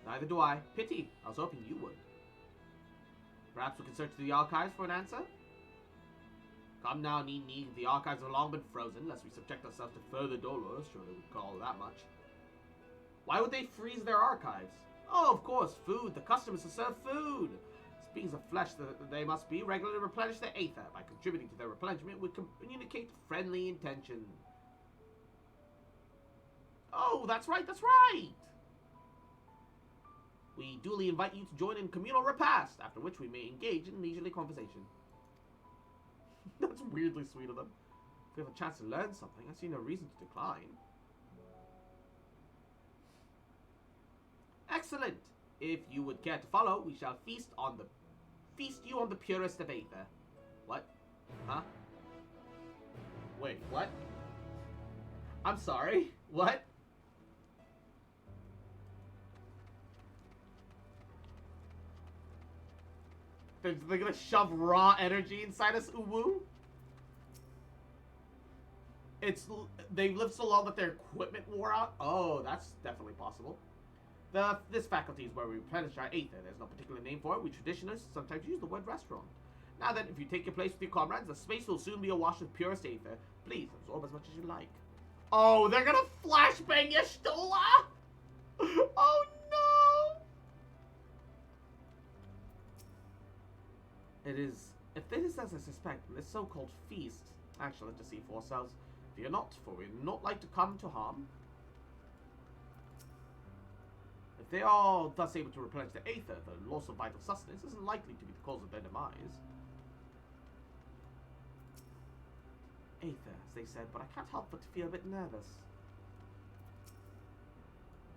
Neither do I. Pity. I was hoping you would. Perhaps we can search through the archives for an answer? Come now, Nini. The archives have long been frozen, lest we subject ourselves to further dolors. Surely we'd call that much. Why would they freeze their archives? Oh, of course, food. The custom is to serve food. As beings of flesh that they must be, regularly replenish their aether. By contributing to their replenishment, we communicate friendly intention. Oh, that's right, that's right! We duly invite you to join in communal repast, after which we may engage in leisurely conversation. That's weirdly sweet of them. If we have a chance to learn something, I see no reason to decline. Excellent! If you would care to follow, we shall feast you on the purest of aether. What? Huh? Wait, what? I'm sorry? What? They're gonna shove raw energy inside us, Uwu? They've lived so long that their equipment wore out? Oh, that's definitely possible. This faculty is where we replenish our aether. There's no particular name for it. We traditionalists sometimes use the word restaurant. Now then, if you take your place with your comrades, the space will soon be awash with purest aether. Please, absorb as much as you like. Oh, they're gonna flashbang Y'shtola? Oh no! If it is as I suspect, this so-called feast, actually, let's just see for ourselves. Fear not, for we do not like to come to harm. If they are thus able to replenish their aether, the loss of vital sustenance isn't likely to be the cause of their demise. Aether, as they said, but I can't help but to feel a bit nervous.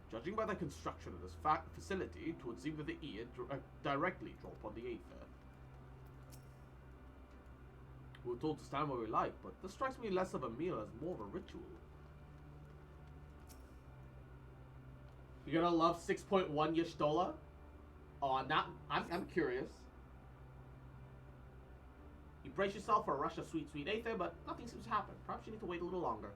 Judging by the construction of this facility, it would seem that the ear directly draw upon the aether. We were told to stand where we like, but this strikes me less of a meal as more of a ritual. You're gonna love 6.1 Y'shtola? Oh, I'm curious. You brace yourself for a rush of sweet, sweet aether, but nothing seems to happen. Perhaps you need to wait a little longer.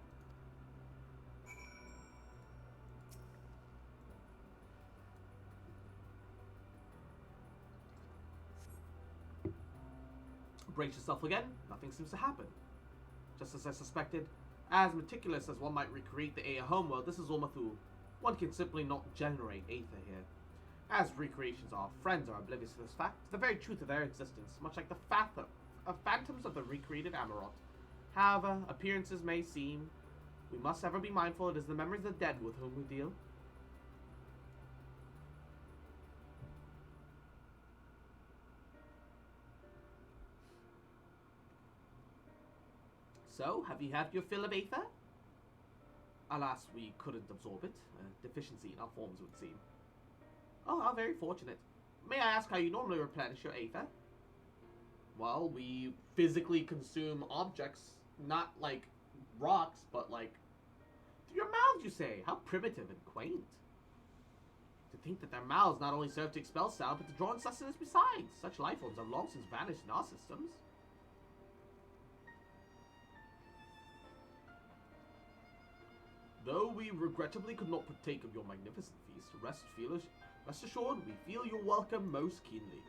Brace yourself again, nothing seems to happen. Just as I suspected, as meticulous as one might recreate the Aya homeworld, this is Ulmathul. One can simply not generate aether here. As recreations are, friends are oblivious to this fact, to the very truth of their existence, much like the phantoms of the recreated Amarot. However, appearances may seem, we must ever be mindful it is the memories of the dead with whom we deal. So, have you had your fill of aether? Alas, we couldn't absorb it. A deficiency in our forms, it would seem. Oh, how very fortunate. May I ask how you normally replenish your aether? Well, we physically consume objects, not like rocks, but like Through your mouths, you say? How primitive and quaint. To think that their mouths not only serve to expel sound, but to draw in sustenance besides. Such life forms have long since vanished in our systems. Though we regrettably could not partake of your magnificent feast, rest assured we feel your welcome most keenly.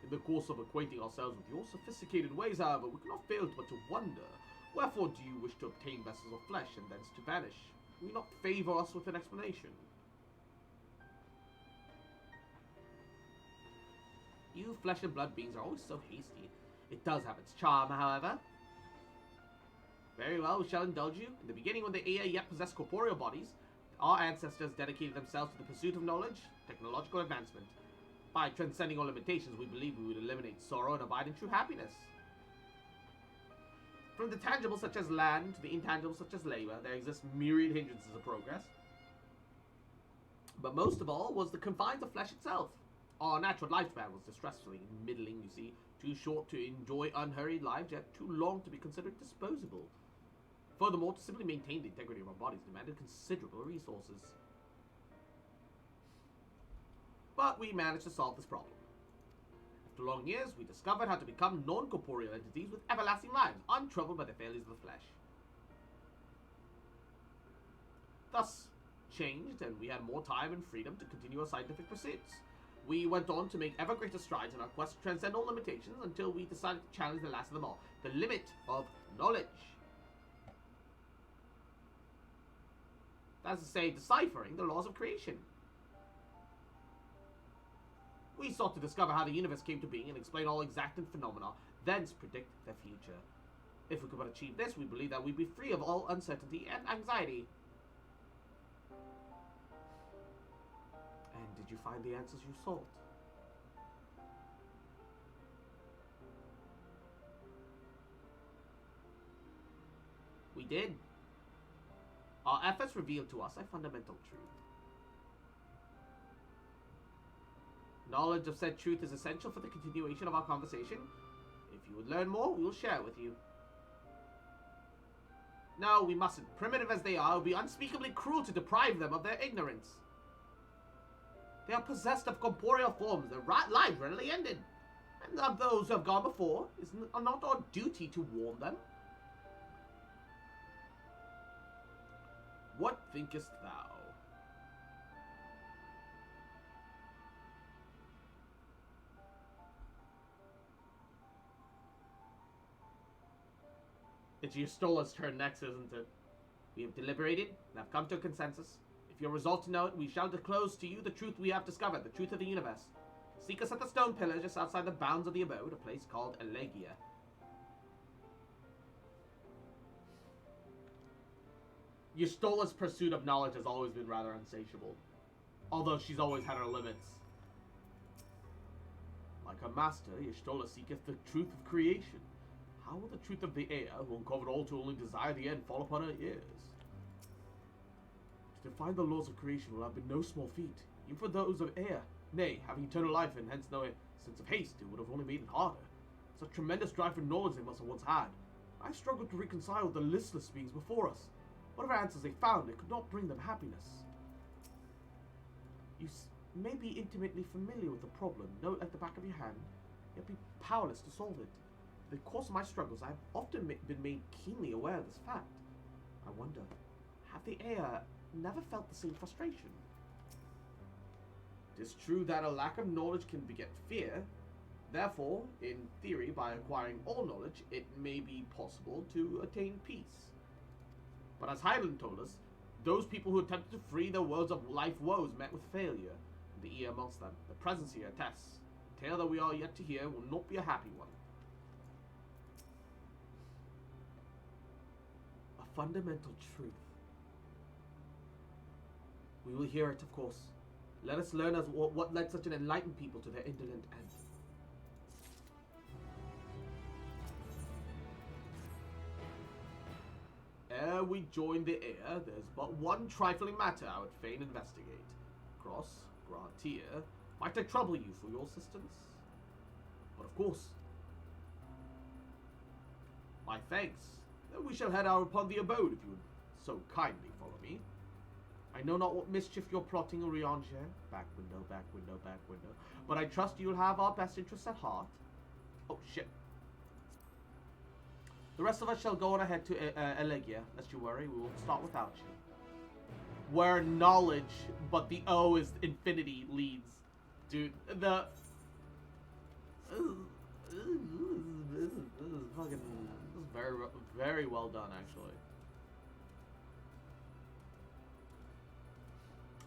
In the course of acquainting ourselves with your sophisticated ways, however, we cannot fail but to wonder, wherefore do you wish to obtain vessels of flesh and thence to vanish? Will you not favor us with an explanation? You flesh and blood beings are always so hasty. It does have its charm, however. Very well, we shall indulge you. In the beginning, when the Ea yet possessed corporeal bodies, our ancestors dedicated themselves to the pursuit of knowledge, technological advancement. By transcending all limitations, we believe we would eliminate sorrow and abide in true happiness. From the tangible such as land to the intangible such as labor, there exist myriad hindrances of progress. But most of all was the confines of flesh itself. Our natural lifespan was distressfully middling, you see, too short to enjoy unhurried lives, yet too long to be considered disposable. Furthermore, to simply maintain the integrity of our bodies demanded considerable resources. But we managed to solve this problem. After long years, we discovered how to become non-corporeal entities with everlasting lives, untroubled by the failures of the flesh. Thus changed, and we had more time and freedom to continue our scientific pursuits. We went on to make ever greater strides in our quest to transcend all limitations until we decided to challenge the last of them all, the limit of knowledge. That is to say, deciphering the laws of creation. We sought to discover how the universe came to being and explain all exactant phenomena, thence predict their future. If we could but achieve this, we believe that we'd be free of all uncertainty and anxiety. And did you find the answers you sought? We did. Our efforts revealed to us a fundamental truth. Knowledge of said truth is essential for the continuation of our conversation. If you would learn more, we will share it with you. No, we mustn't. Primitive as they are, it would be unspeakably cruel to deprive them of their ignorance. They are possessed of corporeal forms. Their lives readily ended. And of those who have gone before, is not our duty to warn them? What thinkest thou? It's Y'shtola's turn next, isn't it? We have deliberated and have come to a consensus. If you are resolved to know it, we shall disclose to you the truth we have discovered, the truth of the universe. Seek us at the stone pillar just outside the bounds of the abode, a place called Elegia. Y'shtola's pursuit of knowledge has always been rather insatiable, although she's always had her limits. Like her master, Y'shtola seeketh the truth of creation. How will the truth of the Ea, who uncovered all to only desire the end, fall upon her ears? To define the laws of creation will have been no small feat, even for those of Ea. Nay, having eternal life and hence no sense of haste, it would have only made it harder. Such tremendous drive for knowledge they must have once had. I struggled to reconcile with the listless beings before us. Whatever answers they found, it could not bring them happiness. You may be intimately familiar with the problem, know it at the back of your hand, yet be powerless to solve it. In the course of my struggles, I have often been made keenly aware of this fact. I wonder, have the Ea never felt the same frustration? It is true that a lack of knowledge can beget fear. Therefore, in theory, by acquiring all knowledge, it may be possible to attain peace. But as Hyland told us, those people who attempted to free their worlds of life woes met with failure, and the Ea amongst them. The presence here attests. The tale that we are yet to hear will not be a happy one. A fundamental truth. We will hear it, of course. Let us learn what led such an enlightened people to their indolent end. Ere we join the Ea, there's but one trifling matter I would fain investigate. Cross, Grantier, might I trouble you for your assistance? But of course. My thanks. Then we shall head out upon the abode if you would so kindly follow me. I know not what mischief you're plotting, Urianger. Back window, back window, back window. But I trust you'll have our best interests at heart. Oh, shit. The rest of us shall go on ahead to Elegia. Lest you worry, we will start without you. Where knowledge, but the O is infinity, leads. Dude, the... This is fucking... This is very, very well done, actually.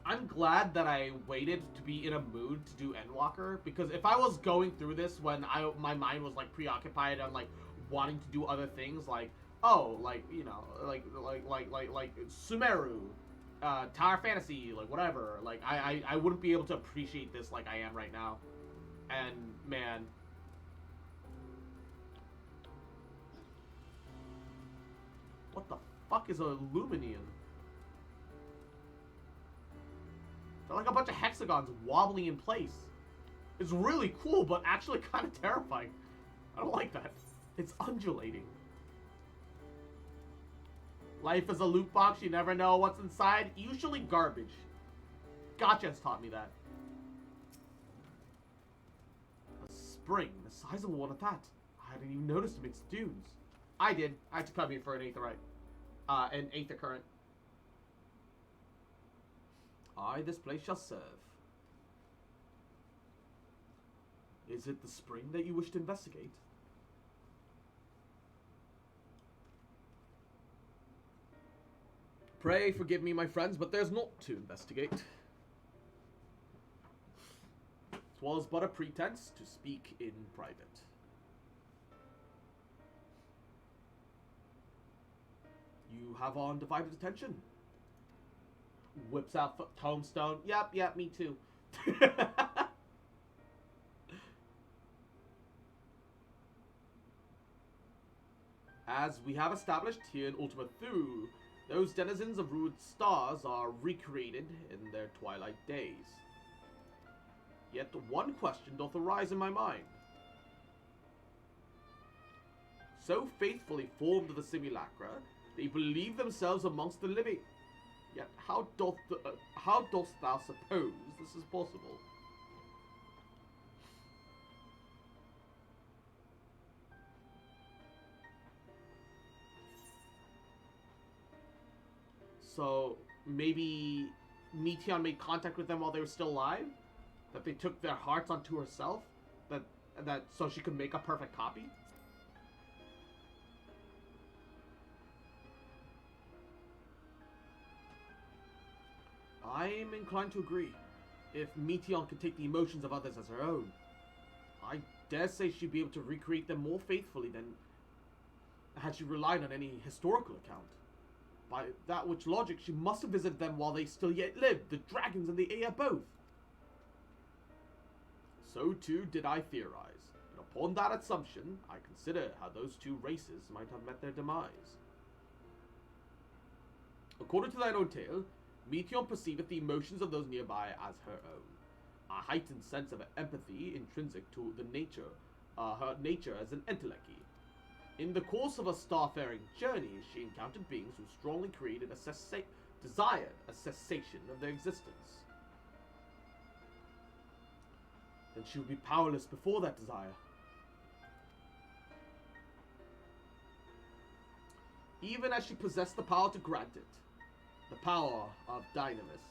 I'm glad that I waited to be in a mood to do Endwalker, because if I was going through this when my mind was like preoccupied and like wanting to do other things, like, oh, like, you know, like Sumeru, Tower Fantasy, like whatever, like I wouldn't be able to appreciate this like I am right now. And man, what the fuck is a Luminian? They're like a bunch of hexagons wobbling in place. It's really cool, but actually kind of terrifying. I don't like that. It's undulating. Life is a loot box. You never know what's inside. Usually garbage. Gotcha's taught me that. A spring. A sizable one at that. I hadn't even noticed amidst dunes. I did. I had to come here for an aetherite. An aether current. I this place shall serve. Is it the spring that you wish to investigate? Pray forgive me, my friends, but there's naught to investigate. 'Twas but a pretense to speak in private. You have our undivided attention. Whips out tombstone. Yep, me too. As we have established here in Ultima Thule, those denizens of ruined stars are recreated in their twilight days. Yet one question doth arise in my mind. So faithfully formed the simulacra, they believe themselves amongst the living. Yet how dost thou suppose this is possible? So maybe Meteon made contact with them while they were still alive? That they took their hearts onto herself? That so she could make a perfect copy? I'm inclined to agree. If Meteon could take the emotions of others as her own, I dare say she'd be able to recreate them more faithfully than had she relied on any historical account. By that which logic, she must have visited them while they still yet lived, the dragons and the Ea both. So too did I theorize, and upon that assumption, I consider how those two races might have met their demise. According to thine own tale, Meteon perceiveth the emotions of those nearby as her own, a heightened sense of empathy intrinsic to the her nature as an entelechy. In the course of a starfaring journey, she encountered beings who strongly created desired a cessation of their existence. Then she would be powerless before that desire. Even as she possessed the power to grant it, the power of Dynamis.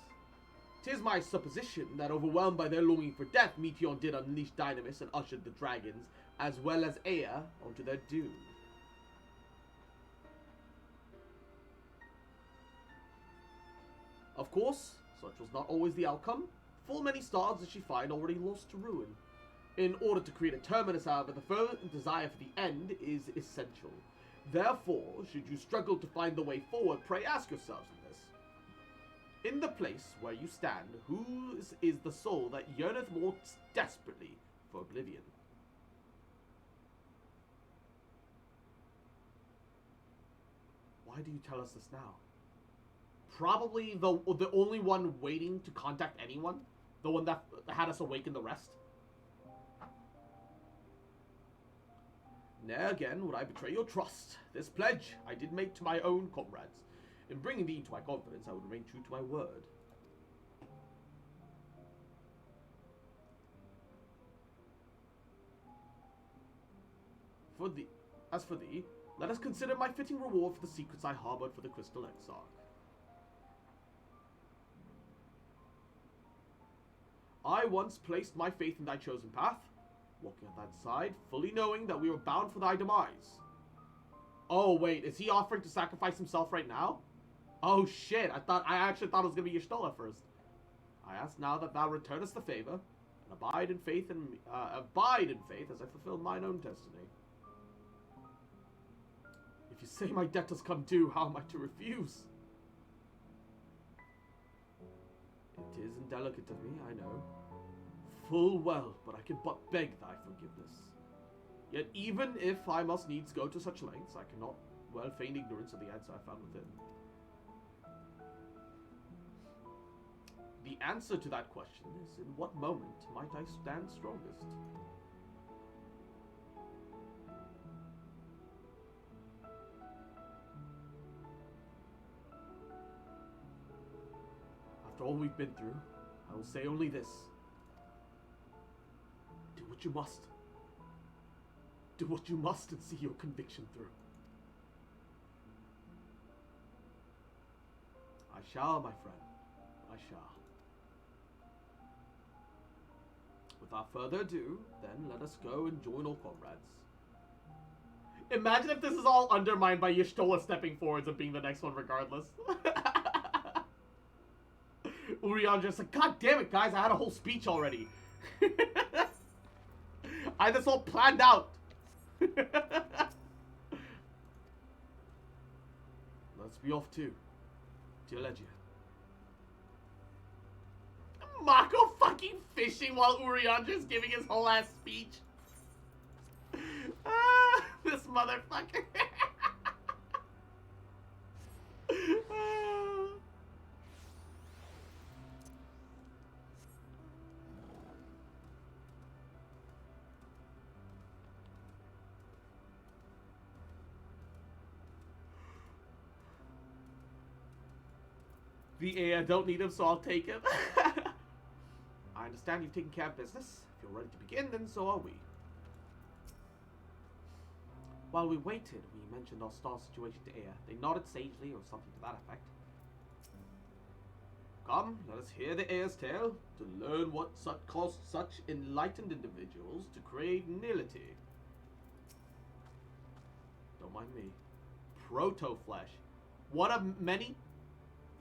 'Tis my supposition that overwhelmed by their longing for death, Meteon did unleash Dynamis and ushered the dragons, as well as Ea, onto their doom. Of course, such was not always the outcome. Full many stars did she find already lost to ruin. In order to create a terminus, however, the fervent desire for the end is essential. Therefore, should you struggle to find the way forward, pray ask yourselves in this. In the place where you stand, whose is the soul that yearneth more desperately for oblivion? Why do you tell us this now? Probably the only one waiting to contact anyone. The one that had us awaken the rest. Ne'er again would I betray your trust. This pledge I did make to my own comrades. In bringing thee into my confidence, I would remain true to my word. As for thee, let us consider my fitting reward for the secrets I harbored for the Crystal Exarch. I once placed my faith in thy chosen path, walking at thy side, fully knowing that we were bound for thy demise. Oh wait, is he offering to sacrifice himself right now? Oh shit, I actually thought it was gonna be Y'shtola at first. I ask now that thou returnest the favor, and abide in faith as I fulfill mine own destiny. If you say my debt has come due, how am I to refuse? It is indelicate of me, I know. Full well, but I can but beg thy forgiveness. Yet even if I must needs go to such lengths, I cannot well feign ignorance of the answer I found within. The answer to that question is, in what moment might I stand strongest? After all we've been through, I will say only this. Do what you must. Do what you must and see your conviction through. I shall, my friend. I shall. Without further ado, then, let us go and join our comrades. Imagine if this is all undermined by Y'shtola stepping forwards and being the next one regardless. Urianger just like, God damn it, guys, I had a whole speech already. I had this all planned out. Let's be off too. Dear Legia. Mako fucking fishing while Urianger's giving his whole ass speech. This motherfucker. The AI don't need him, so I'll take him. I understand you've taken care of business. If you're ready to begin, then so are we. While we waited, we mentioned our star situation to Ea. They nodded sagely, or something to that effect. Come, let us hear the Ea's tale, to learn what caused such enlightened individuals to crave nility. Don't mind me. Proto-flesh. One of many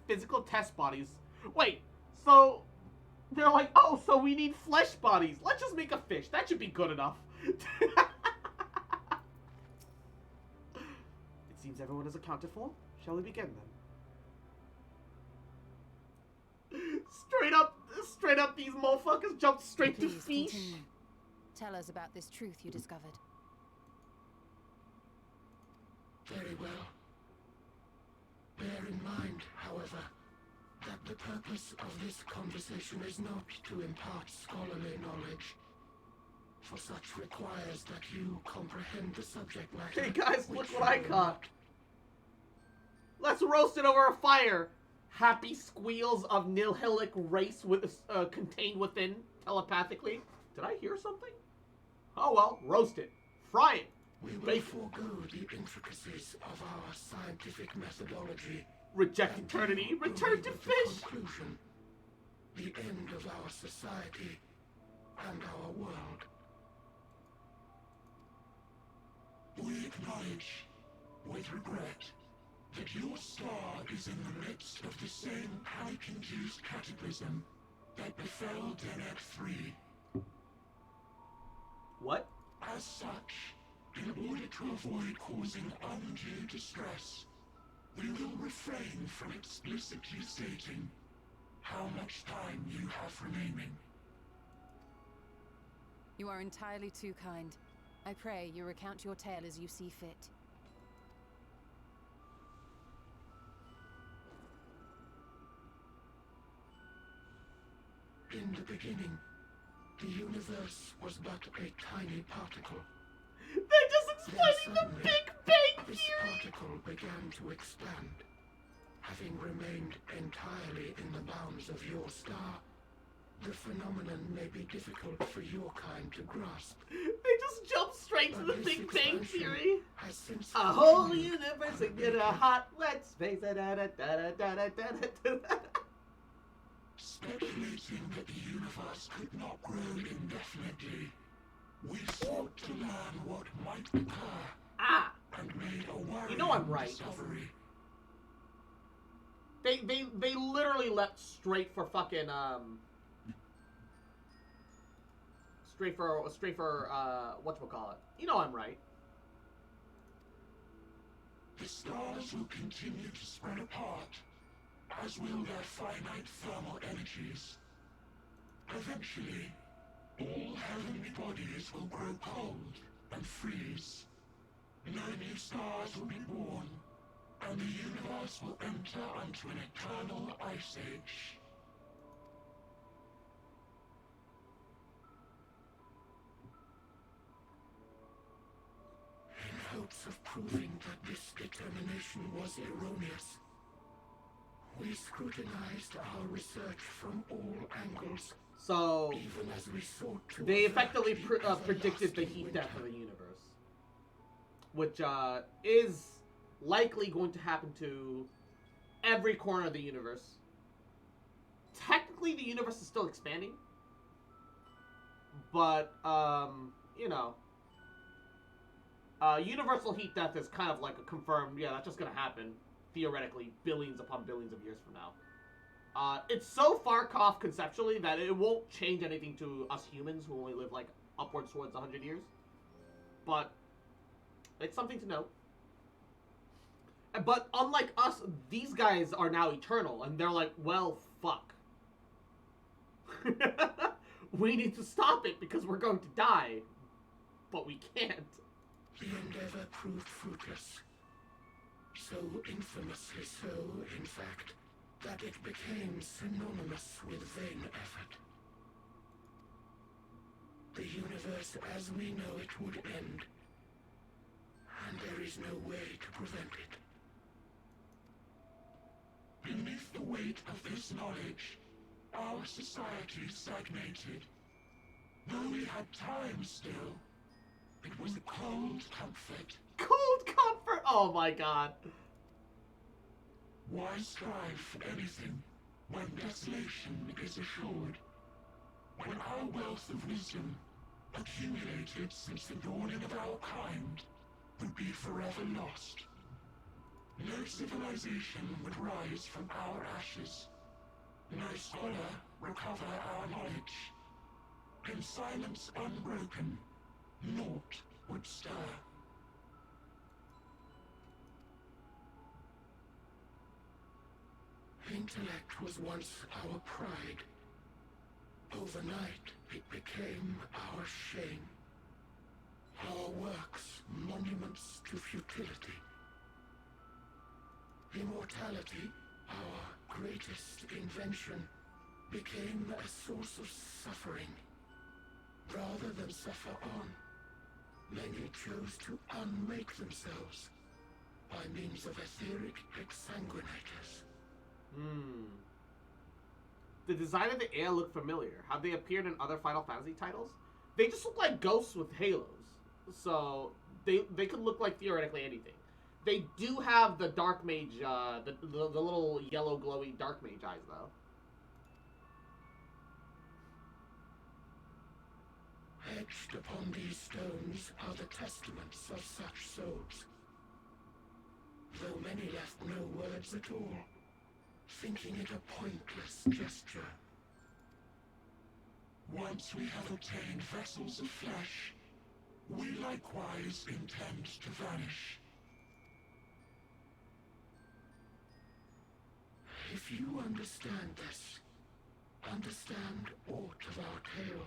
physical test bodies. Wait, so they're like, oh, so we need flesh bodies. Let's just make a fish. That should be good enough. It seems everyone is accounted for. Shall we begin then? Straight up, these motherfuckers jumped straight to fish. Continue. Tell us about this truth you discovered. Very well. Bear in mind, however, that the purpose of this conversation is not to impart scholarly knowledge. For such requires that you comprehend the subject matter. Hey guys, look what I caught! Let's roast it over a fire! Happy squeals of nihilic race with contained within telepathically. Did I hear something? Oh well, roast it. Fry it. We will forego the intricacies of our scientific methodology. Reject eternity, return to fish! Conclusion, the end of our society and our world. We acknowledge, with regret, that your star is in the midst of the same panic-induced cataclysm that befell Deneb 3. What? As such, in order to avoid causing undue distress, we will refrain from explicitly stating how much time you have remaining. You are entirely too kind. I pray you recount your tale as you see fit. In the beginning, the universe was but a tiny particle. They're just explaining the Big Bang Theory! This particle began to expand. Having remained entirely in the bounds of your star, the phenomenon may be difficult for your kind to grasp. They just jump straight to the Big Bang Theory. Has since A whole universe in a hot, wet space. Speculating that the universe could not grow indefinitely, we sought to learn what might occur. And made a worrying You know I'm right. discovery. They literally leapt straight for fucking straight for whatchamacallit. You know I'm right. The stars will continue to spread apart, as will their finite thermal energies. Eventually, all heavenly bodies will grow cold and freeze. No new stars will be born, and the universe will enter into an eternal ice age. In hopes of proving that this determination was erroneous, we scrutinized our research from all angles. So even as we sought to they effectively predicted the heat death of the universe, which is likely going to happen to every corner of the universe. Technically, the universe is still expanding, but you know, universal heat death is kind of like a confirmed. Yeah, that's just gonna happen theoretically, billions upon billions of years from now. It's so far off conceptually that it won't change anything to us humans who only live like upwards towards 100 years. But it's something to note. But unlike us, these guys are now eternal, and they're like, well, fuck. We need to stop it because we're going to die. But we can't. The endeavor proved fruitless. So infamously so, in fact, that it became synonymous with vain effort. The universe as we know it would end, and there is no way to prevent it. Beneath the weight of this knowledge, our society stagnated. Though we had time still, it was a cold comfort. Cold comfort? Oh my god. Why strive for anything when desolation is assured? When our wealth of wisdom, accumulated since the dawning of our kind, would be forever lost. No civilization would rise from our ashes. No scholar recover our knowledge. In silence unbroken, naught would stir. Intellect was once our pride. Overnight, it became our shame. Our works, monuments to futility. Immortality, our greatest invention, became a source of suffering. Rather than suffer on, many chose to unmake themselves by means of etheric exsanguinators. The design of the AI look familiar. Have they appeared in other Final Fantasy titles? They just look like ghosts with halos. So they could look like theoretically anything. They do have the dark mage, the little yellow glowy dark mage eyes though. Etched upon these stones are the testaments of such souls. Though many left no words at all, thinking it a pointless gesture. Once we have obtained vessels of flesh, we likewise intend to vanish. If you understand this, understand aught of our tale,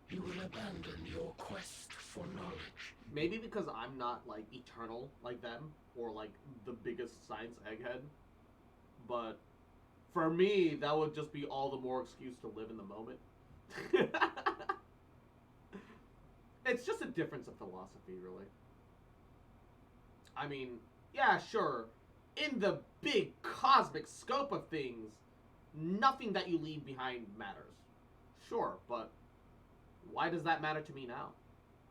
you will abandon your quest for knowledge. Maybe because I'm not, like, eternal like them, or, like, the biggest science egghead. But for me, that would just be all the more excuse to live in the moment. It's just a difference of philosophy, really. I mean, yeah, sure. in the big cosmic scope of things, nothing that you leave behind matters. Sure, but why does that matter to me now?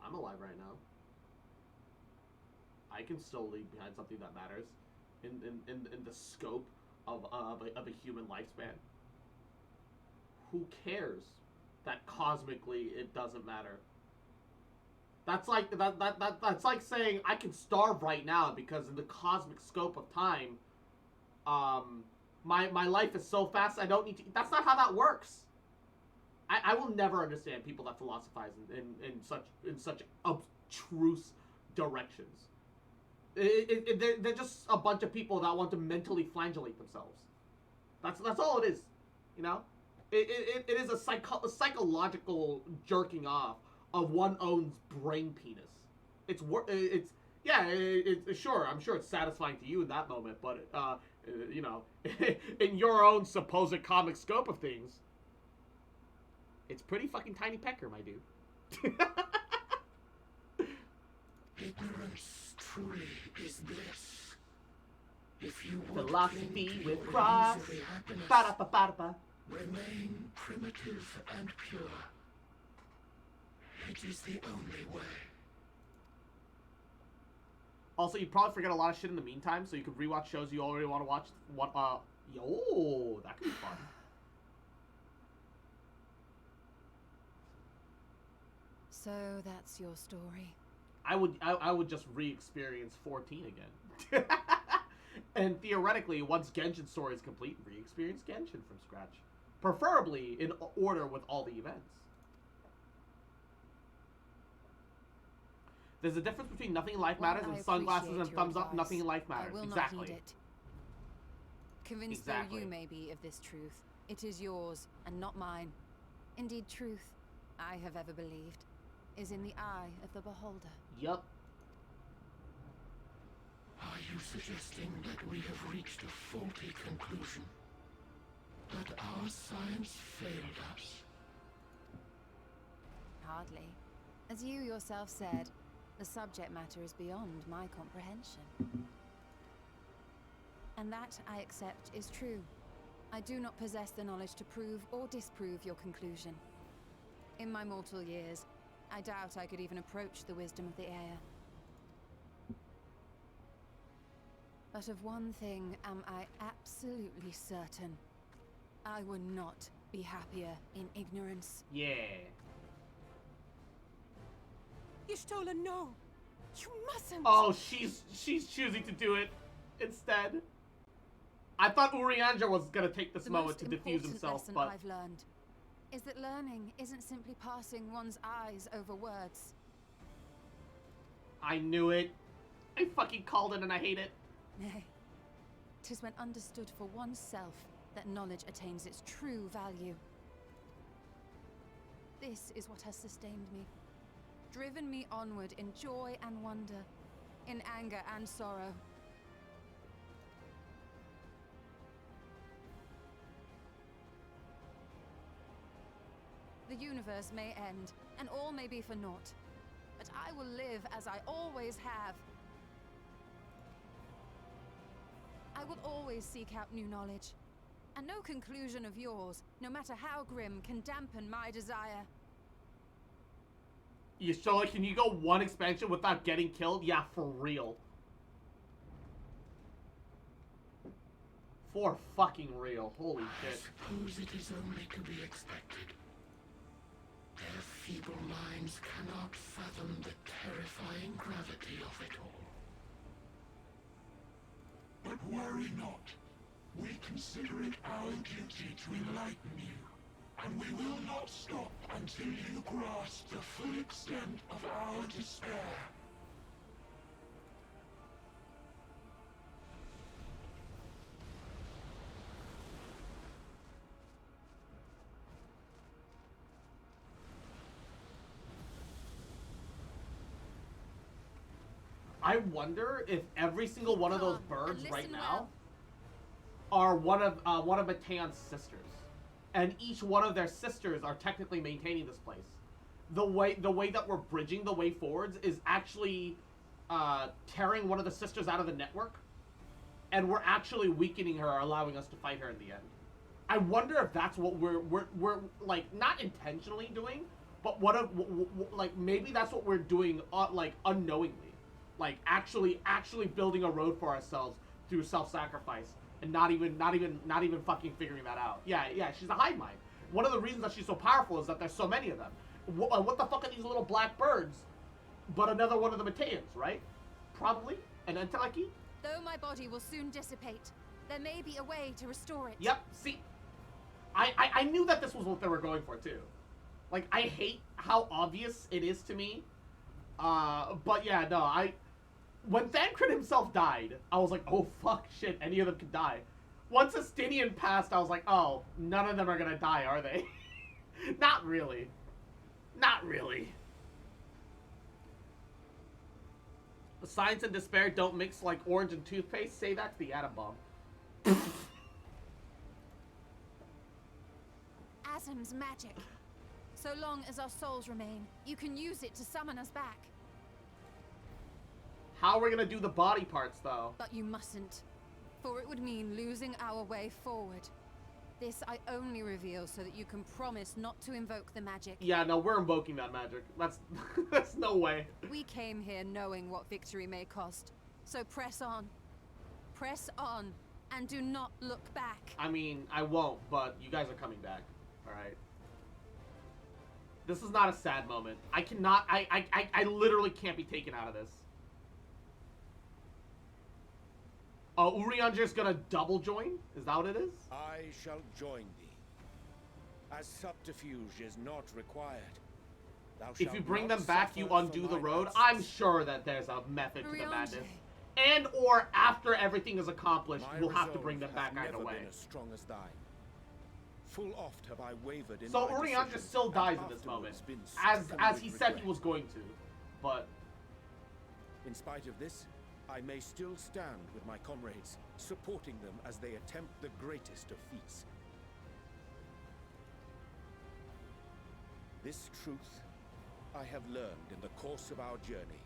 I'm alive right now. I can still leave behind something that matters in the scope of a human lifespan. Who cares that cosmically it doesn't matter? That's like that's like saying I can starve right now because in the cosmic scope of time, my life is so fast I don't need to. That's not how that works. I will never understand people that philosophize in such abstruse directions. They're just a bunch of people that want to mentally flagellate themselves. That's all it is, you know. It is a psychological jerking off of one's own brain penis. It's sure, I'm sure it's satisfying to you in that moment, but you know, in your own supposed comic scope of things, it's pretty fucking tiny pecker, my dude. Ignorance truly is bliss. If you philosophy with cross, remain primitive and pure. It is the only way. Also, you probably forget a lot of shit in the meantime, so you can rewatch shows you already want to watch. Yo, that could be fun. So that's your story. I would just re-experience 14 again. And theoretically, once Genshin's story is complete, re-experience Genshin from scratch. Preferably in order with all the events. There's a difference between nothing in life matters and sunglasses and thumbs up, nothing in life matters. I will exactly. not heed it. Convinced though you may be of this truth, it is yours and not mine. Indeed, truth, I have ever believed, is in the eye of the beholder. Yup. Are you suggesting that we have reached a faulty conclusion? That our science failed us? Hardly. As you yourself said, the subject matter is beyond my comprehension. And that, I accept, is true. I do not possess the knowledge to prove or disprove your conclusion. In my mortal years, I doubt I could even approach the wisdom of the air. But of one thing am I absolutely certain. I would not be happier in ignorance. Yeah. Y'shtola, no! You mustn't! Oh, she's choosing to do it instead. I thought Urianger was gonna take this moment to defuse himself, but... but I've learned is that learning isn't simply passing one's eyes over words. I knew it. I fucking called it and I hate it. Nay. 'Tis when understood for oneself that knowledge attains its true value. This is what has sustained me, driven me onward in joy and wonder, in anger and sorrow. The universe may end, and all may be for naught, but I will live as I always have. I will always seek out new knowledge, and no conclusion of yours, no matter how grim, can dampen my desire. Y'shtola, can you go one expansion without getting killed? Yeah, for real. For fucking real. Holy shit. I suppose it is only to be expected. Their feeble minds cannot fathom the terrifying gravity of it all. But worry not. We consider it our duty to enlighten you, and we will not stop until you grasp the full extent of our despair. I wonder if every single one of those birds right now are one of Mateon's sisters, and each one of their sisters are technically maintaining this place. The way that we're bridging the way forwards is actually tearing one of the sisters out of the network. and we're actually weakening her, allowing us to fight her in the end. I wonder if that's what we're like, not intentionally doing, but what if, like, maybe that's what we're doing, like, unknowingly, like actually building a road for ourselves through self-sacrifice, and not even fucking figuring that out. Yeah, she's a hive mind. One of the reasons that she's so powerful is that there's so many of them. What the fuck are these little black birds? But another one of the Mateans, right? Probably an Enteleki. Though my body will soon dissipate, there may be a way to restore it. Yep. See, I knew that this was what they were going for too. Like, I hate how obvious it is to me. But yeah, no, when Thancred himself died, I was like, oh fuck, shit, any of them could die. Once Estinian passed, I was like, oh, none of them are gonna die, are they? Not really. Not really. Science and despair don't mix like orange and toothpaste. Say that to the atom bomb. Atom's magic. So long as our souls remain, you can use it to summon us back. How are we gonna do the body parts, though? But you mustn't, for it would mean losing our way forward. This I only reveal so that you can promise not to invoke the magic. Yeah, no, we're invoking that magic. That's no way. We came here knowing what victory may cost. So press on. Press on, and do not look back. I mean, I won't, but you guys are coming back. Alright? This is not a sad moment. I cannot, I literally can't be taken out of this. Urianger's gonna double join? Is that what it is? I shall join thee. As subterfuge is not required. If you bring them back, you undo the road. I'm sure that there's a method to the madness. And or after everything is accomplished, we'll have to bring them back either way. As strong as thine. Full oft have I wavered in so Urianger still dies in this moment, as he said he was going to, but in spite of this, I may still stand with my comrades, supporting them as they attempt the greatest of feats. This truth I have learned in the course of our journey.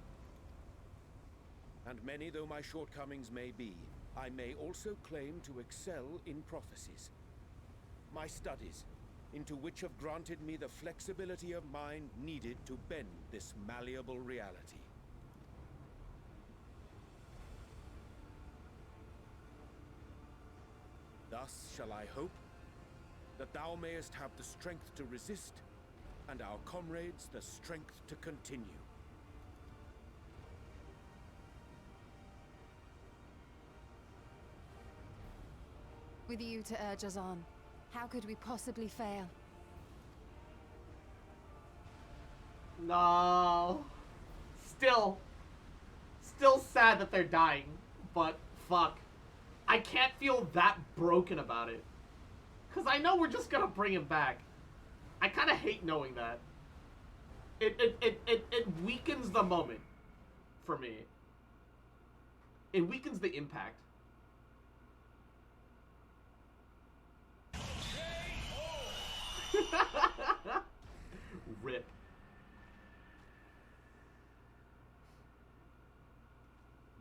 And many though my shortcomings may be, I may also claim to excel in prophecies. My studies, into which have granted me the flexibility of mind needed to bend this malleable reality. Thus shall I hope that thou mayest have the strength to resist, and our comrades the strength to continue. With you to urge us on, how could we possibly fail? No. Still sad that they're dying, but fuck. I can't feel that broken about it. Because I know we're just gonna bring him back. I kind of hate knowing that. It weakens the moment for me. It weakens the impact. Rip.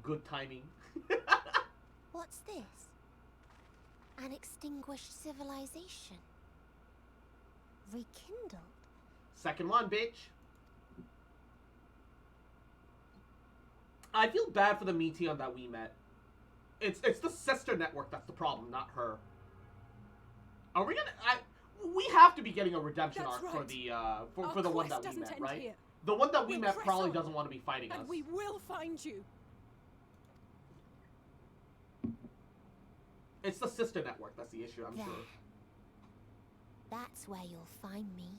Good timing. What's this? An extinguished civilization. Rekindled. Second one, bitch. I feel bad for the Meteon that we met. It's the sister network that's the problem, not her. Are we gonna? We have to be getting a redemption arc for the for the one that we met, right? Here. The one that we met probably doesn't want to be fighting us. And we will find you. It's the sister network that's the issue, I'm sure. That's where you'll find me.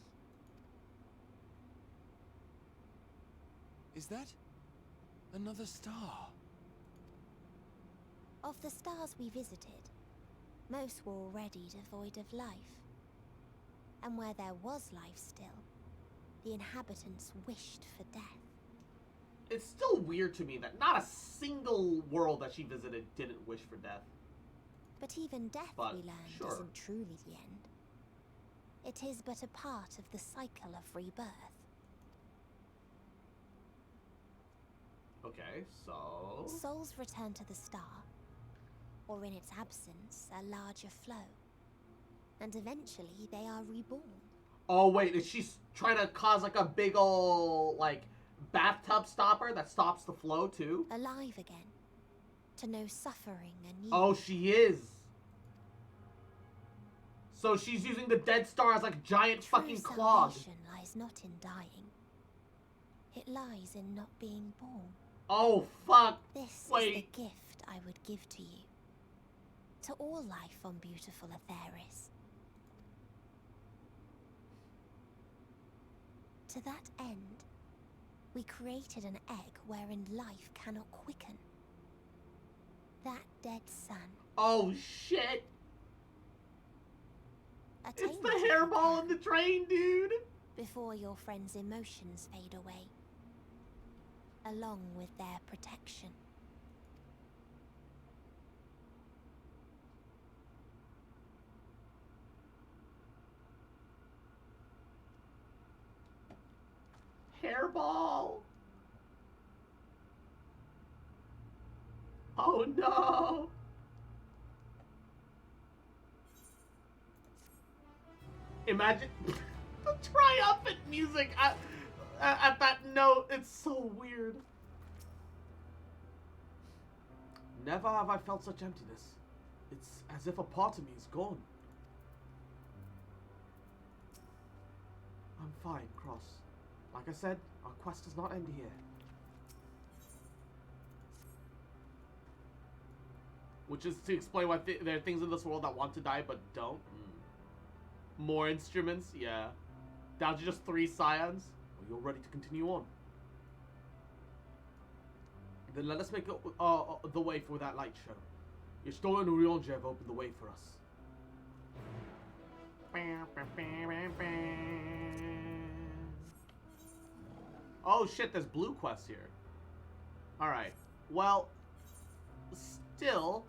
Is that another star? Of the stars we visited, most were already devoid of life. And where there was life still, the inhabitants wished for death. It's still weird to me that not a single world that she visited didn't wish for death. But even death, we learned, isn't truly the end. It is but a part of the cycle of rebirth. Okay, so... Souls return to the star, or in its absence, a larger flow. And eventually they are reborn. Oh wait, is she trying to cause like a big ol' like bathtub stopper that stops the flow too? Alive again. To know suffering anew. Oh, she is. So she's using the Dead Star as like giant fucking clog. True salvation lies not in dying. It lies in not being born. Oh fuck. This wait. is the gift I would give to you. To all life on beautiful Atheris. To that end, we created an egg wherein life cannot quicken. That dead sun. Oh shit! It's the hairball in the train, dude! Before your friend's emotions fade away. Along with their protection. Hairball! Oh no! Imagine the triumphant music at that note. It's so weird. Never have I felt such emptiness. It's as if a part of me is gone. I'm fine, Cross. Like I said, our quest does not end here. Which is to explain why there are things in this world that want to die but don't. More instruments? Yeah. Down to just 3 scions? Well, you're ready to continue on. Then let us make the way for that light show. Your stolen Orionja have opened the way for us. Oh shit, there's blue quests here. Alright. Well, still,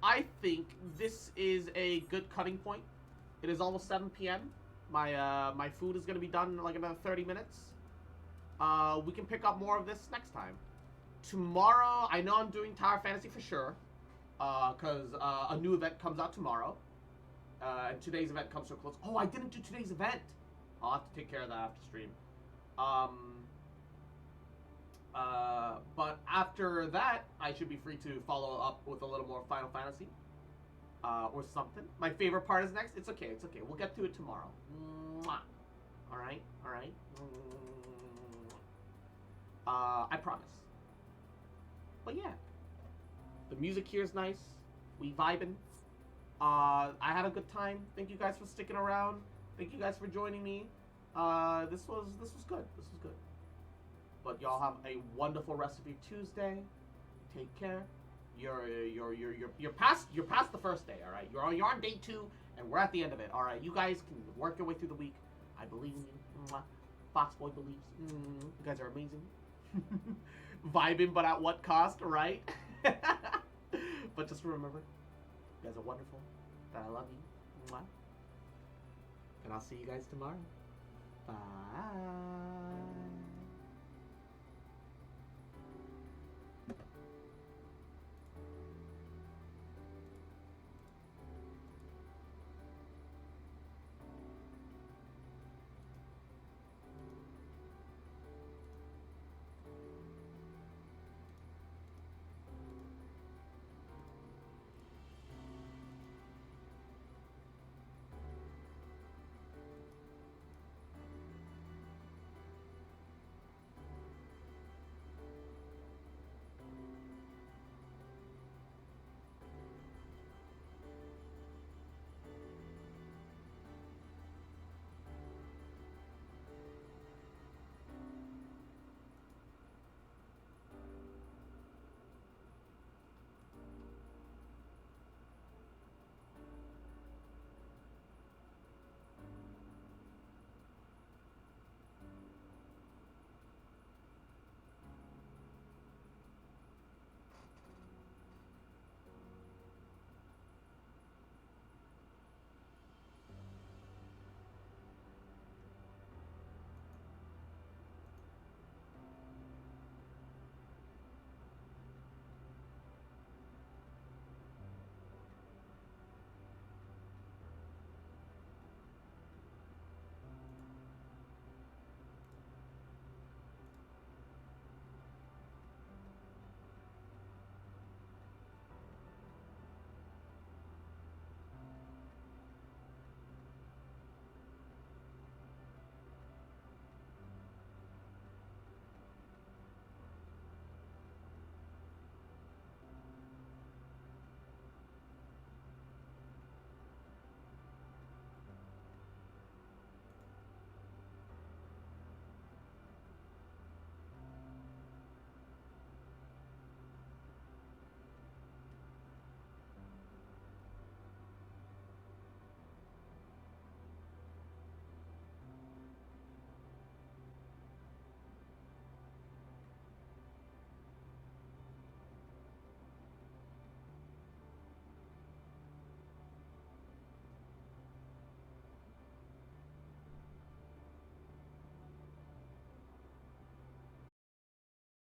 I think this is a good cutting point. It is almost 7 p.m. My food is gonna be done in like another 30 minutes. We can pick up more of this next time. Tomorrow, I know I'm doing Tower Fantasy for sure, because a new event comes out tomorrow, and today's event comes to a close. Oh, I didn't do today's event. I'll have to take care of that after stream. But after that, I should be free to follow up with a little more Final Fantasy. Or something. My favorite part is next. It's okay, it's okay. We'll get to it tomorrow. Mwah. Alright, alright. I promise. But yeah. The music here is nice. We vibing. I had a good time. Thank you guys for sticking around. Thank you guys for joining me. This was good. This was good. But y'all have a wonderful rest of your Tuesday. Take care. You're past the first day, all right? You're on day 2, and we're at the end of it, all right? You guys can work your way through the week. I believe in you. Mwah. Foxboy believes. You guys are amazing. Vibing, but at what cost, right? But just remember, you guys are wonderful. That I love you. Mwah. And I'll see you guys tomorrow. Bye.